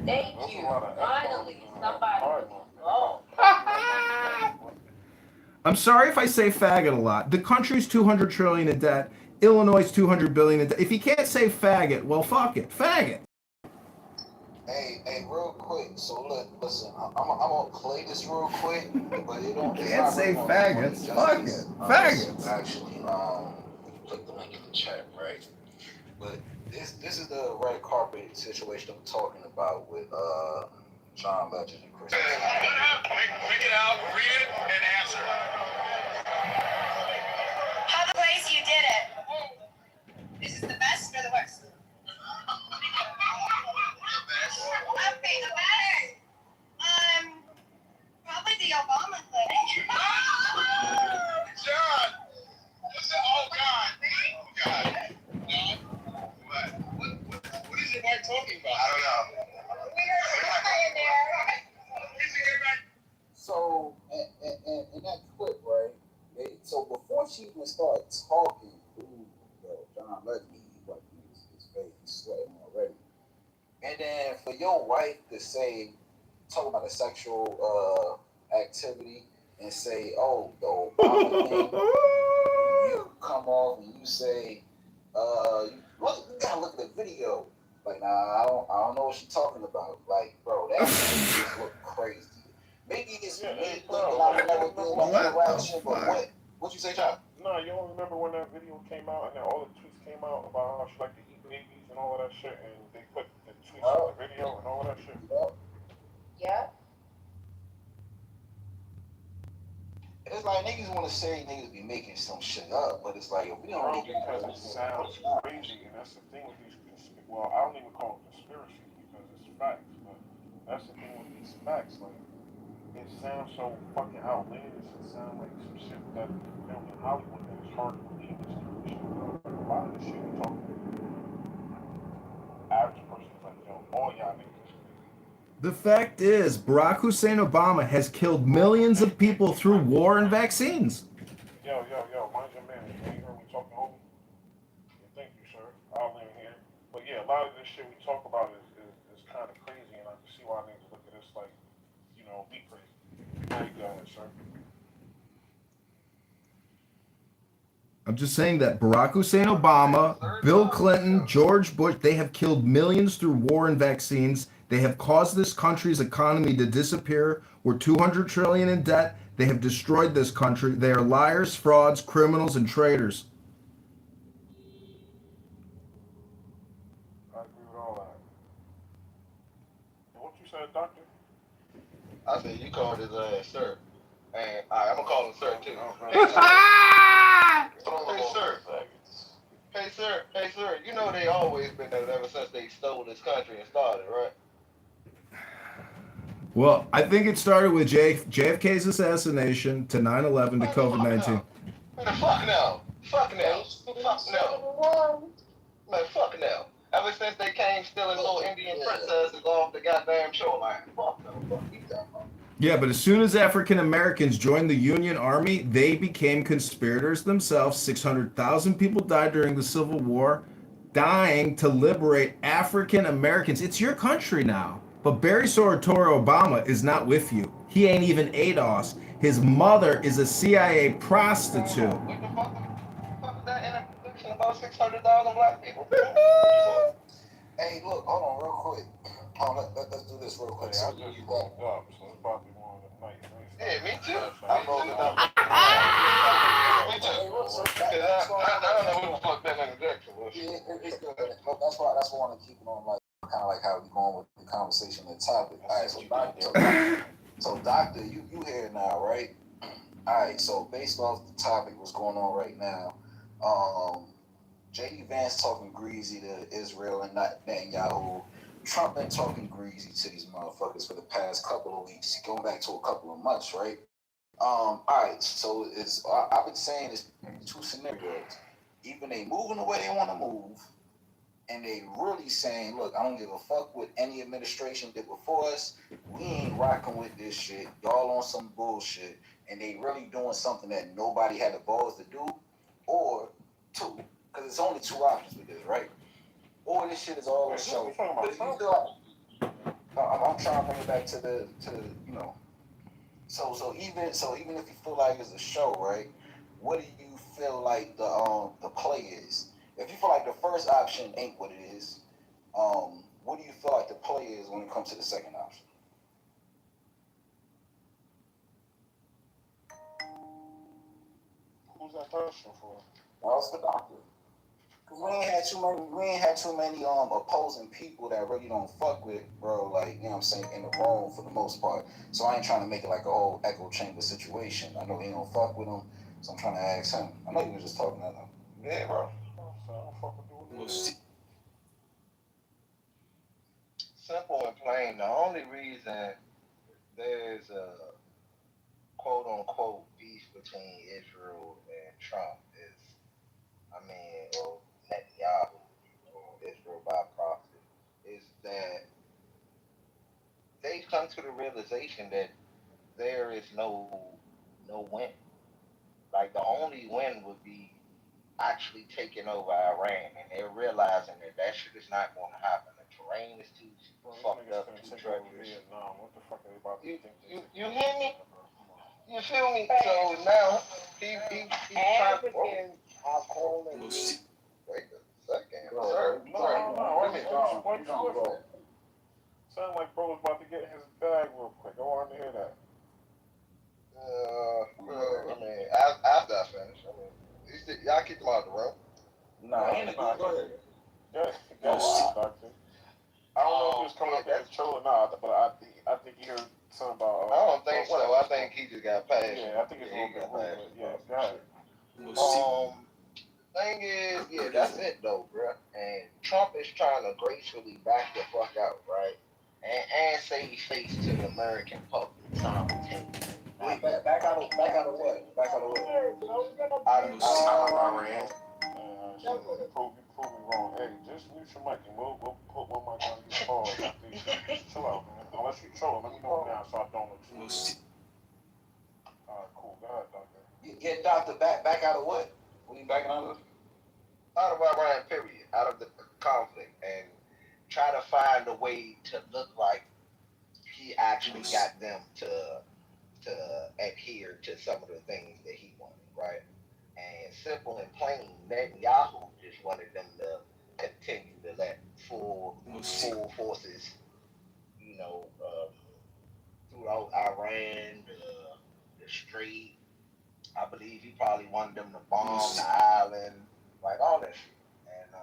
Thank you. Finally, somebody. Oh. I'm sorry if I say faggot a lot. The country's 200 trillion in debt. Illinois is 200 billion in debt. If you can't say faggot, well, fuck it. Faggot. Hey, real quick. So look, listen. I'm gonna play this real quick, but it don't. You can't say faggots. Fuck it. Faggots. Actually, put the link in the chat, right? But this is the red carpet situation I'm talking about with John Legend and Chris. Pick it out, read it, and answer. How the place you did it. This is the best or the worst? Okay, the best. Probably the Obama clinic. John! Oh, God. What is your wife talking about? I don't know. So, in that clip, right? So before she even started talking, John Legend, his face is sweating already. And then for your wife to say, talk about a sexual activity and say, oh, the Obama thing, you come off and you say, you gotta look at the video. Like, nah, I don't know what she's talking about. Like, bro, that just look crazy. Maybe it's me looking out and never doing my interaction, but what you say, John? No, you don't remember when that video came out and then all the tweets came out about how she liked to eat babies and all of that shit, and they put the tweets on the video and all of that shit? Yeah. It's like niggas want to say niggas be making some shit up, but it's like if we don't because it sounds crazy, and that's the thing with these well, I don't even call it conspiracy because it's facts, but that's the thing with these facts, like it sounds so fucking outlandish. It sounds like some shit that filmed in Hollywood that it's hard to believe this kind of shit. lot of this shit we talk average person is like, yo, all y'all niggas. The fact is, Barack Hussein Obama has killed millions of people through war and vaccines. Yo, mind your manners. You ain't heard me talking, homie? Yeah, thank you, sir. I'll land here. But yeah, a lot of this shit we talk about is kind of crazy, and I can see why niggas look at us like, we crazy. There you go, sir. I'm just saying that Barack Hussein Obama, Bill Clinton, George Bush, they have killed millions through war and vaccines. They have caused this country's economy to disappear. We're 200 trillion in debt. They have destroyed this country. They are liars, frauds, criminals, and traitors. I agree with all that. And what you said, doctor? I said you called his ass sir. And I'm gonna call him sir too. Hey sir. You know they always been there ever since they stole this country and started, right? Well, I think it started with JFK's assassination to 9/11 to COVID-19. Man, fuck no. Fuck no. Man, fuck no. Ever since they came stealing little Indian princesses off the goddamn shoreline. Fuck no. Fuck you talking about. Yeah, but as soon as African Americans joined the Union Army, they became conspirators themselves. 600,000 people died during the Civil War, dying to liberate African Americans. It's your country now. But Barry Soetoro Obama is not with you. He ain't even ADOS. His mother is a CIA prostitute. What the fuck is that introduction about 600,000 black people? Hey, look, hold on real quick. Let's do this real quick. Yeah, I just rolled up, so it's probably one of the nights. Yeah, me too. I rolled it up. Me too. I don't know who the fuck that introduction was. It's good. That's why I want to keep it on like kind of like how we going with the conversation and topic. All right, so doctor, you here now, right? All right, so based off the topic, what's going on right now? J.D. Vance talking greasy to Israel and not Netanyahu. Trump been talking greasy to these motherfuckers for the past couple of weeks, going back to a couple of months, right? All right, so I've been saying it's two scenarios. Either they moving the way they want to move, and they really saying, look, I don't give a fuck what any administration did before us. We ain't rocking with this shit. Y'all on some bullshit. And they really doing something that nobody had the balls to do. Or two, because it's only two options with this, right? Or this shit is all a show. But if you feel like, I'm trying to bring it back to the So even if you feel like it's a show, right? What do you feel like the play is? If you feel like the first option ain't what it is, what do you feel like the play is when it comes to the second option? Who's that question for? Well, it's the doctor. Cause we ain't had too many opposing people that really don't fuck with, bro. Like, you know what I'm saying, in the room for the most part. So I ain't trying to make it like a whole echo chamber situation. I know he don't fuck with him, so I'm trying to ask him. I know you was just talking to him. Yeah, bro. Simple and plain. The only reason there's a quote unquote beef between Israel and Trump is, or Netanyahu, or Israel by proxy, is that they've come to the realization that there is no win. Like the only win would be actually taking over Iran, and they're realizing that shit is not going to happen. The terrain is too fucked up, too treacherous. What the fuck are they about to think? You hear me? You feel me? So now he's trying to. How cold it is? Wait a second, sir. Wait a minute. Sound like bro was about to get in his bag real quick. I wanted to hear that. After I finish, y'all keep them out of the room. Nah, ain't Go ahead. Doctor. I don't know if he was coming up here to troll or not, but I think he heard something about. I don't think so. I think he just got passed. Yeah, I think it's a little bit rude, but yeah, go ahead. Thing is, that's it though, bruh. And Trump is trying to gracefully back the fuck out, right? And save face to the American public simultaneously. Back out of what? Back out of what? Out of Iran. You prove me wrong. Hey, just mute your mic and we'll put one mic on you pause after you finish. Chill out, man. Unless you trolling, let me know now so I don't let you. Alright, cool. Go ahead, doctor. Get Doctor back out of what? What are you backing out of? Out of Iran, period. Out of the conflict, and try to find a way to look like he actually got them to adhere to some of the things that he wanted, right? And simple and plain, Netanyahu just wanted them to continue to let full forces, throughout Iran, the Strait. I believe he probably wanted them to bomb the island, like all that shit. And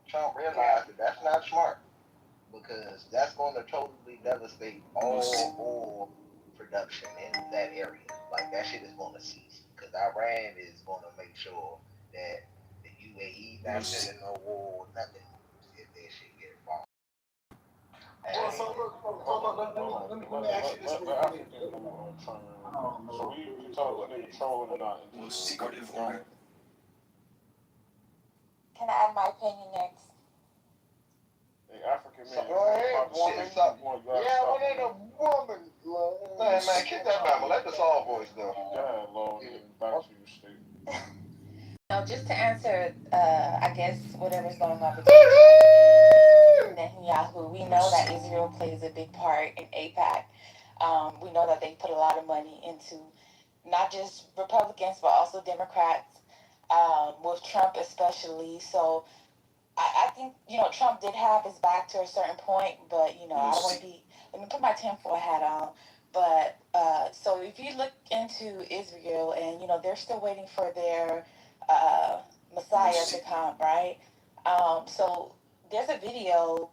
Trump realized that that's not smart because that's going to totally devastate all oil production in that area. Like that shit is going to cease because Iran is going to make sure that the UAE not sending no war, nothing if that shit get bombed. Well, so let me ask you this real quick. So you can tell what nigga trolling or not. Most secretive organ. Can I add my opinion next? Hey, African man. Go ahead, woman. Yeah, what ain't a woman? Man, kick that mama. Let the soft voice go. Yeah, Lord. Back to you, Steve. No, just to answer, I guess, whatever's going on between Netanyahu, we know that Israel plays a big part in AIPAC. We know that they put a lot of money into not just Republicans, but also Democrats, with Trump especially. So I think, Trump did have his back to a certain point, but, I don't want to let me put my tinfoil hat on. But, so if you look into Israel and, they're still waiting for their Messiah to come, right? So there's a video,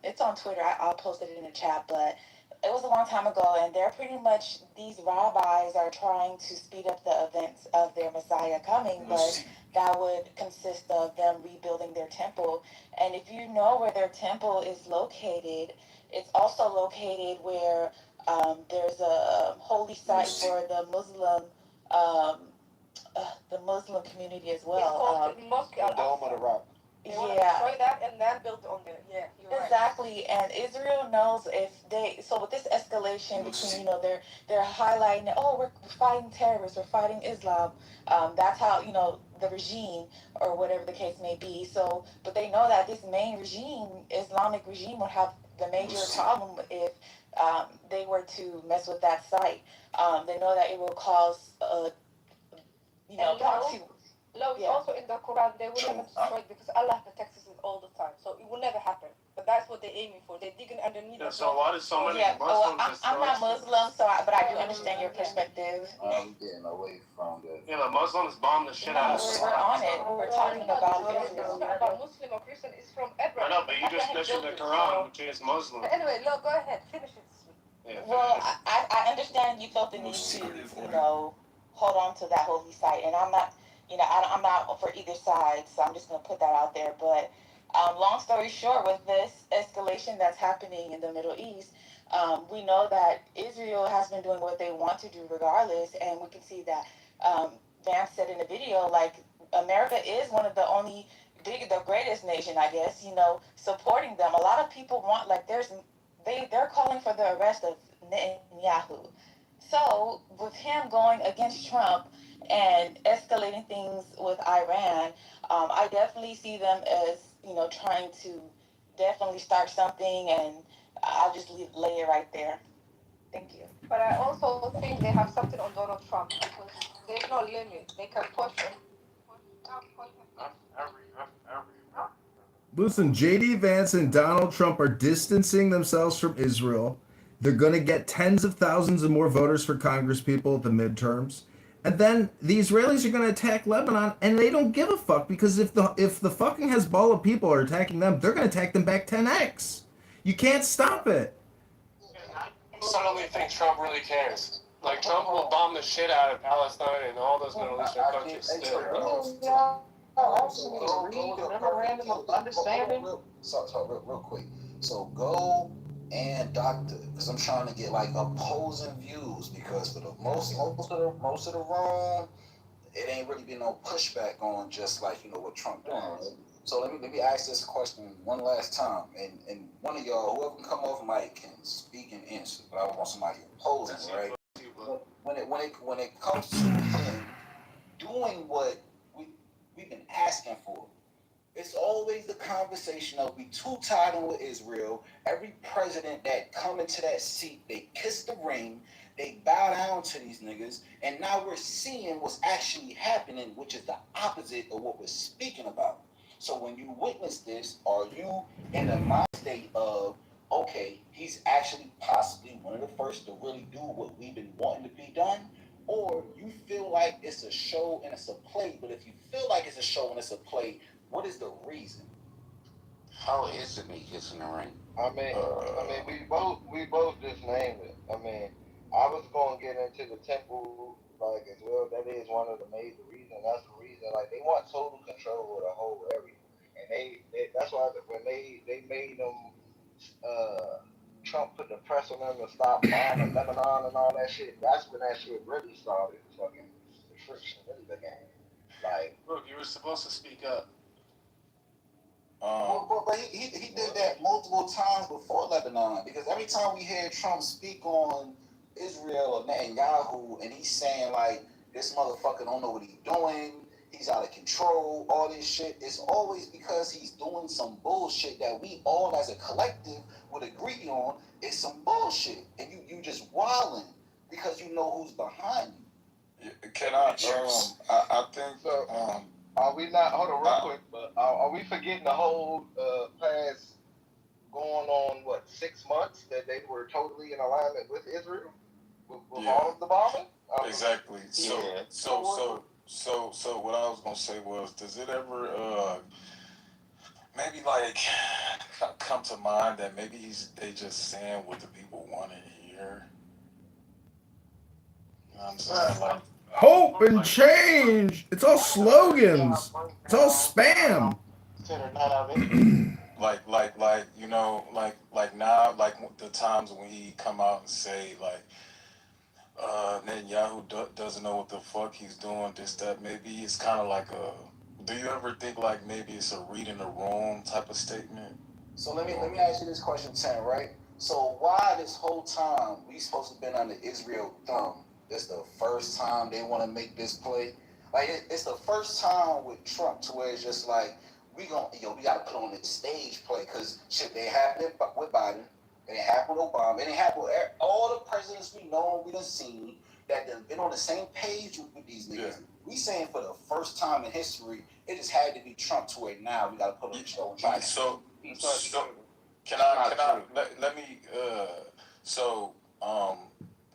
it's on Twitter, I'll post it in the chat, but it was a long time ago, and they're pretty much, these rabbis are trying to speed up the events of their Messiah coming, but that would consist of them rebuilding their temple. And if you know where their temple is located, it's also located where there's a holy site for the Muslim community as well. It's called the Mosque the Dome of the Rock. They want to destroy that and then build on there. Yeah, you're exactly. Right. And Israel knows if so with this escalation between, they're highlighting, we're fighting terrorists, we're fighting Islam. That's how, the regime or whatever the case may be. So, but they know that this main regime, Islamic regime, would have the major problem if they were to mess with that site. They know that it will cause, it's also in the Quran, they will never destroy it because Allah protects us all the time. So it will never happen. But that's what they're aiming for. They're digging underneath. Yeah, so why does so many Muslims I'm not Muslim, but I do understand your perspective. I'm getting away from the... Yeah, the Muslims bomb the shit out of us. We're on it. We're talking about Israel. It's not about Muslim or Christian. It's from Abraham. I know, but you just mentioned the Quran, which is Muslim. But anyway, look, go ahead. Finish it. Yeah, well, I understand you felt the need to, hold on to that holy site. And I'm not... I'm not for either side, so I'm just going to put that out there. But long story short, with this escalation that's happening in the Middle East, we know that Israel has been doing what they want to do regardless, and we can see that Vance said in the video, like, America is one of the only the greatest nation, I guess, supporting them. A lot of people want, like, they're calling for the arrest of Netanyahu. So with him going against Trump and escalating things with Iran, I definitely see them as, trying to definitely start something, and I'll just lay it right there. Thank you. But I also think they have something on Donald Trump because there's no limit. They can push him. Listen, J.D. Vance and Donald Trump are distancing themselves from Israel. They're going to get tens of thousands of more voters for Congress people at the midterms. And then the Israelis are going to attack Lebanon, and they don't give a fuck because if the fucking Hezbollah people are attacking them, they're going to attack them back 10x. You can't stop it. I suddenly think Trump really cares. Like, Trump will bomb the shit out of Palestine and all those Middle Eastern countries still. Real quick. So go and Doctor, because I'm trying to get like opposing views, because for the most of the room, it ain't really been no pushback on just like, what Trump doing, right? So let me ask this question one last time, and one of y'all, whoever can come off mic, can speak and answer, but I want somebody opposing, right? When it comes to him doing what we've been asking for, it's always the conversation of we too tied in with Israel. Every president that come into that seat, they kiss the ring, they bow down to these niggas, and now we're seeing what's actually happening, which is the opposite of what we're speaking about. So when you witness this, are you in the mind state of, okay, he's actually possibly one of the first to really do what we've been wanting to be done? Or you feel like it's a show and it's a play, but if you feel like it's a show and it's a play, what is the reason? How is it he gets in the ring? I mean, we both just named it. I mean, I was gonna get into the temple like as well. That is one of the major reasons. That's the reason. Like they want total control of the whole area, and that's why when they made them, Trump put the press on them to stop bombing Lebanon and all that shit. That's when that shit really started. Fucking the friction really began. Like, Look, you were supposed to speak up. But he did that multiple times before Lebanon, because every time we hear Trump speak on Israel or Netanyahu, and he's saying like this motherfucker don't know what he's doing, he's out of control, all this shit, it's always because he's doing some bullshit that we all as a collective would agree on is some bullshit, and you just wilding because you know who's behind you. Can I think so. Are we not? Hold on, real quick. But are we forgetting the whole past going on 6 months that they were totally in alignment with Israel with all of the bombing? Exactly. So what I was gonna say was, does it ever maybe like come to mind that maybe they just saying what the people want to hear? You know what I'm saying? Like, hope and change. It's all slogans. It's all spam. like now, like the times when he come out and say like, Netanyahu doesn't know what the fuck he's doing, this, that, maybe it's kind of like do you ever think like maybe it's a reading the room type of statement? So let me ask you this question, Sam, right? So why this whole time we supposed to have been under Israel thumb? This the first time they want to make this play. Like it's the first time with Trump to where it's just like we gotta put on this stage play because shit they happened with Biden, it happened with Obama, it happened with all the presidents we know we done seen that have been on the same page with these niggas. Yeah. We saying for the first time in history, it just had to be Trump to where now we gotta put on the show and try so can I let me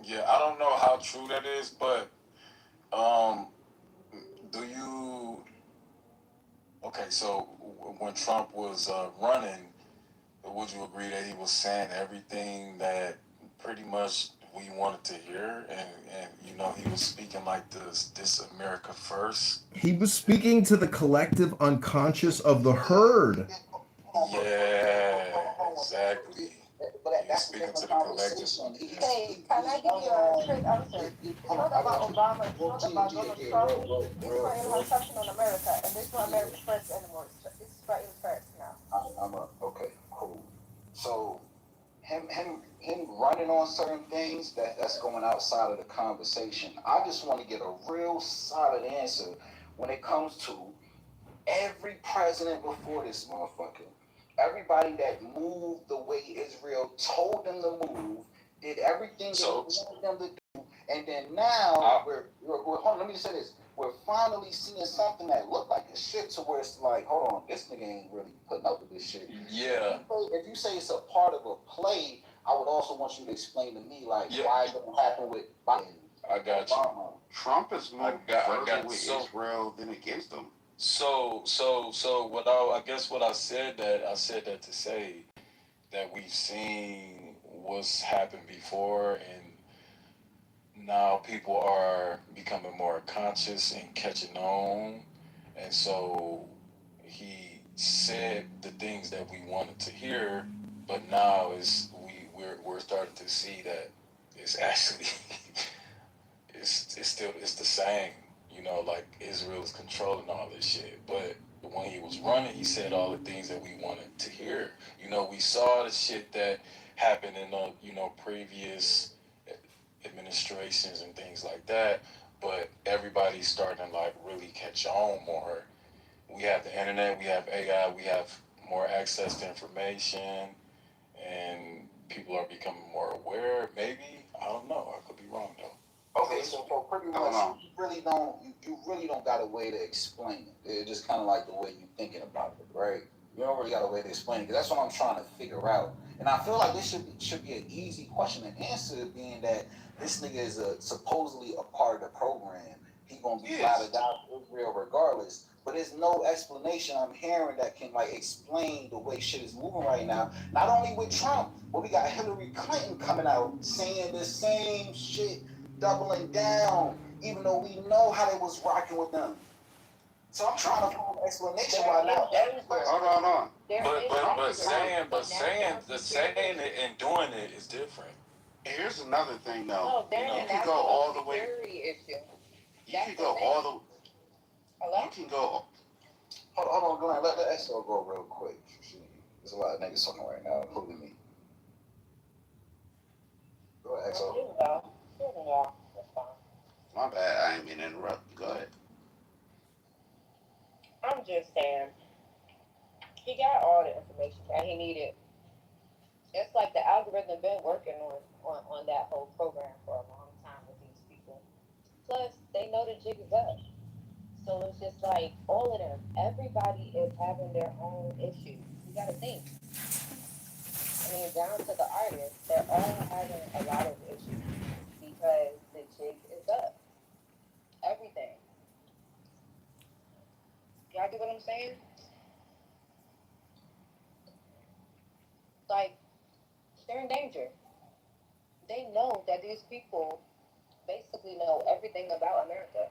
yeah, I don't know how true that is, but do you so when Trump was running, would you agree that he was saying everything that pretty much we wanted to hear, and he was speaking like this America first? He was speaking to the collective unconscious of the herd. Yeah, exactly. He's speaking to the collective. Hey, can I give you a straight answer? It's not about Obama, it's not about Donald Trump. Israel has touched on America, and there's no America first anymore. It's Israel first now. Okay, cool. So him running on certain things that's going outside of the conversation. I just want to get a real solid answer when it comes to every president before this motherfucker. Everybody that moved the way Israel told them to move, did everything they wanted them to do, and then now we're hold on, let me just say this. We're finally seeing something that looked like a shit to where it's like, hold on, this nigga ain't really putting up with this shit. Yeah. If you say it's a part of a play, I would also want you to explain to me why it didn't happen with Biden. I got you. Trump is moving further with Israel than against them. So what I said that to say that we've seen what's happened before, and now people are becoming more conscious and catching on, and so he said the things that we wanted to hear, but now we're starting to see that it's actually it's the same. you know, like Israel's controlling all this shit. But when he was running, he said all the things that we wanted to hear. You know, we saw the shit that happened in the, you know, previous administrations and things like that. But everybody's starting to like really catch on more. We have the internet, we have AI, we have more access to information, and people are becoming more aware. Maybe, I don't know. I could be wrong though. Okay, so pretty much you really don't got a way to explain it. It's just kind of like the way you're thinking about it, right? You don't really got a way to explain it, because that's what I'm trying to figure out. And I feel like this should be an easy question to answer, being that this nigga is supposedly a part of the program. He gonna be routed out Israel regardless. But there's no explanation I'm hearing that can like explain the way shit is moving right now. Not only with Trump, but we got Hillary Clinton coming out saying the same shit, doubling down, even though we know how they was rocking with them. So I'm trying to find an explanation why now everybody. Hold on. But saying it and doing it is different. Here's another thing, though. No, You can go all the way. Issue. You can go all the. Hello? You can go. Hold on, Glenn. Let the XO go real quick. There's a lot of niggas talking right now, including me. Go ahead, XO. My bad. I ain't mean to interrupt. Go ahead. I'm just saying, he got all the information that he needed. It's like the algorithm been working on that whole program for a long time with these people. Plus, they know the jig is up. So it's just like all of them, everybody is having their own issues. You gotta think. I mean, down to the artists, they're all having a lot of issues because the jig is up. Everything. Y'all get what I'm saying? Like, they're in danger. They know that these people basically know everything about America.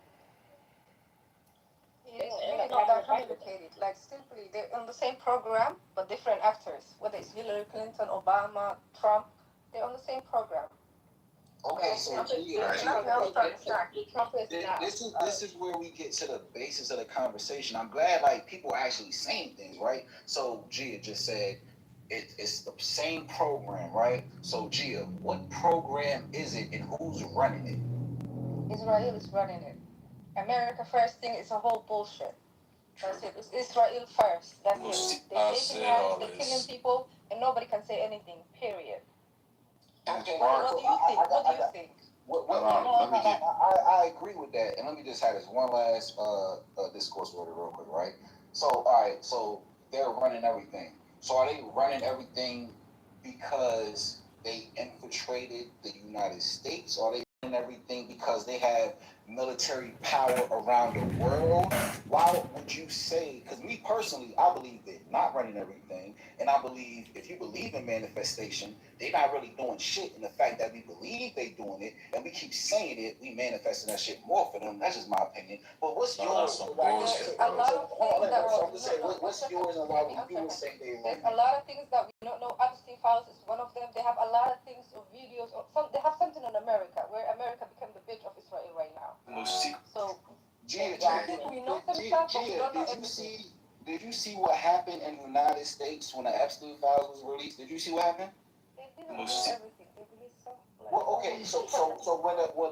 They're not complicated. Like simply, they're on the same program, but different actors. Whether it's Hillary Clinton, Obama, Trump, they're on the same program. Okay, so this is where we get to the basis of the conversation. I'm glad like people are actually saying things, right? So Gia just said it's the same program, right? So Gia, what program is it and who's running it? Israel is running it. America first thing is a whole bullshit. That's it. It's Israel first. That's it. They're taking lives, they're killing people, and nobody can say anything. Period. Okay, what do you think? What do you think? I agree with that, and let me just have this one last discourse with it real quick, right? So, all right, so they're running everything. So, are they running everything because they infiltrated the United States? Or are they running everything because they have military power around the world? Why would you say? Because me personally, I believe they're not running everything, and I believe if you believe in manifestation, they're not really doing shit. And the fact that we believe they doing it and we keep saying it, we manifesting that shit more for them. That's just my opinion. But what's yours? What's yours and why you would say they There's a lot of things that we don't know. Epstein files is one of them. They have a lot of things, videos. They have something in America where America became the bitch of Israel right now. So, we know some stuff, but we don't know everything. Did you see what happened in the United States when the Epstein files was released? Did you see what happened? Well, okay, so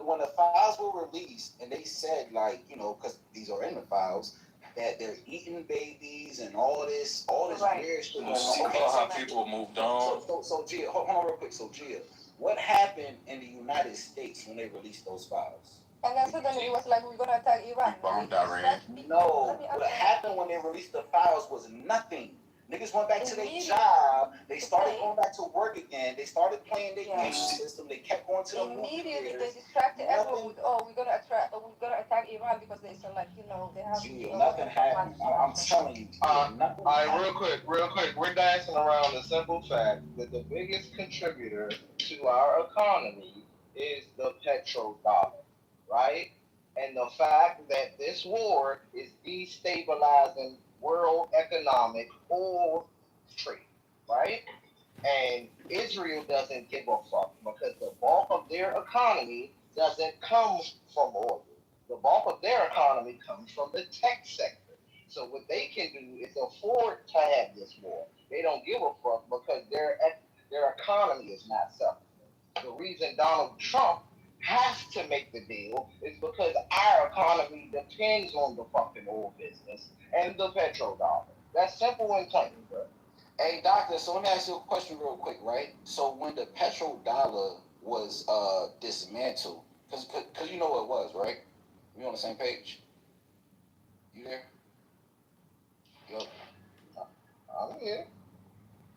when the files were released and they said like, you know, because these are in the files, that they're eating babies and all this weird shit going on. Okay, how people moved on. So Gia, hold on real quick. So Gia, what happened in the United States when they released those files? And then suddenly it was like we're gonna attack Iran. Bombed Iran. No, what happened when they released the files was nothing. Niggas went back to their job. They started going back to work again. They started playing their game system. They kept going to the immediately. They distracted everyone with, we're gonna attack Iran because they said like, you know, they have. Nothing happened. I'm telling you. All right, real quick. We're dancing around the simple fact that the biggest contributor to our economy is the petrodollar, right? And the fact that this war is destabilizing world economic or trade, right? And Israel doesn't give a fuck because the bulk of their economy doesn't come from oil. The bulk of their economy comes from the tech sector. So what they can do is afford to have this war. They don't give a fuck because their economy is not suffering. The reason Donald Trump has to make the deal is because our economy depends on the fucking oil business and the petrodollar. That's simple and plain, bro. Hey, doctor. So let me ask you a question real quick, right? So when the petrodollar was dismantled, because you know what it was, right? We on the same page. You there? Yo. I'm here.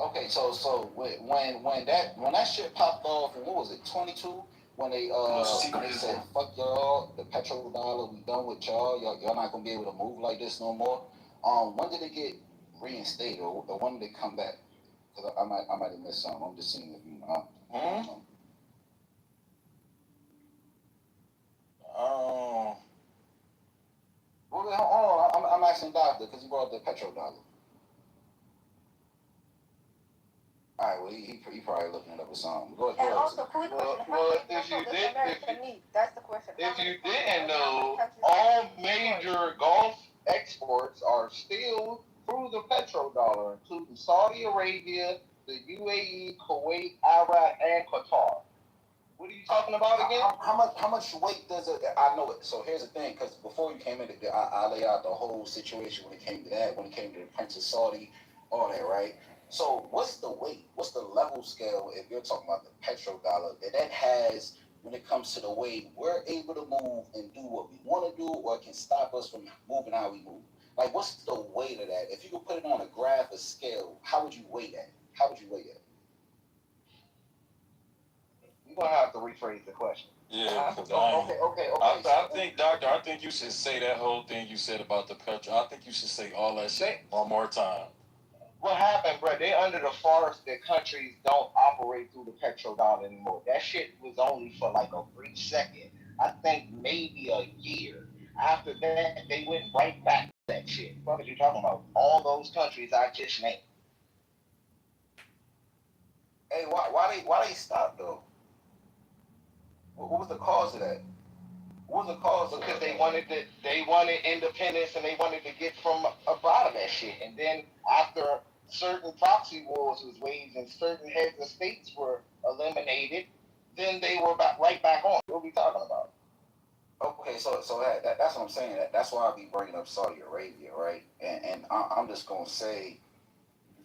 Okay, so when that shit popped off, and what was it, 22? When they said fuck y'all, the petrodollar, we done with y'all. Y'all not gonna be able to move like this no more. When did it get reinstated, or when did it come back? Because I might have missed something. I'm just seeing if you know. Well, hold on. I'm asking doctor because he brought up the petrodollar. All right, well, he probably looking it up or something. Go ahead. And also, quick question: how many people does America need? That's the question. If you didn't know, all major Gulf exports are still through the petrodollar, including Saudi Arabia, the UAE, Kuwait, Iraq, and Qatar. What are you talking about again? How much weight does it? I know it. So here's the thing, because before you came in, I lay out the whole situation when it came to that, when it came to the Prince of Saudi, all that, right? So what's the weight? What's the level scale if you're talking about the petrodollar that has when it comes to the way we're able to move and do what we want to do, or it can stop us from moving how we move? Like, what's the weight of that? If you could put it on a graph, a scale, how would you weigh that? How would you weigh that? You're gonna have to rephrase the question. Yeah, because Okay. I think, doctor, I think you should say that whole thing you said about the petrol. I think you should say all that shit one more time. What happened, bro? They under the force that countries don't operate through the petrodollar anymore. That shit was only for like a brief second. I think maybe a year. After that, they went right back to that shit. What are you talking about? All those countries I just named. Hey, why they stop though? What was the cause of that? What was the cause? Because they wanted independence and they wanted to get from about of that shit. And then after certain proxy wars was waged and certain heads of states were eliminated, then they were right back on. What are we talking about? Okay, so that's what I'm saying. That's why I be bringing up Saudi Arabia, right? And I'm just gonna say,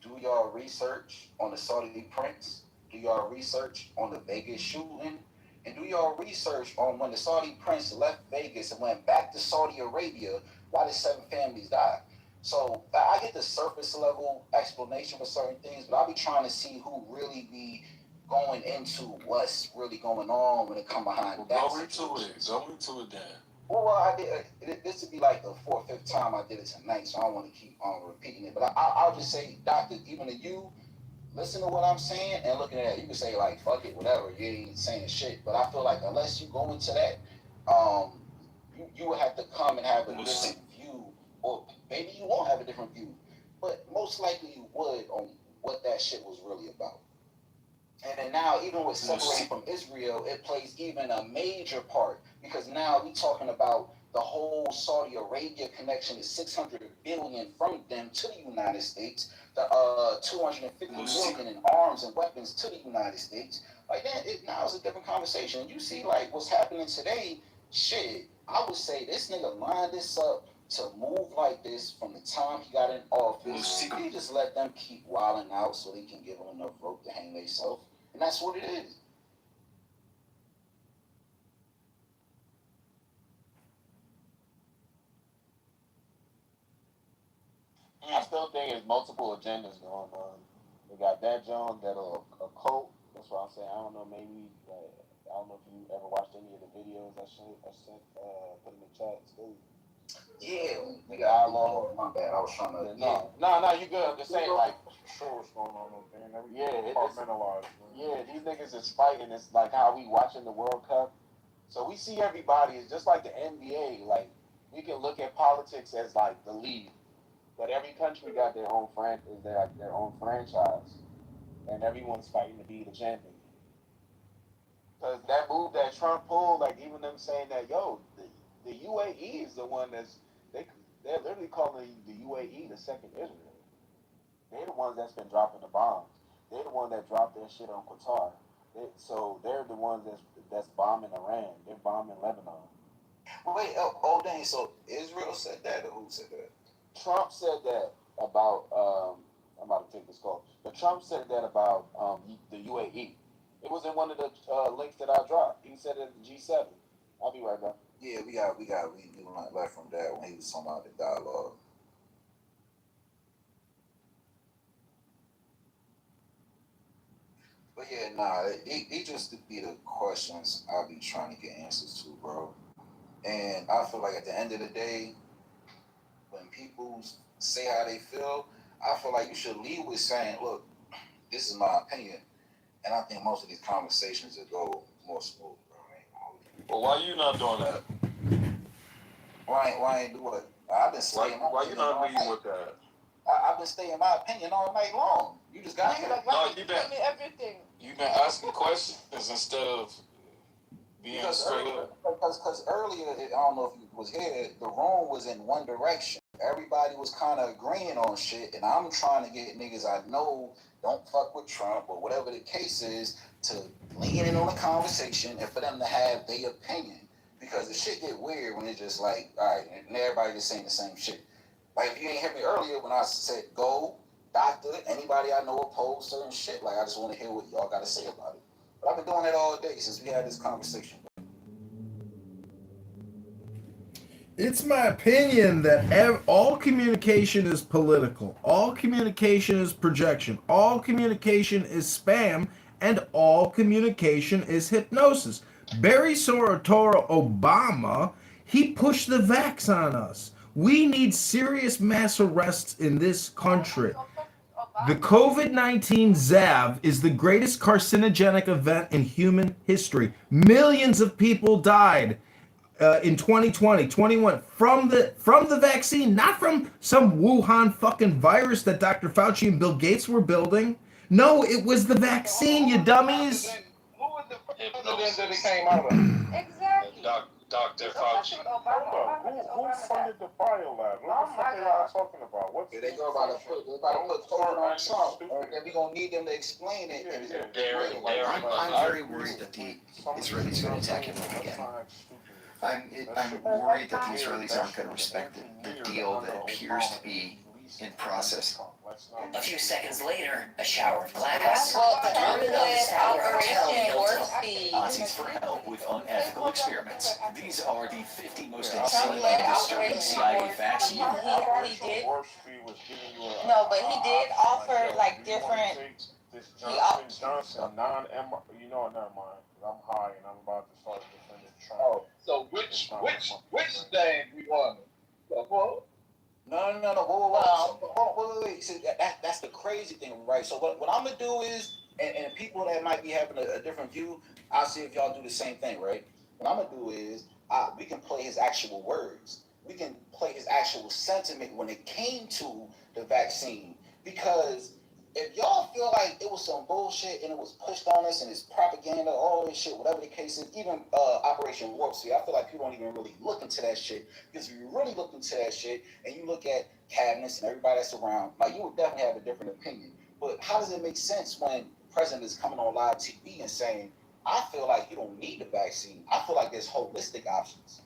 do y'all research on the Saudi prince? Do y'all research on the Vegas shooting? And do y'all research on when the Saudi prince left Vegas and went back to Saudi Arabia, why did 7 families die? So I get the surface level explanation for certain things, but I'll be trying to see who really be going into what's really going on when it come behind that. Go into it then. Well, I did. This would be like the 4th, 5th time I did it tonight, so I don't want to keep on repeating it. But I'll just say, doctor, even to you, listen to what I'm saying and looking at it. You can say like, fuck it, whatever. You ain't saying shit. But I feel like unless you go into that, you would have to come and have a different view, or maybe you won't have a different view, but most likely you would on what that shit was really about. And then now, even with separating from Israel, it plays even a major part because now we talking about the whole Saudi Arabia connection is 600 billion from them to the United States, the 250 million in arms and weapons to the United States. Like that, now it's a different conversation. You see, like what's happening today. Shit, I would say this nigga lined this up to move like this from the time he got in office. He just let them keep wilding out so they can give him enough rope to hang themselves. And that's what it is. I still think there's multiple agendas going on. We got that John, that a cult. That's what I'm saying. I don't know. Maybe I don't know if you ever watched any of the videos I sent put in the chat. Still. Yeah, we got dialogue. My bad. I was trying to. No, you good. I'm just saying, like, sure what's going on over there. These niggas is fighting. It's like how we watching the World Cup. So we see everybody. It's just like the NBA. Like we can look at politics as like the league, but every country got their own their own franchise, and everyone's fighting to be the champion. Because that move that Trump pulled, like even them saying that, yo, the UAE is the one they're literally calling the UAE the second Israel. They're the ones that's been dropping the bombs. They're the one that dropped their shit on Qatar. So they're the ones that's bombing Iran. They're bombing Lebanon. Wait, dang. So Israel said that, or who said that? Trump said that about. I'm about to take this call. But Trump said that about the UAE. It was in one of the links that I dropped. He said it at the G7. I'll be right back. Yeah, we learned back from that when he was talking about the dialogue. But yeah, nah, it just be the questions I be trying to get answers to, bro. And I feel like at the end of the day, when people say how they feel, I feel like you should lead with saying, look, this is my opinion. And I think most of these conversations will go more smooth, bro. Well, why you not doing that? Why ain't do what? I've been saying why you not leading with that? I've been stating my opinion all night long. You just got here. No, you've been everything. You've been asking questions instead of being straight up. Because earlier, I don't know if you was here, the room was in one direction. Everybody was kind of agreeing on shit, and I'm trying to get niggas I know don't fuck with Trump or whatever the case is to lean in on the conversation and for them to have their opinion. Because the shit get weird when it's just like, all right, and everybody just saying the same shit. Like, if you ain't heard me earlier when I said go, doctor, anybody I know oppose certain shit, like, I just want to hear what y'all got to say about it. But I've been doing that all day since we had this conversation. It's my opinion that all communication is political. All communication is projection. All communication is spam. And all communication is hypnosis. Barry Soetoro Obama, he pushed the vax on us. We need serious mass arrests in this country. The COVID-19 ZAV is the greatest carcinogenic event in human history. Millions of people died in 2020, 21 from the vaccine, not from some Wuhan fucking virus that Dr. Fauci and Bill Gates were building. No, it was the vaccine, you dummies. Who was the president that it came out of? Exactly. Dr. Fauci. Who funded the biolab? What the fuck are y'all talking about? What's They go about to put COVID on Trump, and we gonna need them to explain it. I'm very worried that the Israelis are going to attack Iran again. I'm worried that the Israelis aren't going to respect the deal that appears to be in process. A few seconds later, a shower of glass. Well, Trump said Operation Warp Speed. Nazis for help with unethical experiments. These are the 50 most Trump insane led and disturbing Operation CIA Warp facts Speed. yet. He did. No, but he did offer like different. This He Johnson non-M. You know, never mind. I'm high and I'm about to start defending Trump. Oh, so which thing we want? No. Wait. See, that's the crazy thing, right? So what I'm gonna do is, and people that might be having a different view, I'll see if y'all do the same thing, right? What I'm gonna do is, we can play his actual words. We can play his actual sentiment when it came to the vaccine. Because if y'all feel like it was some bullshit and it was pushed on us and it's propaganda, all this shit, whatever the case is, even Operation Warp Speed, I feel like people don't even really look into that shit. Because if you really look into that shit and you look at cabinets and everybody that's around, like, you would definitely have a different opinion. But how does it make sense when the president is coming on live TV and saying, I feel like you don't need the vaccine. I feel like there's holistic options.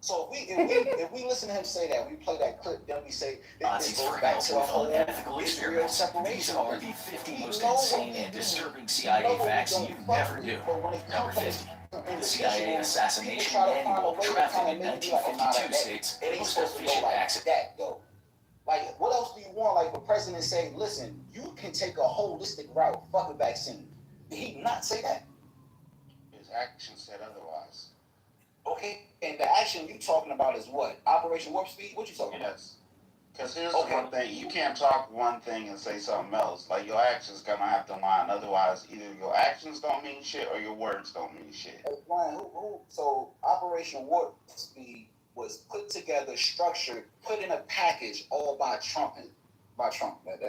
So if we listen to him say that, we play that clip, then we say Nazis for help with unethical experiments. These are the 50 most insane and disturbing CIA facts you never knew. Number 50. The CIA assassination manual drafted in 1952 states most efficient accident. Like, what else do you want? Like, the president say, listen, you can take a holistic route, fuck a vaccine. Did he not say that? His action said otherwise. Okay, and the action you talking about is what? Operation Warp Speed? What you talking about? Yes. Because here's the one thing, you can't talk one thing and say something else. Like, your actions gonna have to line. Otherwise, either your actions don't mean shit or your words don't mean shit. Hey, Brian, so Operation Warp Speed was put together, structured, put in a package all by Trump.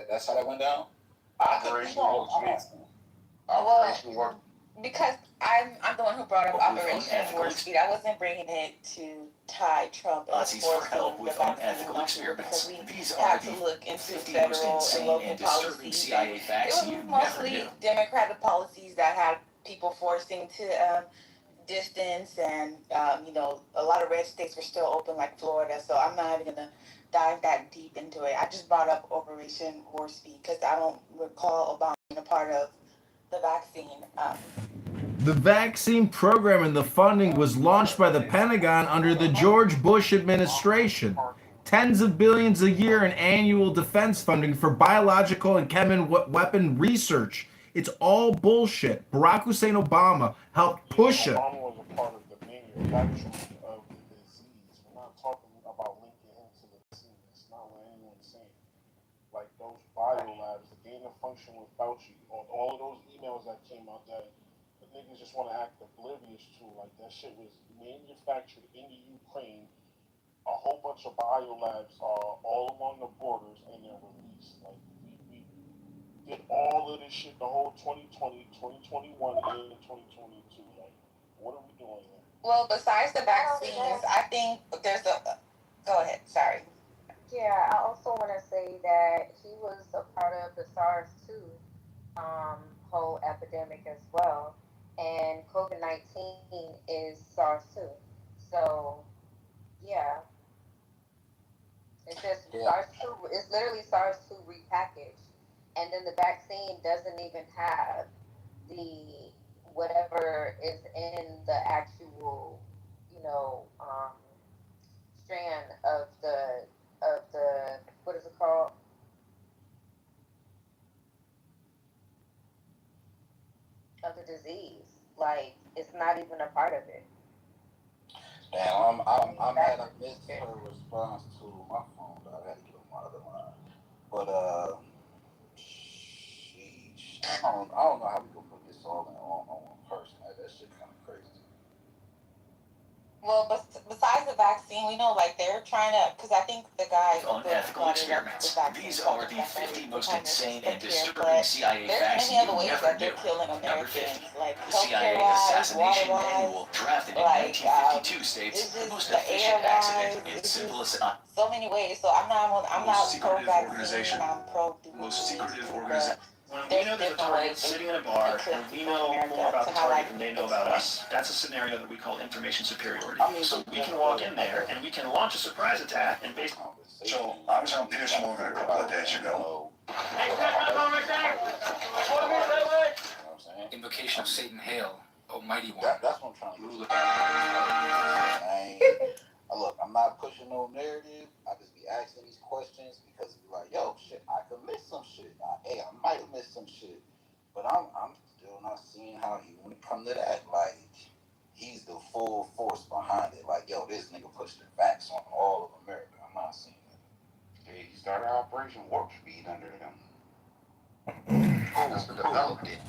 That's how that went down? Operation Warp Speed. Operation Warp. Because I'm the one who brought up Operation Warp Speed. I wasn't bringing it to tie Trump and For help forcing the with vaccine unethical on people because experiments. we These are have the to look into 50 most federal and insane local and disturbing policies. CIA It facts was you never mostly knew. Democratic policies that had people forcing to distance, and a lot of red states were still open, like Florida. So I'm not even gonna dive that deep into it. I just brought up Operation Warp Speed because I don't recall Obama being a part of the vaccine. The vaccine program and the funding was launched by the Pentagon under the George Bush administration. Tens of billions a year in annual defense funding for biological and chemical weapon research. It's all bullshit. Barack Hussein Obama helped push it. Obama was a part of the manufacturing of the disease. We're not talking about linking him to the vaccine. That's not what anyone's saying. Like those biolabs, the gain of function with Fauci, all of those emails that came out that the niggas just want to act oblivious to. Like that shit was manufactured in the Ukraine. A whole bunch of biolabs are all along the borders and they're released. Like we did all of this shit the whole 2020, 2021, and 2022. Like, what are we doing here? Well, besides the vaccines, I think there's a. Go ahead. Sorry. Yeah, I also want to say that he was a part of the SARS-2 whole epidemic as well, and COVID-19 is SARS-2. So yeah, it's just SARS-2. It's literally SARS-2 repackaged, and then the vaccine doesn't even have the whatever is in the actual, you know, strand of the what is it called? Of the disease. Like it's not even a part of it. Damn, I'm mad I missed her response to my phone. Though. I had to get on my other line. But sheesh, I don't know how we gonna put this all on one person. That shit kind of crazy. Well, besides the vaccine, we know like they're trying to, because I think the guy Unethical experiments. These are the 50 most insane and disturbing CIA facts you never knew. Number 50. The CIA Assassination Manual, drafted in 1952, states the most efficient accident in simplest. So many ways. So I'm not pro vaccine. I'm pro. Most secretive organization. When we know there's a target sitting in a bar, and we know more about the target than they know about us, that's a scenario that we call information superiority. So we can walk in there, and we can launch a surprise attack, and basically... So I was on Piers Morgan a couple of days ago. Invocation of Satan Hail, Almighty One. That's what I'm trying to do. Look, I'm not pushing no narrative. I just be asking these questions because it's like, yo, shit, I could miss some shit. I might have missed some shit. But I'm still not seeing how he would come to that. Like, he's the full force behind it. Like, yo, this nigga pushed the facts on all of America. I'm not seeing that. Yeah, he started Operation Warp Speed under him. That's what developed it.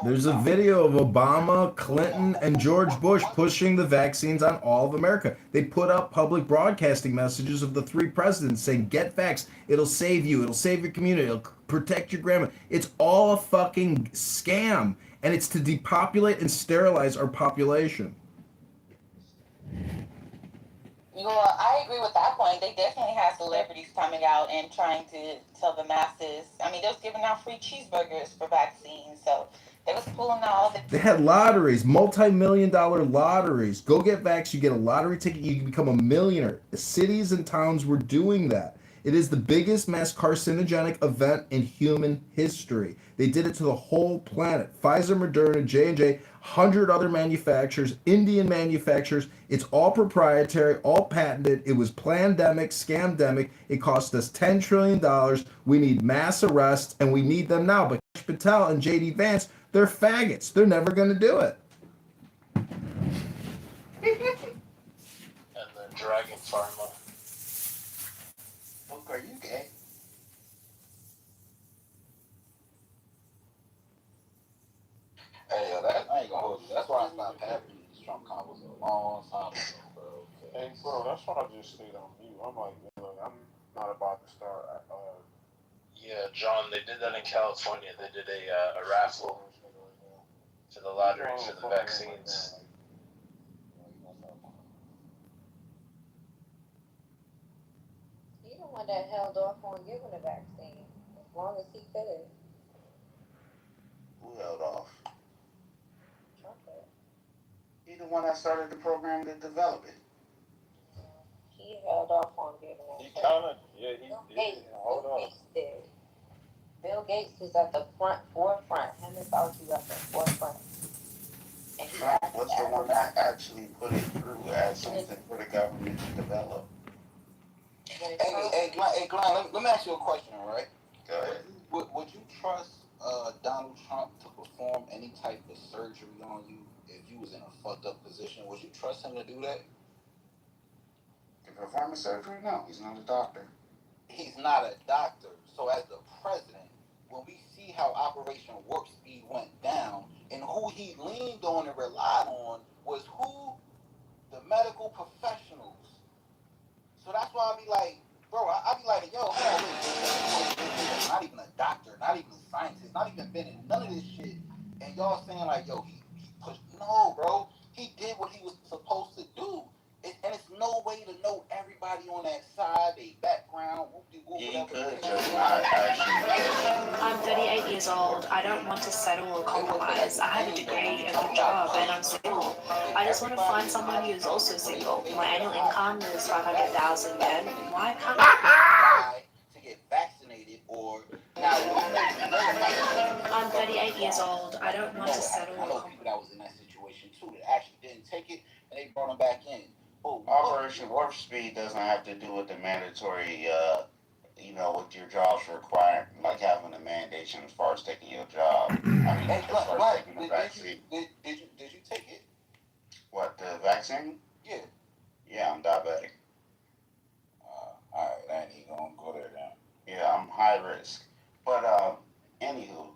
There's a video of Obama, Clinton, and George Bush pushing the vaccines on all of America. They put up public broadcasting messages of the three presidents saying, get vaxxed. It'll save you. It'll save your community. It'll protect your grandma. It's all a fucking scam. And it's to depopulate and sterilize our population. Well, I agree with that point. They definitely have celebrities coming out and trying to tell the masses. I mean, they was giving out free cheeseburgers for vaccines, so they was pulling all the. They had lotteries, multi-million-dollar lotteries. Go get vaxxed, you get a lottery ticket, you can become a millionaire. The cities and towns were doing that. It is the biggest mass carcinogenic event in human history. They did it to the whole planet. Pfizer, Moderna, J&J, 100 other manufacturers, Indian manufacturers. It's all proprietary, all patented. It was plandemic, scamdemic. It cost us $10 trillion. We need mass arrests, and we need them now. But Kash Patel and J.D. Vance, they're faggots. They're never going to do it. And then Dragon Pharma. Look, are you gay? Hey, yo, I ain't gonna hold you. That's why I stopped having these Trump combos a long time ago, bro. Hey, bro, that's why I just stayed on mute. I'm like, look, I'm not about to start. Yeah, John, they did that in California. They did a raffle. to the lottery for the vaccines. He the one that held off on giving the vaccine as long as he could. Who held off? Trump did. He the one that started the program to develop it. He held off on giving it. He kind of, yeah, he Bill did. Gates, Hold Bill up. Gates did. Bill Gates was at the forefront. Him and Fauci was at the forefront. And he Trump asked was the one that actually put it through as something for the government to develop. Hey, Glenn, let me ask you a question, right? Go ahead. Would you trust Donald Trump to perform any type of surgery on you if you was in a fucked up position? Would you trust him to do that? To perform a surgery? No, he's not a doctor. He's not a doctor. So as the president, when we see how Operation Warp Speed went down and who he leaned on and relied on was who? The medical professionals. So that's why I be like, bro, I be like, yo, hold on, wait, not even a doctor, not even a scientist, not even been in none of this shit, and y'all saying like, yo, he pushed. No, bro, he did what he was supposed to do, and it's no way to know everybody on that side, their background, whatever. I'm 38 years old. I don't want to settle or compromise. I have a degree, a good job, and I'm single. I just want to find someone who's also single. My annual income is 500,000 yen. Why can't I to get vaccinated or now? I'm 38 years old. I don't want to settle I know or people that was in that situation too that actually didn't take it and they brought them back in. Operation Warp Speed doesn't have to do with the mandatory, what your jobs require, like having a mandation as far as taking your job. I mean, as far as taking the vaccine. Did you take it? What, the vaccine? Yeah. Yeah, I'm diabetic. Alright, I ain't even gonna go there now. Yeah, I'm high risk. But, anywho,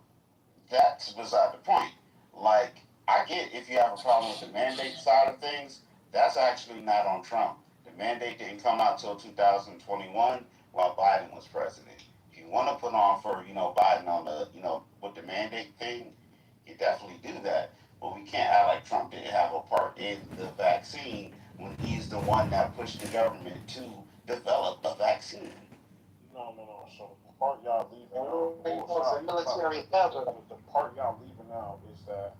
that's beside the point. Like, I get if you have a problem with the mandate side of things, that's actually not on Trump. The mandate didn't come out till 2021 while Biden was president. If you want to put on for, Biden on the, with the mandate thing, you definitely do that. But we can't act like Trump didn't have a part in the vaccine when he's the one that pushed the government to develop a vaccine. No. So the part y'all leaving out, The military ever. the part y'all leaving out is that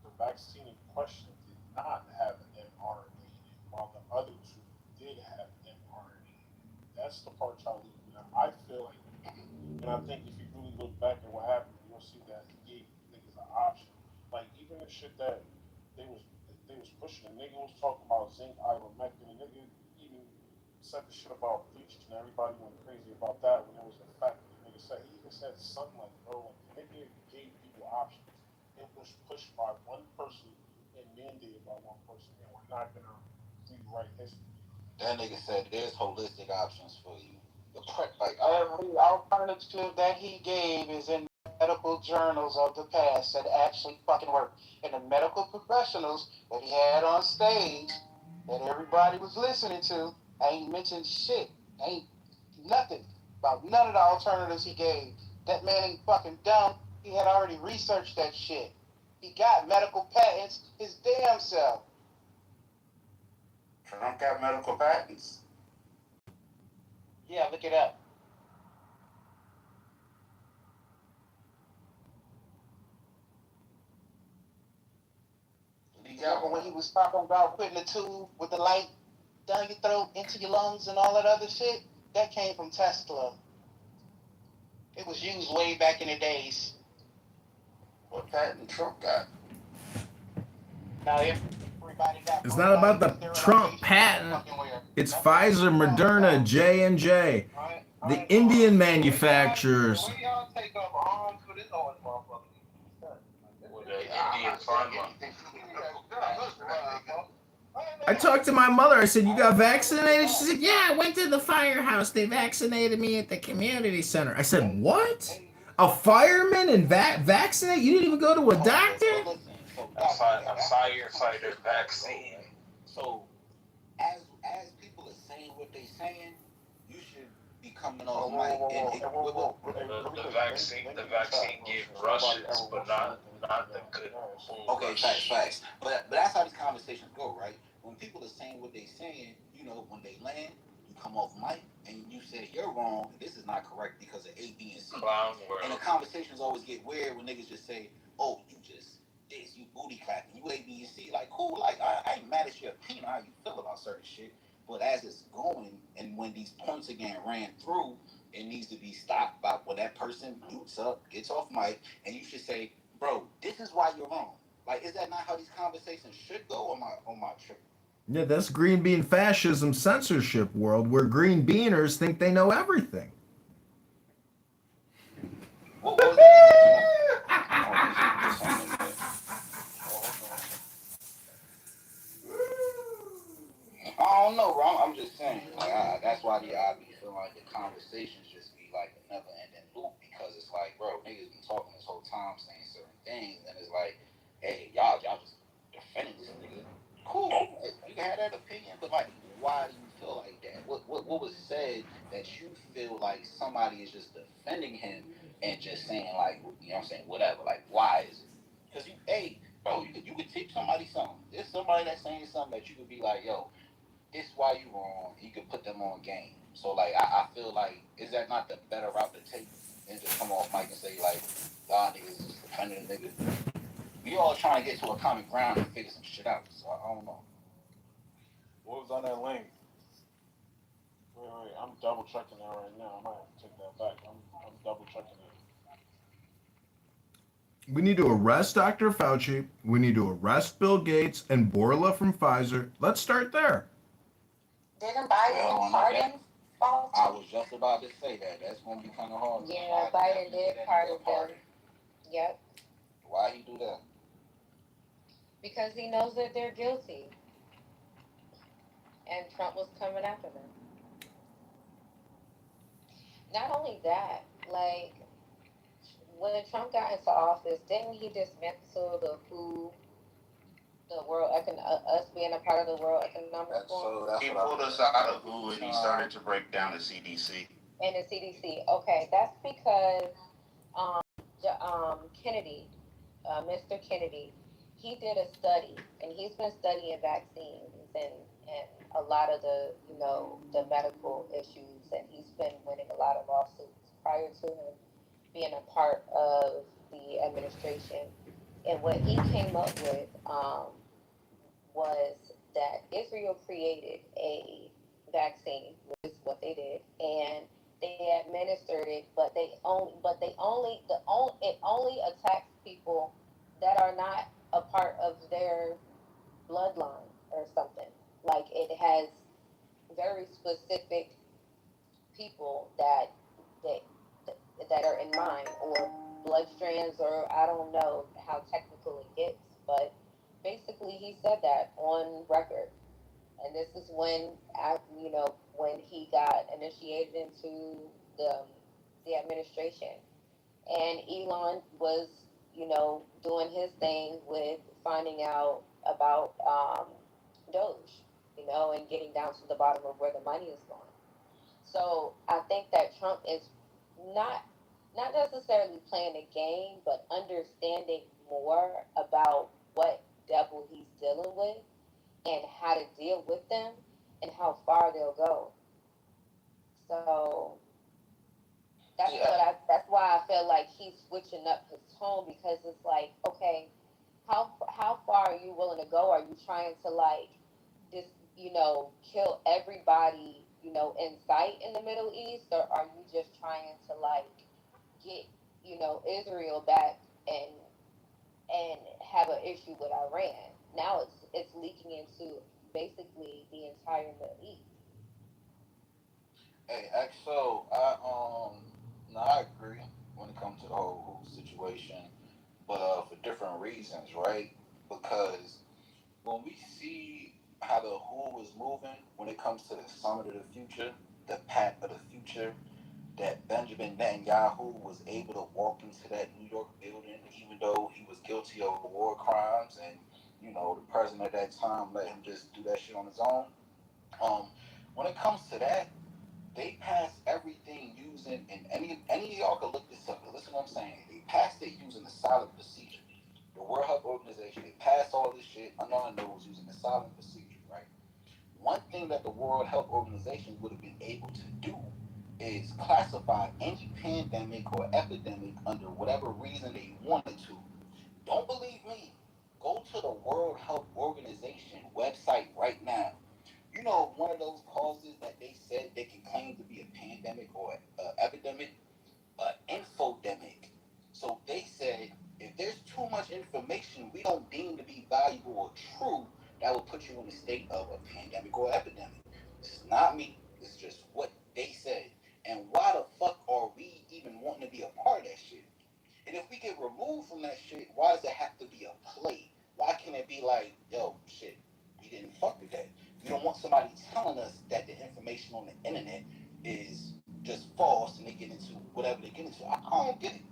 the vaccine in question did not have an mRNA in it, while the other two did have mRNA. That's the part y'all leaving out. I feel like, and I think if you really look back at what happened, you'll see that he gave niggas an option. Like even the shit that they was pushing, the nigga was talking about zinc, ivermectin, the nigga even said the shit about bleach, and everybody went crazy about that when it was a fact. The nigga said, he even said something like, bro, the nigga gave people options. It was pushed by one person and mandated by one person, and we're not gonna rewrite history. That nigga said there's holistic options for you. Every alternative that he gave is in medical journals of the past that actually fucking work. And the medical professionals that he had on stage that everybody was listening to ain't mentioned shit. Ain't nothing about none of the alternatives he gave. That man ain't fucking dumb. He had already researched that shit. He got medical patents his damn self. Trump got medical patents. Yeah, look it up. Remember when he was talking about putting a tube with the light down your throat, into your lungs, and all that other shit? That came from Tesla. It was used way back in the days. What patent Trump got? Now everybody got. It's not about the Trump patent. It's Pfizer, Moderna, J&J, the Indian manufacturers. Where y'all take up arms for this old motherfucker? With the Indian pharma. I talked to my mother. I said, "You got vaccinated?" She said, "Yeah, I went to the firehouse. They vaccinated me at the community center." I said, "What? A fireman and vaccinate? You didn't even go to a doctor?" A firefighter vaccine. So, as people are saying what they saying, you should be coming off mic and the vaccine gave Russians, but not the good old okay, facts. But that's how these conversations go, right? When people are saying what they're saying, when they land, you come off mic and you say you're wrong. This is not correct because of A, B, and C. Clown world. And the conversations always get weird when niggas just say, "Oh, you just this, you booty clapping, you A, B, and C." Like, cool. Like, I ain't mad at your opinion on how you feel about certain shit. But as it's going, and when these points are getting ran through, it needs to be stopped by when that person boots up, gets off mic, and you should say, "Bro, this is why you're wrong." Like, is that not how these conversations should go on my trip? Yeah, that's green bean fascism censorship world where green beaners think they know everything. What was that? I don't know, bro. I'm just saying. Like, that's why I be feeling like the conversations just be like a never ending loop because it's like, bro, niggas been talking this whole time saying certain things, and it's like, hey, y'all just defending this nigga. Cool, you can have that opinion, but like, why do you feel like that? What was said that you feel like somebody is just defending him and just saying like, what I'm saying, whatever. Like, why is it? Because hey, bro, you could teach somebody something. There's somebody that's saying something that you could be like, yo, this why you wrong. You could put them on game. So like, I feel like, is that not the better route to take than just come off mic and say like, y'all niggas is defending the nigga? We all trying to get to a common ground and figure some shit out. So I don't know. What was on that link? Wait, I'm double checking that right now. I might have to take that back. I'm double checking it. We need to arrest Dr. Fauci. We need to arrest Bill Gates and Borla from Pfizer. Let's start there. Didn't Biden pardon Fauci? I was just about to say that. That's going to be kind of hard. Yeah, Biden did pardon them. Yep. Why he do that? Because he knows that they're guilty. And Trump was coming after them. Not only that, like, when Trump got into office, didn't he dismantle the WHO, the us being a part of the World Economic Forum? He pulled us out of WHO and he started to break down the CDC. And the CDC. Okay, that's because Kennedy, Mr. Kennedy, he did a study, and he's been studying vaccines and a lot of the the medical issues, and he's been winning a lot of lawsuits prior to him being a part of the administration. And what he came up with was that Israel created a vaccine, which is what they did, and they administered it, but it only attacks people that are not a part of their bloodline or something. Like, it has very specific people that that are in mind, or blood strands, or I don't know how technical it gets, but basically he said that on record. And this is when he got initiated into the administration, and Elon was doing his thing with finding out about Doge, and getting down to the bottom of where the money is going. So I think that Trump is not not necessarily playing a game, but understanding more about what devil he's dealing with and how to deal with them and how far they'll go. So that's why I feel like he's switching up his tone, because it's like, okay, how far are you willing to go? Are you trying to like just kill everybody in sight in the Middle East, or are you just trying to like get Israel back and have an issue with Iran? Now it's leaking into basically the entire Middle East. Hey, XO, I agree when it comes to the whole situation, but for different reasons, right? Because when we see how the WHO is moving when it comes to the summit of the future, the pact of the future, that Benjamin Netanyahu was able to walk into that New York building, even though he was guilty of war crimes, and the president at that time let him just do that shit on his own. When it comes to that, They passed everything using, and any of y'all can look this up. But listen to what I'm saying. They passed it using the silent procedure. The World Health Organization, they passed all this shit under our nose using the silent procedure, right? One thing that the World Health Organization would have been able to do is classify any pandemic or epidemic under whatever reason they wanted to. Don't believe me? Go to the World Health Organization website right now. You know, one of those causes that they said they can claim to be a pandemic or an epidemic, infodemic. So they said if there's too much information we don't deem to be valuable or true, that will put you in a state of a pandemic or epidemic. This is not me. It's just what they said. And why the fuck are we even wanting to be a part of that shit? And if we get removed from that shit, why does it have to be a play? Why can't it be like, yo, shit, we didn't fuck with that? We don't want somebody telling us that the information on the internet is just false and they get into whatever they get into. I don't get it.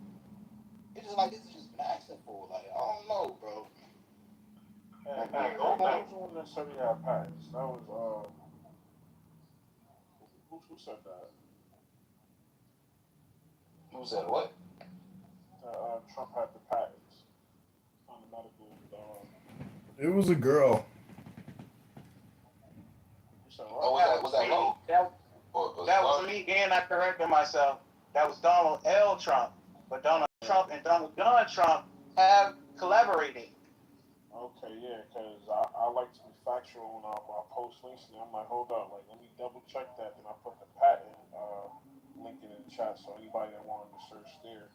It's just like, this has just been asking for. Like, I don't know, bro. Hey, those weren't necessarily have patents. That was who said that? Who said what? Trump had the patents on the medical. It was a girl. Oh, was that low? That was me, and I corrected myself. That was Donald L. Trump. But Donald Trump and Donald John Trump have collaborated. Okay, yeah, because I like to be factual when I post links, and I'm like, hold up, like, let me double check that. Then I put the patent link in the chat, so anybody that wanted to search there.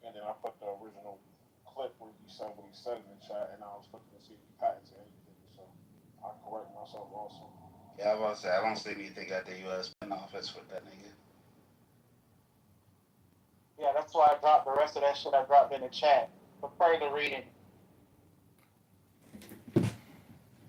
And then I put the original clip where he said what he said in the chat, and I was looking to see if he patented anything. So I correct myself also. Yeah, I was about to say, I don't see anything at the U.S. office with that nigga. Yeah, that's why I dropped the rest of that shit I dropped in the chat for further reading.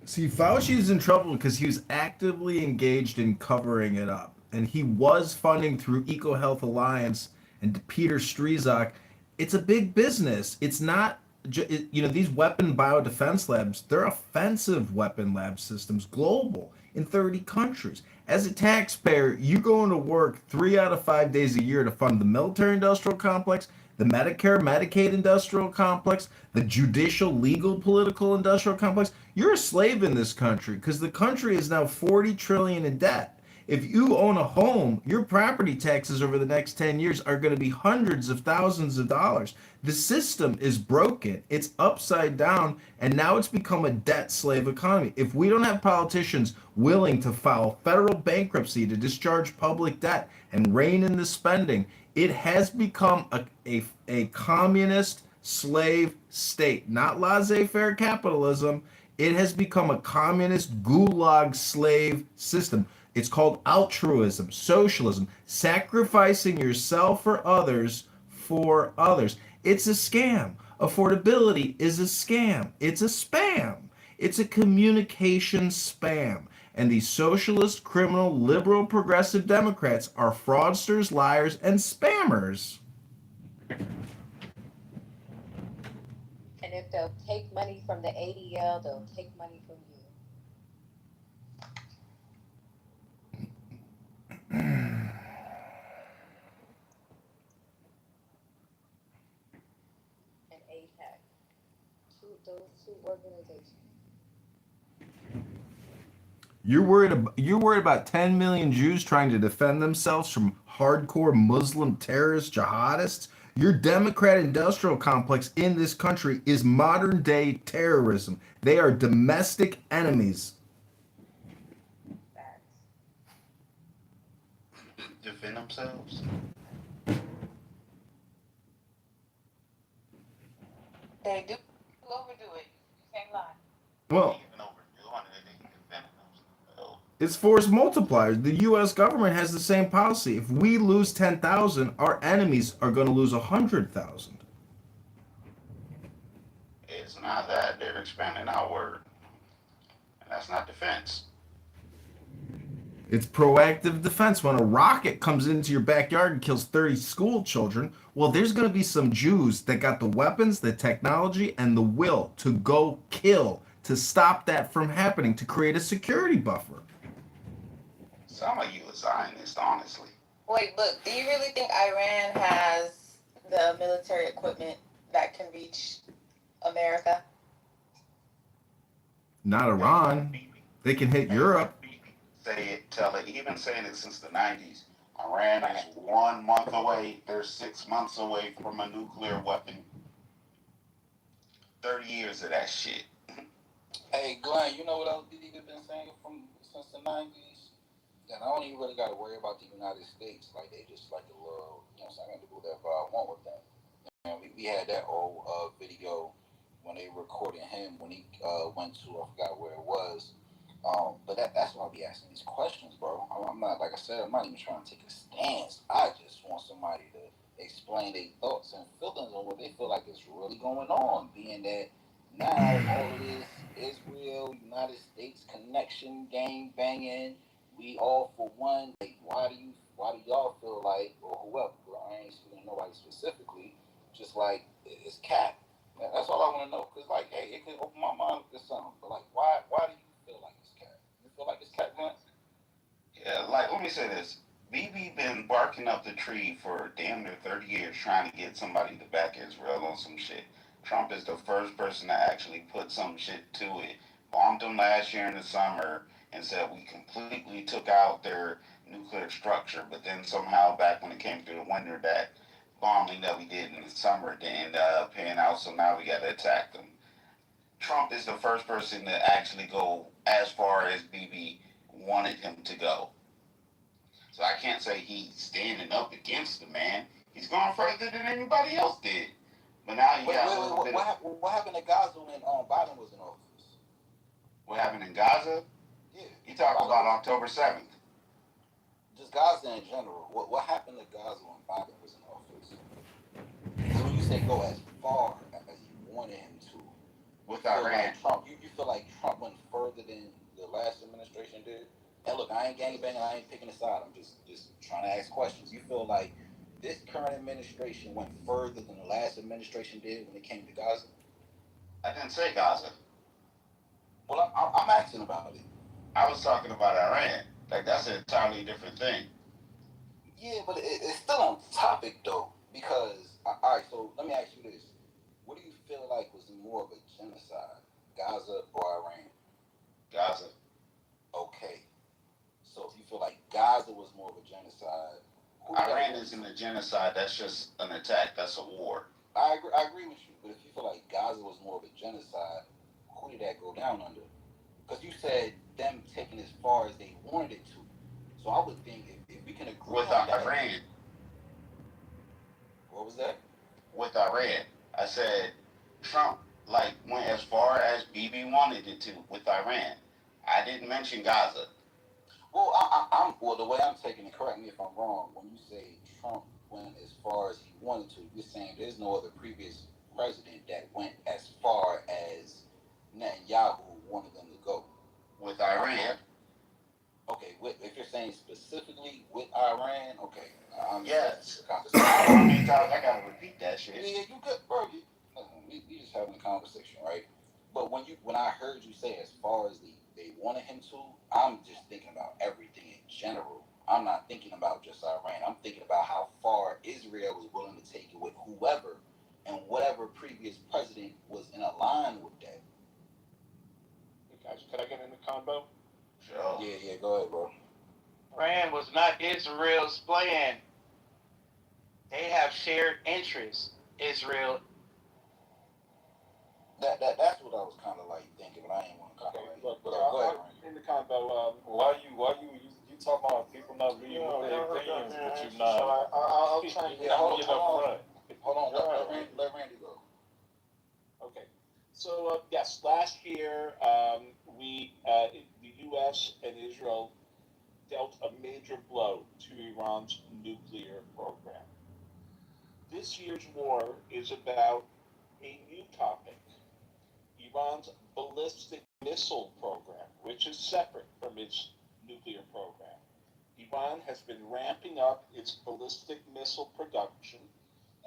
See, Fauci's in trouble because he was actively engaged in covering it up. And he was funding through EcoHealth Alliance and Peter Strzok. It's a big business. It's not, these weapon biodefense labs, they're offensive weapon lab systems, global, in 30 countries. As a taxpayer, you go into work 3 out of 5 days a year to fund the military-industrial complex, the Medicare, Medicaid industrial complex, the judicial, legal, political industrial complex. You're a slave in this country because the country is now $40 trillion in debt. If you own a home, your property taxes over the next 10 years are going to be hundreds of thousands of dollars. The system is broken. It's upside down, and now it's become a debt slave economy. If we don't have politicians willing to file federal bankruptcy to discharge public debt and rein in the spending, it has become a communist slave state, not laissez-faire capitalism. It has become a communist gulag slave system. It's called altruism, socialism, sacrificing yourself for others. It's a scam. Affordability is a scam. It's a spam. It's a communication spam. And these socialist, criminal, liberal, progressive Democrats are fraudsters, liars, and spammers. And if they'll take money from the ADL, they'll take money from you. And APAC. Those two organizations. You're worried about 10 million Jews trying to defend themselves from hardcore Muslim terrorist jihadists? Your Democrat industrial complex in this country is modern day terrorism. They are domestic enemies. Defend themselves? They do overdo it. You can't lie. Well, it's force multipliers. The U.S. government has the same policy. If we lose 10,000, our enemies are going to lose 100,000. It's not that. They're expanding outward. And that's not defense. It's proactive defense. When a rocket comes into your backyard and kills 30 school children, well, there's going to be some Jews that got the weapons, the technology, and the will to go kill, to stop that from happening, to create a security buffer. Sound like you a Zionist, honestly. Wait, but do you really think Iran has the military equipment that can reach America? Not Iran. They can hit Europe. Say it, tell it. He been saying it since the 90s. Iran is 1 month away. They're 6 months away from a nuclear weapon. 30 years of that shit. Hey, Glenn, you know what else Diddy been saying since the 90s? That I don't even really got to worry about the United States. Like, they just like a little, you know what I'm saying? I can do whatever I want with them. And we had that old video when they recorded him when he went to, I forgot where it was. But that's why I be asking these questions, bro. I'm not, like I said, I'm not even trying to take a stance. I just want somebody to explain their thoughts and feelings on what they feel like is really going on, being that now all of this Israel, United States connection, gang banging, we all for one. Like, why do y'all feel like, or whoever, bro, I ain't speaking to nobody specifically, just like it's cap. That's all I want to know. Cause like, hey, it can open my mind to something. But like, why do you feel like it's cap? You feel like it's cap, man? Yeah, like, let me say this. BB been barking up the tree for damn near 30 years trying to get somebody to back Israel on some shit. Trump is the first person to actually put some shit to it. Bombed them last year in the summer and said we completely took out their nuclear structure, but then somehow back when it came to the winter, that bombing that we did in the summer didn't end up paying out, so now we gotta attack them. Trump is the first person to actually go as far as BB wanted him to go. So I can't say he's standing up against the man. He's gone further than anybody else did. But now you got a little bit. What happened to Gaza when Biden was in office? What happened in Gaza? Yeah. You talk about October 7th. Just Gaza in general. What happened to Gaza when Biden was in office? Because when you say go as far as you wanted him to, with Iran, like Trump, you feel like Trump went further than the last administration did? And look, I ain't gangbanging, I ain't picking a side. I'm just trying to ask questions. You feel like this current administration went further than the last administration did when it came to Gaza? I didn't say Gaza. Well, I'm asking about it. I was talking about Iran. Like, that's an entirely different thing. Yeah, but it's still on topic, though. Because, all right, so let me ask you this. What do you feel like was more of a genocide, Gaza or Iran? Gaza. Okay. So if you feel like Gaza was more of a genocide, Iran isn't a genocide. That's just an attack. That's a war. I agree with you. But if you feel like Gaza was more of a genocide, who did that go down under? Because you said them taking as far as they wanted it to. So I would think if we can agree with on Iran. That, what was that? With Iran. I said Trump went as far as BB wanted it to with Iran. I didn't mention Gaza. Well, well, the way I'm taking it, correct me if I'm wrong, when you say Trump went as far as he wanted to, you're saying there's no other previous president that went as far as Netanyahu wanted them to go. With Iran. Okay, if you're saying specifically with Iran, okay. Yes. I gotta repeat that shit. Yeah, you good, bro. We just having a conversation, right? But when I heard you say as far as they wanted him to, I'm just thinking about everything in general. I'm not thinking about just Iran. I'm thinking about how far Israel was willing to take it with whoever and whatever previous president was in a line with that. Guys, could I get in the combo? Sure. Yeah, go ahead, bro. Iran was not Israel's plan. They have shared interests. Israel. That's what I was kind of like thinking, but I ain't want to kind of Look, go ahead, in the combo. Why you talking about people not reading their opinions, but you not? I'll try and hold on. Let Randy go. Okay. So yes, last year the U.S. and Israel dealt a major blow to Iran's nuclear program. This year's war is about a new topic, Iran's ballistic missile program, which is separate from its nuclear program. Iran has been ramping up its ballistic missile production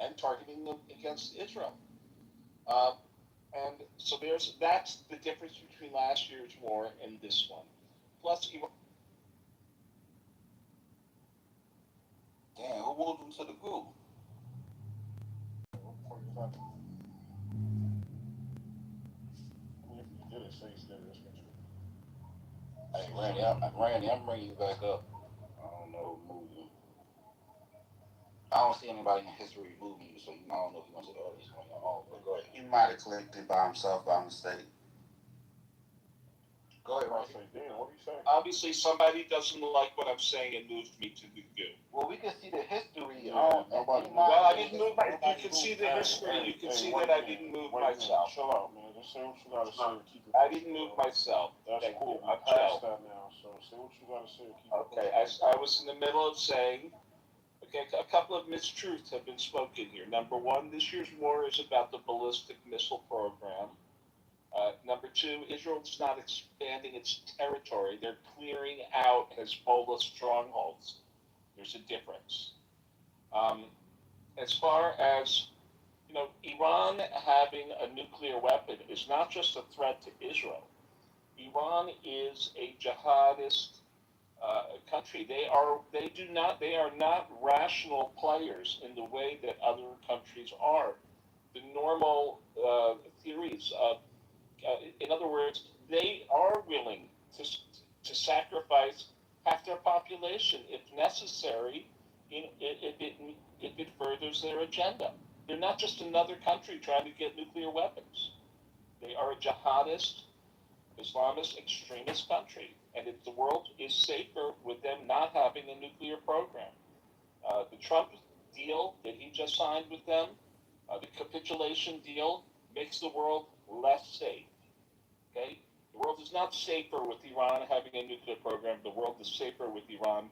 and targeting them against Israel. And so that's the difference between last year's war and this one. Plus, him to the goo. Hey, Randy, I'm bringing you back up. I don't know who moved you. I don't see anybody in history moving you, so I don't know if you went to the audience on your own. But go ahead. He might have clicked it by himself by mistake. Go ahead, Randy. Obviously, somebody doesn't like what I'm saying and moved me to the goo. Well, we can see the history. Well, I didn't move. You can see the history. You can see that I didn't move myself. Chill out, man. Just say what you gotta say and keep it. I didn't move myself. That's Thank cool. you. I'm I'm past chill. that now. So say what you gotta say and keep it. Okay, I was in the middle of saying, okay, a couple of mistruths have been spoken here. Number one, this year's war is about the ballistic missile program. Number two, Israel is not expanding its territory. They're clearing out Hezbollah strongholds. There's a difference. As far as, Iran having a nuclear weapon is not just a threat to Israel. Iran is a jihadist country. They are not rational players in the way that other countries are. The normal theories of, in other words, they are willing to sacrifice half their population if necessary, if it furthers their agenda. They're not just another country trying to get nuclear weapons. They are a jihadist, Islamist, extremist country, and if the world is safer with them not having a nuclear program. The Trump deal that he just signed with them, the capitulation deal, makes the world less safe. Okay? The world is not safer with Iran having a nuclear program. The world is safer with Iran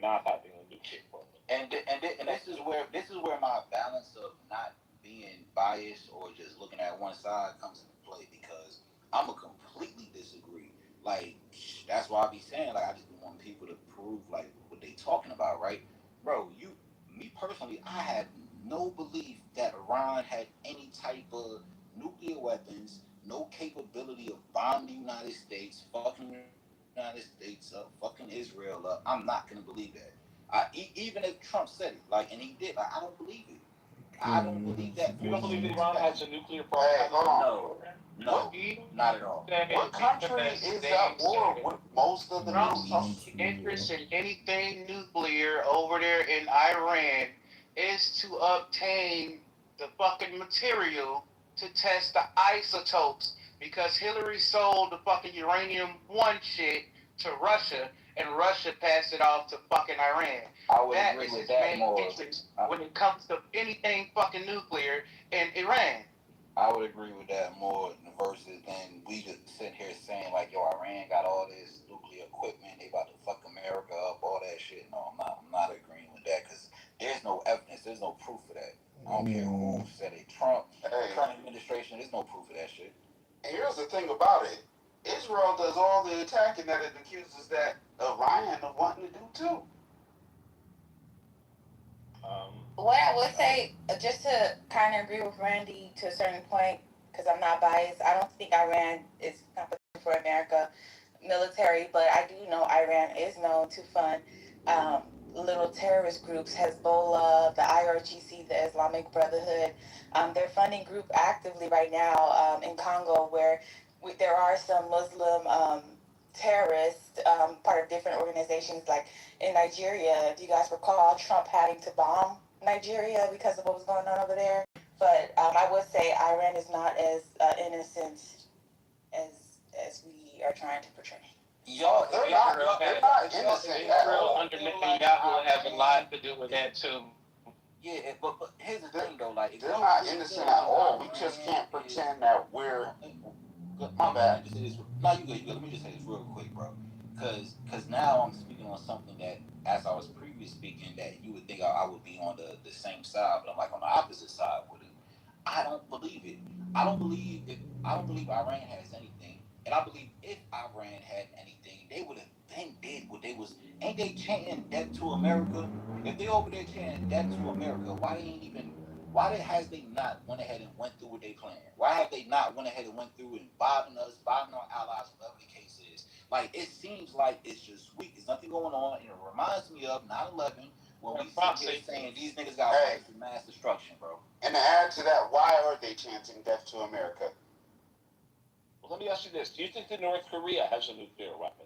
not having a nuclear program. And this is where my balance of not being biased or just looking at one side comes into play, because I'm a completely disagree. Like, that's why I be saying, like, I just want people to prove like what they talking about, right? Bro, me personally, I have no belief that Iran had any type of nuclear weapons, no capability of bombing the United States, fucking the United States up, fucking Israel up. I'm not gonna believe that. Even if Trump said it, like, and he did, like, I don't believe it. I don't believe that. You don't believe Iran has a nuclear program? Hey, hold on. No, not at all. What country is at war with most of the Middle Trump's East? interest in anything nuclear over there in Iran is to obtain the fucking material to test the isotopes, because Hillary sold the fucking uranium-1 shit to Russia, and Russia passed it off to fucking Iran. I would That agree is with his that main more. interest when it comes to anything fucking nuclear in Iran. I would agree with that more versus than we just sitting here saying like, yo, Iran got all this nuclear equipment, they about to fuck America up, all that shit. No, I'm not agreeing with that, because there's no evidence, there's no proof of that. I don't care who said it. Trump, current administration, there's no proof of that shit. And here's the thing about it. Israel does all the attacking that it accuses that Iran of wanting to do too. What I would say, just to kind of agree with Randy to a certain point, because I'm not biased, I don't think Iran is competition for America military, but I do know Iran is known to fund little terrorist groups, Hezbollah, the IRGC, the Islamic Brotherhood. They're funding group actively right now in Congo, where there are some Muslim terrorists, part of different organizations, like in Nigeria. If you guys recall, Trump having to bomb Nigeria because of what was going on over there. But I would say Iran is not as innocent as we are trying to portray. Y'all, they're not innocent at Israel all. under Netanyahu has a lot to do with that too. Yeah, but here's the thing though, like, They're not innocent at all. We just can't pretend that we're. My bad. No, you good. Let me just say this real quick, bro. Because now I'm speaking on something that, as I was previously speaking, that you would think I would be on the same side, but I'm like on the opposite side with it. I don't believe it. I don't believe Iran has anything. And I believe if Iran had anything, they would have been did what they was. Ain't they chanting death to America? If they over there chanting death to America, why has they not went ahead and went through what they planned? Why have they not went ahead and went through and bombing us, bombing our allies, whatever the case is? Like, it seems like it's just weak. There's nothing going on. And it reminds me of 9/11 Well, we sit here saying these niggas got weapons of mass destruction, bro. And to add to that, why are they chanting death to America? Well, let me ask you this: do you think that North Korea has a nuclear weapon?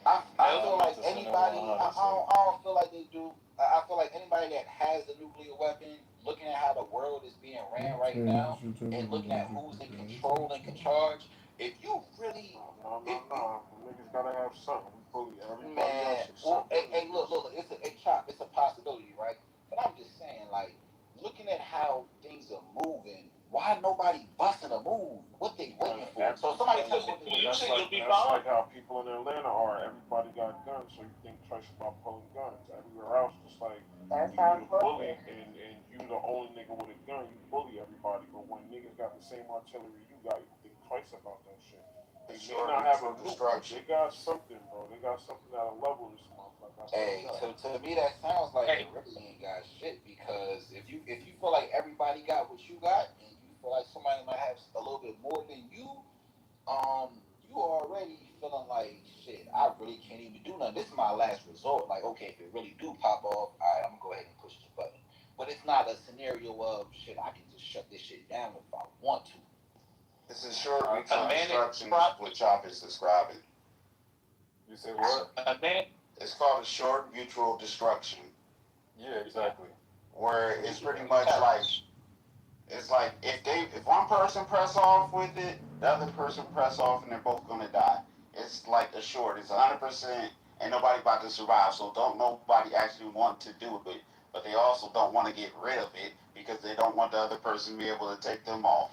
I feel like anybody. I don't feel like they do. I feel like anybody that has a nuclear weapon, looking at how the world is being ran right now, and looking at who's in control and in charge, if you really, Niggas gotta have something. We bully everybody man, else. well, hey, look, it's a possibility, right? But I'm just saying, like, looking at how things are moving, why nobody busting a move? What they waiting for? So somebody tell me what they waiting for. That's like how people in Atlanta are. Everybody got guns, so you think twice about pulling guns. Everywhere else, just like you the bully and you the only nigga with a gun, you bully everybody. But when niggas got the same artillery you got, you think twice about that shit. They may not have a destruction. They got something, bro. They got something that'll level this motherfucker. Hey, to me that sounds like they really ain't got shit, because if you feel like everybody got what you got, and you feel like somebody might have a little bit more than you already feeling like shit. I really can't even do nothing. This is my last resort. Like, okay, if it really do pop off, all right, I'm gonna go ahead and push the button. But it's not a scenario of shit. I can just shut this shit down if I want to. This is short mutual destruction, what Chop is describing. You say what? It's called a short mutual destruction. Yeah, exactly. Where it's pretty much like, it's like if one person press off with it, the other person press off, and they're both gonna die. It's like a short. It's 100%, and nobody about to survive. So don't nobody actually want to do it, but they also don't want to get rid of it because they don't want the other person to be able to take them off.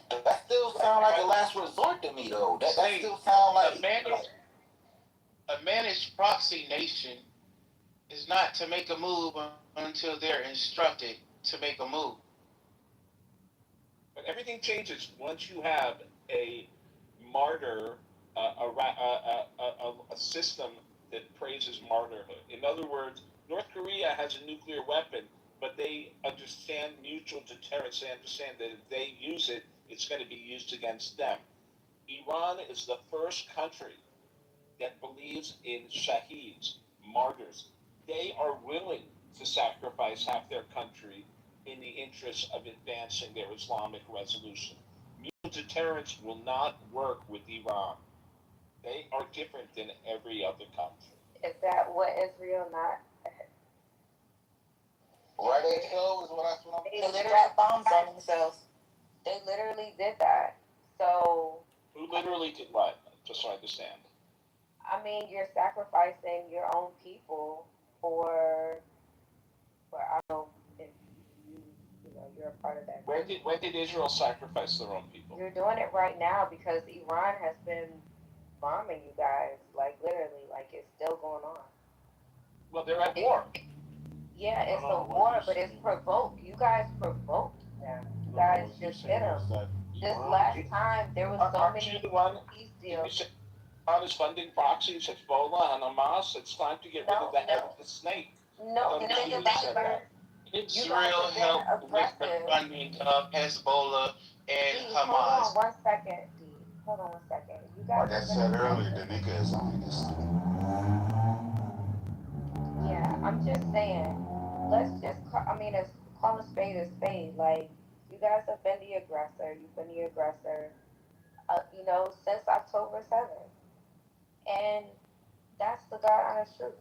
That still sound like a last resort to me, though. That still sound like a managed proxy nation is not to make a move until they're instructed to make a move. But everything changes once you have a martyr, a system that praises martyrhood. In other words, North Korea has a nuclear weapon, but they understand mutual deterrence. They understand that if they use it, it's going to be used against them. Iran is the first country that believes in shaheeds, martyrs. They are willing to sacrifice half their country in the interest of advancing their Islamic resolution. Mutual deterrence will not work with Iran. They are different than every other country. Is that what Israel not? Right, so is what I'm They literally drop bombs on themselves. They literally did that. So. Who literally did what? Just so I understand. I mean, you're sacrificing your own people for I don't know if you're a part of that. When did Israel sacrifice their own people? You're doing it right now because Iran has been bombing you guys, like literally, like it's still going on. Well, they're at war. Yeah, it's a war, but it's provoked. You guys provoked them. You guys just hit them. This last time, there was so many peace deals. Iran is funding proxies, Hezbollah, and Hamas. It's time to get rid of the head of the snake. No, Israel helped with the funding of Hezbollah and Hamas. Hold on 1 second, D. Hold on 1 second. You guys. Like I said earlier, the nigga is Zionist. Yeah, I'm just saying. Let's just call a spade a spade. Like, you guys have been the aggressor. You've been the aggressor. Since October 7th. And that's the God honest truth.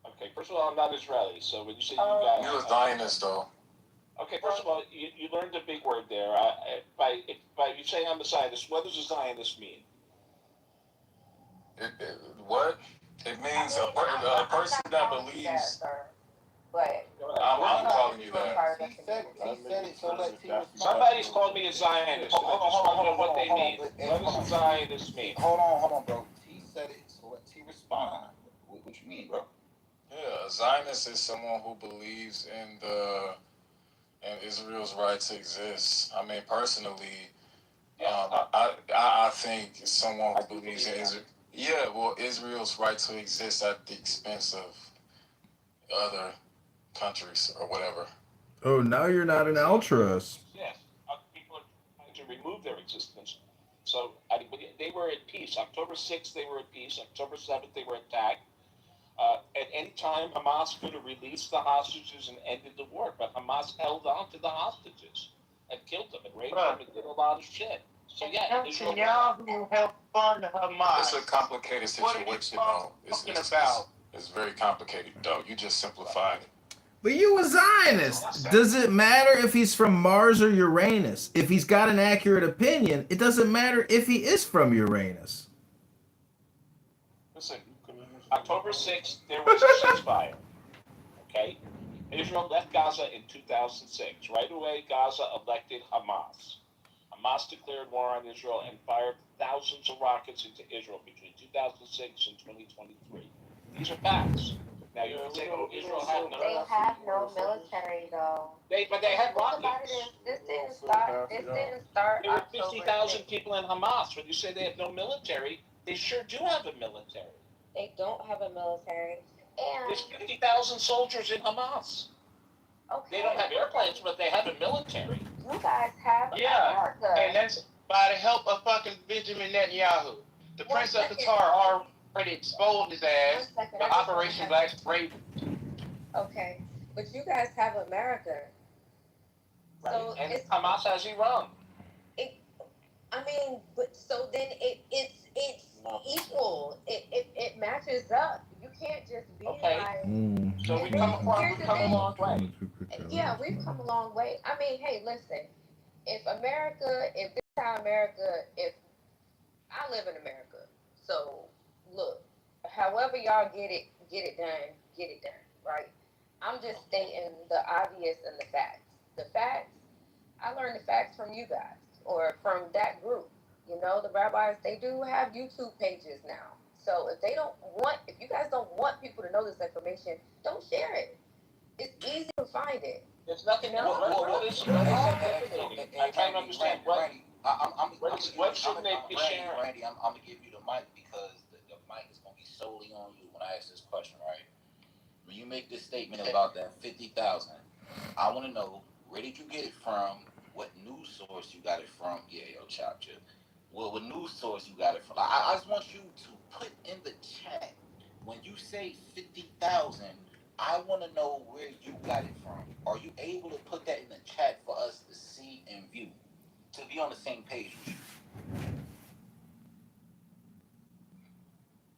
Okay, first of all, I'm not Israeli, so when you say you guys... You're a Zionist, though. Okay, first of all, you learned a big word there. By you saying I'm a Zionist, what does a Zionist mean? What? It means a person that believes... But I'm calling you that. He said it, so let's see. Somebody's called me a Zionist. I just wonder what they mean. What does a Zionist mean? Hold on, bro. He said it, so let's see respond. What you mean, bro? Yeah, a Zionist is someone who believes in Israel's right to exist. I mean, personally, I think someone who believes in Israel. Yeah, well, Israel's right to exist at the expense of other countries or whatever. Oh, now you're not an altruist. Yes, people are trying to remove their existence. So they were at peace. October 6th, they were at peace. October 7th, they were attacked. At any time, Hamas could have released the hostages and ended the war, but Hamas held on to the hostages and killed them and raped them and did a lot of shit. So yeah, Israel. Netanyahu helped fund Hamas. It's a complicated What are you situation, though. talking about? It's very complicated, though. You just simplified it. But you a Zionist. Does it matter if he's from Mars or Uranus? If he's got an accurate opinion, it doesn't matter if he is from Uranus. Listen, October 6th, there was a ceasefire. Okay? Israel left Gaza in 2006. Right away, Gaza elected Hamas. Hamas declared war on Israel and fired thousands of rockets into Israel between 2006 and 2023. These are facts. Now you can say, oh, Israel had no. They have no military though. But they had Think about rockets. it, this didn't start. This didn't start. There were October 50,000 6th. people in Hamas. When you say they have no military, they sure do have a military. They don't have a military, and There's 50,000 soldiers in Hamas. okay, They don't have airplanes, but they have a military. you guys have Yeah, America. and that's by the help of fucking Benjamin Netanyahu. The Prince of Qatar already exposed his ass. The Operation Black Raven. Okay, but you guys have America. Right? So And it's, Hamas has Iran. I mean, but so then it's equal. It matches up. You can't just be Okay. like. So we've And come here's the a thing. long way. Yeah, we've come a long way. I mean, hey, listen. If this is how if I live in America, so look, however y'all get it done, right? I'm just stating the obvious and the facts. The facts, I learned the facts from you guys or from that group. You know, the rabbis, they do have YouTube pages now. So if you guys don't want people to know this information, don't share it. It's easy to find it. There's nothing. No. What is incriminating? I'm trying to understand what should they be sharing? Randy, I'm gonna give you the mic because the mic is gonna be solely on you when I ask this question, right? When you make this statement about that 50,000, I want to know where did you get it from? What news source you got it from? Yeah, yo, chop chip. Well, what news source you got it from? I just want you to put in the chat when you say 50,000. I want to know where you got it from. Are you able to put that in the chat for us to see and view, to be on the same page with you?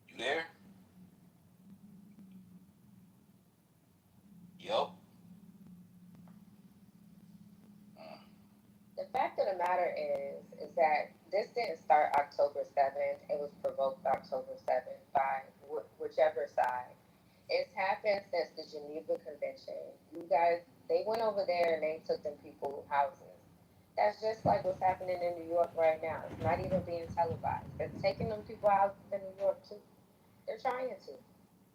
You there? Yo. The fact of the matter is that this didn't start October 7th. It was provoked October 7th by whichever side. It's happened since the Geneva Convention. You guys, they went over there and they took them people's houses. That's just like what's happening in New York right now. It's not even being televised. They're taking them people's houses in New York too. They're trying to.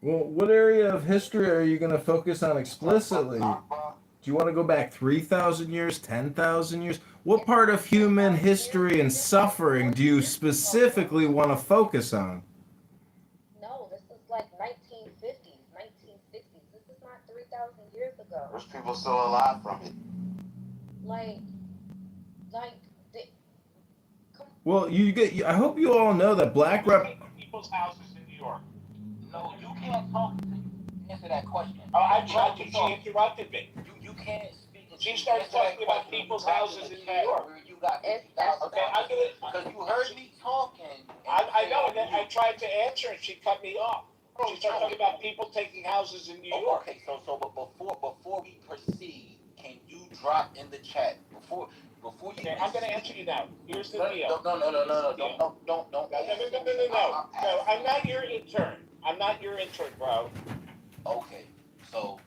Well, what area of history are you going to focus on explicitly? Do you want to go back 3,000 years, 10,000 years? What part of human history and suffering do you specifically want to focus on? No, this is like 1950s, 1960s. This is not 3,000 years ago. There's people still alive from it. Well, I hope you all know that black people's houses in New York. No, you can't talk to answer that question. Oh, I tried to. She interrupted me. You can't speak. She started talking about people's houses in New York. Where you got Okay, I'm gonna. Because you heard me talking. I know, and then I tried to answer, and she cut me off. She started talking about people taking houses in New York. Okay, so but before we proceed, can you drop in the chat before you? Okay, I'm going to answer you now. Here's the deal. No, don't. No, I'm not your intern. I'm not your intern, bro. Okay, so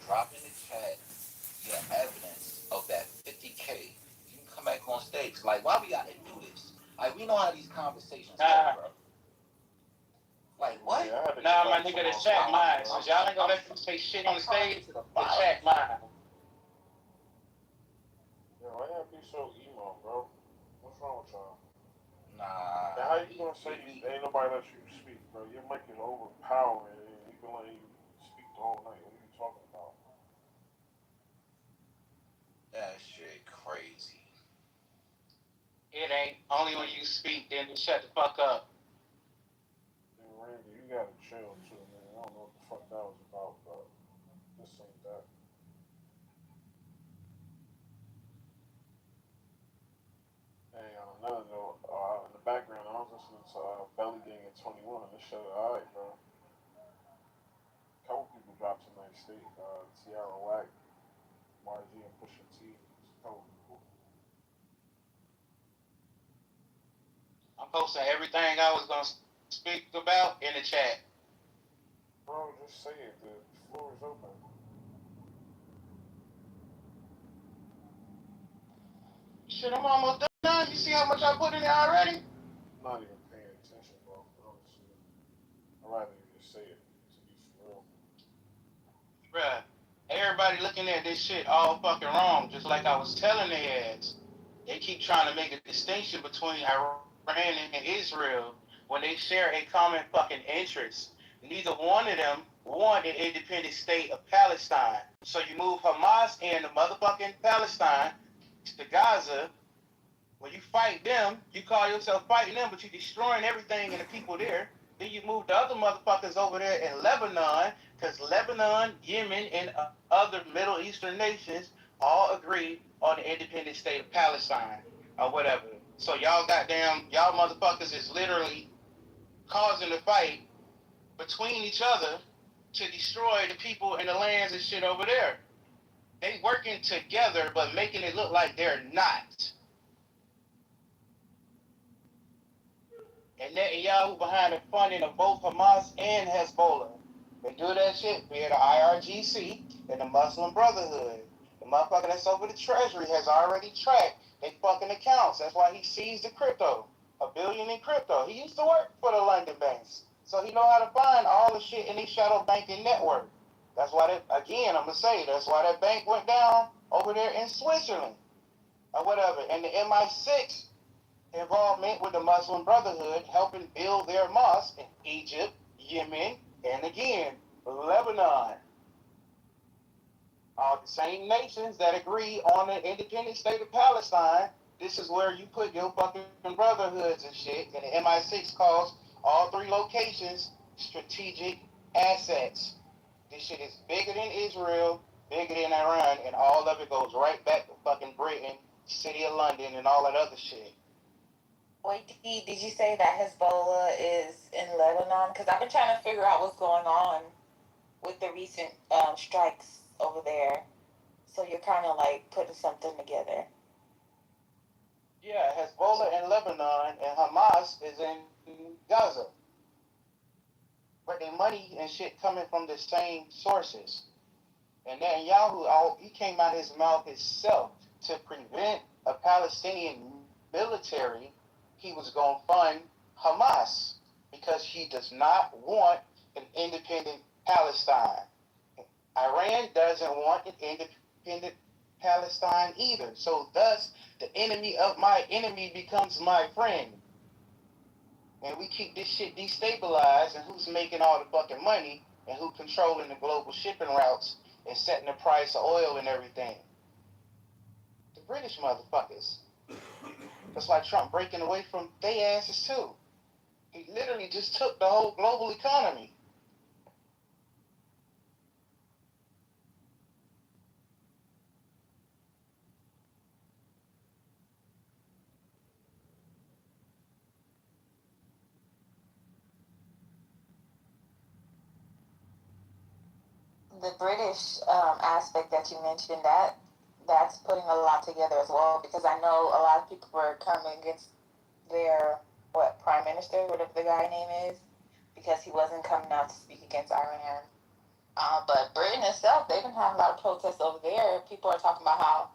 drop in the chat your evidence of that 50K. You can come back on stage. Like, why we gotta do this? Like, we know how these conversations go, bro. Like, what? Nah, my nigga, the chat mine. So y'all ain't gonna let them say shit on the stage. The chat mine. Yo, why y'all be so emo, bro? What's wrong with y'all? Nah. Now, how you gonna say ain't nobody let you speak, bro? Your mic is overpowering and you can let you speak the whole night. What are you talking about? That shit crazy. It ain't. Only when you speak, then you shut the fuck up. Dude, Randy, you gotta chill too, man. don't know what the fuck that was about, but this ain't that. Hey, on another note, in the background, I was listening to Belly Gang at 21. This shit, alright, bro. A couple people dropped tonight. State, Tiara Wack, YG, and Pusha T. Just a couple people. I'm posting everything I was gonna speak about in the chat. Bro, just say it. The floor is open. Shit, I'm almost done. You see how much I put in there already? I'm not even paying attention, bro. Honestly, I'd rather you just say it. To be for real. Bruh, everybody looking at this shit all fucking wrong, just like I was telling their ass. They keep trying to make a distinction between Iran and Israel when they share a common fucking interest. Neither one of them want an independent state of Palestine. So you move Hamas and the motherfucking Palestine to Gaza. When you fight them, you call yourself fighting them, but you're destroying everything and the people there. Then you move the other motherfuckers over there in Lebanon, because Lebanon, Yemen, and other Middle Eastern nations all agree on the independent state of Palestine or whatever. So y'all motherfuckers is literally causing the fight between each other to destroy the people and the lands and shit over there. They working together, but making it look like they're not. And Netanyahu behind the funding of both Hamas and Hezbollah. They do that shit via the IRGC and the Muslim Brotherhood. The motherfucker that's over the Treasury has already tracked they fucking accounts. That's why he seized the crypto. $1 billion in crypto. He used to work for the London banks. So he know how to find all the shit in these shadow banking network. That's why I'm gonna say, that's why that bank went down over there in Switzerland. Or whatever. And the MI6 involvement with the Muslim Brotherhood helping build their mosque in Egypt, Yemen, and again, Lebanon. All the same nations that agree on an independent state of Palestine. This is where you put your fucking brotherhoods and shit. And the MI6 calls all three locations strategic assets. This shit is bigger than Israel, bigger than Iran, and all of it goes right back to fucking Britain, City of London, and all that other shit. Wait, did you say that Hezbollah is in Lebanon? Because I've been trying to figure out what's going on with the recent strikes over there. So you're kind of like putting something together. Yeah, Hezbollah in Lebanon and Hamas is in Gaza. But their money and shit coming from the same sources. And Netanyahu, he came out his mouth himself to prevent a Palestinian military. He was going to fund Hamas because he does not want an independent Palestine. Iran doesn't want an independent Palestine either. So thus, the enemy of my enemy becomes my friend. And we keep this shit destabilized, and who's making all the fucking money, and who controlling the global shipping routes and setting the price of oil and everything? The British motherfuckers. That's why Trump breaking away from their asses too. He literally just took the whole global economy. The British aspect that you mentioned, that's putting a lot together as well, because I know a lot of people were coming against their prime minister, whatever the guy name is, because he wasn't coming out to speak against Iran. But Britain itself, they've been having a lot of protests over there. People are talking about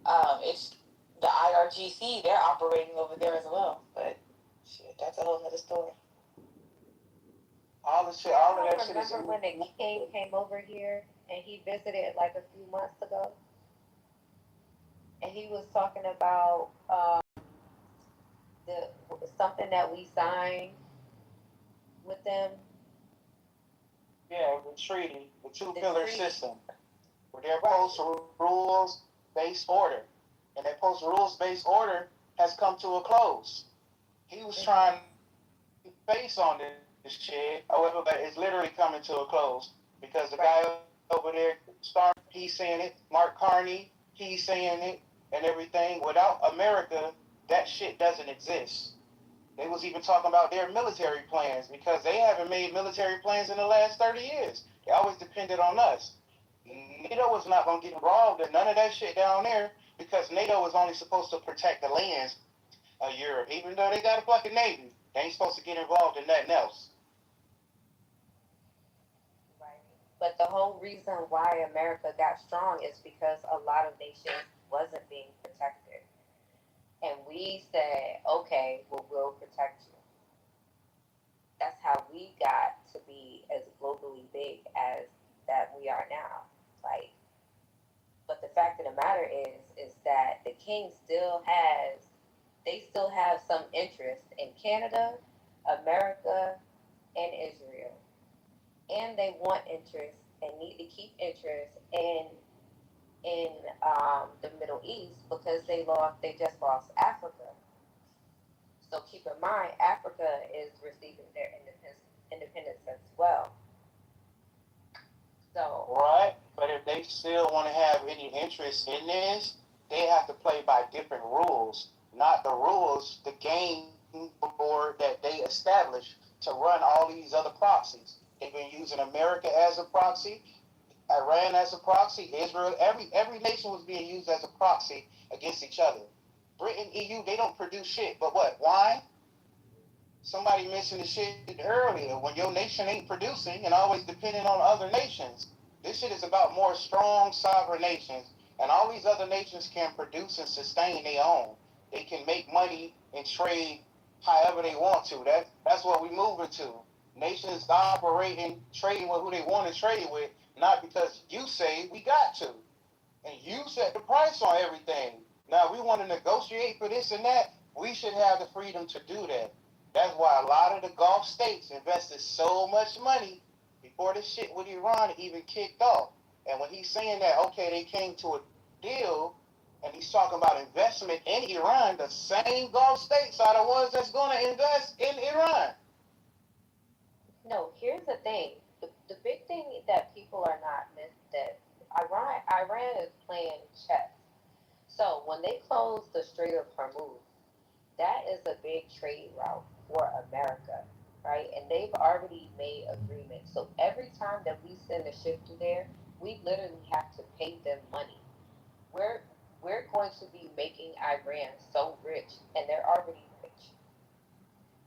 how it's the IRGC, they're operating over there as well. But shit, that's a whole nother story. All of that shit is. Remember when the king came over here and he visited like a few months ago, and he was talking about the something that we signed with them. Yeah, the treaty, the two-pillar system, where they're post-rules-based order, and that post-rules-based order has come to a close. He was trying to face on the shit. However, but it's literally coming to a close because the guy over there, Star, he's saying it. Mark Carney, he's saying it, and everything. Without America, that shit doesn't exist. They was even talking about their military plans because they haven't made military plans in the last 30 years. They always depended on us. NATO was not going to get involved in none of that shit down there because NATO was only supposed to protect the lands of Europe. Even though they got a fucking navy, they ain't supposed to get involved in nothing else. Right. But the whole reason why America got strong is because a lot of nations wasn't being protected. And we said, okay, well, we'll protect you. That's how we got to be as globally big as that we are now. Like, but the fact of the matter is that the king still has, they still have some interest in Canada, America, and Israel, and they want interest and need to keep interest in the Middle East because they just lost Africa. So keep in mind, Africa is receiving their independence as well. So right, but if they still want to have any interest in this, they have to play by different rules, not the rules, the game board that they established to run all these other proxies. They've been using America as a proxy, Iran as a proxy, Israel, every nation was being used as a proxy against each other. Britain, EU, they don't produce shit, but what? Why? Somebody mentioned the shit earlier. When your nation ain't producing and always depending on other nations, this shit is about more strong sovereign nations, and all these other nations can produce and sustain their own. They can make money and trade however they want to. That's what we moving to. Nations operating, trading with who they want to trade with, not because you say we got to, and you set the price on everything. Now we want to negotiate for this and that. We should have the freedom to do that. That's why a lot of the Gulf states invested so much money before this shit with Iran even kicked off. And when he's saying that, okay, they came to a deal, and he's talking about investment in Iran, the same Gulf states are the ones that's going to invest in Iran. no, here's the thing. The big thing that people are not that Iran is playing chess. So when they close the Strait of Hormuz, that is a big trade route for America, right? And they've already made agreements. So every time that we send a ship through there, we literally have to pay them money. We're we're going to be making Iran so rich, and they're already rich.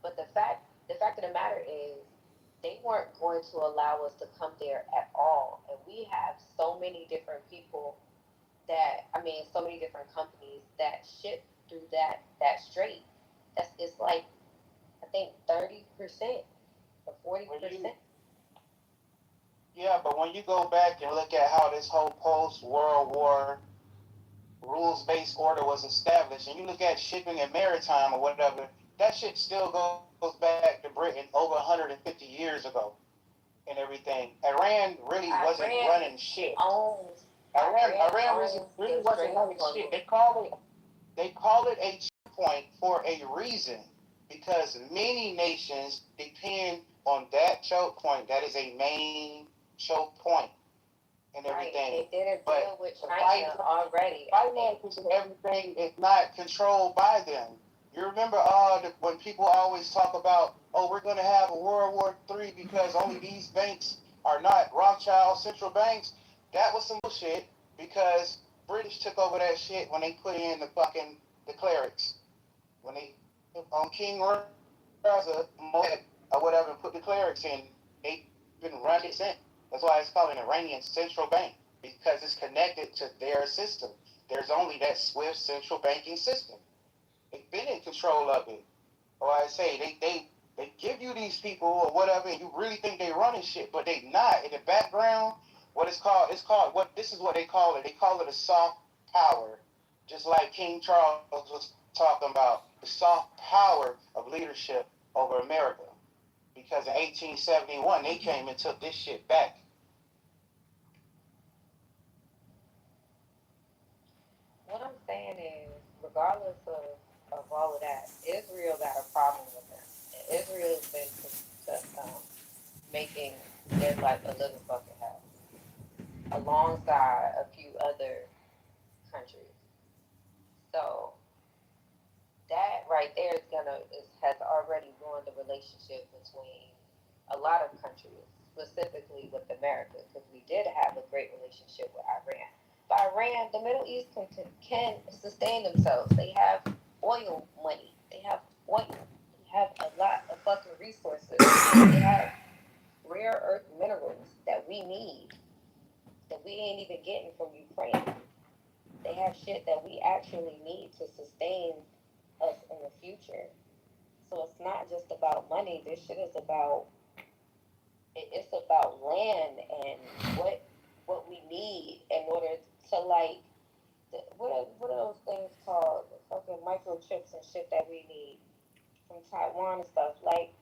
But the fact of the matter is, they weren't going to allow us to come there at all. And we have so many different people so many different companies that ship through that strait. It's like I think 30% or 40%. Yeah, but when you go back and look at how this whole post-World War rules-based order was established, and you look at shipping and maritime or whatever, that shit still goes back to Britain over 150 years ago and everything. Iran really wasn't running shit. Iran really wasn't running shit. They call it a choke point for a reason because many nations depend on that choke point. That is a main choke point and everything. Right. They did a deal with China already. Finances and everything is not controlled by them. You remember when people always talk about, oh, we're going to have a World War III because only these banks are not Rothschild central banks? That was some bullshit because British took over that shit when they put in the clerics. When they on King Reza or whatever put the clerics in, they've been running since. That's why it's called an Iranian central bank because it's connected to their system. There's only that SWIFT central banking system. They've been in control of it. Or I say they give you these people or whatever, and you really think they running shit, but they not. In the background, it's called this is what they call it. They call it a soft power. Just like King Charles was talking about, the soft power of leadership over America. Because in 1871 they came and took this shit back. What I'm saying is, regardless of all of that, Israel got a problem with them. And Israel's been to making their life a living fucking hell, alongside a few other countries. So that right there has already ruined the relationship between a lot of countries, specifically with America, because we did have a great relationship with Iran. But Iran, the Middle East can sustain themselves. They have oil money. They have oil. They have a lot of fucking resources. They have rare earth minerals that we need, that we ain't even getting from Ukraine. They have shit that we actually need to sustain us in the future. So it's not just about money. This shit is about it's about land and what we need in order to like what are those things called? The fucking microchips and shit that we need from Taiwan and stuff. Like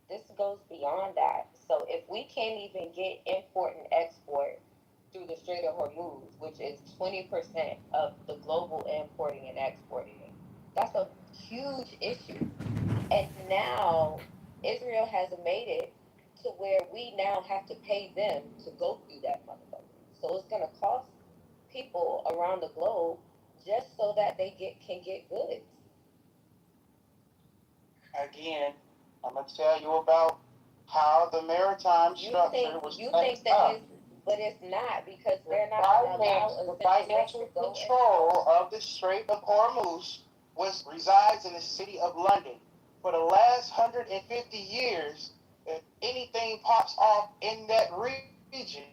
this goes beyond that. So if we can't even get import and export through the Strait of Hormuz, which is 20% of the global importing and exporting, that's a huge issue. And now Israel has made it to where we now have to pay them to go through that motherfucker. So it's gonna cost people around the globe just so that they can get goods. Again, I'm gonna tell you about how the maritime structure was You set think that up. but it's not, because they're not gonna The financial control of the Strait of Hormuz resides in the city of London. For the last 150 years, if anything pops off in that region,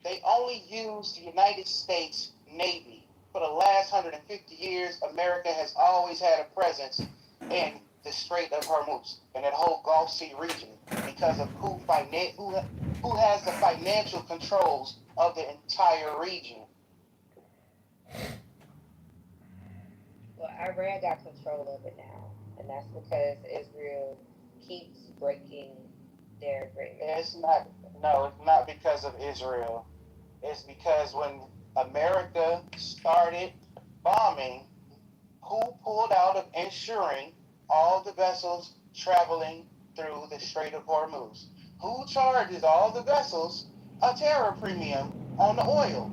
they only use the United States Navy. For the last 150 years, America has always had a presence in the Strait of Hormuz and that whole Gulf Sea region because of who has the financial controls of the entire region. Well, Iran got control of it now, and that's because Israel keeps breaking their agreement. It's not because of Israel. It's because when America started bombing, who pulled out of insuring all the vessels traveling through the Strait of Hormuz? Who charges all the vessels a tariff premium on the oil,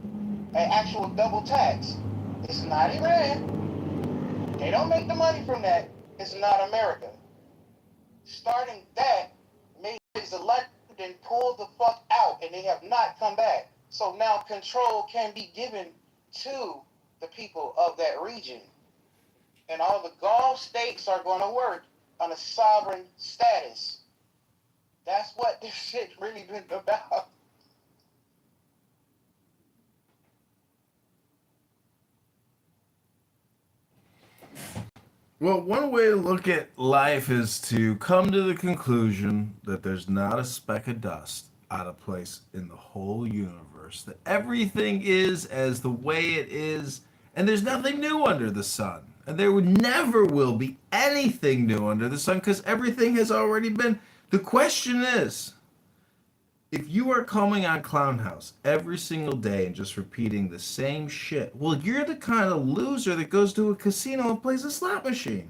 an actual double tax? It's not Iran. They don't make the money from that. It's not America. Starting that made the elected and pulled the fuck out, and they have not come back. So now control can be given to the people of that region. And all the Gulf states are going to work on a sovereign status. That's what this shit really been about. Well, one way to look at life is to come to the conclusion that there's not a speck of dust out of place in the whole universe, that everything is as the way it is, and there's nothing new under the sun. And there never will be anything new under the sun because everything has already been. The question is, if you are coming on Clown House every single day and just repeating the same shit, well, you're the kind of loser that goes to a casino and plays a slot machine.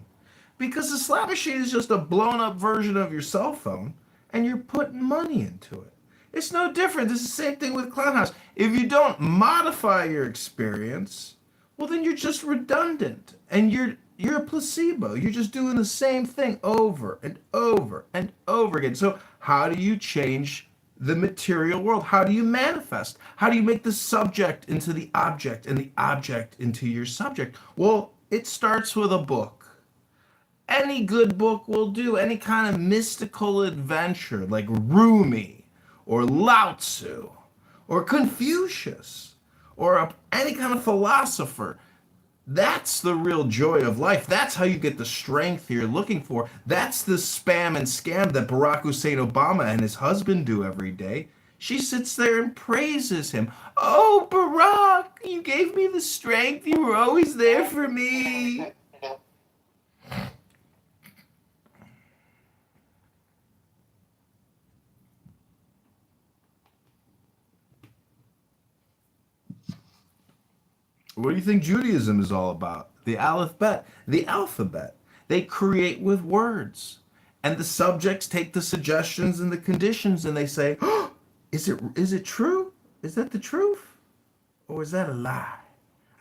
Because the slot machine is just a blown up version of your cell phone, and you're putting money into it. It's no different. It's the same thing with Clown House. If you don't modify your experience, well, then you're just redundant, and you're a placebo. You're just doing the same thing over and over and over again. So how do you change the material world? How do you manifest? How do you make the subject into the object and the object into your subject? Well, it starts with a book. Any good book will do. Any kind of mystical adventure like Rumi or Lao Tzu or Confucius or any kind of philosopher. That's the real joy of life. That's how you get the strength you're looking for. That's the spam and scam that Barack Hussein Obama and his husband do every day. She sits there and praises him. Oh, Barack, you gave me the strength. You were always there for me. What do you think Judaism is all about? The alphabet. The alphabet. They create with words. And the subjects take the suggestions and the conditions and they say, oh, is it true? Is that the truth? Or is that a lie?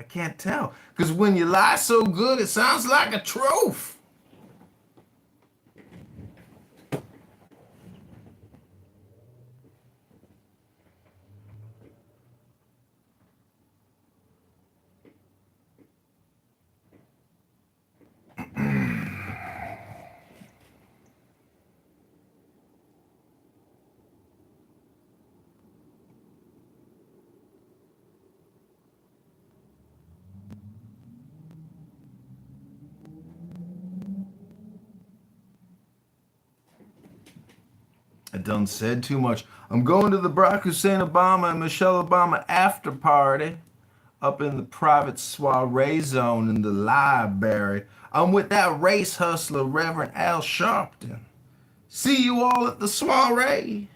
I can't tell. Because when you lie so good, it sounds like a truth. I done said too much. I'm going to the Barack Hussein Obama and Michelle Obama after party up in the private soiree zone in the library. I'm with that race hustler, Reverend Al Sharpton. See you all at the soiree.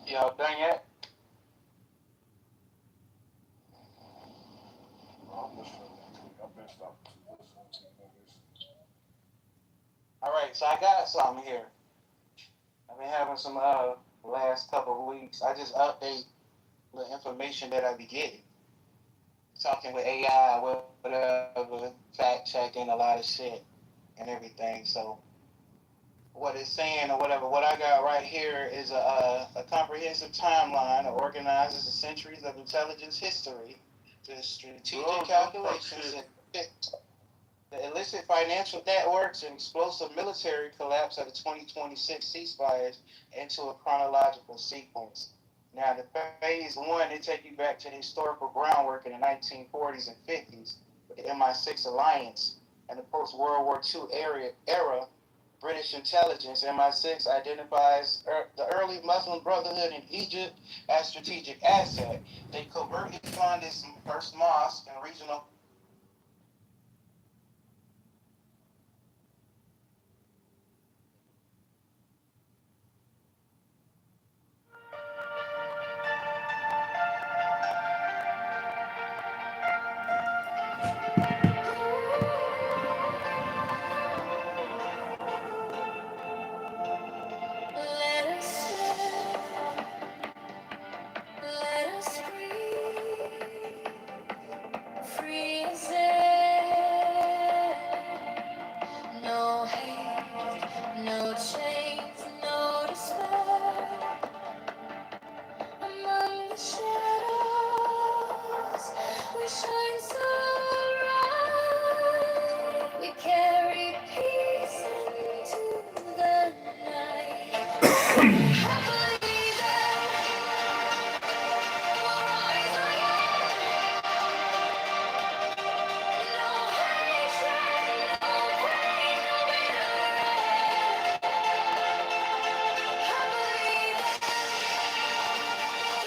Y'all done yet? All right, so I got something here. I've been having some last couple of weeks. I just update the information that I be getting. Talking with AI, whatever, fact checking a lot of shit and everything. So what it's saying or whatever, what I got right here is a comprehensive timeline that organizes the centuries of intelligence history, the strategic calculations, and the illicit financial networks and explosive military collapse of the 2026 ceasefires into a chronological sequence. Now, the phase one, they take you back to the historical groundwork in the 1940s and 50s with the MI6 alliance and the post-World War II era. British intelligence, MI6, identifies the early Muslim Brotherhood in Egypt as strategic asset. They covertly fund its first mosque and regional. Let us live, let us breathe, free as air. No hate, no chains, no despair. Among the shadows, we shine so bright. We carry peace into the night. I believe that we'll rise again. No hatred, no pain, no bitter I believe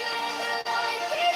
that let the light begin.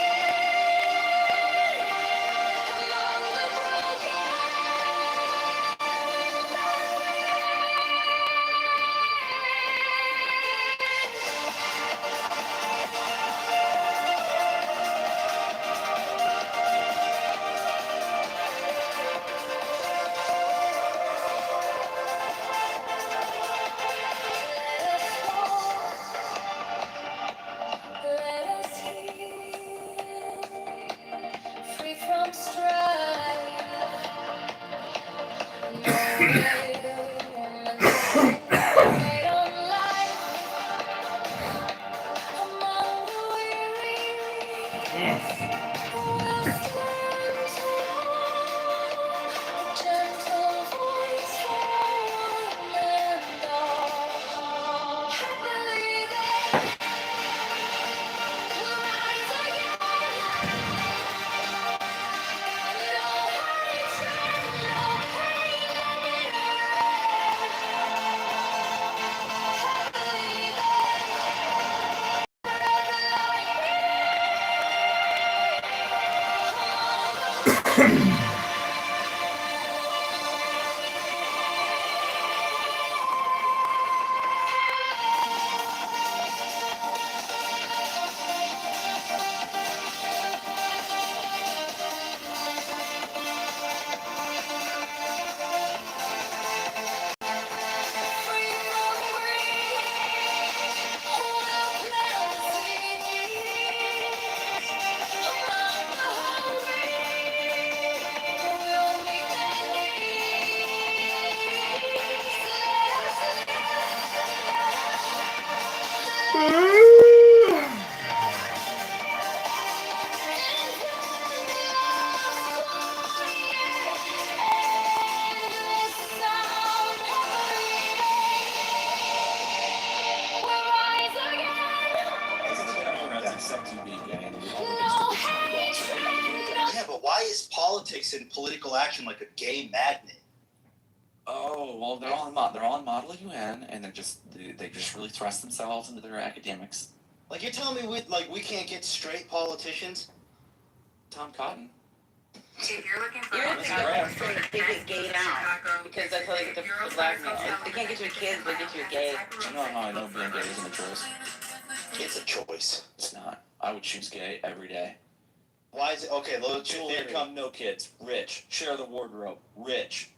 Yeah, but why is politics and political action like a gay magnet? Oh, well, they're all in Model UN, and they just really thrust themselves into their academics. Like, you're telling me we can't get straight politicians? Tom Cotton. If you're looking for they get gayed out because that's how they get the blackmail. They can't get you a kid, they get you a gay. I know being gay isn't a choice. It's a choice. It's not. I would choose gay every day. Why is it? Okay, Full income, no kids, rich, share the wardrobe, rich.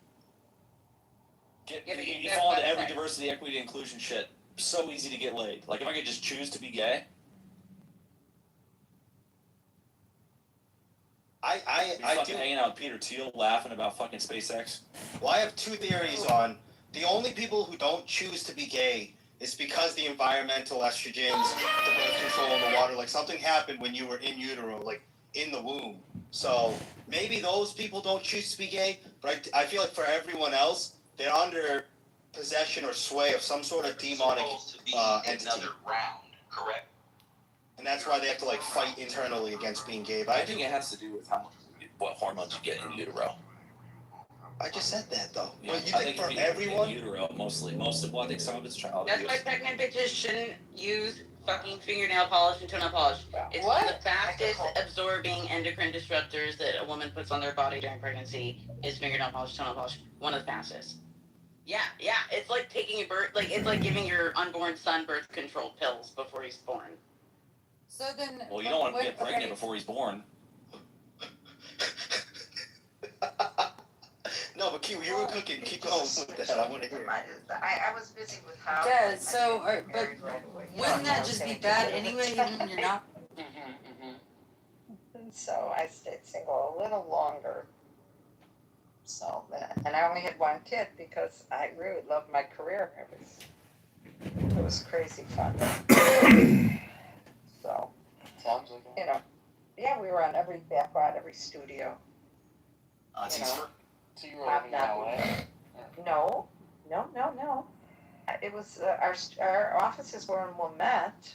You fall into every diversity, equity, inclusion shit. So easy to get laid. Like, if I could just choose to be gay. I do hanging out with Peter Thiel, laughing about fucking SpaceX. Well, I have two theories on the only people who don't choose to be gay is because the environmental estrogens, the birth control in the water, like something happened when you were in utero, like in the womb. So maybe those people don't choose to be gay, but I feel like for everyone else, they're under possession or sway of some sort of demonic entity. Another round, correct? And that's why they have to like fight internally against being gay. But I think it has to do with what hormones you get in utero. I just said that though. Yeah, Well, you think for everyone? In utero, most of what they saw of its child. That's why pregnant bitches shouldn't use fucking fingernail polish and toenail polish. It's one of the fastest absorbing endocrine disruptors that a woman puts on their body during pregnancy is fingernail polish, toenail polish. One of the fastest. Yeah. It's like taking a birth, like it's like giving your unborn son birth control pills before he's born. So then. Well, you don't want to get pregnant before he's born. No, but Q, you were cooking. Keep going with that. I want to hear it. I was busy with how. Yeah, so, but wouldn't that just be bad anyway, even when you're not? So I stayed single a little longer. So, and I only had one kid because I really loved my career. It was crazy fun. So, yeah, we were on every backlot, every studio. So you were living in LA? No. It was our offices were in Wilmette,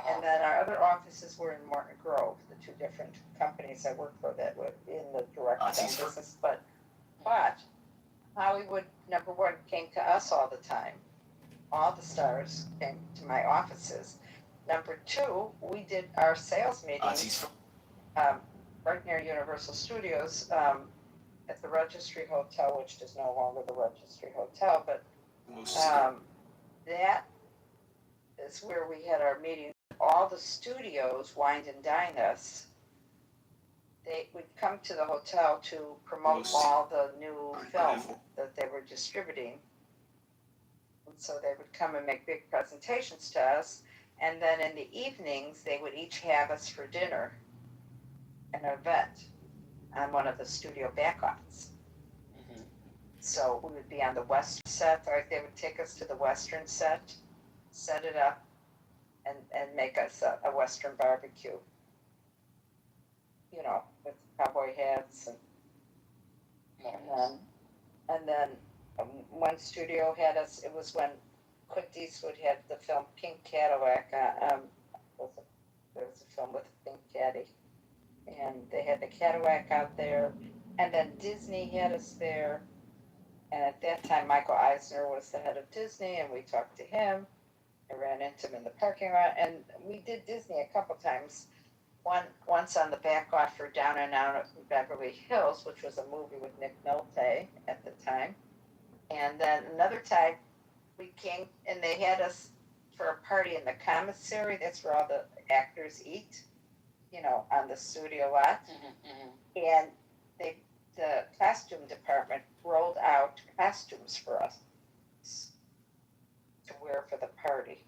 and then our other offices were in Morton Grove. The two different companies I worked for that were in the direct business. But Hollywood #1 came to us all the time. All the stars came to my offices. #2, we did our sales meetings right near Universal Studios at the Registry Hotel, which is no longer the Registry Hotel, but that is where we had our meetings. All the studios wined and dined us. They would come to the hotel to promote all the new film that they were distributing. And so they would come and make big presentations to us. And then in the evenings, they would each have us for dinner, an event on one of the studio backlots. So we would be on the Western set, or they would take us to the Western set, set it up, and make us a Western barbecue. with cowboy hats and then one studio had us. It was when Clint Eastwood had the film Pink Cadillac. There was a film with a pink caddy, and they had the Cadillac out there, and then Disney had us there. And at that time, Michael Eisner was the head of Disney, and we talked to him. I ran into him in the parking lot, and we did Disney a couple times. Once on the back lot for Down and Out of Beverly Hills, which was a movie with Nick Nolte at the time. And then another time we came and they had us for a party in the commissary. That's where all the actors eat, on the studio lot. And the costume department rolled out costumes for us to wear for the party.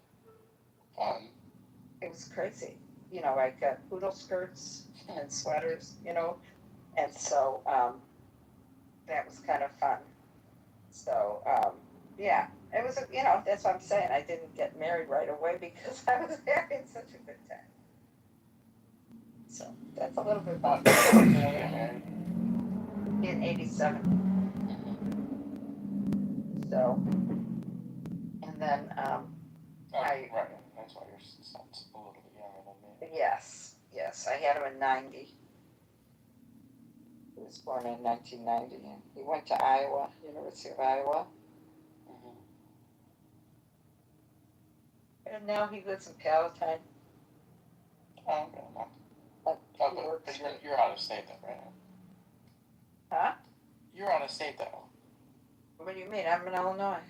Fun. It was crazy. Like poodle skirts and sweaters, and so that was kind of fun. So yeah, it was, that's what I'm saying. I didn't get married right away because I was having such a good time. So that's a little bit about me. In 87. So, and then right. That's why your son's a little bit younger than me. Yes, I had him in 90. He was born in 1990. And he went to Iowa, University of Iowa. And now he lives in Palatine. Oh, okay. But you're out of state though, right? Huh? You're out of state though. What do you mean? I'm in Illinois.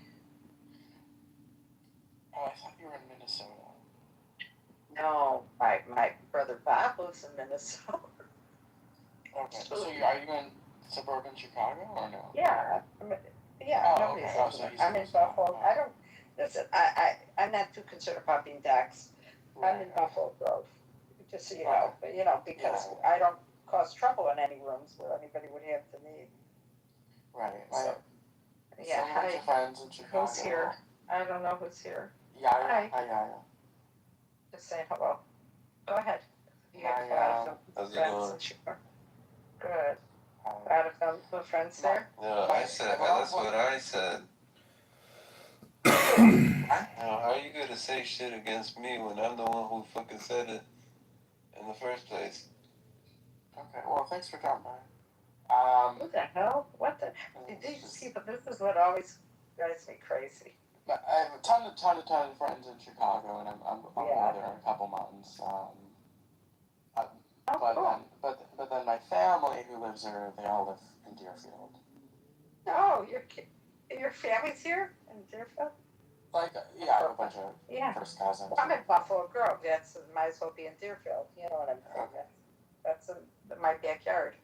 Oh, I thought you were in Minnesota. No, my brother Bob lives in Minnesota. Okay, so are you in suburban Chicago or no? Yeah, nobody's I'm in Buffalo. I don't listen. I'm not too concerned about being doxxed. I'm in Buffalo Grove, just so you know. But because I don't cause trouble in any rooms where anybody would have to need. Right. So, yeah. Some of your friends in Chicago. Who's here? I don't know who's here. Hi. Just saying hello. Go ahead. You have How's it friends going? in Chicago. Good. A lot of friends there? No, that's what I said. How are you gonna say shit against me when I'm the one who fucking said it in the first place? Okay, well, thanks for dropping by. What the hell? What the? These people, this is what always drives me crazy. I have a ton of friends in Chicago, and I'm over there in a couple months. But then my family who lives there, they all live in Deerfield. Oh, your family's here in Deerfield? I have a bunch of first cousins. Well, I'm in Buffalo Grove. That's might as well be in Deerfield. You know what I'm saying? Okay. That's my backyard,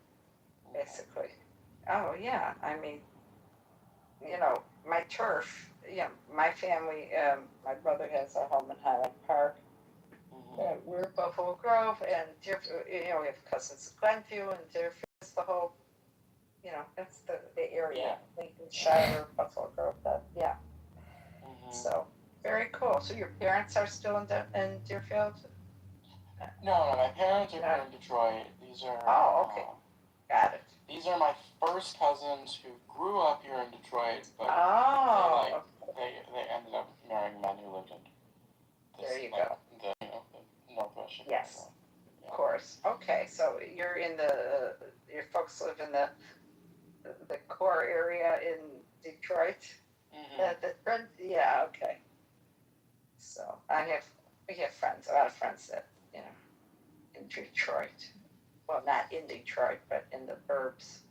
basically. Oh yeah, I mean, my turf. Yeah, my family. My brother has a home in Highland Park. We're Buffalo Grove and Deerfield. We have cousins in Glenview and Deerfield. It's the whole. That's the area. Lincolnshire, Buffalo Grove. Yeah. So very cool. So your parents are still in Deerfield? No, my parents are here in Detroit. These are. Oh, okay. Got it. These are my first cousins who grew up here in Detroit, but they ended up marrying men who lived in. There you go. The Northwest Chicago. Yes, of course. Okay, so you're in your folks live in the core area in Detroit. Yeah, okay. So we have friends, a lot of friends that in Detroit. Well, not in Detroit, but in the burbs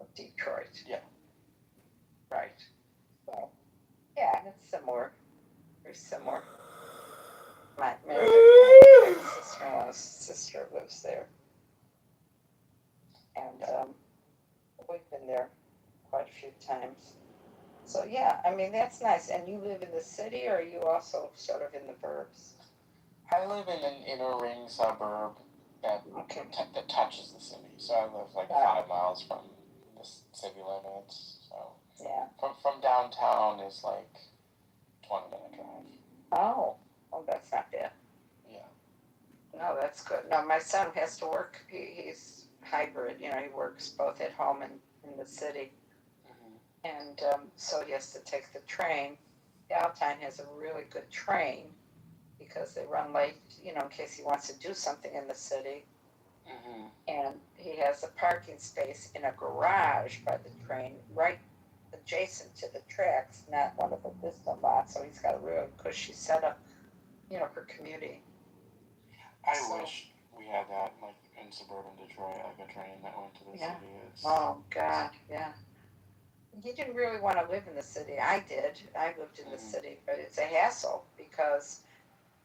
of Detroit. Yeah. Right. So yeah, it's similar. Very similar. My sister-in-law's sister lives there. And we've been there quite a few times. So yeah, I mean, that's nice. And you live in the city, or are you also sort of in the burbs? I live in an inner ring suburb that touches the city. So I live like 5 miles from the city limits. So yeah, from downtown is like 20-minute drive. Oh, that's not bad. Yeah. No, that's good. No, my son has to work. He's hybrid. You know, he works both at home and in the city, and so he has to take the train. Alpine has a really good train because they run late. You know, in case he wants to do something in the city. And he has a parking space in a garage by the train, right adjacent to the tracks, not one of the vista lots. So he's got a real cushy setup, you know, for commuting. I wish we had that, like in suburban Detroit, like a train that went to the city. Oh God, yeah. He didn't really want to live in the city. I did. I lived in the city, but it's a hassle because,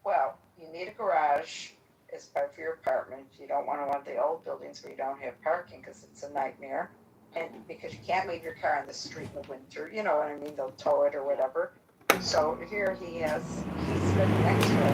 well, you need a garage as part of your apartment. You don't want one of the old buildings where you don't have parking because it's a nightmare. And because you can't leave your car on the street in the winter, you know what I mean? They'll tow it or whatever. So here he's living next to it.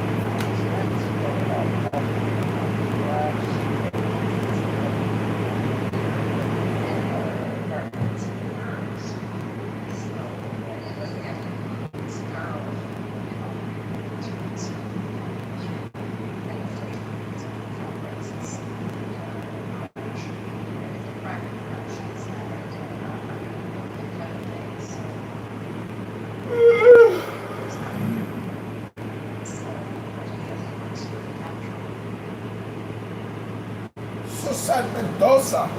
Susan Mendoza.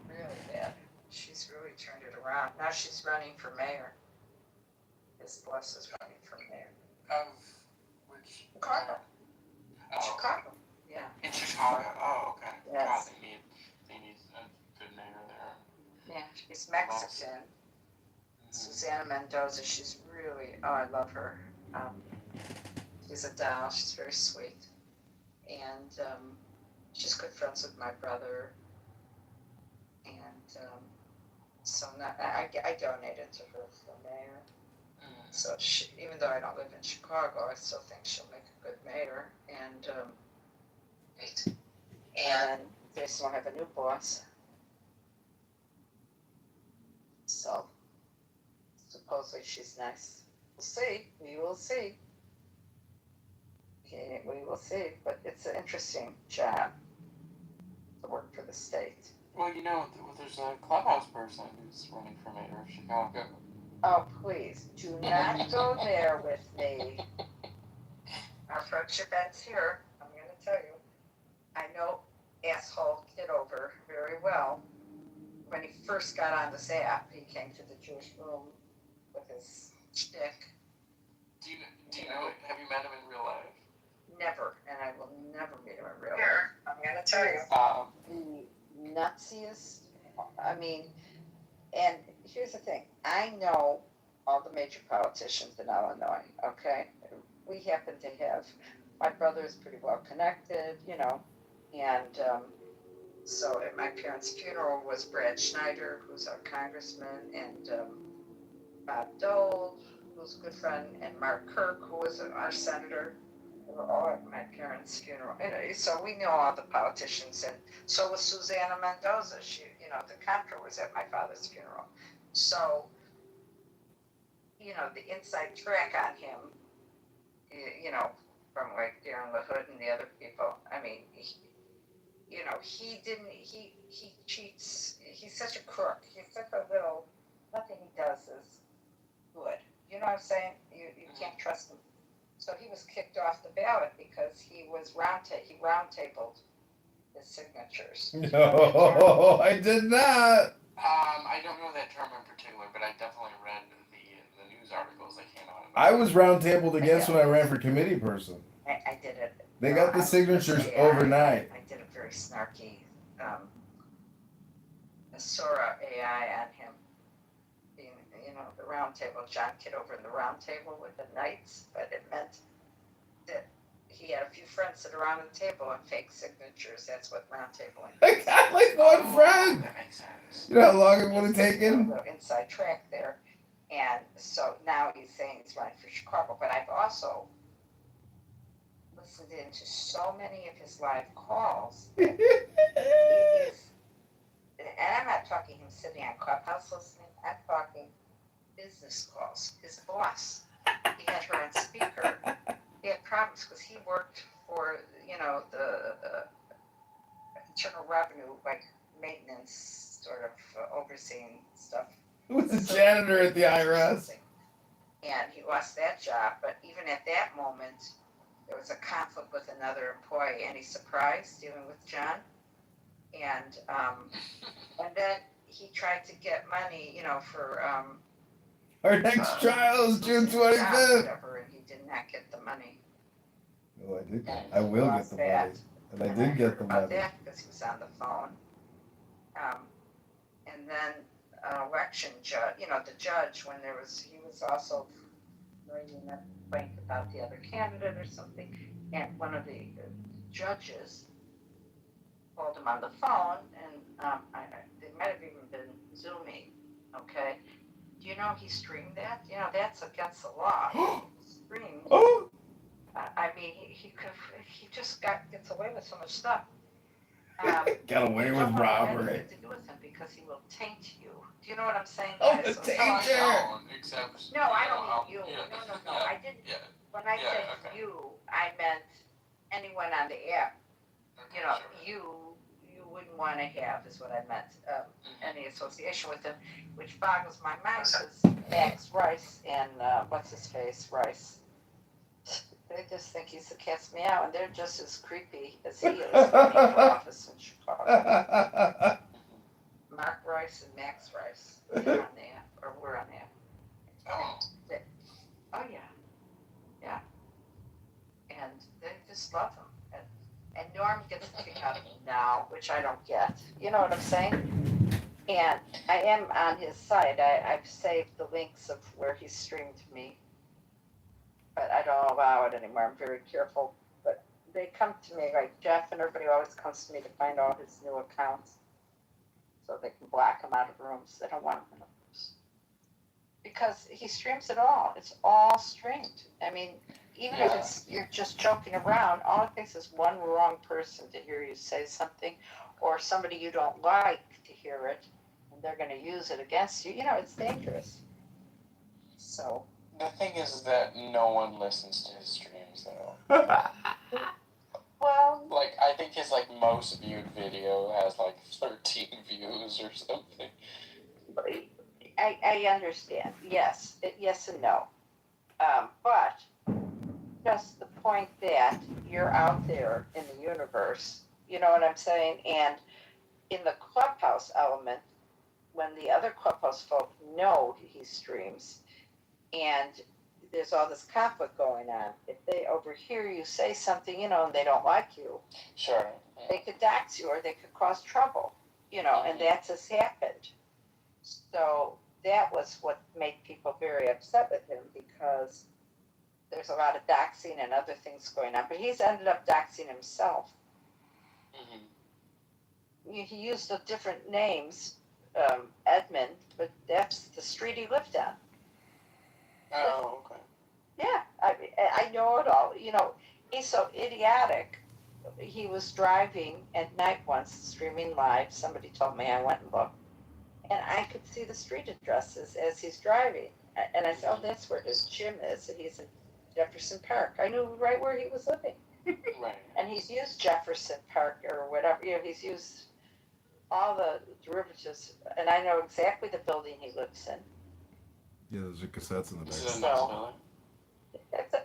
Really bad. She's really turned it around. Now she's running for mayor. His boss is running for mayor. Of which? Chicago. Oh. Chicago. Yeah. In Chicago. Oh, okay. Yes. God, they need a good mayor there. Yeah, she's Mexican. Susana Mendoza, she's really, oh, I love her. She's a doll, she's very sweet. And she's good friends with my brother. And so I donated to her for mayor. So she, even though I don't live in Chicago, I still think she'll make a good mayor. And they still have a new boss. So supposedly she's nice. We'll see. We will see. Okay, we will see. But it's an interesting job to work for the state. Well, you know, there's a clubhouse person who's running for mayor of Chicago. Oh, please, do not go there with me. Our friendship ends here. I'm going to tell you. I know asshole Kitover very well. When he first got on this app, he came to the Jewish room with his shtick. Do you know it? Have you met him in real life? Never, and I will never meet him in real life. I'm going to tell you. The nutsiest, I mean, and here's the thing. I know all the major politicians in Illinois, okay? We happen to have, my brother is pretty well connected, you know, and so at my parents' funeral was Brad Schneider, who's our congressman, and Bob Dole, who's a good friend, and Mark Kirk, who was our senator. They were all at my parents' funeral. And so we knew all the politicians, and so was Susana Mendoza. She, you know, the Comptroller was at my father's funeral. So, you know, the inside track on him, you know, from like Darren LaHood and the other people. I mean, he cheats. He's such a crook. He's such a little, nothing he does is good. You know what I'm saying? You can't trust him. So he was kicked off the ballot because he roundtabled his signatures. No, I did not. I don't know that term in particular, but I definitely read the news articles that came out. I was roundtabled against when I ran for committee person. I did it. They got the signatures overnight. I did a very snarky Sora AI on him. Being, you know, the round table, John Kitover in the round table with the knights, but it meant that he had a few friends sit around the table and fake signatures. That's what round tabling I is. got like one friend. That makes sense. You know how long it would have taken? A little inside track there. And so now he's saying he's running for Chicago. But I've also listened into so many of his live calls. It is, and I'm not talking him sitting on Clubhouse listening. I'm talking business calls. His boss, he had her on speaker. He had problems because he worked for, the Internal Revenue, like maintenance, sort of overseeing stuff. Who was the janitor at the IRS? And he lost that job, but even at that moment, there was a conflict with another employee, and he's surprised dealing with John. And then he tried to get money, for our next trial is June 25th. Whatever, and he did not get the money. Oh, I did. I will get the money, and I did get the money. That because he was on the phone. And then election judge, the judge, when he was also writing a complaint about the other candidate or something, and one of the judges called him on the phone, and they might have even been Zooming, okay? Do you know he streamed that? That's against the law. Streamed. I mean, he just gets away with so much stuff. Got away with robbery. To do with him because he will taint you. Do you know what I'm saying? Oh, the tainter! No, I don't mean you. No. I didn't. When I said you, I meant anyone on the app. You wouldn't want to have is what I meant. Any association with him, which boggles my mind because Max Rice and what's his face Rice. They just think he's the cat's meow, and they're just as creepy as he is running for office in Chicago. Mark Rice and Max Rice, they're on the app, or we're on the app. Oh yeah. And they just love him. And Norm gets a kick out of him now, which I don't get. You know what I'm saying? And I am on his side. I've saved the links of where he streamed me. But I don't allow it anymore. I'm very careful. But they come to me, like Jeff and everybody always comes to me to find all his new accounts so they can block him out of rooms. They don't want him in rooms. Because he streams it all. It's all streamed. I mean, even if you're just joking around, all it takes is one wrong person to hear you say something or somebody you don't like to hear it, and they're going to use it against you. It's dangerous. So... The thing is that no one listens to his streams, though. Well... Like, I think his, most viewed video has, 13 views or something. I understand. Yes. Yes and no. But just the point that you're out there in the universe, you know what I'm saying? And in the Clubhouse element, when the other Clubhouse folk know he streams, and there's all this conflict going on. If they overhear you say something, and they don't like you, sure, they could dox you or they could cause trouble, and that has happened. So that was what made people very upset with him because there's a lot of doxing and other things going on. But he's ended up doxing himself. Mm-hmm. He used different names, Edmund, but that's the street he lived on. Oh, okay. Yeah, I know it all. He's so idiotic. He was driving at night once, streaming live. Somebody told me, I went and looked. And I could see the street addresses as he's driving. And I said, oh, that's where his gym is. And he's in Jefferson Park. I knew right where he was living. Right. And he's used Jefferson Park or whatever. He's used all the derivatives. And I know exactly the building he lives in. Yeah, those are cassettes in the back. So,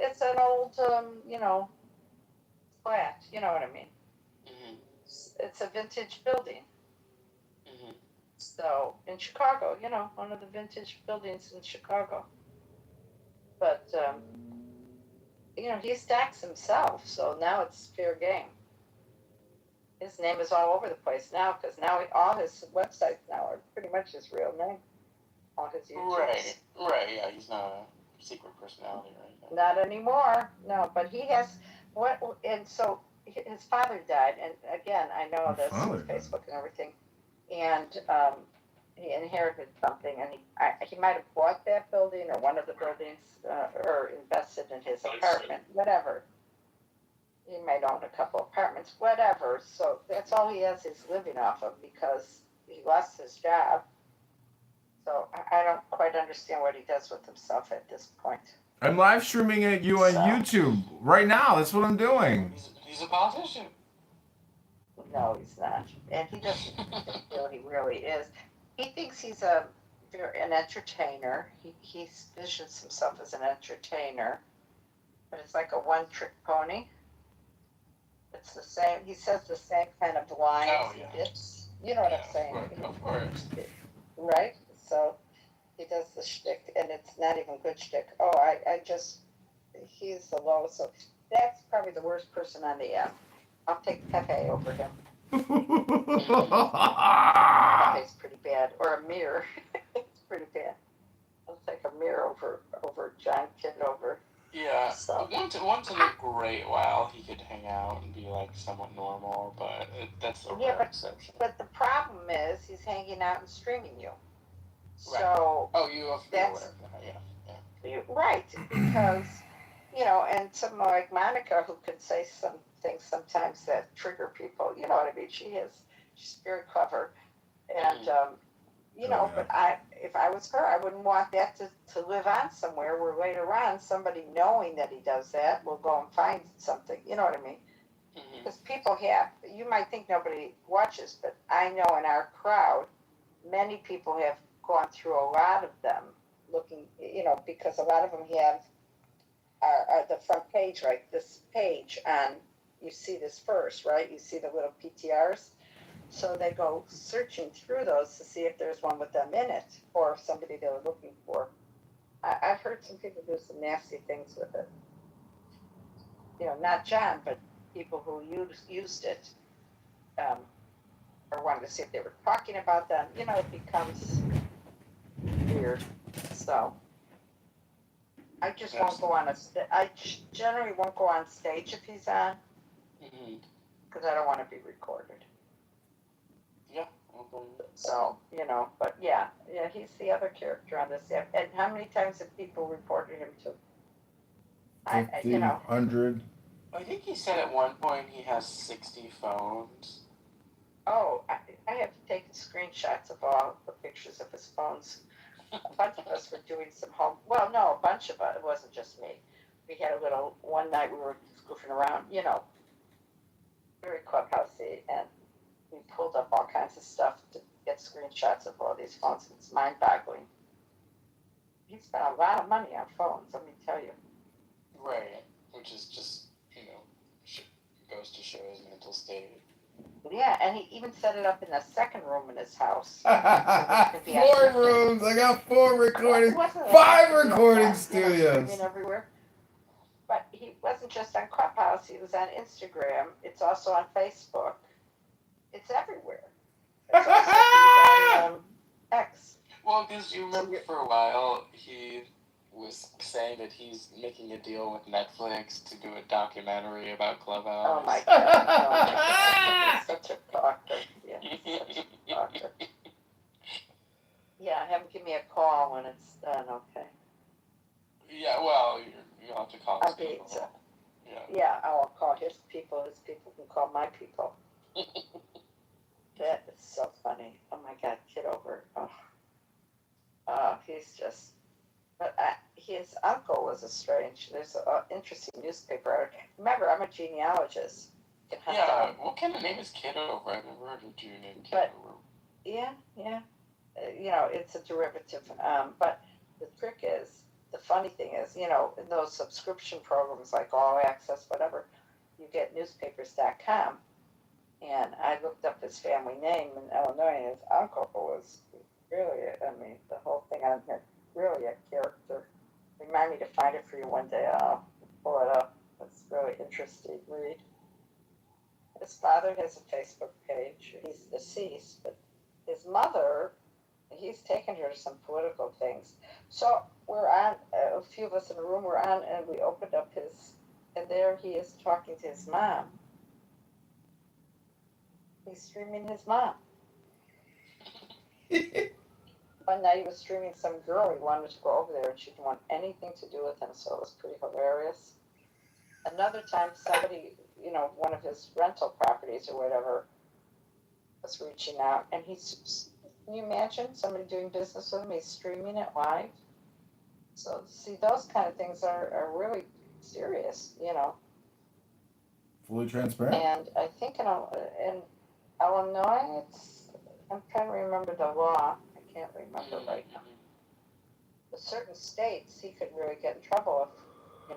it's an old, flat. You know what I mean? Mm-hmm. It's a vintage building. Mm-hmm. So, in Chicago, one of the vintage buildings in Chicago. But, he stacks himself, so now it's fair game. His name is all over the place now, because now all his websites now are pretty much his real name. All his YouTubes. Right, yeah, he's not a secret personality, right? Not anymore, no, but he has, what, and so his father died, and again, I know His this father with died. Facebook and everything, and he inherited something, and he might have bought that building or one of the buildings, or invested in his apartment, whatever. He might own a couple apartments, whatever. So that's all he has he's living off of because he lost his job. So I don't quite understand what he does with himself at this point. I'm live streaming at you on YouTube right now. That's what I'm doing. He's a politician. No, he's not, and he doesn't feel he really is. He thinks he's an entertainer. He visions himself as an entertainer, but it's like a one-trick pony. It's the same. He says the same kind of lines. Oh, yeah. It's, you know what I'm saying? Of course. Right? So he does the shtick, and it's not even good shtick. Oh, I just, he's the lowest. So that's probably the worst person on the app. I'll take Pepe over him. Pepe's pretty bad. Or a mirror. It's pretty bad. I'll take a mirror over John Kitover. Yeah. So. Once in a great while, he could hang out and be like somewhat normal, but that's a rare exception. But the problem is he's hanging out and streaming you. Right. So you have to be aware of that. Yeah. Right, because and someone like Monica who can say some things sometimes that trigger people. You know what I mean? She's very clever, and But if I was her, I wouldn't want that to live on somewhere where later on somebody knowing that he does that will go and find something. You know what I mean? Because people have. You might think nobody watches, but I know in our crowd, many people have gone through a lot of them looking, because a lot of them have are the front page, like this page on, you see this first, right? You see the little PTRs. So they go searching through those to see if there's one with them in it or somebody they were looking for. I've heard some people do some nasty things with it. Not John, but people who used it or wanted to see if they were talking about them. It becomes weird. So I just won't go on I generally won't go on stage if he's on because I don't want to be recorded. Yeah. So, but yeah, he's the other character on this app. And how many times have people reported him to? 50, 100. I think he said at one point he has 60 phones. Oh, I have taken screenshots of all the pictures of his phones. A bunch of us were doing some a bunch of us. It wasn't just me. We had a little, one night we were goofing around, very clubhousey, and we pulled up all kinds of stuff to get screenshots of all these phones. It's mind-boggling. He spent a lot of money on phones, let me tell you. Right, which is just, goes to show his mental state. Yeah, and he even set it up in the second room in his house. 4 rooms. I got 4 recording, 5 recording studios. Everywhere. But he wasn't just on Clubhouse. He was on Instagram. It's also on Facebook. It's everywhere. It's also he's on X. Well, because you remember for a while he was saying that he's making a deal with Netflix to do a documentary about Clubhouse. Oh my God! Such a talker. Yeah, such a talker. Yeah, have him give me a call when it's done. Okay. Yeah, well, you have to call his people. Yeah, I'll call his people. His people can call my people. That is so funny. Oh my God, Kitover. He's just. But his uncle was there's an interesting newspaper article. Remember, I'm a genealogist. Yeah, what kind of name is Kitover? I've never heard of a Jew named Kitover. Yeah. It's a derivative. But the trick is, the funny thing is, in those subscription programs like All Access, whatever, you get newspapers.com. And I looked up his family name in Illinois, and his uncle was really, the whole thing on here, really a character. Remind me to find it for you one day. I'll pull it up. It's really interesting read. His father has a Facebook page. He's deceased, but his mother, he's taken her to some political things. So we're on, a few of us in the room were on, and we opened up his And there he is talking to his mom. He's streaming his mom. One night he was streaming some girl. He wanted to go over there and she didn't want anything to do with him, so it was pretty hilarious. Another time somebody, one of his rental properties or whatever was reaching out and can you imagine somebody doing business with him? He's streaming it live. So see, those kind of things are really serious, Fully transparent. And I think in Illinois, I'm trying to remember the law. I can't remember right now. But certain states, he could really get in trouble if,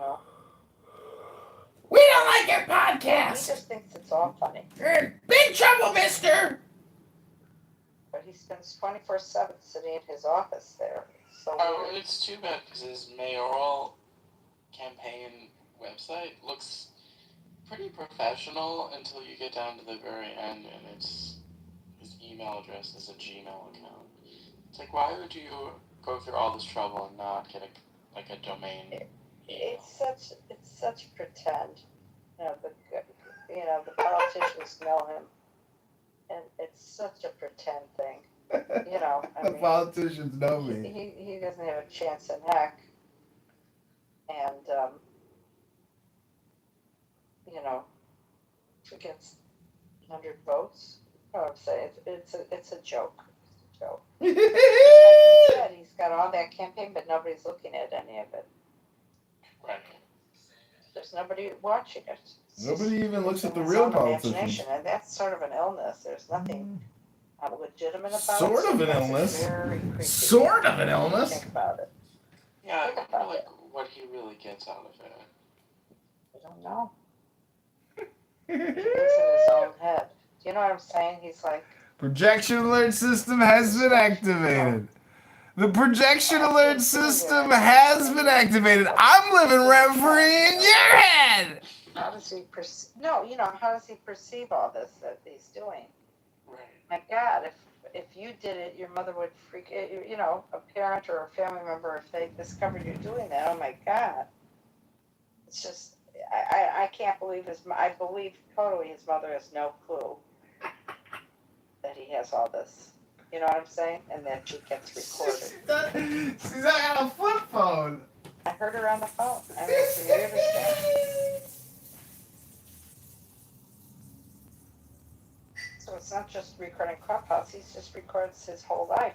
We don't like your He podcast. just thinks it's all funny. You're in big trouble, mister. But he spends 24/7 sitting in his office there. So weird. It's too bad because his mayoral campaign website looks pretty professional until you get down to the very end and his email address is a Gmail account. It's like, why would you go through all this trouble and not get a domain? It's such pretend. The politicians know him, and it's such a pretend thing. The politicians know me. He doesn't have a chance in heck, and if he gets 100 votes, I'm saying it's a joke. It's a joke. Like he said, he's got all that campaign, but nobody's looking at any of it. Right. There's nobody watching it. Nobody even looks at the real politicians. And that's sort of an illness. There's nothing legitimate about it. Sort of an illness. Sort of an illness. Think about it. Yeah, I wonder what he really gets out of it. I don't know. He lives in his own head. Do you know what I'm saying? He's like, Projection alert system has been activated. The projection alert system has been activated. I'm living rent-free in your head. how does he perceive? No, how does he perceive all this that he's doing? Right. My God, if you did it, your mother would freak. A parent or a family member, if they discovered you doing that, oh my God. It's just, I can't believe I believe totally his mother has no clue that he has all this. You know what I'm saying? And that she gets recorded. She's on a flip phone. I heard her on the phone. I mean, it's the weirdest thing. So it's not just recording Clubhouse, he just records his whole life.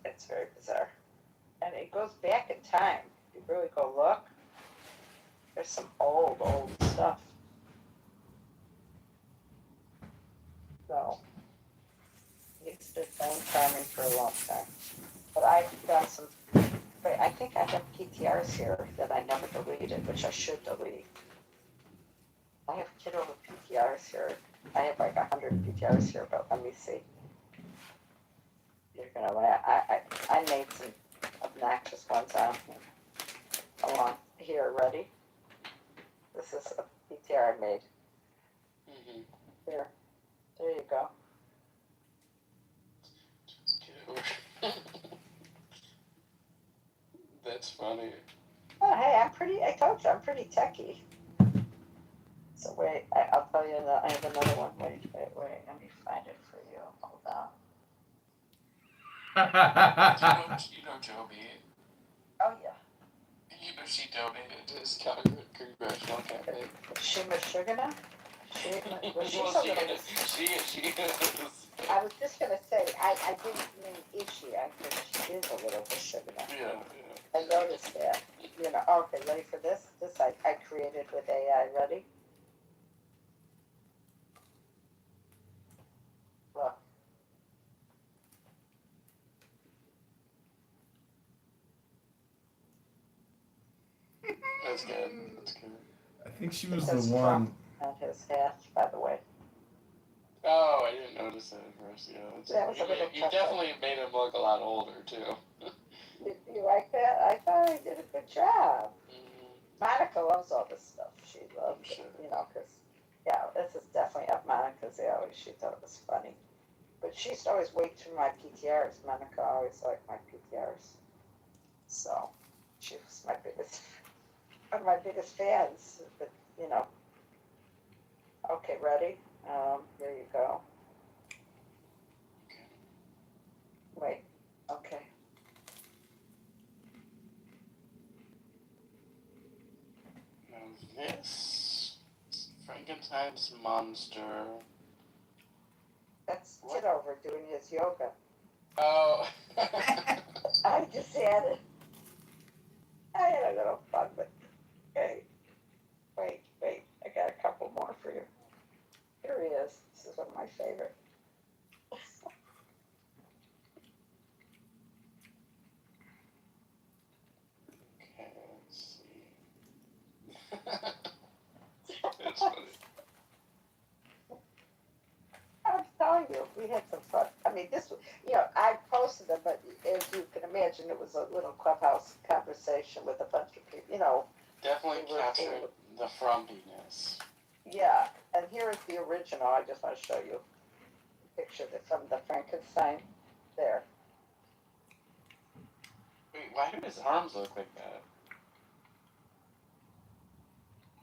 It's very bizarre. And it goes back in time. If you really go look, there's some old stuff. So, he's been playing farming for a long time. But I've done some, I think I have PTRs here that I never deleted, which I should delete. I have Kitover PTRs here. I have like 100 PTRs here, but let me see. You're gonna laugh. I made some obnoxious ones on here. Ready? This is a PTR I made. Mm-hmm. Here. There you go. That's funny. Oh, hey, I told you, I'm pretty techie. So wait, I'll tell you, I have another one. Wait, let me find it for you. Hold on. you know Joby. Oh, yeah. She donated to his congressional campaign. Is she Michigan? She is. I was just going to say, I didn't mean Ishi, I think she is a little Michigan. Yeah. I noticed that. Okay, ready for this? This I created with AI. Ready? Look. That's good. I think she was the one. On his hat, by the way. Oh, I didn't notice that at first. Yeah, you tough. definitely made him look a lot older too. You like that? I thought I did a good job. Monica loves all this stuff. She loves it, because, this is definitely up Monica's alley. She thought it was funny. But she used to always wait through my PTRs. Monica always liked my PTRs. So, She was one of my biggest fans. But you know, okay, ready? Here you go. Wait, okay. Now this Frankenstein's monster. That's Kitover doing his yoga. Oh. I just had a little fun, but okay. Wait, I got a couple more for you. Here he is. This is one of my favorite. Okay, let's see. It's funny. I'm telling you, we had some fun. I mean, I posted them, but as you can imagine, it was a little clubhouse conversation with a bunch of people, Definitely captured the frumpiness. Yeah, and here is the original. I just want to show you a picture from the Frankenstein there. Wait, why do his arms look like that?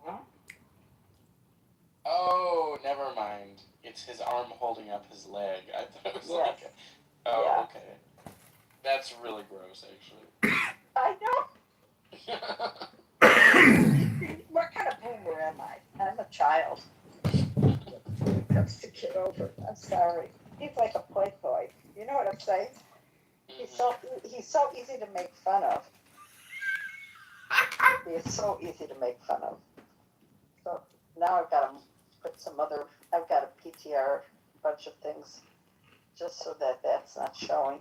Huh? Oh, never mind. It's his arm holding up his leg. I thought it was like... Oh, yeah. Okay. That's really gross, actually. I know. What kind of boomer am I? I'm a child. When it comes to Kitover, I'm sorry. He's like a playboy. You know what I'm saying? He's so easy to make fun of. He is so easy to make fun of. So now I've got to put I've got to PTR a bunch of things just so that that's not showing.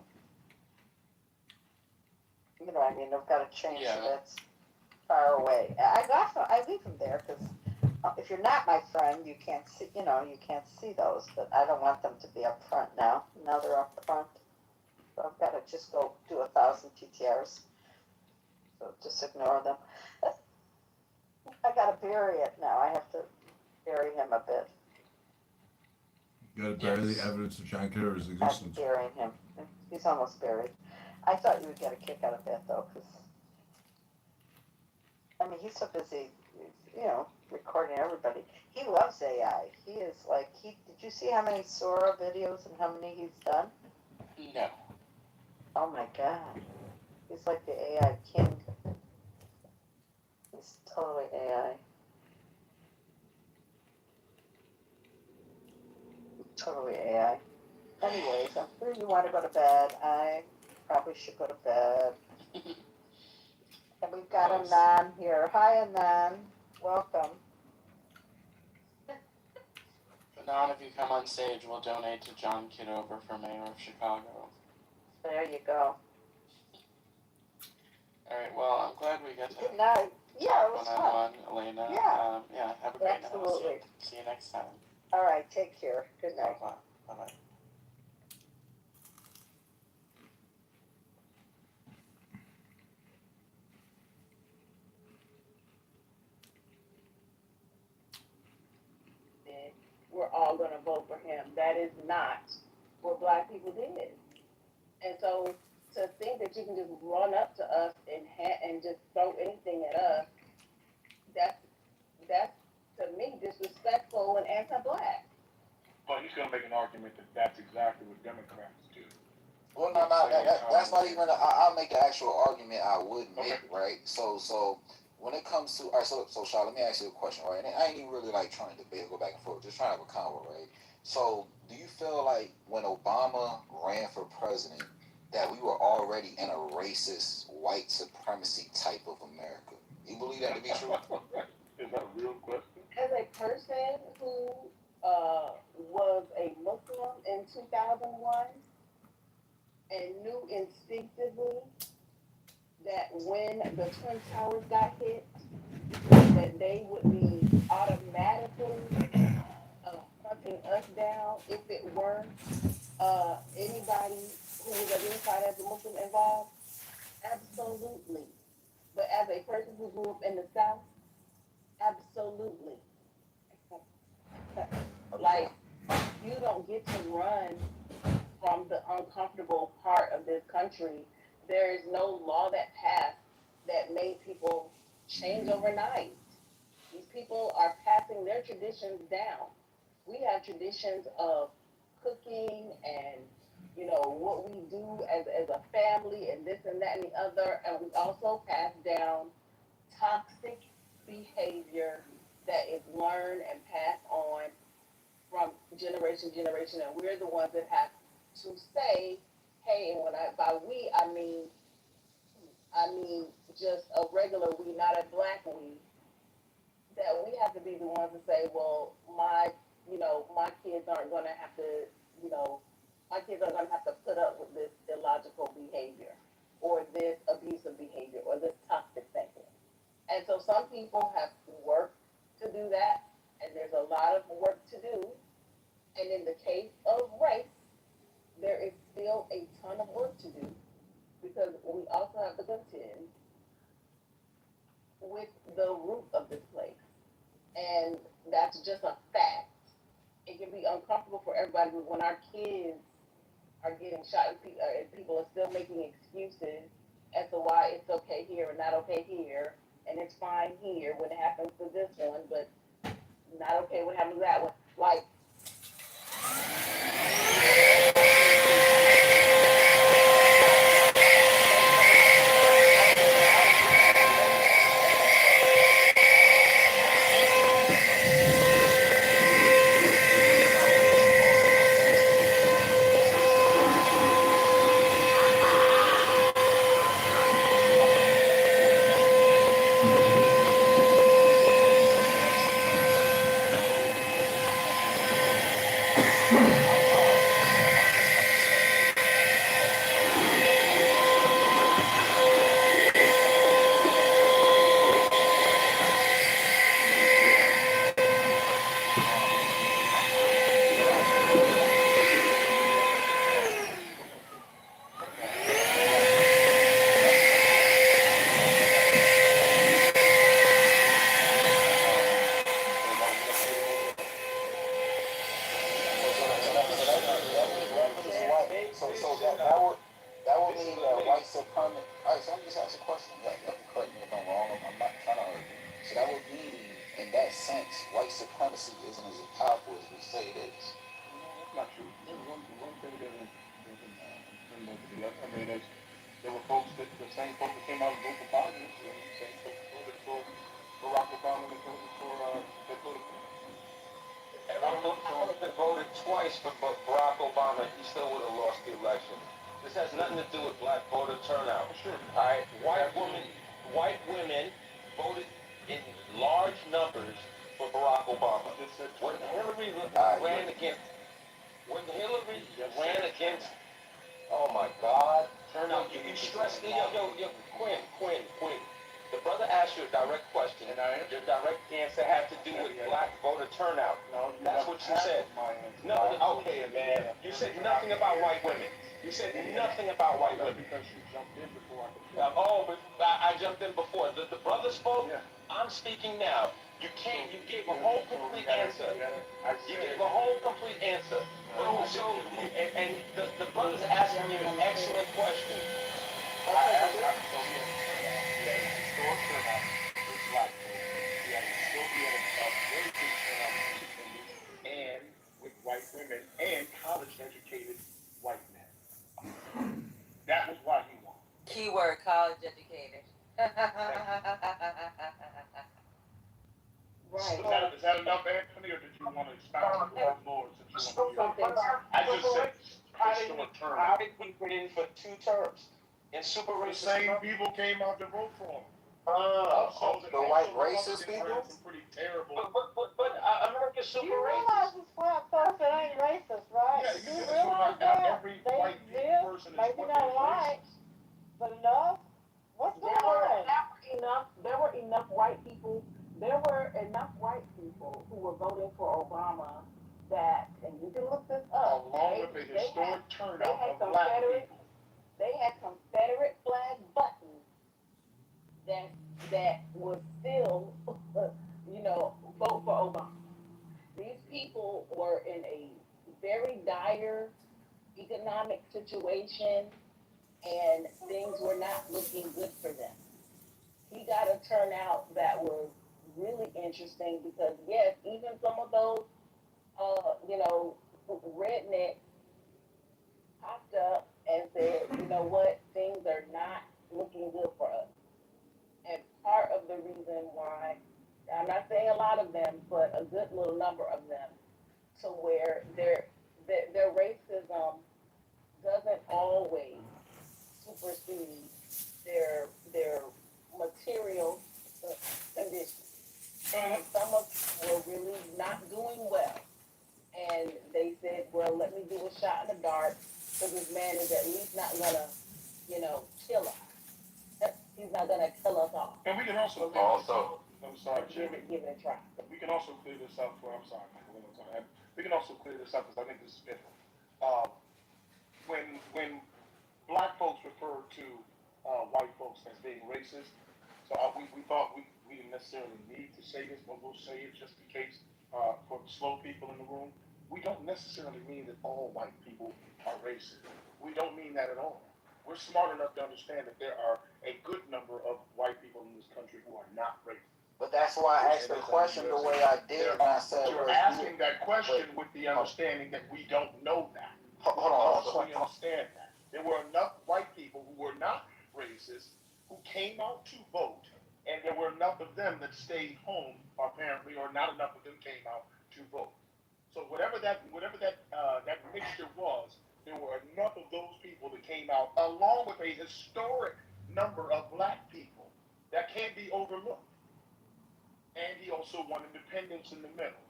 You know what I mean? I've got to change so that's far away. I leave them there because if you're not my friend, you can't see those, but I don't want them to be up front now. Now they're up front. So I've got to just go do 1,000 PTRs. So just ignore them. I got to bury it now. I have to bury him a bit. You gotta bury the evidence of John Kitover's existence. I'm burying him. He's almost buried. I thought you would get a kick out of that, though, because, I mean, he's so busy, recording everybody. He loves AI. He is like, did you see how many Sora videos and how many he's done? No. Oh my God. He's like the AI king. He's totally AI. Totally AI. Anyways, I'm sure you want to go to bed. I probably should go to bed. And we've got Anan here. Hi, Anan. Welcome. Anon, if you come on stage, we'll donate to John Kitover for mayor of Chicago. There you go. All right, well, I'm glad we got to Good night. Yeah, it was one-on-one, Elena. Yeah. Have a great Absolutely. night. See you next time. All right, take care. Good night. Bye-bye. We're all going to vote for him. That is not what Black people did. And so to think that you can just run up to us and just throw anything at us, that's to me disrespectful and anti-Black. Well, he's going to make an argument that that's exactly what Democrats do. Well, no, that's not even. I'll make the actual argument I would make, right? So when it comes to, all right, so Shaw, let me ask you a question, right? And I ain't even really like trying to debate or go back and forth, just trying to have a convo, right? So do you feel like when Obama ran for president that we were already in a racist, white supremacy type of America? You believe that to be true? Is that a real question? As a person who was a Muslim in 2001 and knew instinctively that when the Twin Towers got hit, that they would be automatically hunting us down if it were anybody who was identified as a Muslim involved? Absolutely. But as a person who grew up in the South, absolutely. Like, you don't get to run from the uncomfortable part of this country. There is no law that passed that made people change overnight. These people are passing their traditions down. We have traditions of cooking and what we do as a family and this and that and the other, and we also pass down toxic behavior that is learned and passed on from generation to generation, and we're the ones that have to say, hey, and when by we I mean just a regular we, not a black we, that we have to be the ones to say, well, my kids aren't going to have to, my kids are going to have to put up with this illogical behavior or this abusive behavior or this toxic thinking. And so some people have work to do that, and there's a lot of work to do. And in the case of race, there is still a ton of work to do because we also have to contend with the root of this place. And that's just a fact. It can be uncomfortable for everybody, but when our kids are getting shot and people are still making excuses as to why it's okay here and not okay here, and it's fine here when it happens to this one, but not okay when it happens to that one. Like, that would mean white supremacy. All right, so I'm just asking a question. You can correct me if I'm wrong. I'm not trying to argue. So that would mean, in that sense, white supremacy isn't as powerful as we say it is. That's not true. One thing doesn't the other. I mean, there were folks the same folks that came out and voted for Biden, the same folks voted for Barack Obama and voted for That voted twice for Barack Obama, he still would have lost the election. This has nothing to do with black voter turnout. Sure. All right, white women voted in large numbers for Barack Obama. When Hillary ran against, oh my God, turnout. You stressed the Quinn. The brother asked you a direct question, and your direct answer had to do with black voter turnout. No, that's what you said. No, okay, man. You said nothing about white women. You said nothing about white women. Because you jumped in before I could. But I jumped in before. The brother spoke. Yeah. I'm speaking now. You gave a whole complete answer. You gave a whole complete answer. And the brother's asking you an excellent question. And with white women and college-educated white men. That was why he won. Keyword, college educated. Right. Is that enough, Anthony, or did you want to expound more since you want to hear? I just said How did we put in for 2 terms? In super racist. The same people came out to vote for him. The white racist people? Pretty terrible. But America's super You racist. realize it's black folks that ain't racist, right? Yeah, you realize that? every They white live, person is maybe not white, but enough. What's going on? There were enough white people who were voting for Obama that, and you can look this up. Along with the historic turnout of black people. They had Confederate flag buttons that would still, vote for Obama. These people were in a very dire economic situation, and things were not looking good for them. he got a turnout that was really interesting because yes, even some of those rednecks popped up and said, you know what, things are not looking good for us. And part of the reason why, I'm not saying a lot of them, but a good little number of them, to where their racism doesn't always supersede their material conditions. And some of them were really not doing well. And they said, well, let me do a shot in the dark because this man is at least not gonna, kill us. He's not gonna kill us all. And we can also, I'm sorry, Jimmy. Give it a try. We can also clear this up for, I'm sorry, Michael, one more time. We can also clear this up because I think this is different. When black folks refer to white folks as being racist, so we thought we didn't necessarily need to say this, but we'll say it just in case for the slow people in the room. We don't necessarily mean that all white people are racist. We don't mean that at all. We're smart enough to understand that there are a good number of white people in this country who are not racist. But that's why I asked the question the way I did. And I said, you're asking that question with the understanding that we don't know that. Hold on. So we understand that. There were enough white people who were not racist who came out to vote, and there were enough of them that stayed home, apparently, or not enough of them came out to vote. So whatever that mixture was, there were enough of those people that came out, along with a historic number of black people that can't be overlooked. And he also won independence in the middle.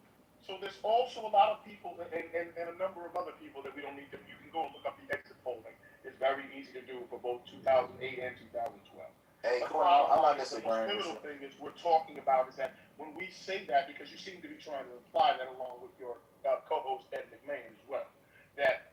So there's also a lot of people and a number of other people that we don't need to, you can go and look up the exit polling. It's very easy to do for both 2008 and 2012. Hey, but cool, I'm not the disagreeing most with pivotal thing is we're talking about is that when we say that, because you seem to be trying to imply that along with your co-host Ed McMahon as well, that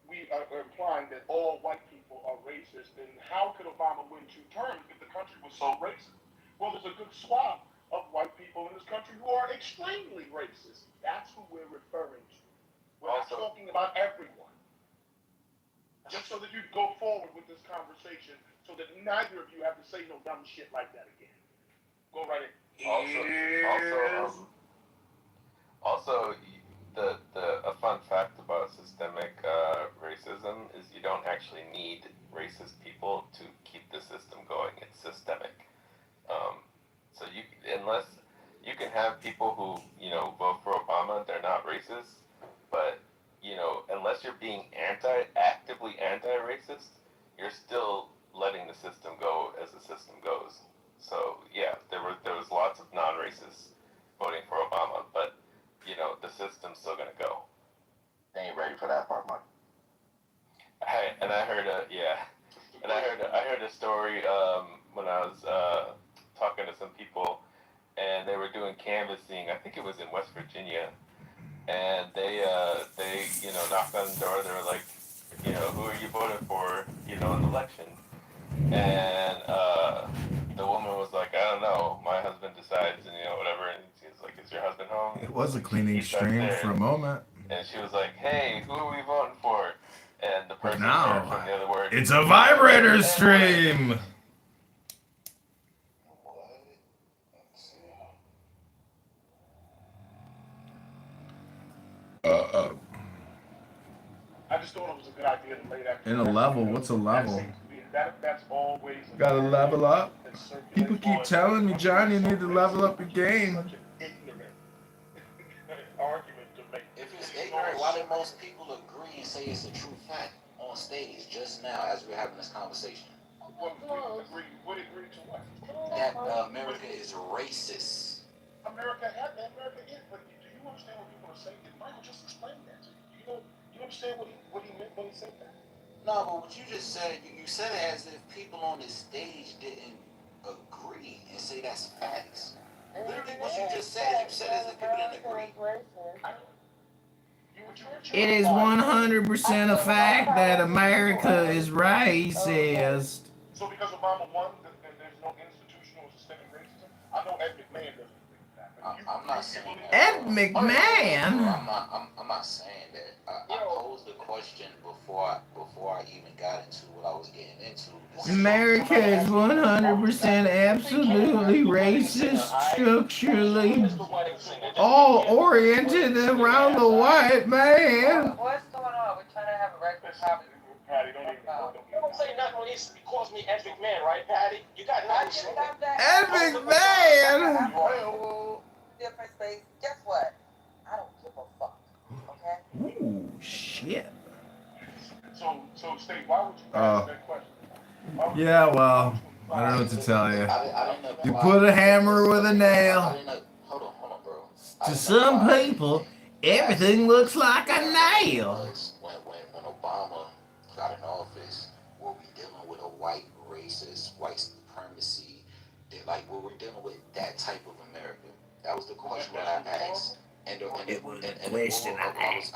we are implying that all white people are racist, and how could Obama win 2 terms if the country was so racist? Well, there's a good swath of white people in this country who are extremely racist. That's who we're referring to. We're not talking about everyone. Just so that you go forward with this conversation, so that neither of you have to say no dumb shit like that again. Go right in. Also, a fun fact about systemic racism is you don't actually need racist people to keep the system going. It's systemic. So unless you can have people who vote for Obama, they're not racist, but unless you're being actively anti-racist, you're still letting the system go as the system goes. So yeah, there was lots of non-racists voting for Obama, but the system's still gonna go. They ain't ready for that part, Mike. I heard a story when I was talking to some people, and they were doing canvassing. I think it was in West Virginia, and they knocked on the door. They were like, who are you voting for, in the election? And the woman was like, I don't know. My husband decides, and whatever. And he was like, is your husband home? It was a cleaning stream for a moment. And she was like, hey, who are we voting for? And the person Now, heard from the other word. it's a vibrator stream. I just thought it was a good idea to lay that. In a level, what's a level? That's always Gotta level up. People keep telling me, John, you need to level up your game. Argument to make. If it's ignorant, why do most people agree and say it's a true fact on stage just now as we're having this conversation? What agree to what? That America is racist. America is, but do you understand what people are saying? Did Michael just explain that to you? Do you understand what he meant when he said that? No, but what you just said, you said it as if people on this stage didn't agree and say that's facts. Literally, what you just said, you said as if people didn't agree. It is 100% a fact that America is racist. So because Obama won, there's no institutional or systemic racism? I know Ed McMahon doesn't agree with that. I'm not saying that. Ed McMahon? I'm not saying that. I posed the question. question before I even got into what I was getting into. America is 100% absolutely racist, structurally all oriented around the white man. What's going on? We're trying to have a regular conversation. Patty, don't say nothing when he calls me Ed McMahon, right, Patty? You got nothing. Ed McMahon! Different space. Guess what? I don't give a fuck. Okay? Ooh, shit. So State, why would you ask that question? Yeah, well, I don't know what to tell you. You put a hammer with a nail. Hold on, bro. To some people, everything looks like a nail. When Obama got in office, were we dealing with a white racist, white supremacy? Were we dealing with that type of America? That was the question that I asked. And I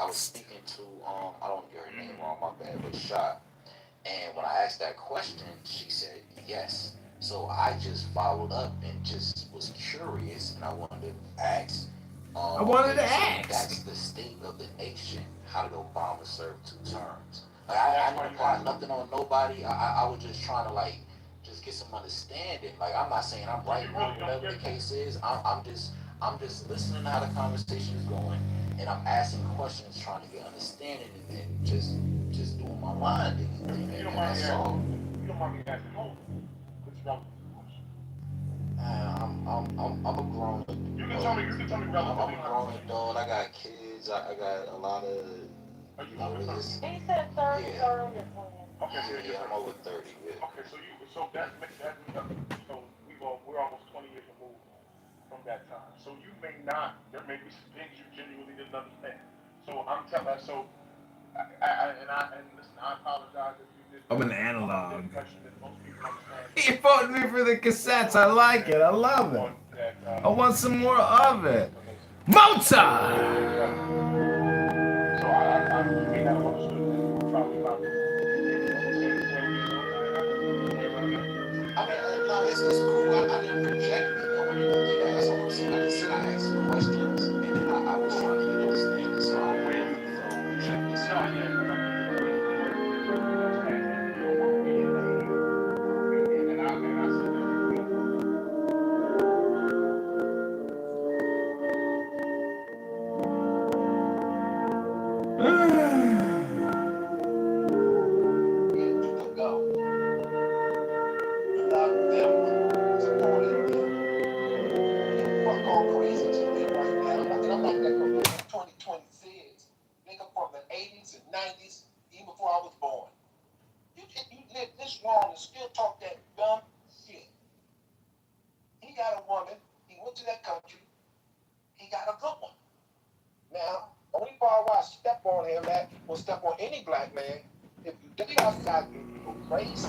was speaking to I don't get her name wrong, my bad, but Shot. And when I asked that question, she said yes. So I just followed up and just was curious, and I wanted to ask. That's the state of the nation. How did Obama serve 2 terms? I didn't apply nothing on nobody. I was just trying to just get some understanding. I'm not saying I'm right, wrong, whatever the case is. I'm just listening to how the conversation is going, and I'm asking questions, trying to get understanding, and just doing my line digging thing. You don't mind me asking, what's wrong? I'm a grown adult. You can tell me I'm a grown adult. I got kids. I got a lot of. He said 30 earlier. Okay, I'm over 30. Yeah. Okay, so we're almost 20 years removed from that time. So there may be some things you genuinely didn't understand. So I'm telling, and listen, I apologize if you did. I'm an analog. You fought me for the cassettes. I like it. I love it. I want some more of it. Mozart! So you may not have understood that. Probably about it's cool. I didn't reject it. Nobody did that. That's all I'm saying. I just said I asked questions, and then I was trying to get understanding. So I'm really rejecting step on any black man. If you date outside your race,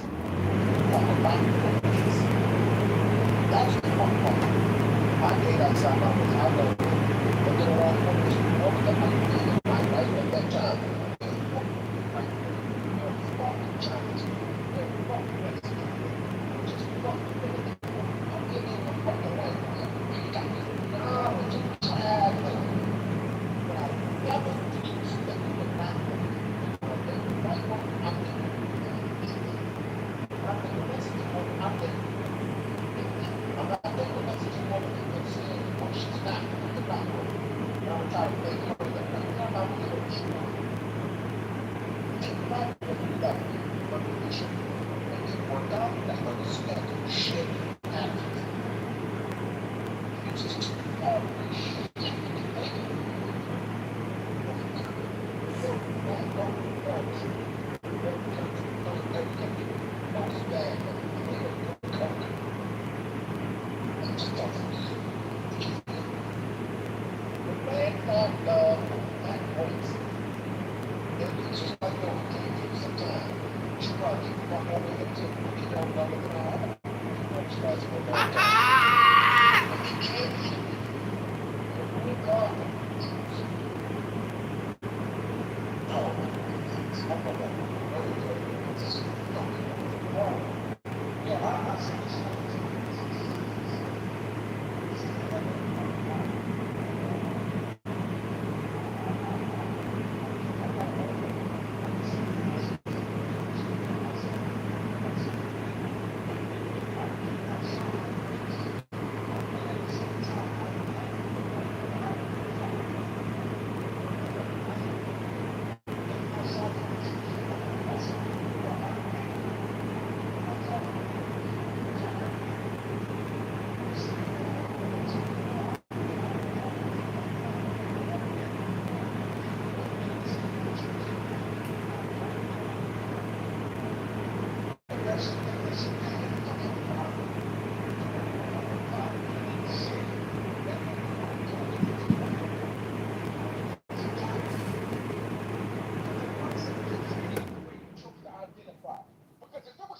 that's the one part. I date outside my race. I know. But then around the woman that might be right at that time.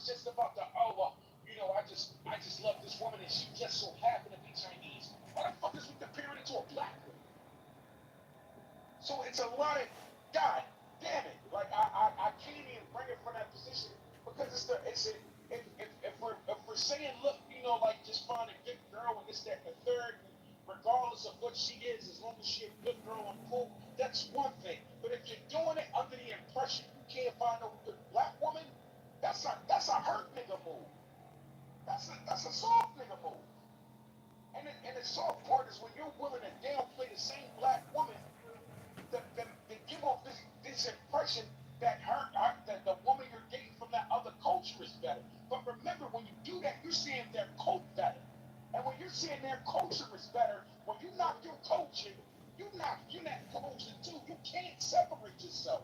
was just about the, I just love this woman and she just so happened to be Chinese. Why the fuck is we comparing it to a black woman? So it's a lot of, God damn it. Like, I can't even bring it from that position because if we're saying, look, like just find a good girl and this, that, and the third, regardless of what she is, as long as she's a good girl, I'm cool, that's one thing. But if you're doing it under the impression you can't find no good black woman, that's a hurt nigga move. That's a soft nigga move. And the soft part is when you're willing to downplay the same black woman that give off this impression that that the woman you're dating from that other culture is better. But remember, when you do that, you're saying their cult better. And when you're saying their culture is better, when you knock your culture, you knock that culture too. You can't separate yourself.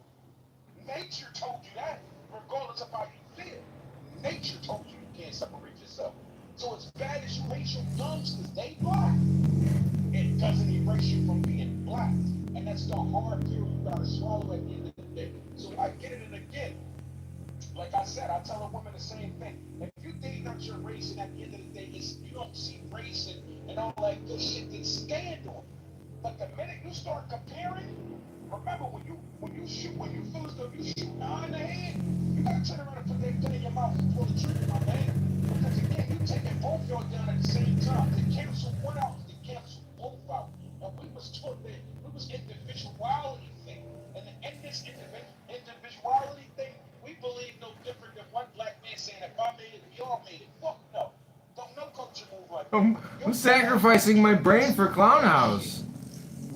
Nature told you that, regardless of how you feel. Nature told you you can't separate yourself. So as bad as you hate your gums because they black, it doesn't erase you from being black. And that's the hard pill you gotta swallow at the end of the day. So I get it, and again, like I said, I tell a woman the same thing. If you date not your race, and at the end of the day, you don't see race and all that good shit, then stand on it. But the minute you start comparing, remember when you feel as though you shoot 9 in the head, you gotta turn around and put that gun in your mouth and pull the trigger, my man. Because again, you taking both y'all down at the same time. To cancel one out, to cancel both out. And we was taught that it was individuality thing. And in this individuality thing, we believe no different than one black man saying, if I made it, we all made it. Fuck no. Don't no culture move like that. I'm sacrificing my brain for Clown House.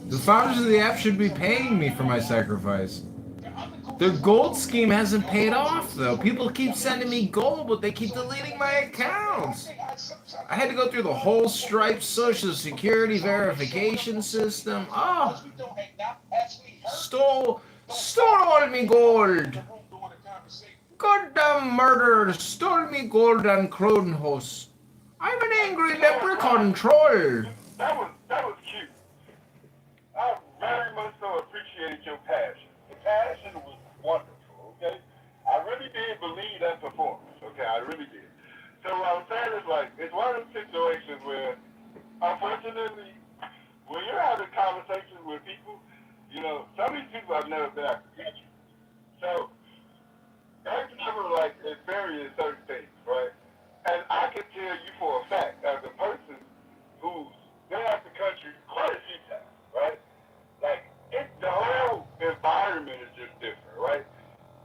The founders of the app should be paying me for my sacrifice. The gold scheme hasn't paid off, though. People keep sending me gold, but they keep deleting my accounts. I had to go through the whole Stripe Social Security verification system. Oh, stole all me gold. Goddamn murderer stole me gold and Crownhouse. I'm an angry leprechaun troll. That was cute. I very much so appreciated your passion. The passion was wonderful, okay? I really did believe that performance, okay? I really did. So what I'm saying is, like, it's one of those situations where, unfortunately, when you're having conversations with people, some of these people I've never been able to reach. So, they never, like, experience certain things, right? And I can tell you for a fact, as a person who's been out the country quite a few times, right? Like, the whole environment is just different, right?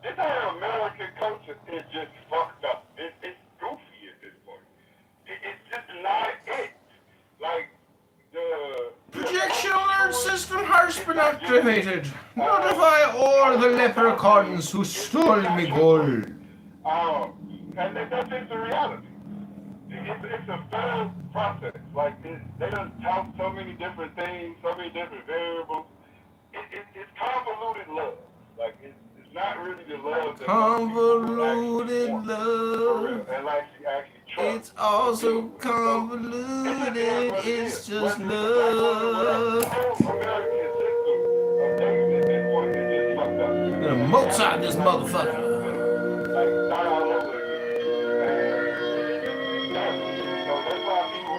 This whole American culture is just fucked up. It's goofy at this point. It's just not it. Like, Projection alert system has been activated. Notify all the leprechauns who stole me gold. And that's just the reality. It's a fair process. Like, they don't count so many different things, so many different variables. It's convoluted love. Like, it's not really the love that Convoluted love. and like she actually trusts. It's also convoluted. It's just love. I'm gonna Mozart this motherfucker.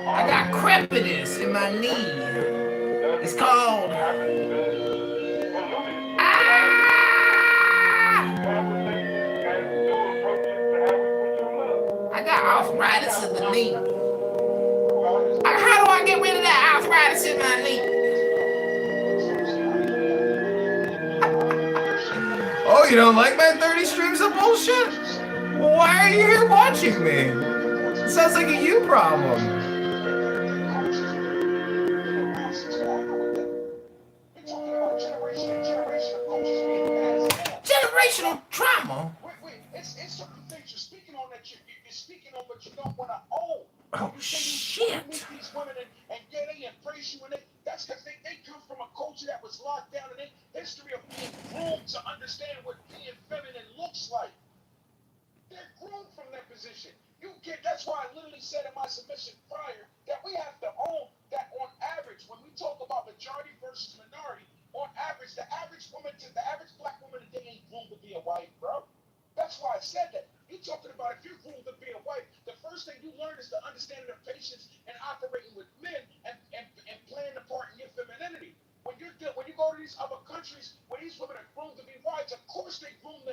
I got crepitus in my knee. It's called I got arthritis in the knee. How do I get rid of that arthritis in my knee? Oh, you don't like my 30 streams of bullshit? Well, why are you here watching me? It sounds like a you problem. Generational trauma? It's certain things you're speaking on that you're speaking on, but you don't want to own. Oh, shit. These women and yeah, they embrace you, and that's because they come from a culture that was locked down, and their history of being groomed to understand what being feminine looks like. They're groomed from that position. That's why I literally said in my submission prior that we have to own that on average, when we talk about majority versus minority, on average, the average black woman today ain't groomed to be a wife, bro. That's why I said that. You talking about if you're groomed to be a wife, the first thing you learn is the understanding of patience and operating with men and playing a part in your femininity. When you go to these other countries where these women are groomed to be wives, of course they groom to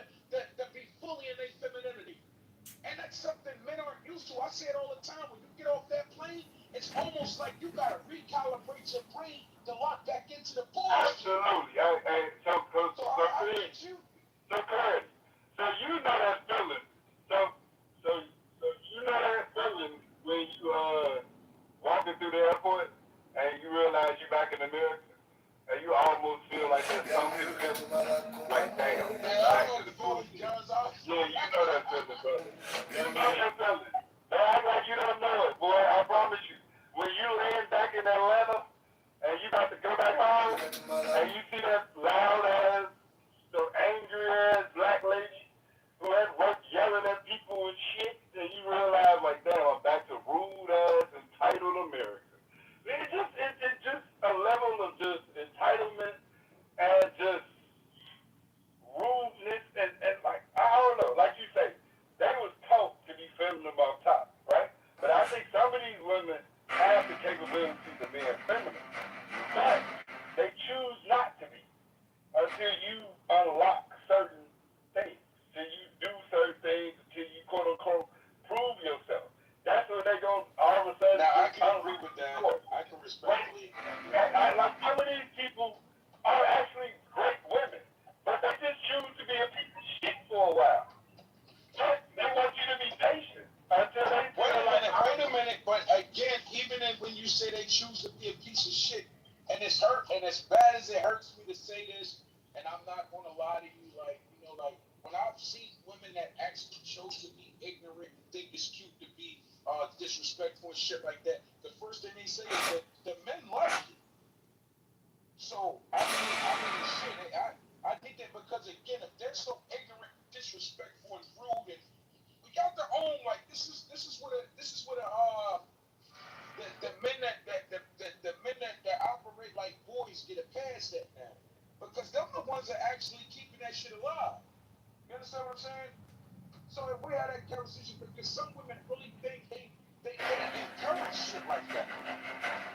be fully in their femininity. And that's something men aren't used to. I say it all the time. When you get off that plane, it's almost like you gotta recalibrate your brain to lock back into the bullshit. Absolutely. So Curtis, so you know that feeling. So you know that feeling when you walking through the airport and you realize you're back in America and you almost feel like there's something different. Like damn, back to the bullshit. Yeah, you know that feeling, brother. You know that feeling. Don't act like you don't know it, boy. I promise you. When you land back in Atlanta and you about to go back home and you see that loud ass, so angry ass black lady who had work yelling at people and shit, and you realize like, damn, I'm back to rude ass entitled America. It's just a level of just entitlement and just rudeness and like I don't know, like you say, they was taught to be feminine about top, right? But I think some of these women have the capabilities of being feminine, but they choose not to be until you unlock certain things, till you do certain things, until you quote unquote prove yourself. That's when they go all of a sudden. Now I can agree with that. I can respectfully. Like some of these people are actually great women, but they just choose to be a piece of shit for a while. They want you to be patient until they Wait a minute. But again, even when you say they choose to be a piece of shit, and it's hurt, and as bad as it hurts me to say this, and I'm not gonna lie to you, like when I've seen women that actually chose to be ignorant and think it's cute to be disrespectful and shit like that, the first thing they say is that the men like it. So I mean, shit. I think that because again, if they're so ignorant, disrespectful, and rude, and we got their own like this is what the men that operate like boys get a pass at now, because they're the ones that actually keeping that shit alive. You understand what I'm saying? So if we had that conversation, because some women really think they encourage shit like that.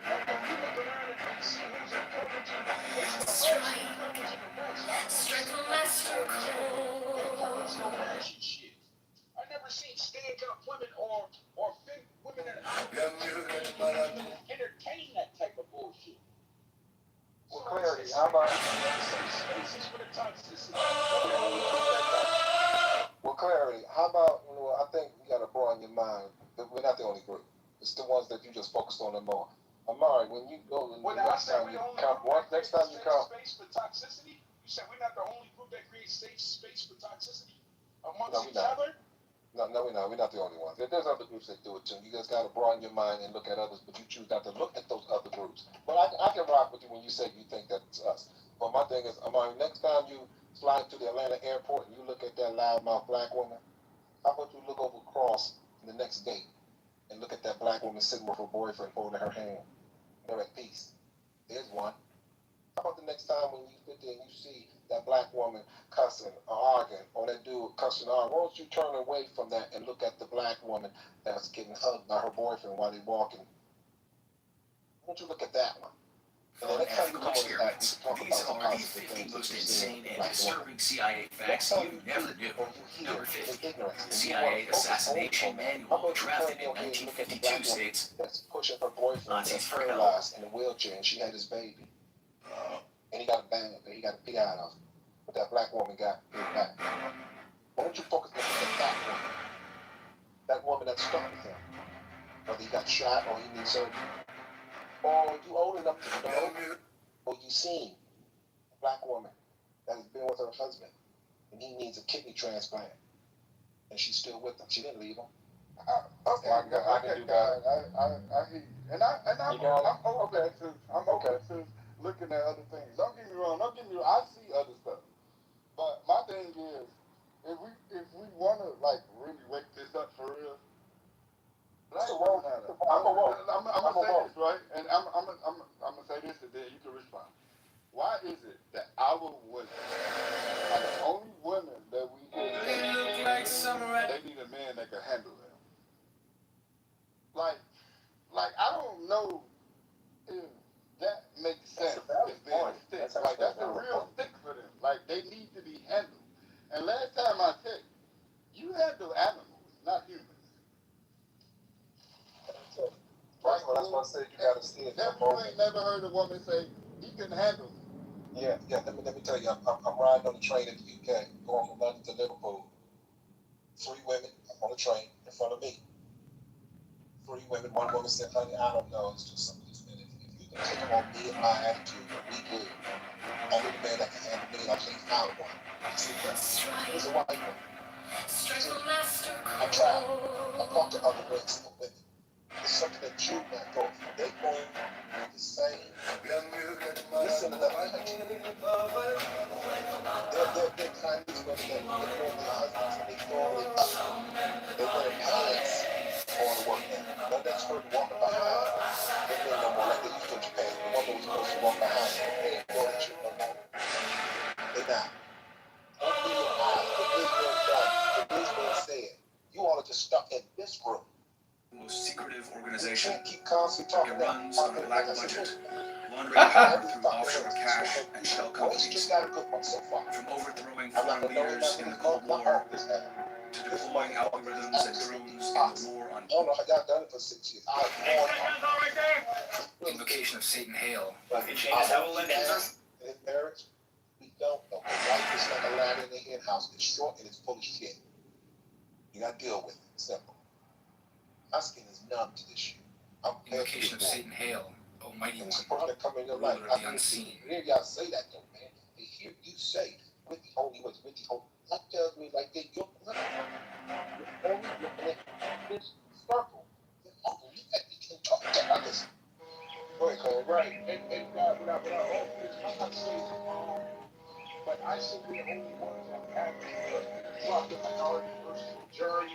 Like if you look around and see who's encouraging, it's the rest encouraging the rest. I never seen stand-up women or women that even entertain that type of bullshit. Well, clarity, how about... Spaces for the toxicity. Well, clarity, how about, I think you got to broaden your mind. We're not the only group. It's the ones that you just focused on them more. Amari, when you go, next time you come, space for toxicity? You said we're not the only group that creates safe space for toxicity amongst each other? No, we're not. We're not the only ones. There's other groups that do it too. You just got to broaden your mind and look at others, but you choose not to look at those other groups. But I can rock with you when you say you think that's us. But my thing is, Amari, next time you fly to the Atlanta airport and you look at that loudmouth black woman, how about you look over across in the next gate and look at that black woman sitting with her boyfriend holding her hand? They're at peace. There's one. How about the next time when you sit there and you see that black woman cussing or arguing, or that dude cussing or arguing? Why don't you turn away from that and look at the black woman that's getting hugged by her boyfriend while they're walking? Why don't you look at that one? Unethical experiments. These are the 50 most insane and disturbing CIA facts you never knew. Number 50. The CIA Assassination Manual, drafted in 1952, states, that's pushing her boyfriend Nazis for paralyzed in a wheelchair, and she had his baby. And he got a bang, he got a pee out of him. But that black woman got his back. Why don't you focus on that woman? That woman that stuck with him. Whether he got shot or he needs surgery. Or you old enough to know, or you seen a black woman that has been with her husband, and he needs a kidney transplant, and she's still with him. She didn't leave him. Okay, I can do that. I hear you. And I'm open to looking at other things. Don't get me wrong. I see other stuff. But my thing is, if we want to like really wake this up for real, I'm gonna say this, right? And I'm gonna say this, and then you can respond. Why is it that our women are the only women that we hear they need a time I tell you, you handle animals, not humans. Right, well, that's why I said you gotta see it. You ain't never heard a woman say, he can handle me. Yeah, let me tell you, I'm riding on the train in the UK, going from London to Liverpool. 3 women on the train in front of me. 3 women, 1 woman said, honey, I don't know, it's just something that's been, if you can take on me and my attitude, we good. Only the man that can handle me, and I can't find one. I said, there's a white woman. I travel, I talk to other races of women. It's something that you not go through. They going through the same. It's in another country. They're Chinese women that before their husbands and they normally up. They wear pants going to work now. None of that skirt walking behind the men no more like they used to in Japan. The woman was supposed to walk behind you. They ain't doing that shit no more. They not. Open your eyes. What is being done? What is being said? You all are just stuck in this room. Most secretive organization Keep constantly talking that runs on a black budget, laundering every power through fucking offshore cash and shell companies, just got a good one so far. from overthrowing I'm not foreign gonna know leaders in the Cold War to deploying algorithms and drones in the war on no, y'all done it for 6 years. invocation of Satan Hail. In marriage, we don't know. A wife is like a ladder in the hen house. It's short and it's full of shit. You gotta deal with it. Simple. My skin is numb to this shit. I'm invocation of Satan Hail, Almighty One, it's a person that come in your life. ruler of the unseen. Hear y'all say that though, man. They hear you say, with the Holy Ones, with the Holy. That tells me like that you're only looking at this circle. You can talk about this. Go ahead, Cole. Right. And without all this, I'm not saying but I said we're the only ones that have drop the minority versus majority.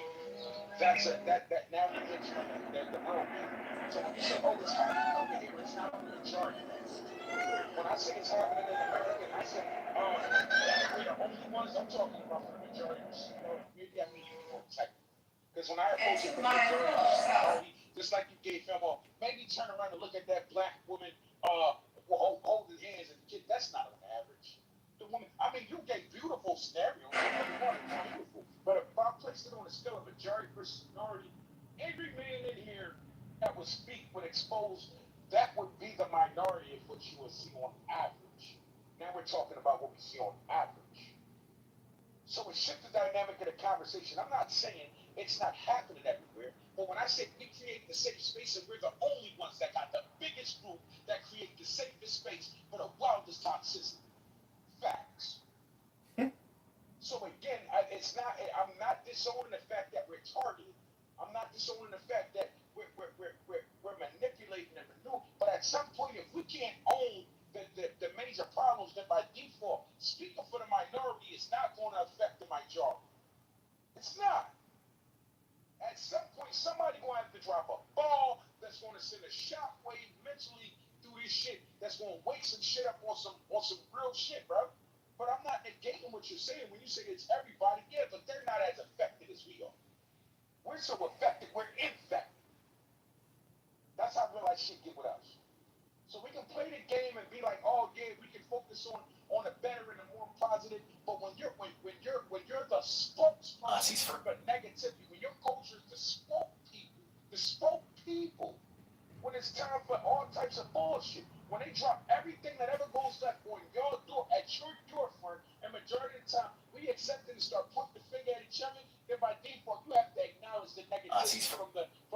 That now we get the world. So when you say, oh, it's happening over here, it's not the majority. When I say it's happening in America, and I say, we're the only ones I'm talking about for the majority. Maybe I mean for technically. Because when I approach it from the majority, just like you gave him, maybe turn around and look at that black woman holding hands and kid. That's not an average. The woman, I mean, you gave beautiful scenarios. Beautiful. But if I placed it on a scale of majority versus minority, every man in here that would speak would expose that would be the minority of what you would see on average. Now we're talking about what we see on average. So it shifts the dynamic of the conversation. I'm not saying it's not happening everywhere, but when I say we create the safe space and we're the only ones that got the biggest group that create the safest space for the wildest toxicity. Facts. So again, I'm not disowning the fact that we're targeted. I'm not disowning the fact that we're manipulating and maneuver. But at some point, if we can't own the major problems, then by default, speaking for the minority is not going to affect the majority. It's not. At some point, somebody going to have to drop a ball that's going to send a shockwave mentally through this shit that's going to wake some shit up on some real shit, bro. But I'm not negating what you're saying when you say it's everybody. Yeah, but they're not as affected as we are. We're so affected, we're infected. That's how real life shit get with us. So we can play the game and be like, oh yeah, we can focus on the better and the more positive. But when you're the spokesperson for negativity, when your culture is the spoke people, when it's time for all types of bullshit, when they drop everything that ever goes left on your door at your front, and majority of the time we accept it and start pointing the finger at each other, then by default you have to acknowledge the negativity from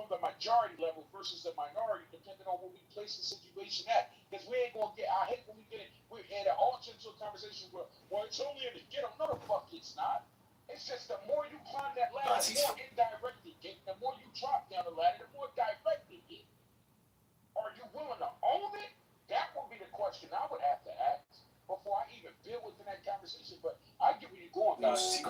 the majority level versus the minority, depending on where we place the situation at. Because we ain't gonna get. I hate when we get it. We're at an alter into a conversation where, well, it's only in the ghetto. No, the fuck it's not. It's just the more you climb that ladder, the more indirect it get. The more you drop down the ladder, the more direct it get. Are you willing to own it? That would be the question I would have to ask before I even build within that conversation. But I get where you're going, guys.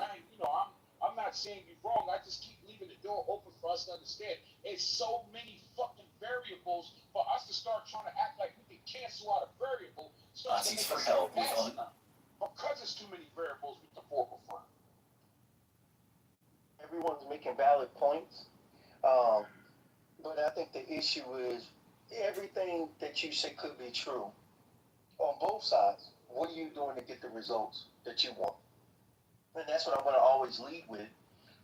I'm not saying you're wrong. I just keep leaving the door open for us to understand. It's so many fucking variables for us to start trying to act like we can cancel out a variable. Because it's too many variables we can forefront. Everyone's making valid points. But I think the issue is everything that you say could be true. On both sides, what are you doing to get the results that you want? And that's what I'm going to always lead with,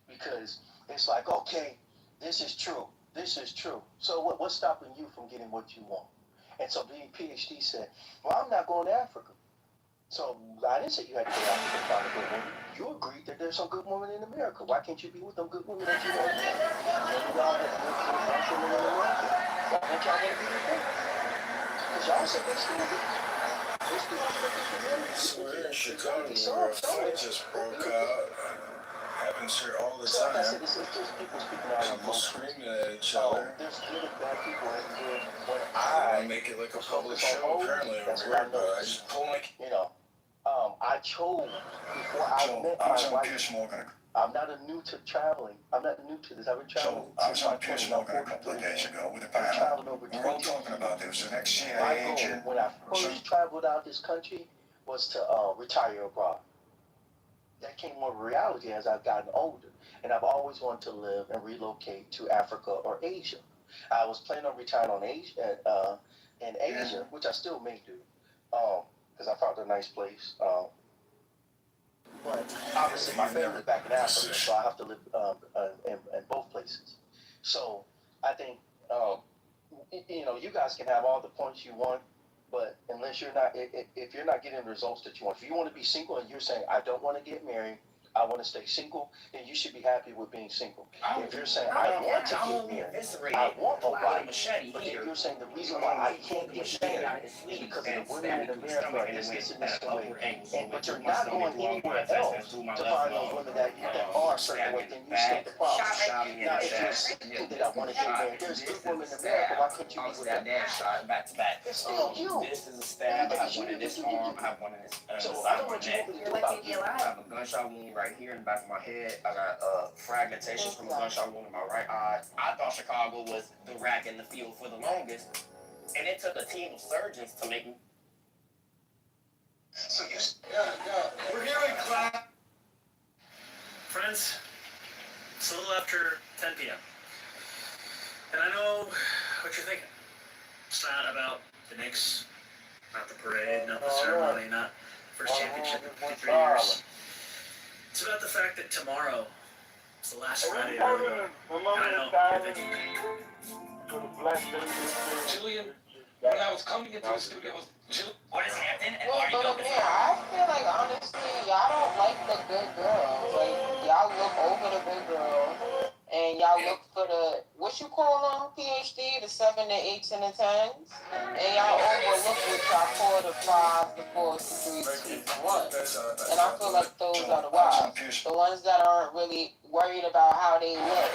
because it's like, okay, this is true. This is true. So what's stopping you from getting what you want? And so the PhD said, well, I'm not going to Africa. So I didn't say you had to go to Africa to find a good woman. You agreed that there's some good women in America. Why can't you be with them good women that you have here? None of y'all that good nice women in America. Why don't y'all want to be with them? Because y'all said they still be. They still be looking for men. Somewhere in Chicago where a fight just broke out. Happens here all the So like I time. said, it's just people speaking out of People emotions. screaming at each other. There's good and bad people everywhere. When They I want to make it like a was public focused on show hoes, apparently that's over what I here, but I noticed. just pull my... You know, I chose before I met my wife. I'm not new to traveling. I'm not new to this. I've been traveling since my 20s. I'm 43 now. I've traveled over 20 years. My goal when I first traveled out this country was to retire abroad. That came more reality as I've gotten older. And I've always wanted to live and relocate to Africa or Asia. I was planning on retiring on Asia, in Asia, which I still may do, because I found a nice place. But obviously, my family back in Africa, so I have to live in both places. So I think, you guys can have all the points you want, but unless you're not, if you're not getting the results that you want, if you want to be single and you're saying, I don't want to get married, I want to stay single, then you should be happy with being single. If you're saying, I want to get married, I want a wife, but then you're saying the reason why I can't get married is because of the women in America and this and this way, but you're not going anywhere else to find those women that are a certain way, then you state the problem. Now, if you're saying that I want to get married, there's good women in America, why can't you be with them? It's still you. This is a stab. I have one in this arm. I have one in this So side I don't of my want you neck. to do about you. I have a gunshot wound right here in the back of my head. I got fragmentations from a gunshot wound in my right eye. I thought Chicago was the rack in the field for the longest, and it took a team of surgeons to make me. So you. We're here in class. Friends, it's a little after 10 p.m. And I know what you're thinking. It's not about the Knicks, not the parade, not the ceremony, not first championship in 53 years. It's about the fact that tomorrow is the last Friday of everyone. And I know you're thinking, Julian, when I was coming into the studio, what is happening and why are you doing this? I feel like honestly, y'all don't like the good girls. Like y'all look over the good girls, and y'all look for the what you call them PhD, the 7, the 8s, and the 10s, and y'all overlook what y'all call the 5s, the 4s, the 3s, 2s, and 1s. And I feel like those are the wives, the ones that aren't really worried about how they look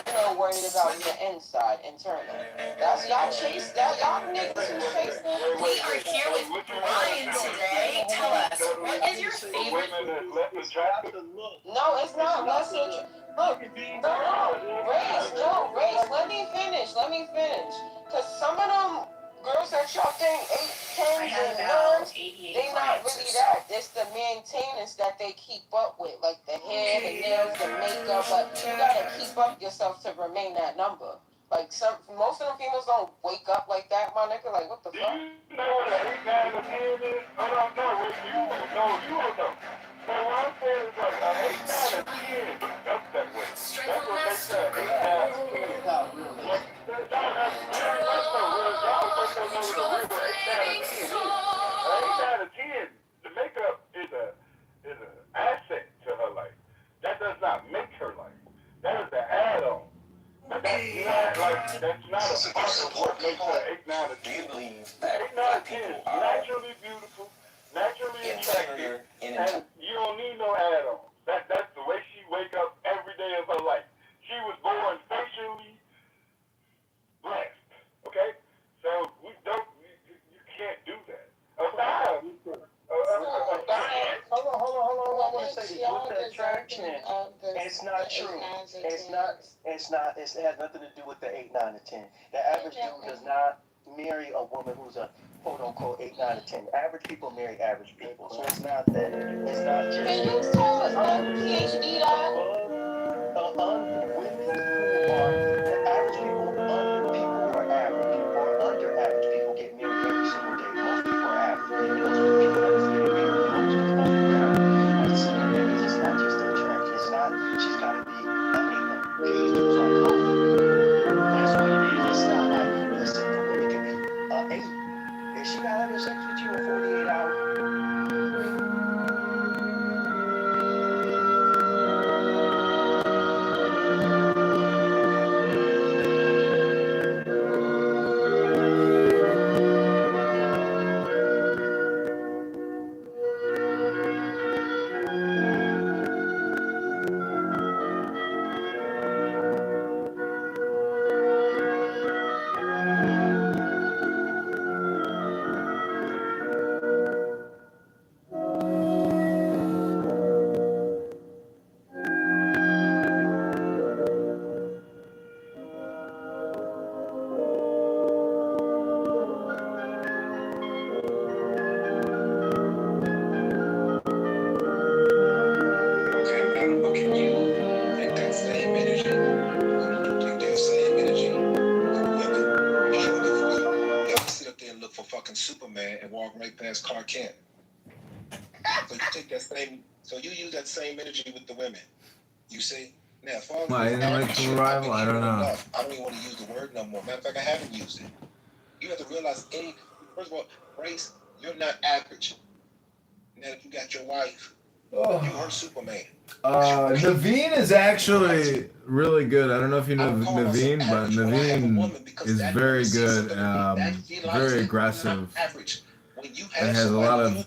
and worried about the inside, internal. That's y'all chase that y'all niggas who chase them. We are here with Ryan today. Tell us, what is your favorite? No, it's not less than. Look, no, race. Let me finish. Cause some of them girls that y'all think 8, 10s, and 9s, they not really that. It's the maintenance that they keep up with, like the hair, the nails, the makeup. But you gotta keep up yourself to remain that number. Like most of them females don't wake up like that, my nigga. Like what the fuck? You know what an 8, 9, or 10 is? I don't know. You don't know. So what I'm saying is like an 8, 9, or 10 up that way. That's what they say. 8, 9, or 10. That's not real. Y'all don't know what the real 8, 9, or 10 is. An 8, 9, or 10, the makeup is an asset to her life. That does not make her life. That is an add-on. That's not a part of what makes her 8, 9, or 10. 8, 9, 10 is naturally beautiful, naturally attractive, and you don't need no add-ons. That's the way she wake up every day of her life. She was born facially blessed. Okay? So you can't do that. Aside, hold on. I want to say this. With the attraction, it's not true. It has nothing to do with the 8, 9, or 10. The average dude does not marry a woman who's a quote unquote 8, 9, or 10. Average people marry average people. So it's not that. It's not just. Can you tell us PhD that? Women who are the average people, people who are average or under average people get married every single day. Most people are average. And those are the people that is getting married the most because most people are average. I see niggas is Kent. So you take that same, so you use that same energy with the women. You see? Now, as far as My intellectual rival? I don't know. I don't even want to use the word no more. Matter of fact, I haven't used it. You have to realize, first of all, race, you're not average. Now, if you got your wife, you are Superman. Naveen is actually really good. I don't know if you know Naveen, but Naveen is very good, very aggressive, and has a lot of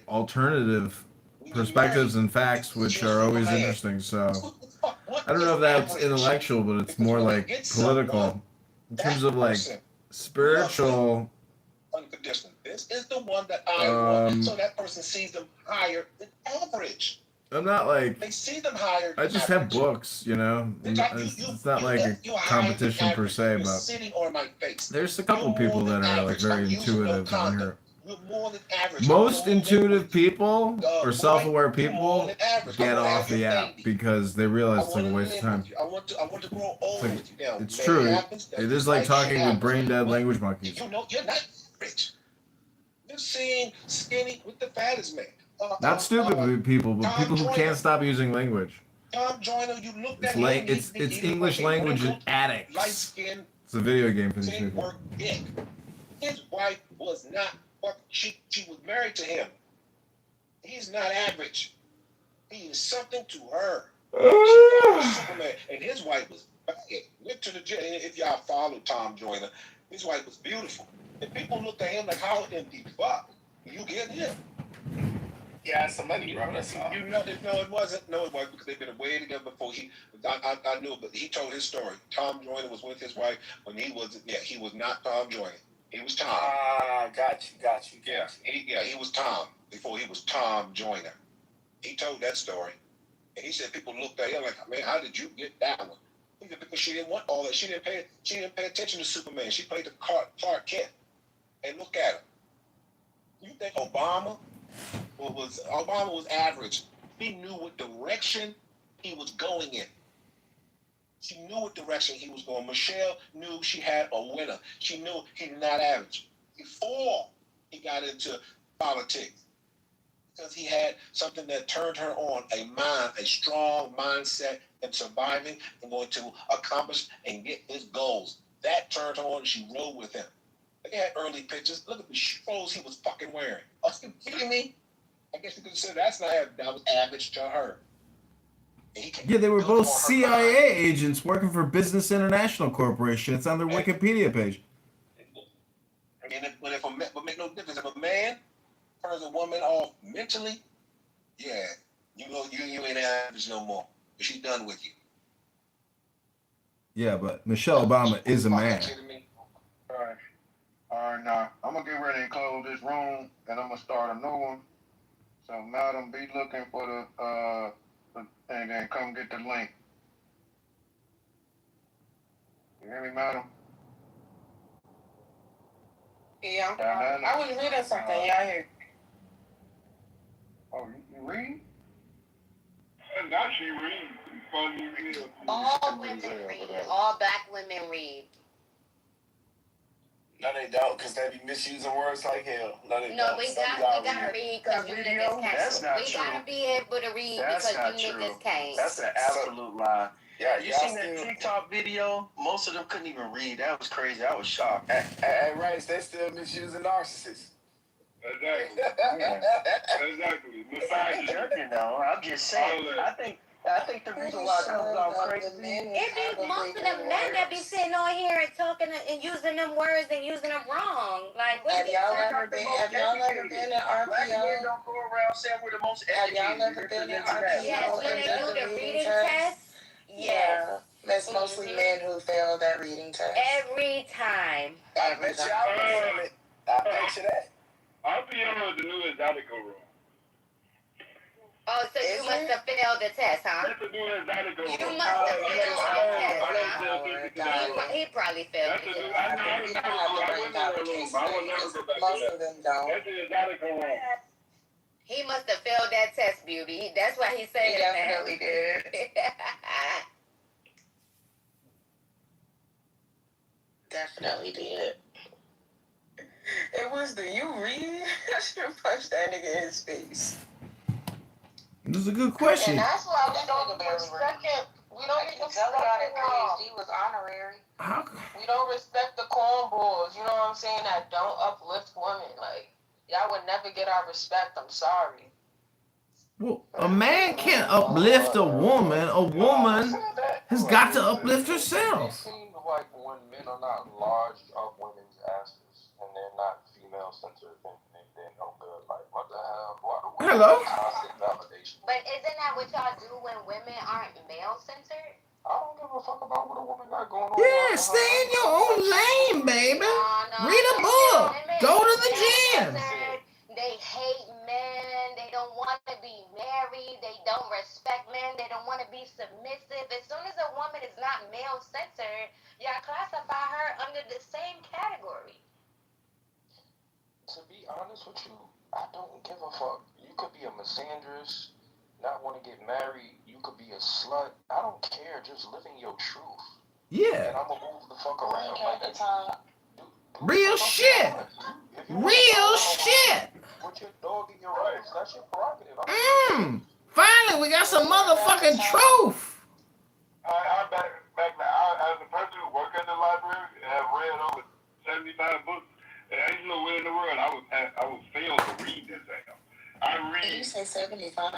alternative perspectives and facts, which are always interesting. So I don't know if that's intellectual, but it's more like political. In terms of like spiritual. Unconditional. This is the one that I want. So that person sees them higher than average. I'm not like. They see them higher. I just have books, you know. It's not like a competition per se, but there's a couple people that are like very intuitive on here. Most intuitive people or self-aware people get off the app because they realize it's like a waste of time. It's true. It is like talking with brain-dead language monkeys. You know, you're not rich. You're seeing skinny with the fattest man. Not stupid people, but people who can't stop using language. Tom Joyner, you look at it's English language addicts. Light skin. It's a video game for these people. His wife was not what she was married to him. He's not average. He is something to her. She was Superman, and his wife was bad. Went to the gym. If y'all follow Tom Joyner, his wife was beautiful. And people looked at him like, how empty fuck you get him? Yeah, some money, bro. That's all. You know, no, it wasn't. No, it wasn't because they've been away together before. I knew, but he told his story. Tom Joyner was with his wife when he was. Yeah, he was not Tom Joyner. He was Tom. Got you. Yeah, he was Tom before he was Tom Joyner. He told that story, and he said people looked at him like, man, how did you get that one? He said because she didn't want all that. She didn't pay attention to Superman. She played the Clark Kent. And look at him. You think Obama was average? He knew what direction he was going in. She knew what direction he was going. Michelle knew she had a winner. She knew he's not average before he got into politics, because he had something that turned her on, a strong mindset in surviving and going to accomplish and get his goals. That turned her on, and she rode with him. Look at early pictures. Look at the clothes he was fucking wearing. Are you kidding me? I guess you could say that was average to her. Yeah, they were both CIA agents working for Business International Corporation. It's on their Wikipedia page. And but make no difference. If a man turns a woman off mentally, yeah, you ain't average no more. She's done with you. Yeah, but Michelle Obama is a man. All right, now I'm gonna get ready and close this room, and I'm gonna start a new one. So, madam, be looking for the and then come get the link. You hear me, madam? Yeah, I was reading something. Yeah, I hear. Oh, you read? Not she read. All women read. All black women read. No, they don't, because they be misusing words like hell. No, we gotta read because you niggas can't. We gotta be able to read because you niggas can't. That's an absolute lie. Yeah, you seen that TikTok video? Most of them couldn't even read. That was crazy. I was shocked. Hey, Rice, they still misusing narcissists. Exactly. Exactly. Besides judging, though, I'm just saying. I think the reason why it comes off crazy. It be most of them men that be sitting on here and talking and using them words and using them wrong. Like, have y'all ever been in RPO? Black men don't go around saying we're the most educated. Have y'all ever been in RPO? Yes, when they do the reading test. Yeah, that's mostly men who fail that reading test. Every time. I bet you that. RPO is the new exotico rule. Oh, so you must have failed the test, huh? That's the new exotico rule. You must have failed the test, huh? He probably failed the test. Most of them don't. That's the exotico rule. He must have failed that test, Beauty. That's why he said he definitely did. Definitely did. It was the you read. punch that nigga in his face. This is a good question. And that's why we don't respect it. We don't respect it. PhD was honorary. How? We don't respect the cornballs. You know what I'm saying? That don't uplift women. Like, y'all would never get our respect. I'm sorry. Well, a man can't uplift a woman. A woman has got to uplift herself. It seems like when men are not large up women's asses and they're not female centered, then they're no good. Like, what the hell? Hello? Constant validation. But isn't that what y'all do when women aren't male-centered? I don't give a fuck about what a woman got going on. Yeah, stay in your own lane, baby. Read a book. Go to the gym. They hate men. They don't want to be married. They don't respect men. They don't want to be submissive. As soon as a woman is not male-centered, y'all classify her under the same category. To be honest with you, I don't give a fuck. You could be a misandrous, not want to get married. You could be a slut. I don't care. Just living your truth. Yeah. And I'm going to move the fuck around. Like, Real shit. Real shit. Put your dog in your house. That's your prerogative. Finally, we got some motherfucking truth. I back now, as a person who worked at the library and have read over 75 books, and I ain't nowhere in the world I would fail to read this exam. I read. Did you say 75?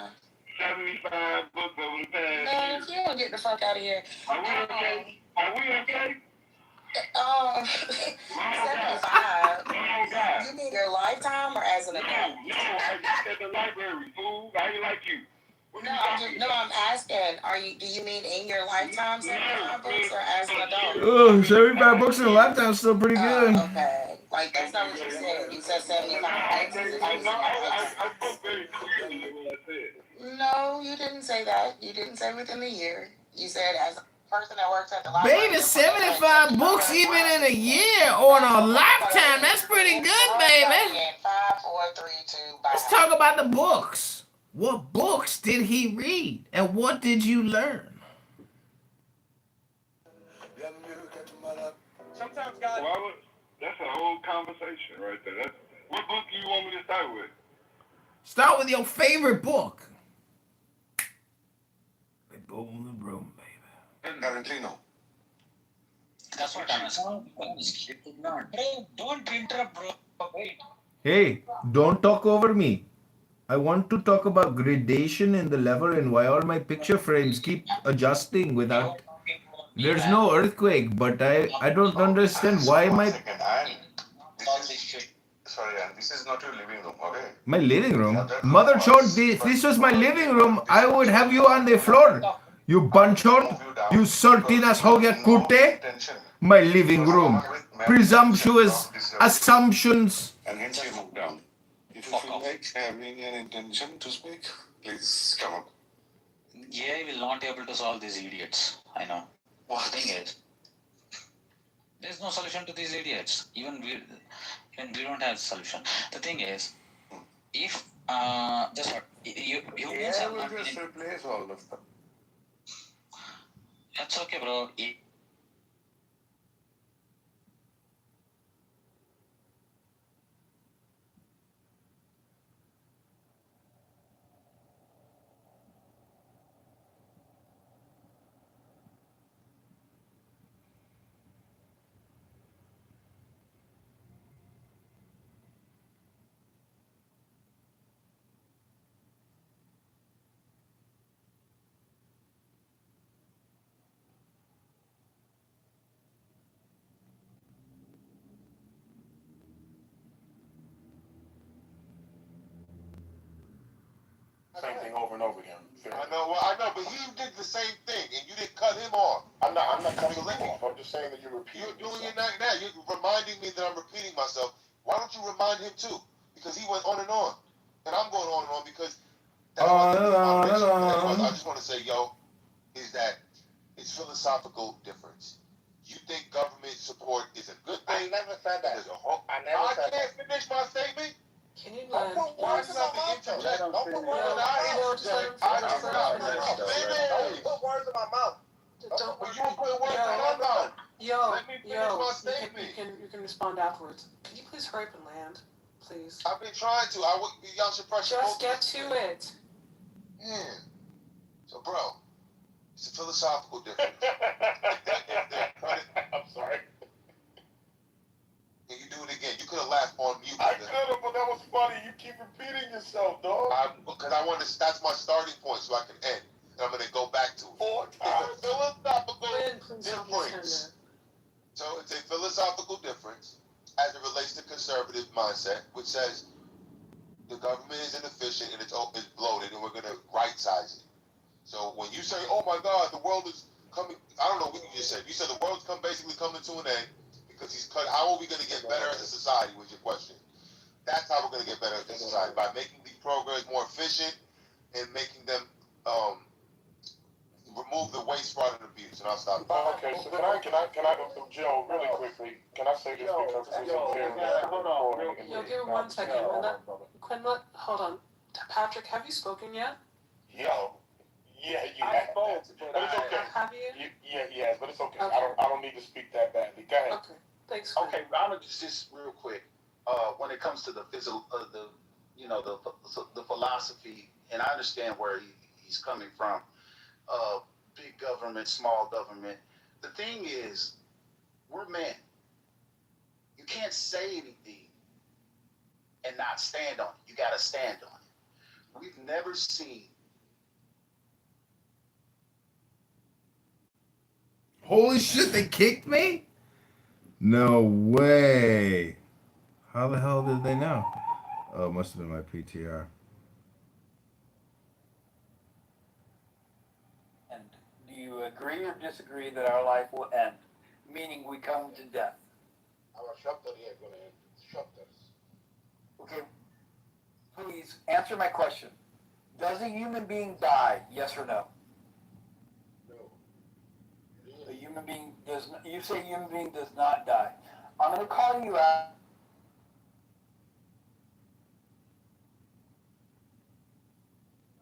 75 books over the past year. Man, you don't get the fuck out of here. Are we okay? Are we okay? 75. You mean your lifetime or as an adult? No, I worked at the library, fool. How you like you? I'm asking, do you mean in your lifetime 75 books or as an adult? Oh, 75 books in a lifetime is still pretty good. Okay. Like, that's not what you said. You said 75 books. I spoke very clearly in what I said. No, you didn't say that. You didn't say within a year. You said as a person that works at the library. Baby, 75 books even in a year or in a lifetime. That's pretty good, baby. 5, 4, 3, 2, bye. Let's talk about the books. What books did he read? And what did you learn? Sometimes God... Well, that's a whole conversation right there. What book do you want me to start with? Start with your favorite book. They go in the room, baby. Tarantino. That's what I'm saying. Hey, don't interrupt, bro. Wait. Hey, don't talk over me. I want to talk about gradation in the level and why all my picture frames keep adjusting without... There's no earthquake, but I don't understand why my... Sorry, this is not your living room, okay? My living room? Mother chode, if this was my living room, I would have you on the floor. You bunchod, you sultinas hoge kurte. My living room. Presumptuous assumptions. And hence you move down. If you feel like having an intention to speak, please come up. Yeah, we will not be able to solve these idiots. I know. The thing is, there's no solution to these idiots. Even we don't have a solution. The thing is, if just what you we'll just replace all of them. That's okay, bro. Same thing over and over again. I know, but you did the same thing, and you didn't cut him off. I'm not cutting you off. I'm just saying that you're repeating. You're doing it now. You're reminding me that I'm repeating myself. Why don't you remind him too? Because he went on, and I'm going on and on because. I just want to say, is that it's philosophical difference. You think government support is a good thing? I never said that. I can't finish my statement. Can you Don't put words in my mouth. Don't put words in my mouth. But you put words in my mouth. Yo, Let me finish my statement. you can respond afterwards. Can you please hurry up and land? please. I've been trying to. Y'all should pressure. Just get to it. Yeah. So, bro, it's a philosophical difference. I'm sorry. Can you do it again? You could have laughed on mute. I could have, but that was funny. You keep repeating yourself, dog. Because I want to. That's my starting point, so I can end. And I'm gonna go back to it. 4 times. It's a philosophical difference. So it's a philosophical difference as it relates to conservative mindset, which says the government is inefficient and it's bloated, and we're gonna right size it. So when you say, "Oh my God, the world is coming," I don't know what you just said. You said the world's basically coming to an end because he's cut. How are we going to get better as a society? Was your question? That's how we're going to get better as a society, by making these programs more efficient and making them remove the waste, fraud, and abuse. And I'll stop. Okay, so can I Joe, really quickly? Can I say this because it was very hold on. Yo, give me 1 second. Quinlet, hold on. Patrick, have you spoken yet? Yo. Yeah, you have. But it's okay. Have you? Yes, but it's okay. I don't need to speak that badly. Go ahead. Okay, thanks. Okay, I'm gonna just real quick. When it comes to the physical, the philosophy, and I understand where he's coming from. Big government, small government. The thing is, we're men. You can't say anything and not stand on it. You got to stand on it. We've never seen. Holy shit, they kicked me? No way. How the hell did they know? Oh, it must have been my PTR. And do you agree or disagree that our life will end? Meaning we come to death. Okay, please answer my question. Does a human being die? Yes or no? A human being does not, you say a human being does not die. I'm going to call you out.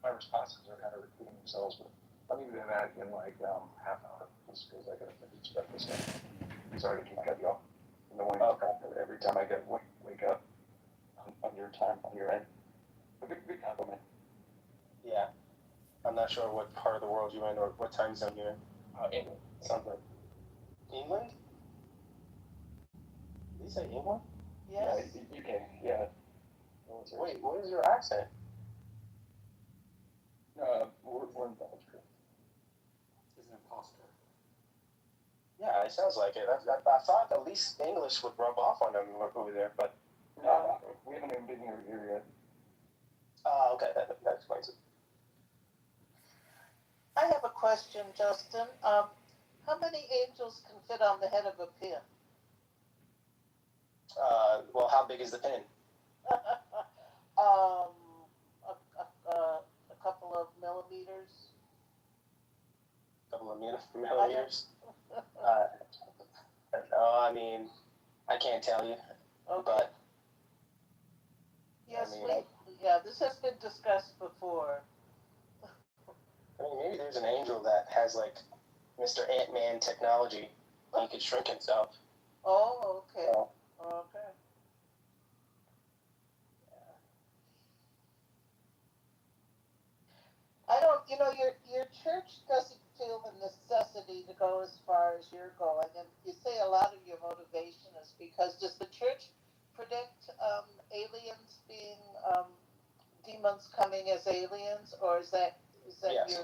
My responses are kind of repeating themselves, but let me do that in like half an hour, just because I gotta finish breakfast. I'm sorry to keep cutting you off. In the morning, every time I get wake up on your time, on your end. A big compliment. Yeah. I'm not sure what part of the world you're in or what time zone you're in. England. Sounds like England? Did you say England? Yes. Yeah, UK. Yeah. Wait, what is your accent? We're in Belgium. He's an imposter. Yeah, it sounds like it. I thought at least English would rub off on him over there, but we haven't even been here yet. Okay, that explains it. I have a question, Justin. How many angels can fit on the head of a pin? Well, how big is the pin? A couple of millimeters. Couple of millimeters? No, I mean, I can't tell you, but... Yes, yeah, this has been discussed before. I mean, maybe there's an angel that has, like, Mr. Ant-Man technology. He could shrink himself. Oh, okay. So, okay. I don't, your church doesn't feel the necessity to go as far as you're going. And you say a lot of your motivation is because does the church predict aliens being demons coming as aliens, or is that yes.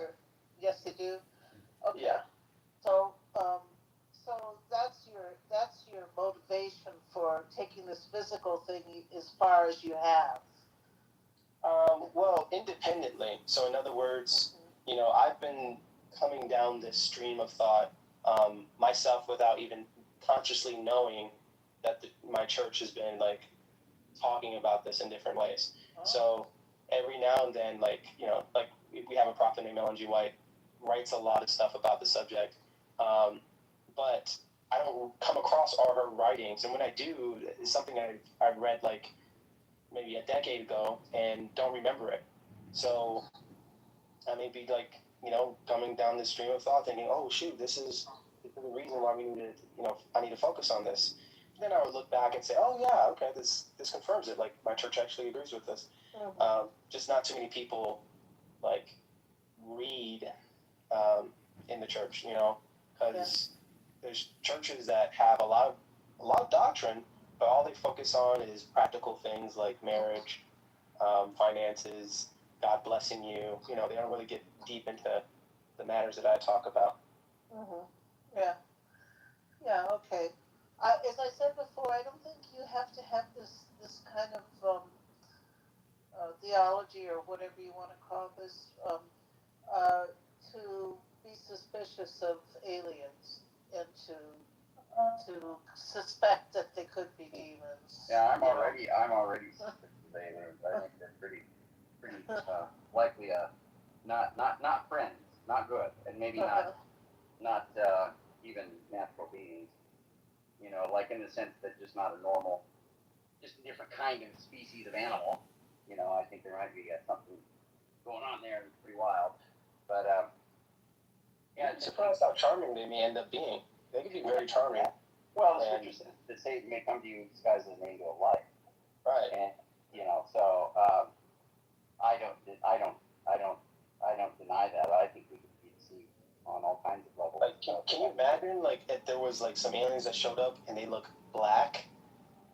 yes, they do? Okay. Yeah. So that's your motivation for taking this physical thing as far as you have. Well, independently. So in other words, I've been coming down this stream of thought myself without even consciously knowing that my church has been like talking about this in different ways. Oh. So every now and then, like we have a prophet named Ellen G. White, writes a lot of stuff about the subject, but I don't come across all her writings, and when I do, it's something I've read like maybe a decade ago and don't remember it. So I may be like, coming down this stream of thought thinking, oh shoot, this is the reason why we need to, I need to focus on this. then I would look back and say, oh yeah, okay, this confirms it. Like my church actually agrees with this. Just not too many people like read in the church, you know, because there's churches that have a lot of doctrine, but all they focus on is practical things like marriage, finances, God blessing you. You know, they don't really get deep into the matters that I talk about. Yeah. Yeah. Okay. As I said before, I don't think you have to have this kind of theology or whatever you want to call this to be suspicious of aliens and to suspect that they could be demons. Yeah, I'm already suspicious of aliens. I think they're pretty likely not friends, not good, and maybe not even natural beings. You know, like in the sense that just not a normal, just a different kind of species of animal. You know, I think there might be something going on there. It's pretty wild, but yeah, I'm surprised how charming they may end up being. They can be very charming. Well, the scriptures that Satan may come to you disguised as an angel of light. Right. And you know, so I don't deny that. I think we could be deceived on all kinds of levels. Like, can you imagine like if there was like some aliens that showed up and they look black?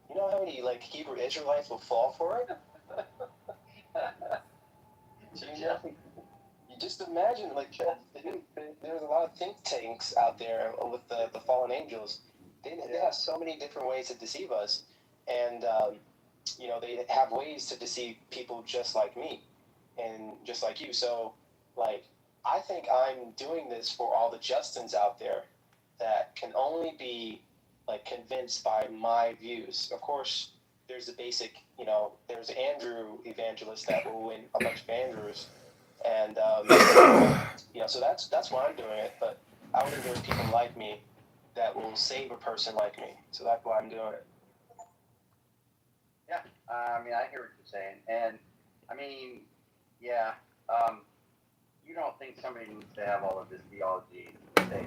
You know how many like Hebrew Israelites will fall for it? You just imagine, like, there's a lot of think tanks out there with the fallen angels. They have so many different ways to deceive us, and you know, they have ways to deceive people just like me and just like you. So, like, I think I'm doing this for all the Justins out there that can only be like convinced by my views. Of course, there's the basic, you know, there's Andrew evangelist that will win a bunch of Andrews. And you know, so that's why I'm doing it. But I believe there's people like me that will save a person like me. So that's why I'm doing it. Yeah, I mean, I hear what you're saying, and I mean, yeah, you don't think somebody needs to have all of this theology to say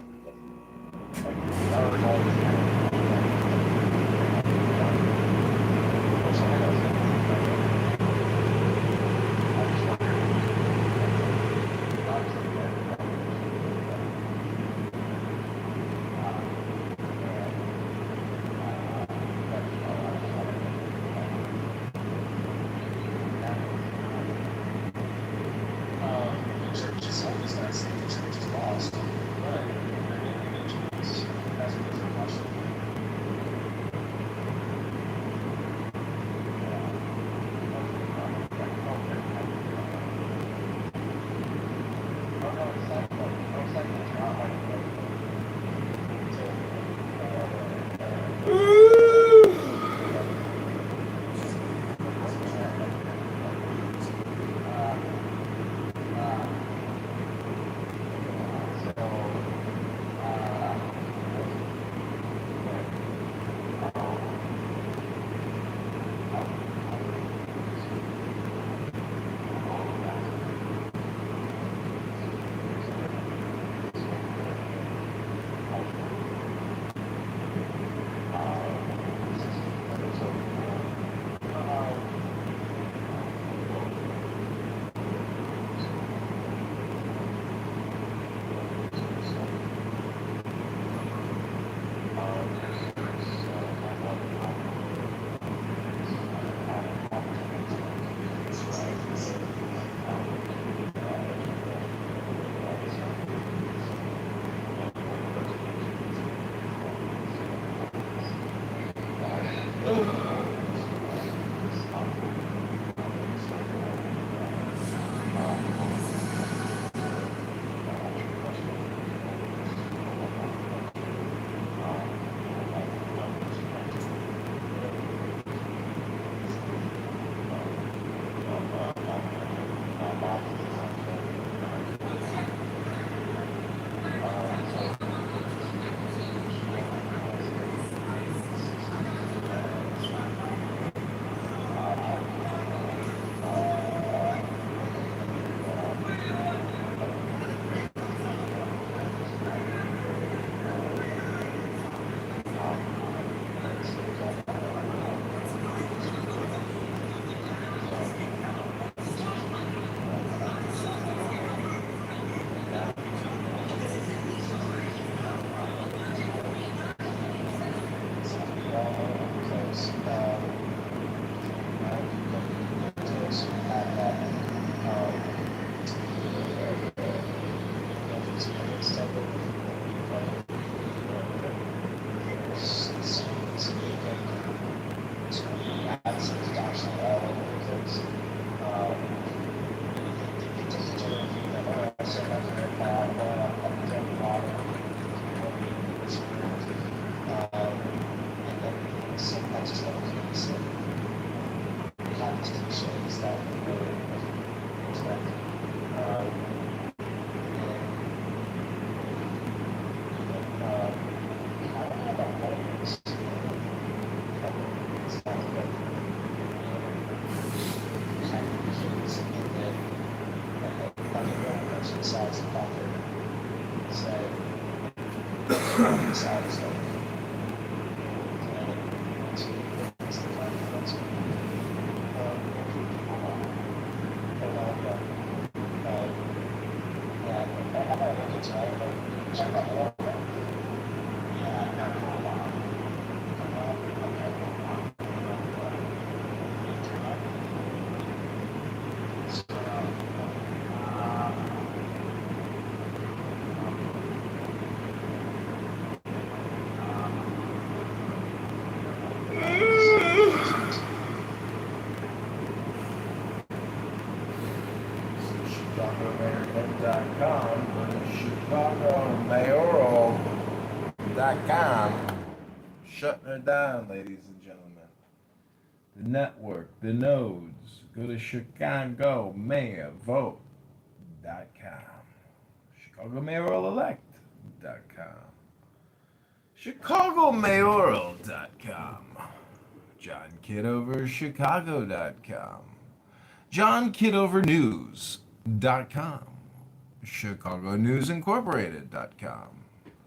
Church is lost. Right. That's a different question. ChicagoMayor.com, ChicagoMayoral.com. Shutting her down, ladies and gentlemen. The network, the nodes. Go to ChicagoMayorVote.com. ChicagoMayoralElect.com. ChicagoMayoral.com. John Kitover, Chicago.com. JohnKitoverNews.com. ChicagoNewsIncorporated.com.